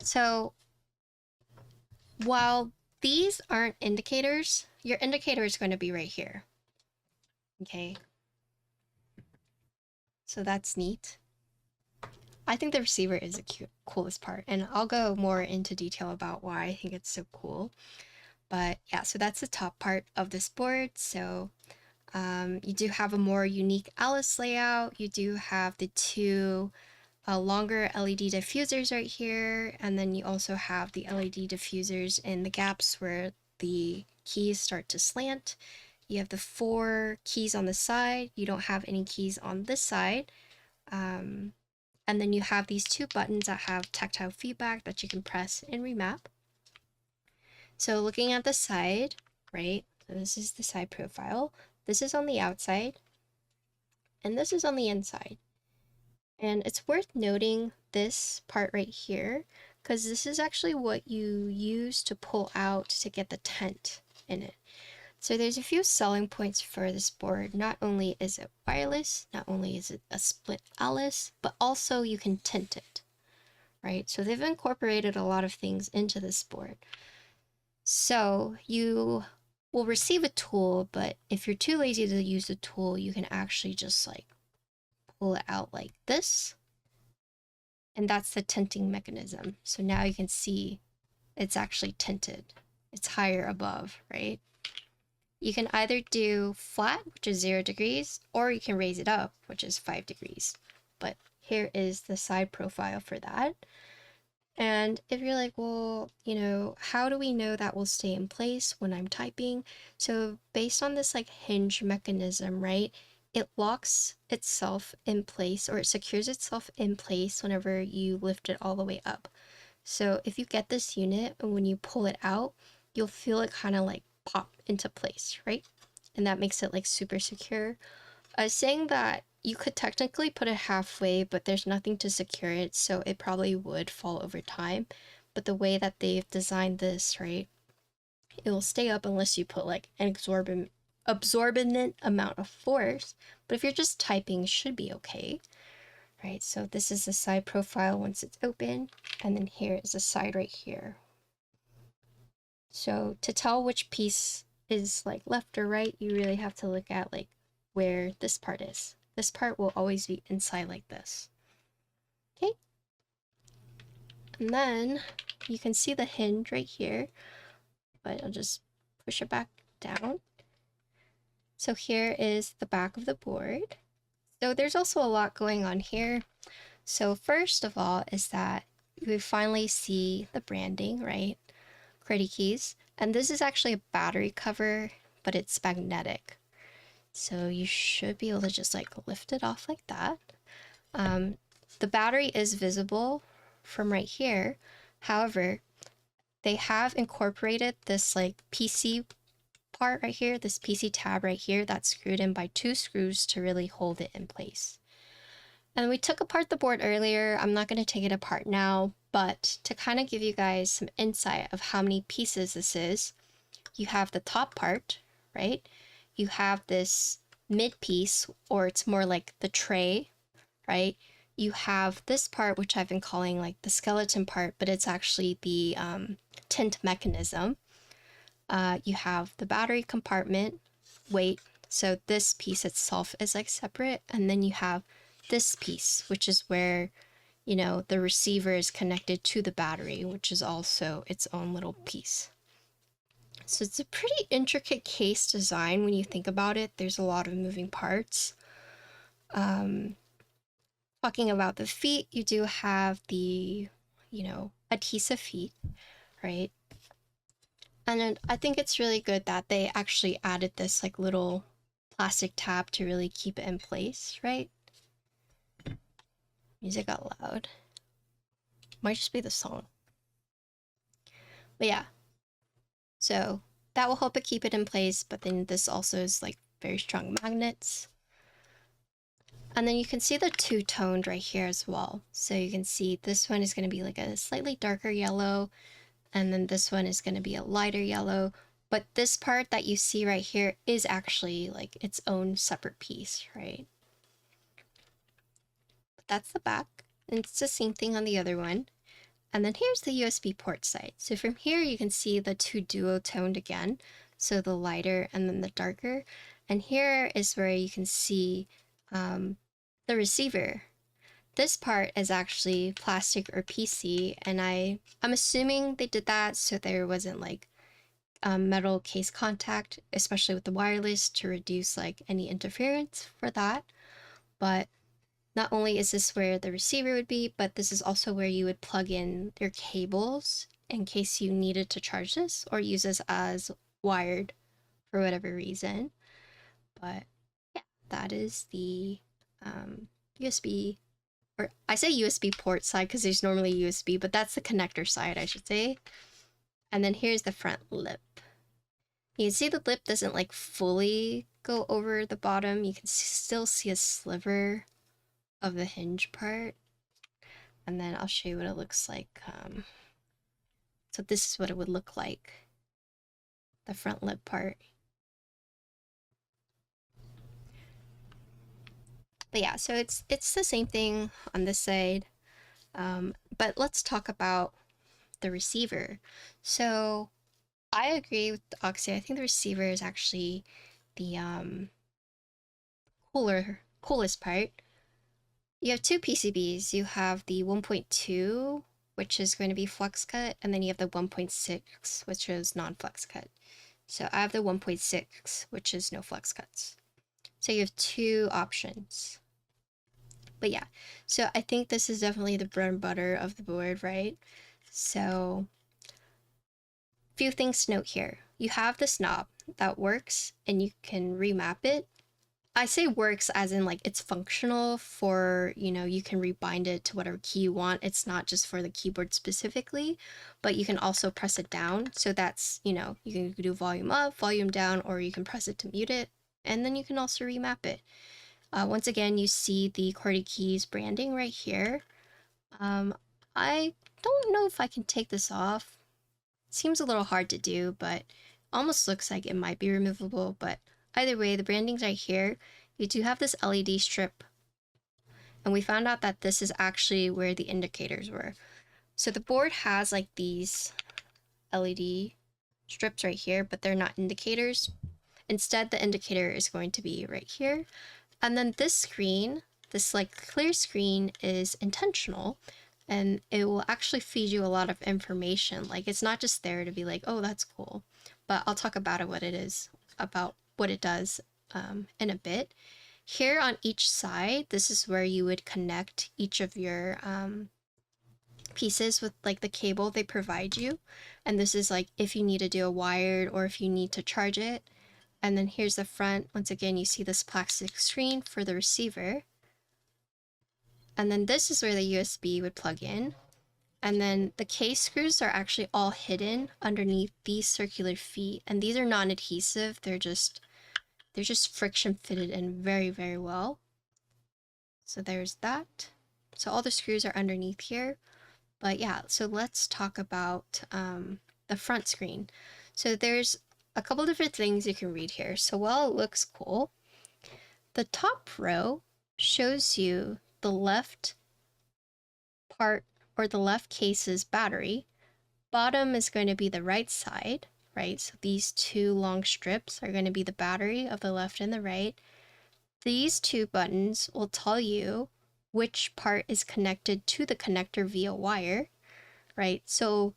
So while these aren't indicators, your indicator is going to be right here. Okay. So that's neat. I think the receiver is the coolest part, and I'll go more into detail about why I think it's so cool. But yeah, so that's the top part of this board. So you do have a more unique Alice layout. You do have the 2 longer LED diffusers right here, and then you also have the LED diffusers in the gaps where the keys start to slant. You have the 4 keys on the side. You don't have any keys on this side, And then you have these two buttons that have tactile feedback that you can press and remap. So looking at the side, right? So this is the side profile. This is on the outside, and this is on the inside. And it's worth noting this part right here, because this is actually what you use to pull out to get the tent in it. So there's a few selling points for this board. Not only is it wireless, not only is it a split Alice, but also you can tint it, right? So they've incorporated a lot of things into this board. So you will receive a tool, but if you're too lazy to use the tool, you can actually just like pull it out like this. And that's the tinting mechanism. So now you can see it's actually tinted. It's higher above, right? You can either do flat, which is 0 degrees, or you can raise it up, which is 5 degrees. But here is the side profile for that. And if you're like, well, you know, how do we know that will stay in place when I'm typing? So based on this like hinge mechanism, right? It locks itself in place, or it secures itself in place whenever you lift it all the way up. So if you get this unit and when you pull it out, you'll feel it kind of like pop into place, right? And that makes it like super secure. I was saying that you could technically put it halfway, but there's nothing to secure it, so it probably would fall over time. But the way that they've designed this, right, it will stay up unless you put like an absorbent amount of force. But if you're just typing, it should be okay, right? So this is the side profile once it's open, and then here is the side right here. So to tell which piece is like left or right, you really have to look at like where this part is. This part will always be inside like this. Okay. And then you can see the hinge right here, but I'll just push it back down. So here is the back of the board. So there's also a lot going on here. So first of all is that we finally see the branding, right? QWERTY keys. And this is actually a battery cover, but it's magnetic. So you should be able to just like lift it off like that. The battery is visible from right here. However, they have incorporated this like PC part right here, this PC tab right here that's screwed in by 2 screws to really hold it in place. And we took apart the board earlier. I'm not going to take it apart now, but to kind of give you guys some insight of how many pieces this is, you have the top part, right? You have this mid piece, or it's more like the tray, right? You have this part, which I've been calling like the skeleton part, but it's actually the tint mechanism. You have the battery compartment, weight. So this piece itself is like separate. And then you have this piece, which is where, you know, the receiver is connected to the battery, which is also its own little piece. So it's a pretty intricate case design when you think about it. There's a lot of moving parts. Talking about the feet, you do have the, you know, adhesive feet, right? And then I think it's really good that they actually added this like little plastic tab to really keep it in place, right? Music got loud. Might just be the song. But yeah. So that will help it keep it in place, but then this also is like very strong magnets. And then you can see the two-toned right here as well. So you can see this one is going to be like a slightly darker yellow, and then this one is going to be a lighter yellow. But this part that you see right here is actually like its own separate piece, right? But that's the back, and it's the same thing on the other one. And then here's the USB port side. So from here you can see the two duo-toned again, so the lighter and then the darker. And here is where you can see the receiver. This part is actually plastic or PC, and I'm assuming they did that so there wasn't like metal case contact, especially with the wireless, to reduce like any interference for that. But not only is this where the receiver would be, but this is also where you would plug in your cables in case you needed to charge this or use this as wired for whatever reason. But yeah, that is the USB, or I say USB port side because there's normally USB, but that's the connector side, I should say. And then here's the front lip. You can see the lip doesn't like fully go over the bottom. You can still see a sliver of the hinge part. And then I'll show you what it looks like. So this is what it would look like. The front lip part. But yeah, so it's the same thing on this side. But let's talk about the receiver. So I agree with Oxy. I think the receiver is actually the coolest part. You have two PCBs. You have the 1.2, which is going to be flex cut, and then you have the 1.6, which is non-flex cut. So I have the 1.6, which is no flex cuts. So you have two options. But yeah, so I think this is definitely the bread and butter of the board, right? So few things to note here. You have this knob that works and you can remap it. I say works as in like it's functional for, you know, you can rebind it to whatever key you want. It's not just for the keyboard specifically, but you can also press it down. So that's, you know, you can do volume up, volume down, or you can press it to mute it. And then you can also remap it. Once again, you see the QWERTY keys branding right here. I don't know if I can take this off. Seems a little hard to do, but almost looks like it might be removable. But either way, the branding's right here. You do have this LED strip. And we found out that this is actually where the indicators were. So the board has like these LED strips right here, but they're not indicators. Instead, the indicator is going to be right here. And then this screen, this like clear screen, is intentional, and it will actually feed you a lot of information. Like it's not just there to be like, oh, that's cool, but I'll talk about it, about what it does in a bit. Here on each side, this is where you would connect each of your pieces with like the cable they provide you. And this is like if you need to do a wired or if you need to charge it. And then here's the front. Once again, you see this plastic screen for the receiver. And then this is where the USB would plug in. And then the case screws are actually all hidden underneath these circular feet. And these are non-adhesive. They're just friction fitted in very, very well. So there's that. So all the screws are underneath here. But yeah, so let's talk about the front screen. So there's a couple different things you can read here. So while it looks cool, the top row shows you the left part or the left case's battery. Bottom is going to be the right side, right? So these two long strips are going to be the battery of the left and the right. These two buttons will tell you which part is connected to the connector via wire, right? So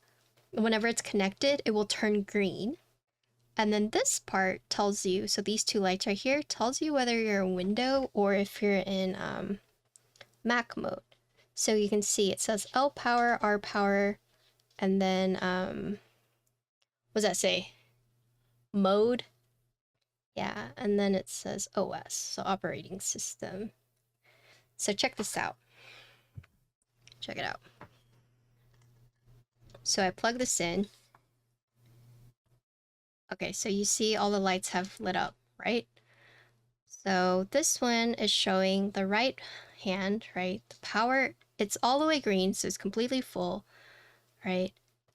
whenever it's connected, it will turn green. And then this part tells you, so these two lights right here, tells you whether you're in window or if you're in Mac mode. So you can see it says L power, R power, and then, what does that say? Mode. Yeah, and then it says OS, so operating system. So check this out. Check it out. So I plug this in. Okay, so you see all the lights have lit up, right? So this one is showing the right hand, right? The power, it's all the way green, so it's completely full, right?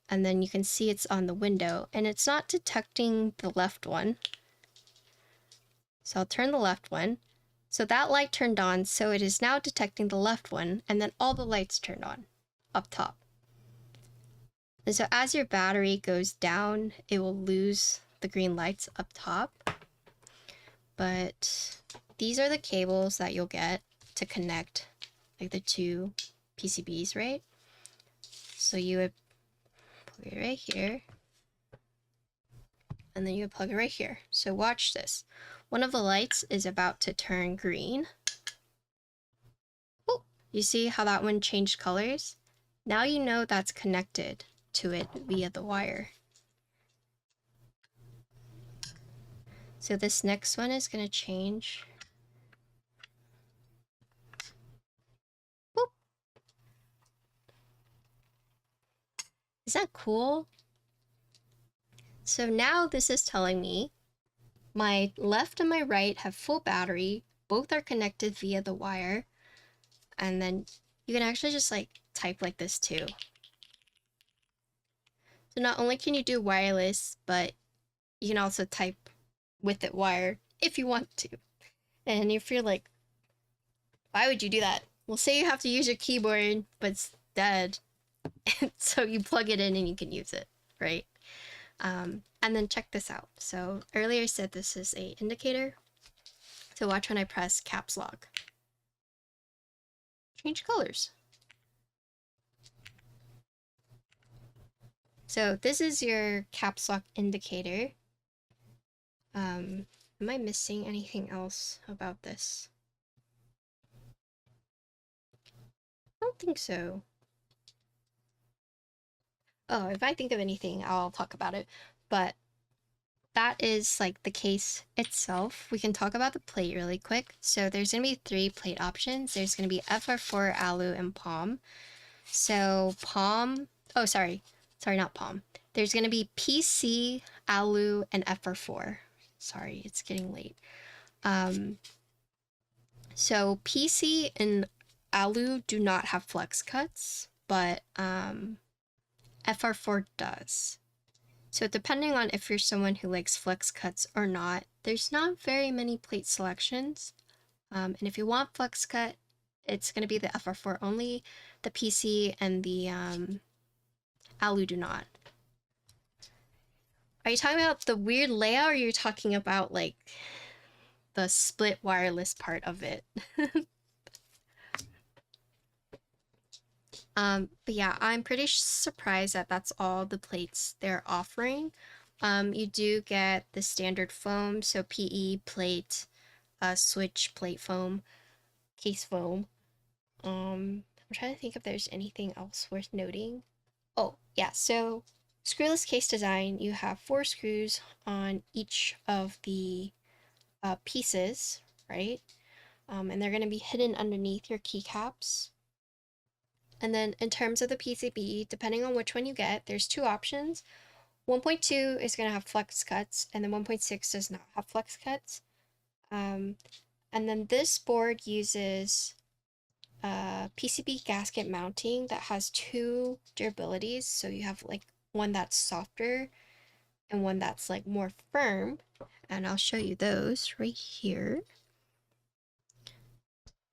And then you can see it's on the window, and it's not detecting the left one. So I'll turn the left one. So that light turned on, so it is now detecting the left one, and then all the lights turned on up top. And so as your battery goes down, it will lose the green lights up top. But these are the cables that you'll get to connect like the two PCBs, right? So you would plug it right here, and then you would plug it right here. So watch this. One of the lights is about to turn green. Oh, you see how that one changed colors? Now you know that's connected to it via the wire. So this next one is going to change. Is that cool? So now this is telling me my left and my right have full battery. Both are connected via the wire. And then you can actually just like type like this too. So not only can you do wireless, but you can also type with it wired if you want to. And if you're like, why would you do that? Well, say you have to use your keyboard, but it's dead. So you plug it in and you can use it, right? And then check this out. So earlier I said this is a indicator. So watch when I press caps lock. Change colors. So this is your caps lock indicator. Am I missing anything else about this? I don't think so. Oh, if I think of anything, I'll talk about it. But that is like the case itself. We can talk about the plate really quick. So there's going to be 3 plate options. There's going to be FR4, Alu, and Palm. So Palm, oh, sorry, not Palm. There's going to be PC, Alu, and FR4. Sorry, it's getting late. So PC and Alu do not have flex cuts, but FR4 does. So depending on if you're someone who likes flex cuts or not, there's not very many plate selections. And if you want flex cut, it's going to be the FR4 only. The PC and the Alu do not. Are you talking about the weird layout, or are you talking about like the split wireless part of it? But yeah, I'm pretty surprised that that's all the plates they're offering. You do get the standard foam, so PE plate, switch plate foam, case foam. I'm trying to think if there's anything else worth noting. Oh, yeah, so screwless case design, you have 4 screws on each of the pieces, right? And they're going to be hidden underneath your keycaps. And then in terms of the PCB, depending on which one you get, there's 2 options. 1.2 is going to have flex cuts, and then 1.6 does not have flex cuts. And then this board uses PCB gasket mounting that has 2 durabilities. So you have like one that's softer and one that's like more firm. And I'll show you those right here.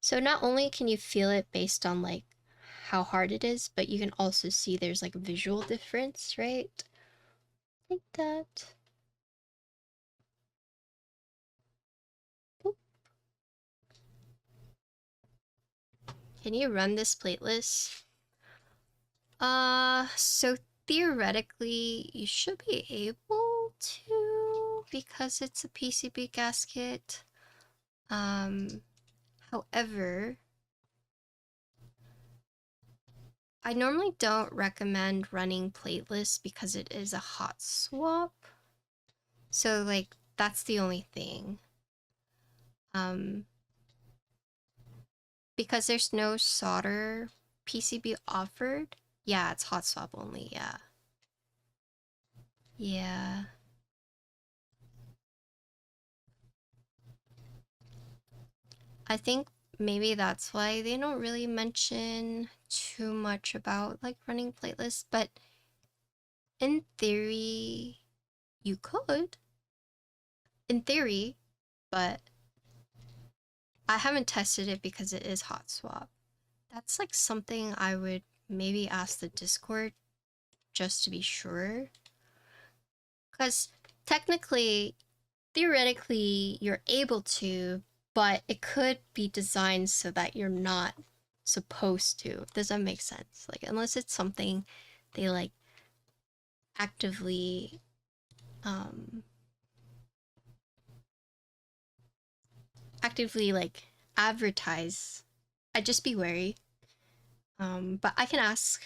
So not only can you feel it based on like how hard it is, but you can also see there's like a visual difference, right? Like that. Boop. Can you run this plateless? So theoretically, you should be able to because it's a PCB gasket. However, I normally don't recommend running plateless because it is a hot swap. So like that's the only thing. Because there's no solder PCB offered. Yeah, it's hot swap only, yeah. Yeah. I think maybe that's why they don't really mention too much about like running plateless, but in theory, you could. In theory, but I haven't tested it because it is hot swap. That's like something I would maybe ask the Discord just to be sure. Because technically, theoretically, you're able to, but it could be designed so that you're not supposed to. Does that make sense? Like, unless it's something they like actively like advertise, I'd just be wary. But I can ask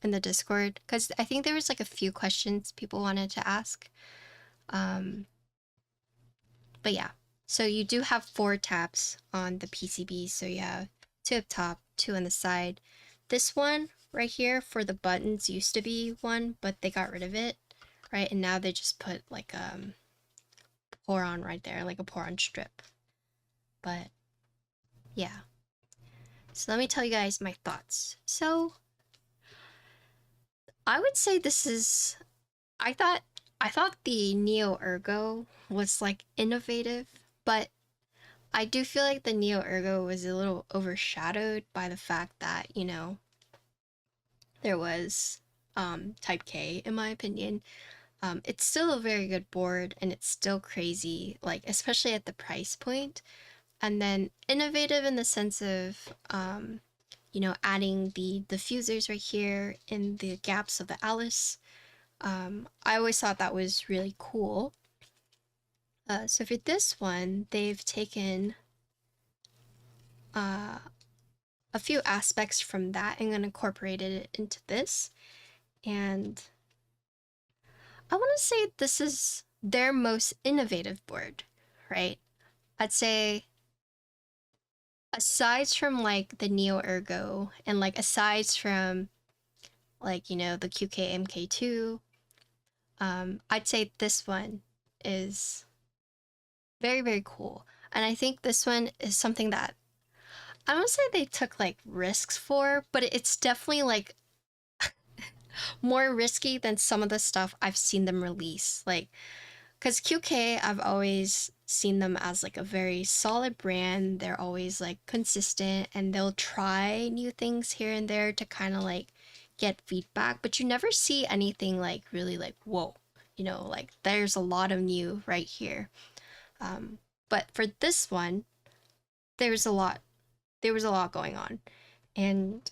in the Discord because I think there was like a few questions people wanted to ask. But yeah, so you do have 4 tabs on the PCB. So you have 2 up top, 2 on the side. This one right here for the buttons used to be one, but they got rid of it, right? And now they just put like pour on right there, like a pour on strip. But yeah. So let me tell you guys my thoughts. So I would say this is I thought the Neo Ergo was like innovative, but I do feel like the Neo Ergo was a little overshadowed by the fact that, you know, there was Type K, in my opinion. It's still a very good board and it's still crazy, like especially at the price point. And then innovative in the sense of, you know, adding the diffusers right here in the gaps of the Alice. I always thought that was really cool. So for this one, they've taken a few aspects from that and then incorporated it into this. And I want to say this is their most innovative board, right? I'd say aside from like the Neo Ergo and like aside from like, you know, the QK MK2, I'd say this one is very, very cool. And I think this one is something that I don't say they took like risks for, but it's definitely like more risky than some of the stuff I've seen them release. Like, because QK, I've always seen them as like a very solid brand. They're always like consistent and they'll try new things here and there to kind of like get feedback, but you never see anything like really like, whoa, you know, like there's a lot of new right here. But for this one, there's a lot, there was a lot going on. And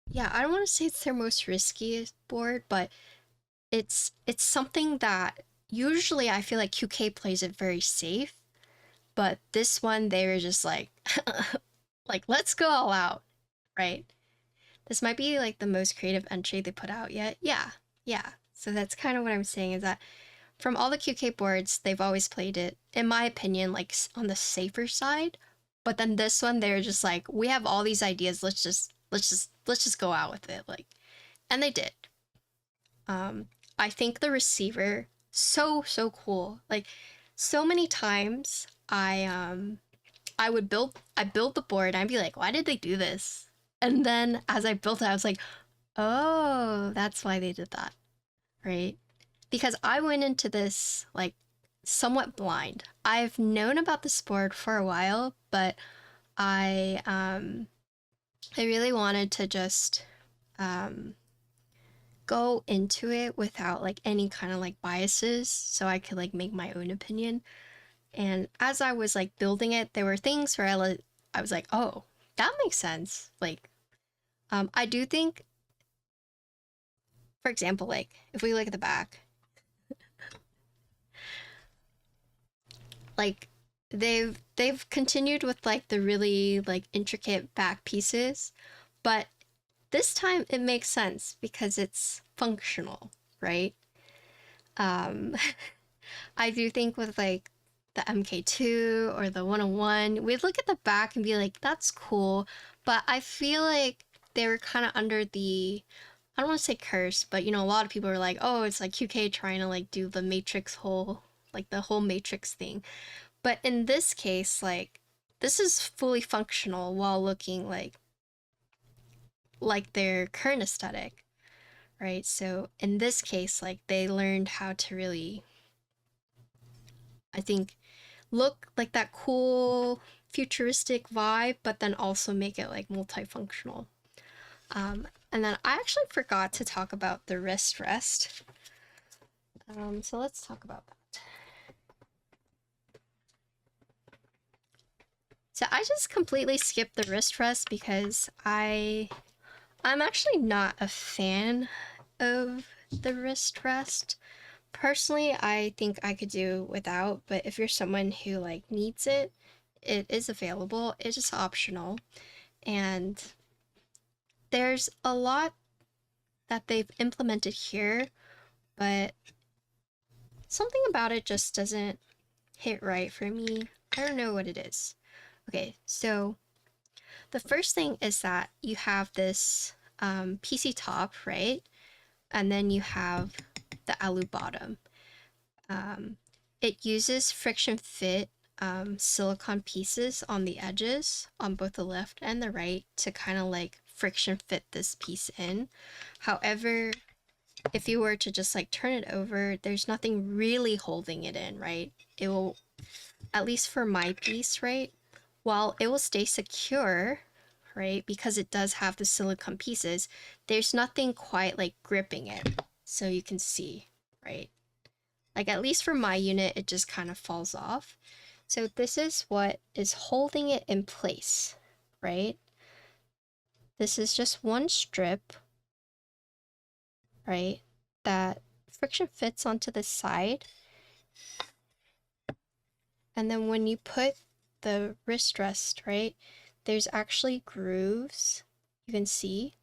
yeah, I don't want to say it's their most riskiest board, but it's something that usually I feel like QK plays it very safe, but this one they were just like like let's go all out, right? This might be like the most creative entry they put out yet. Yeah. Yeah. So that's kind of what I'm saying is that from all the QK boards, they've always played it, in my opinion, like on the safer side. But then this one, they're just like, we have all these ideas. Let's just go out with it. Like, and they did. I think the receiver so cool. Like, so many times I build the board and I'd be like, why did they do this? And then as I built it, I was like, oh, that's why they did that, right? Because I went into this like somewhat blind. I've known about the sport for a while, but I really wanted to just go into it without like any kind of like biases so I could like make my own opinion. And as I was like building it, there were things where I was like, oh, that makes sense. Like I do think, for example, like if we look at the back, like they've continued with like the really like intricate back pieces, but this time it makes sense because it's functional, right? um I do think with like the MK2 or the 101, we'd look at the back and be like, that's cool, but I feel like they were kind of under the, I don't want to say curse, but you know, a lot of people are like, oh, it's like QK trying to like do the Matrix whole, like the whole Matrix thing. But in this case, like, this is fully functional while looking like their current aesthetic, right? So in this case, like they learned how to really, I think, look like that cool futuristic vibe, but then also make it like multifunctional. And then I actually forgot to talk about the wrist rest. So let's talk about that. So I just completely skipped the wrist rest because I'm actually not a fan of the wrist rest. Personally, I think I could do without, but if you're someone who like needs it, it is available. It's just optional. And there's a lot that they've implemented here, but something about it just doesn't hit right for me. I don't know what it is. Okay, so The first thing is that you have this PC top, right? And then you have the alu bottom. It uses friction fit silicone pieces on the edges on both the left and the right to kind of like friction fit this piece in. However, if you were to just like turn it over, there's nothing really holding it in, right? It will, at least for my piece, right? While it will stay secure, right? Because it does have the silicone pieces, there's nothing quite like gripping it. So you can see, right? Like at least for my unit, it just kind of falls off. So this is what is holding it in place, right? This is just one strip, right? That friction fits onto the side. And then when you put the wrist rest, right, there's actually grooves you can see,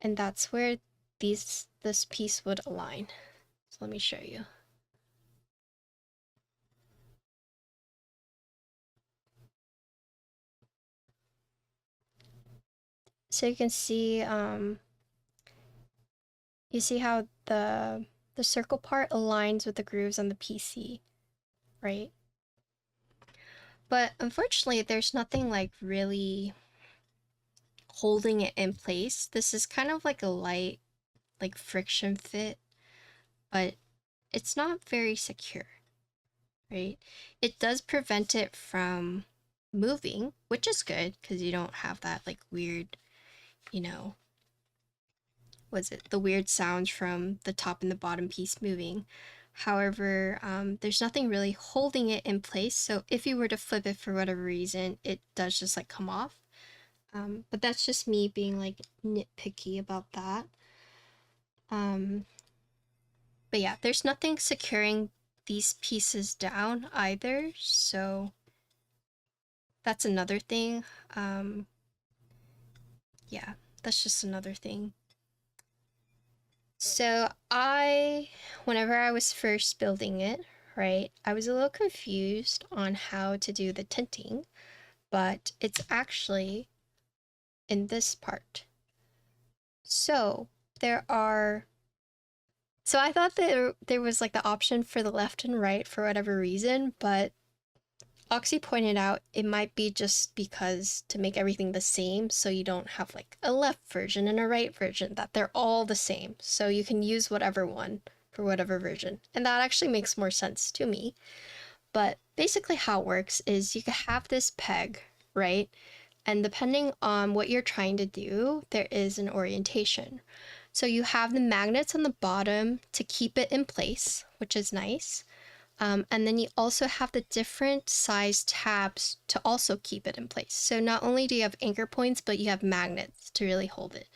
and that's where this piece would align. So let me show you. So you can see, you see how the circle part aligns with the grooves on the PC, right? But unfortunately, there's nothing like really holding it in place. This is kind of like a light, like friction fit, but it's not very secure, right? It does prevent it from moving, which is good because you don't have that like weird, you know, the weird sounds from the top and the bottom piece moving. However, there's nothing really holding it in place. So if you were to flip it for whatever reason, it does just like come off. But that's just me being like nitpicky about that. But yeah, there's nothing securing these pieces down either. So that's another thing. Yeah, that's just another thing. So whenever I was first building it, right, I was a little confused on how to do the tinting, but it's actually in this part. So so I thought that there was like the option for the left and right for whatever reason, but Oxy pointed out it might be just because to make everything the same, so you don't have like a left version and a right version, that they're all the same. So you can use whatever one for whatever version. And that actually makes more sense to me. But basically how it works is you can have this peg, right? And depending on what you're trying to do, there is an orientation. So you have the magnets on the bottom to keep it in place, which is nice. And then you also have the different size tabs to also keep it in place. So not only do you have anchor points, but you have magnets to really hold it.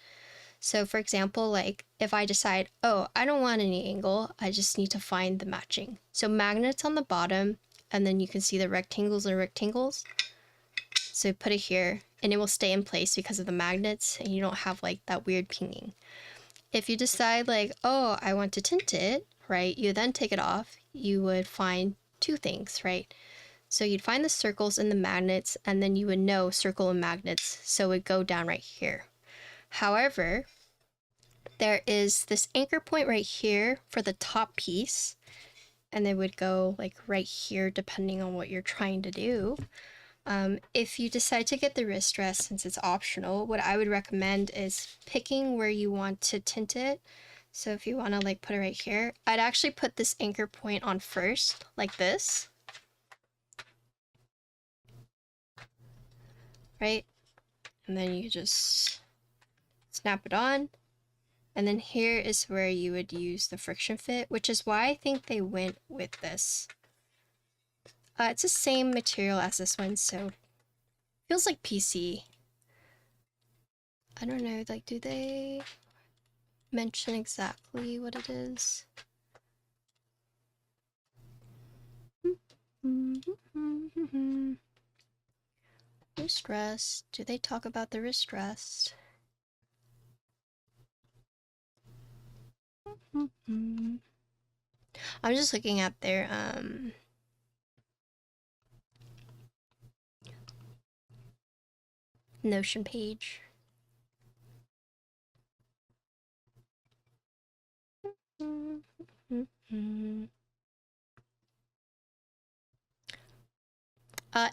So for example, like if I decide, oh, I don't want any angle, I just need to find the matching. So magnets on the bottom, and then you can see the rectangles and rectangles. So put it here and it will stay in place because of the magnets and you don't have like that weird pinging. If you decide like, oh, I want to tint it, right, you then take it off, you would find two things, right? So you'd find the circles and the magnets, and then you would know circle and magnets, so it would go down right here. However, there is this anchor point right here for the top piece, and it would go like right here depending on what you're trying to do. If you decide to get the wrist rest, since it's optional, what I would recommend is picking where you want to tint it. So if you want to like put it right here, I'd actually put this anchor point on first, like this. Right? And then you just snap it on. And then here is where you would use the friction fit, which is why I think they went with this. It's the same material as this one, so feels like PC. I don't know, like, do they mention exactly what it is? Wrist rest. Do they talk about the wrist rest? I'm just looking at their Notion page.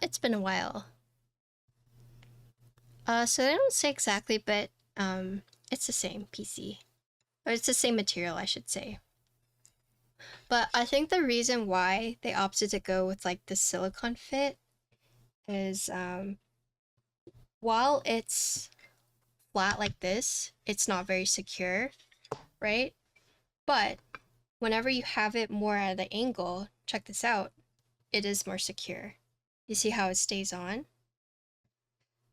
It's been a while. So they don't say exactly, but it's the same PC. Or it's the same material, I should say. But I think the reason why they opted to go with like the silicone fit is while it's flat like this, it's not very secure, right? But whenever you have it more at the angle, check this out, it is more secure. You see how it stays on?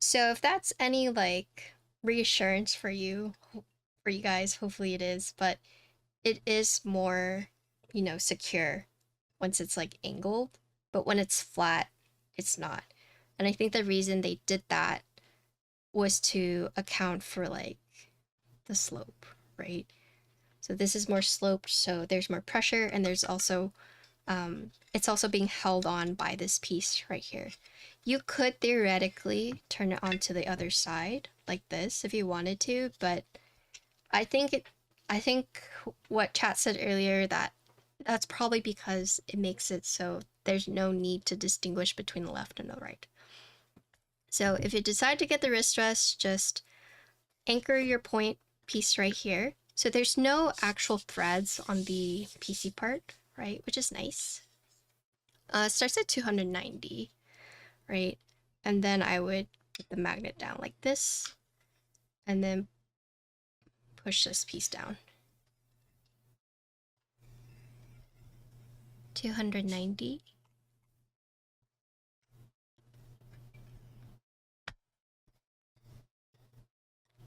So if that's any like reassurance for you guys, hopefully it is, but it is more, you know, secure once it's like angled, but when it's flat, it's not. And I think the reason they did that was to account for like the slope, right? So this is more sloped, so there's more pressure, and there's also it's also being held on by this piece right here. You could theoretically turn it onto the other side like this if you wanted to, but I think what chat said earlier, that's probably because it makes it so there's no need to distinguish between the left and the right. So if you decide to get the wrist rest, just anchor your point piece right here. So there's no actual threads on the PC part, right? Which is nice. It starts at 290, right? And then I would put the magnet down like this, and then push this piece down. 290.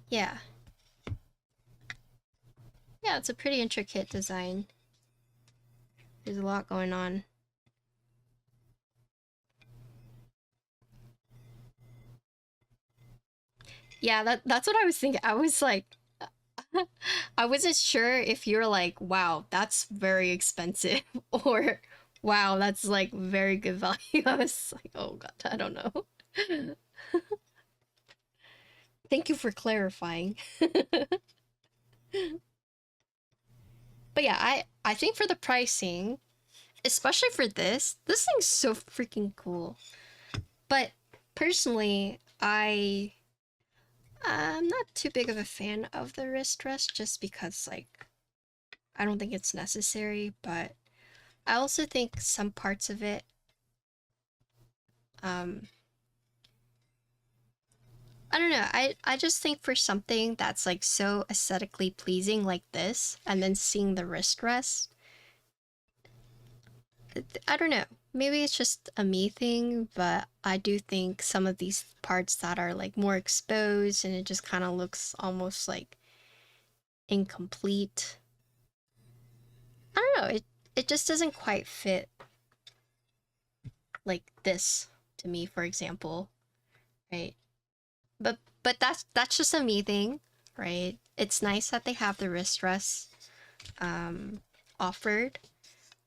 Yeah. Yeah, it's a pretty intricate design. There's a lot going on. Yeah, that's what I was thinking. I was like, I wasn't sure if you're like, wow, that's very expensive, or wow, that's like very good value. I was like, oh god, I don't know. Thank you for clarifying. But yeah, I think for the pricing, especially for this thing's so freaking cool. But personally, I'm not too big of a fan of the wrist rest just because like I don't think it's necessary, but I also think some parts of it I don't know. I just think for something that's like so aesthetically pleasing like this, and then seeing the wrist rest, I don't know. Maybe it's just a me thing, but I do think some of these parts that are like more exposed and it just kind of looks almost like incomplete. I don't know. It just doesn't quite fit like this to me, for example, right? But that's just a me thing, right? It's nice that they have the wrist rest offered.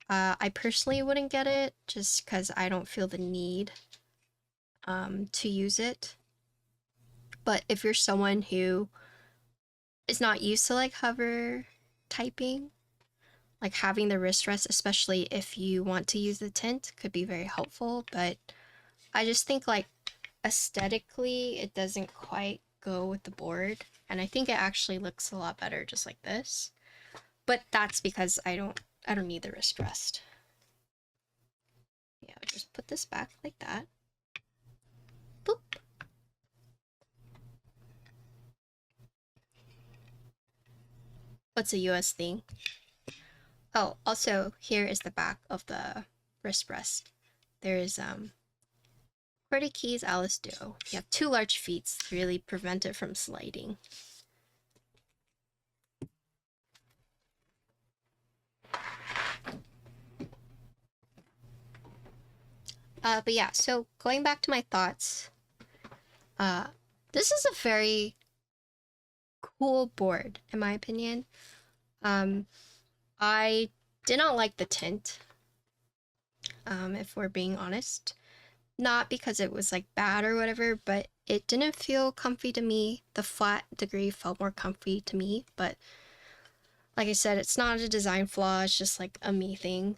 I personally wouldn't get it just because I don't feel the need to use it. But if you're someone who is not used to like hover typing, like having the wrist rest, especially if you want to use the tint, could be very helpful. But I just think like aesthetically, it doesn't quite go with the board. And I think it actually looks a lot better just like this. But that's because I don't need the wrist rest. Yeah, just put this back like that. Boop. What's a US thing? Oh, also here is the back of the wrist rest. There is QWERTY keys Alice Duo. You have 2 large feet to really prevent it from sliding. But yeah, so going back to my thoughts, this is a very cool board in my opinion. I did not like the tint, if we're being honest. not because it was like bad or whatever, but it didn't feel comfy to me. The flat degree felt more comfy to me, but like I said, it's not a design flaw, it's just like a me thing.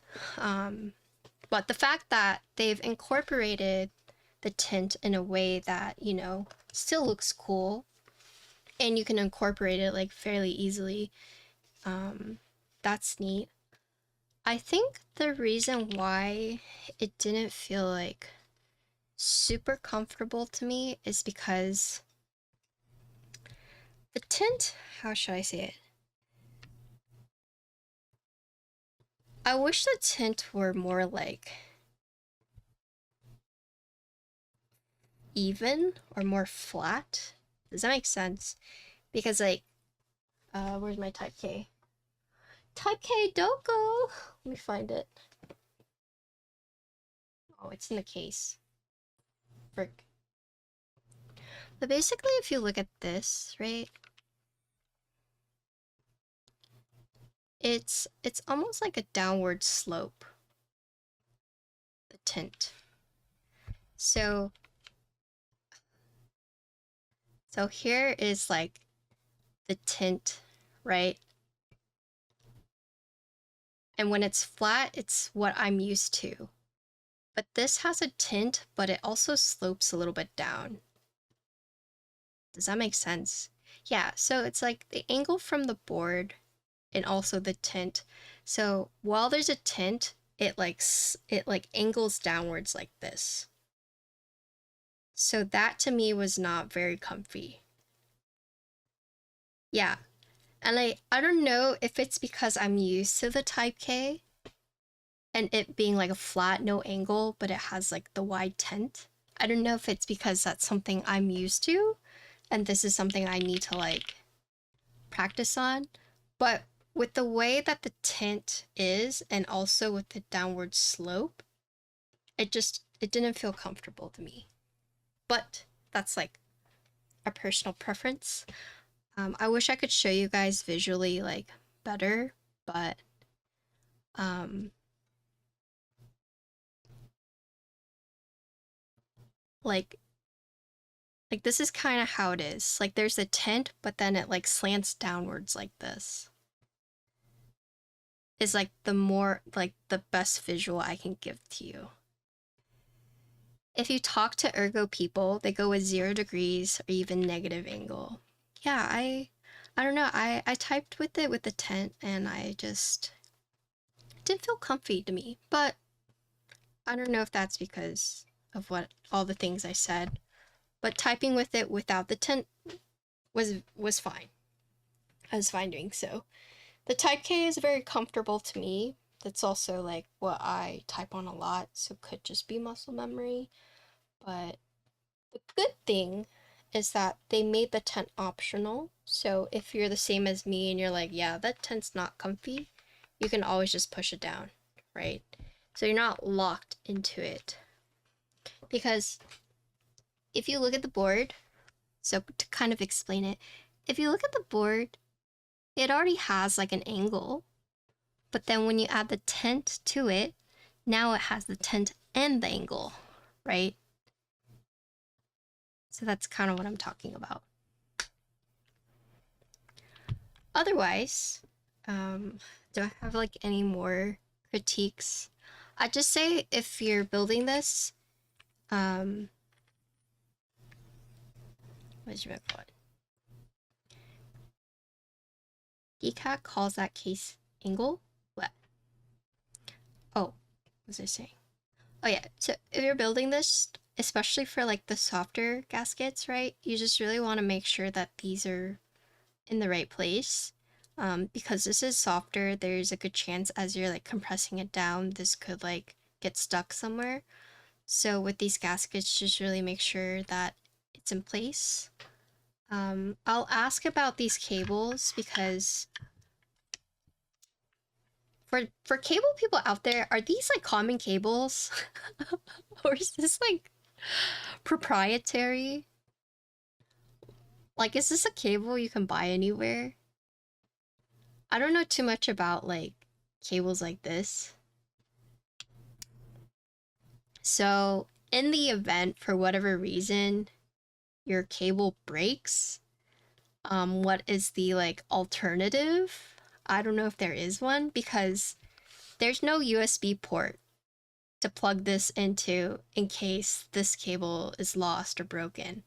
But the fact that they've incorporated the tint in a way that, you know, still looks cool and you can incorporate it like fairly easily, that's neat. I think the reason why it didn't feel like super comfortable to me is because the tint, how should I say it? I wish the tint were more like even or more flat. Does that make sense? Because like, where's my type K? Type K, don't go! Let me find it. Oh, it's in the case. Frick. But basically, if you look at this, right? It's almost like a downward slope. The tint. So here is like the tint, right? And when it's flat, it's what I'm used to. But this has a tint, but it also slopes a little bit down. Does that make sense? Yeah, so it's like the angle from the board and also the tint. So while there's a tint, it like angles downwards like this. So that to me was not very comfy. Yeah. And I don't know if it's because I'm used to the Type K and it being like a flat, no angle, but it has like the wide tint. I don't know if it's because that's something I'm used to and this is something I need to like practice on. But with the way that the tint is and also with the downward slope, it didn't feel comfortable to me. But that's like a personal preference. I wish I could show you guys visually like better, but like this is kind of how it is. Like there's a tint, but then it like slants downwards like this. Is like the best visual I can give to you. If you talk to ergo people, they go with 0 degrees or even negative angle. Yeah, I don't know. I typed with it with the tint and I just didn't feel comfy to me. But I don't know if that's because of what all the things I said. But typing with it without the tint was fine. I was fine doing so. The Type K is very comfortable to me. That's also like what I type on a lot, so it could just be muscle memory. But the good thing is that they made the tent optional. So if you're the same as me and you're like, yeah, that tent's not comfy, you can always just push it down, right? So you're not locked into it. Because if you look at the board, so to kind of explain it, if you look at the board, it already has like an angle, but then when you add the tent to it, now it has the tent and the angle, right? So that's kind of what I'm talking about. Otherwise, do I have like any more critiques? I'd just say if you're building this, what did you call it? Keycat calls that case angle. What? Oh, what was I saying? Oh yeah, so if you're building this, especially for like the softer gaskets, right, you just really want to make sure that these are in the right place. Because this is softer, there's a good chance as you're like compressing it down, this could like get stuck somewhere. So with these gaskets, just really make sure that it's in place. I'll ask about these cables because for cable people out there, are these like common cables? Or is this like proprietary? Like, is this a cable you can buy anywhere? I don't know too much about like cables like this. So in the event, for whatever reason, your cable breaks, what is the like alternative? I don't know if there is one, because there's no USB port to plug this into in case this cable is lost or broken.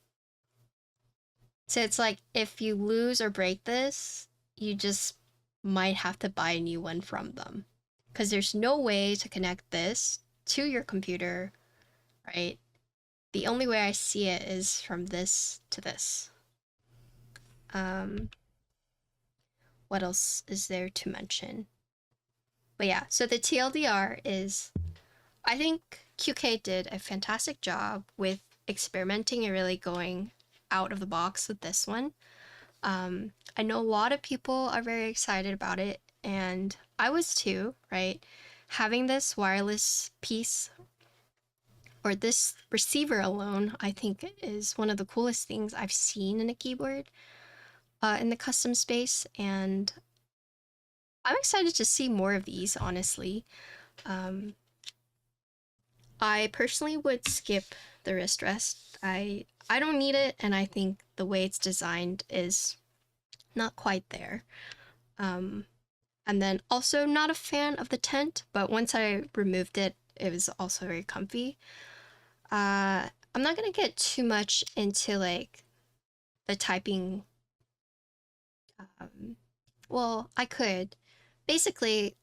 So it's like, if you lose or break this, you just might have to buy a new one from them, because there's no way to connect this to your computer, right? The only way I see it is from this to this. What else is there to mention? But yeah, so the TLDR is, I think QK did a fantastic job with experimenting and really going out of the box with this one. I know a lot of people are very excited about it, and I was too, right? Having this wireless piece, or this receiver alone, I think is one of the coolest things I've seen in a keyboard in the custom space, and I'm excited to see more of these, honestly. I personally would skip the wrist rest. I don't need it, and I think the way it's designed is not quite there. And then also not a fan of the tent, but once I removed it, it was also very comfy. I'm not gonna get too much into like the typing. Well, I could. Basically,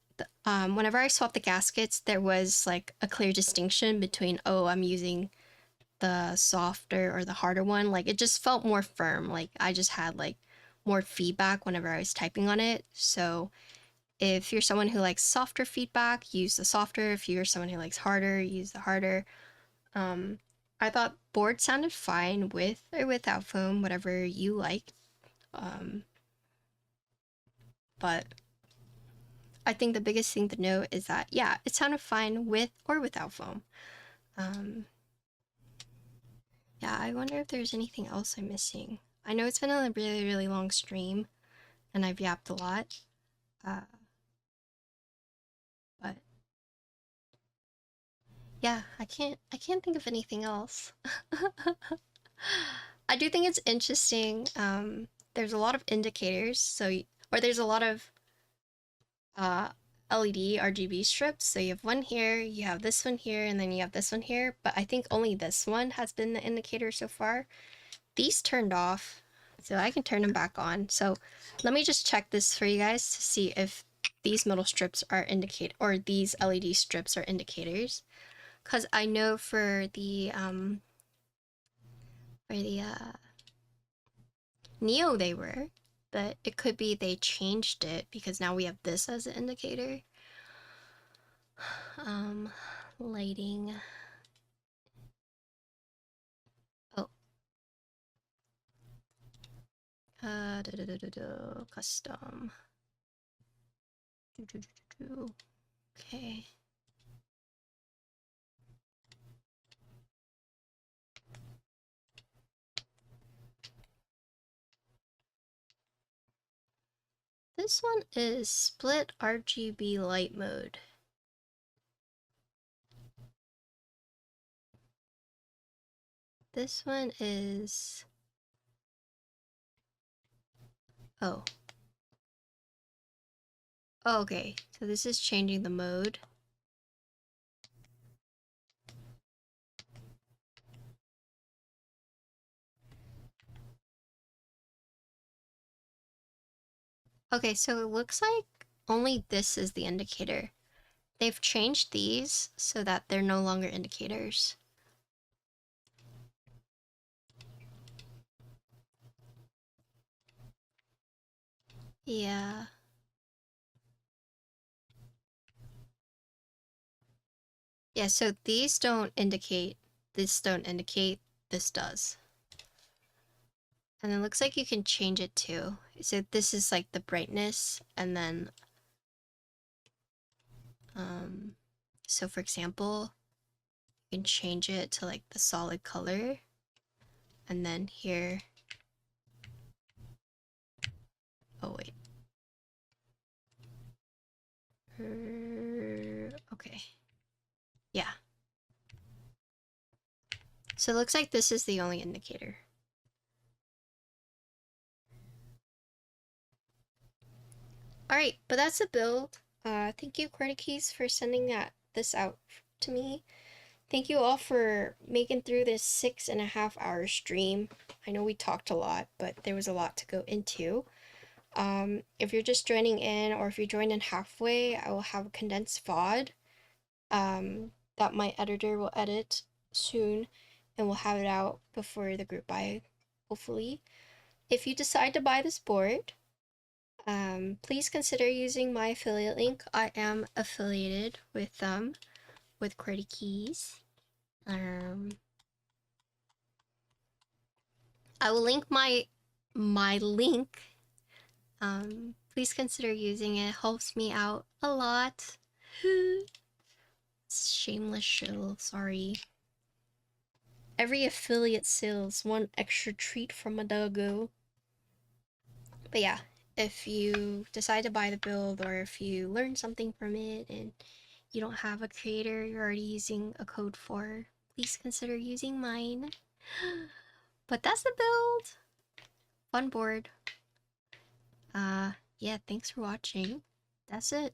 whenever I swapped the gaskets, there was like a clear distinction between, oh, I'm using the softer or the harder one. Like, it just felt more firm. Like, I just had like more feedback whenever I was typing on it. So if you're someone who likes softer feedback, use the softer. If you're someone who likes harder, use the harder. I thought board sounded fine with or without foam, whatever you like. But I think the biggest thing to note is that, yeah, it sounded fine with or without foam. Yeah, I wonder if there's anything else I'm missing. I know it's been a really, really long stream, and I've yapped a lot. But yeah, I can't think of anything else. I do think it's interesting. There's a lot of indicators, or there's a lot of LED RGB strips. So you have one here, you have this one here, and then you have this one here. But I think only this one has been the indicator so far. These turned off, so I can turn them back on. So let me just check this for you guys to see if these middle strips are or these LED strips are indicators. Because I know for the Neo they were, but it could be they changed it because now we have this as an indicator. Lighting. Oh. Custom. Okay. This one is split RGB light mode. This one is... Oh. Oh, okay. So this is changing the mode. Okay, so it looks like only this is the indicator. They've changed these so that they're no longer indicators. Yeah. Yeah, so these don't indicate, this don't indicate, this does. And it looks like you can change it too. So this is like the brightness, and then so for example, you can change it to like the solid color, and then here, oh wait, okay, yeah. So it looks like this is the only indicator. Alright, but that's the build. Thank you, Keys, for sending this out to me. Thank you all for making through this 6.5 hour stream. I know we talked a lot, but there was a lot to go into. If you're just joining in, or if you joined in halfway, I will have a condensed VOD that my editor will edit soon, and we'll have it out before the group buy, hopefully. If you decide to buy this board, please consider using my affiliate link. I am affiliated with them, with Keys. I will link my link. Please consider using it. Helps me out a lot. Shameless shill, sorry. Every affiliate sales one extra treat from a doggo. But yeah, if you decide to buy the build, or if you learn something from it and you don't have a creator you're already using a code for, please consider using mine. But that's the build. Fun board. Yeah, thanks for watching. That's it.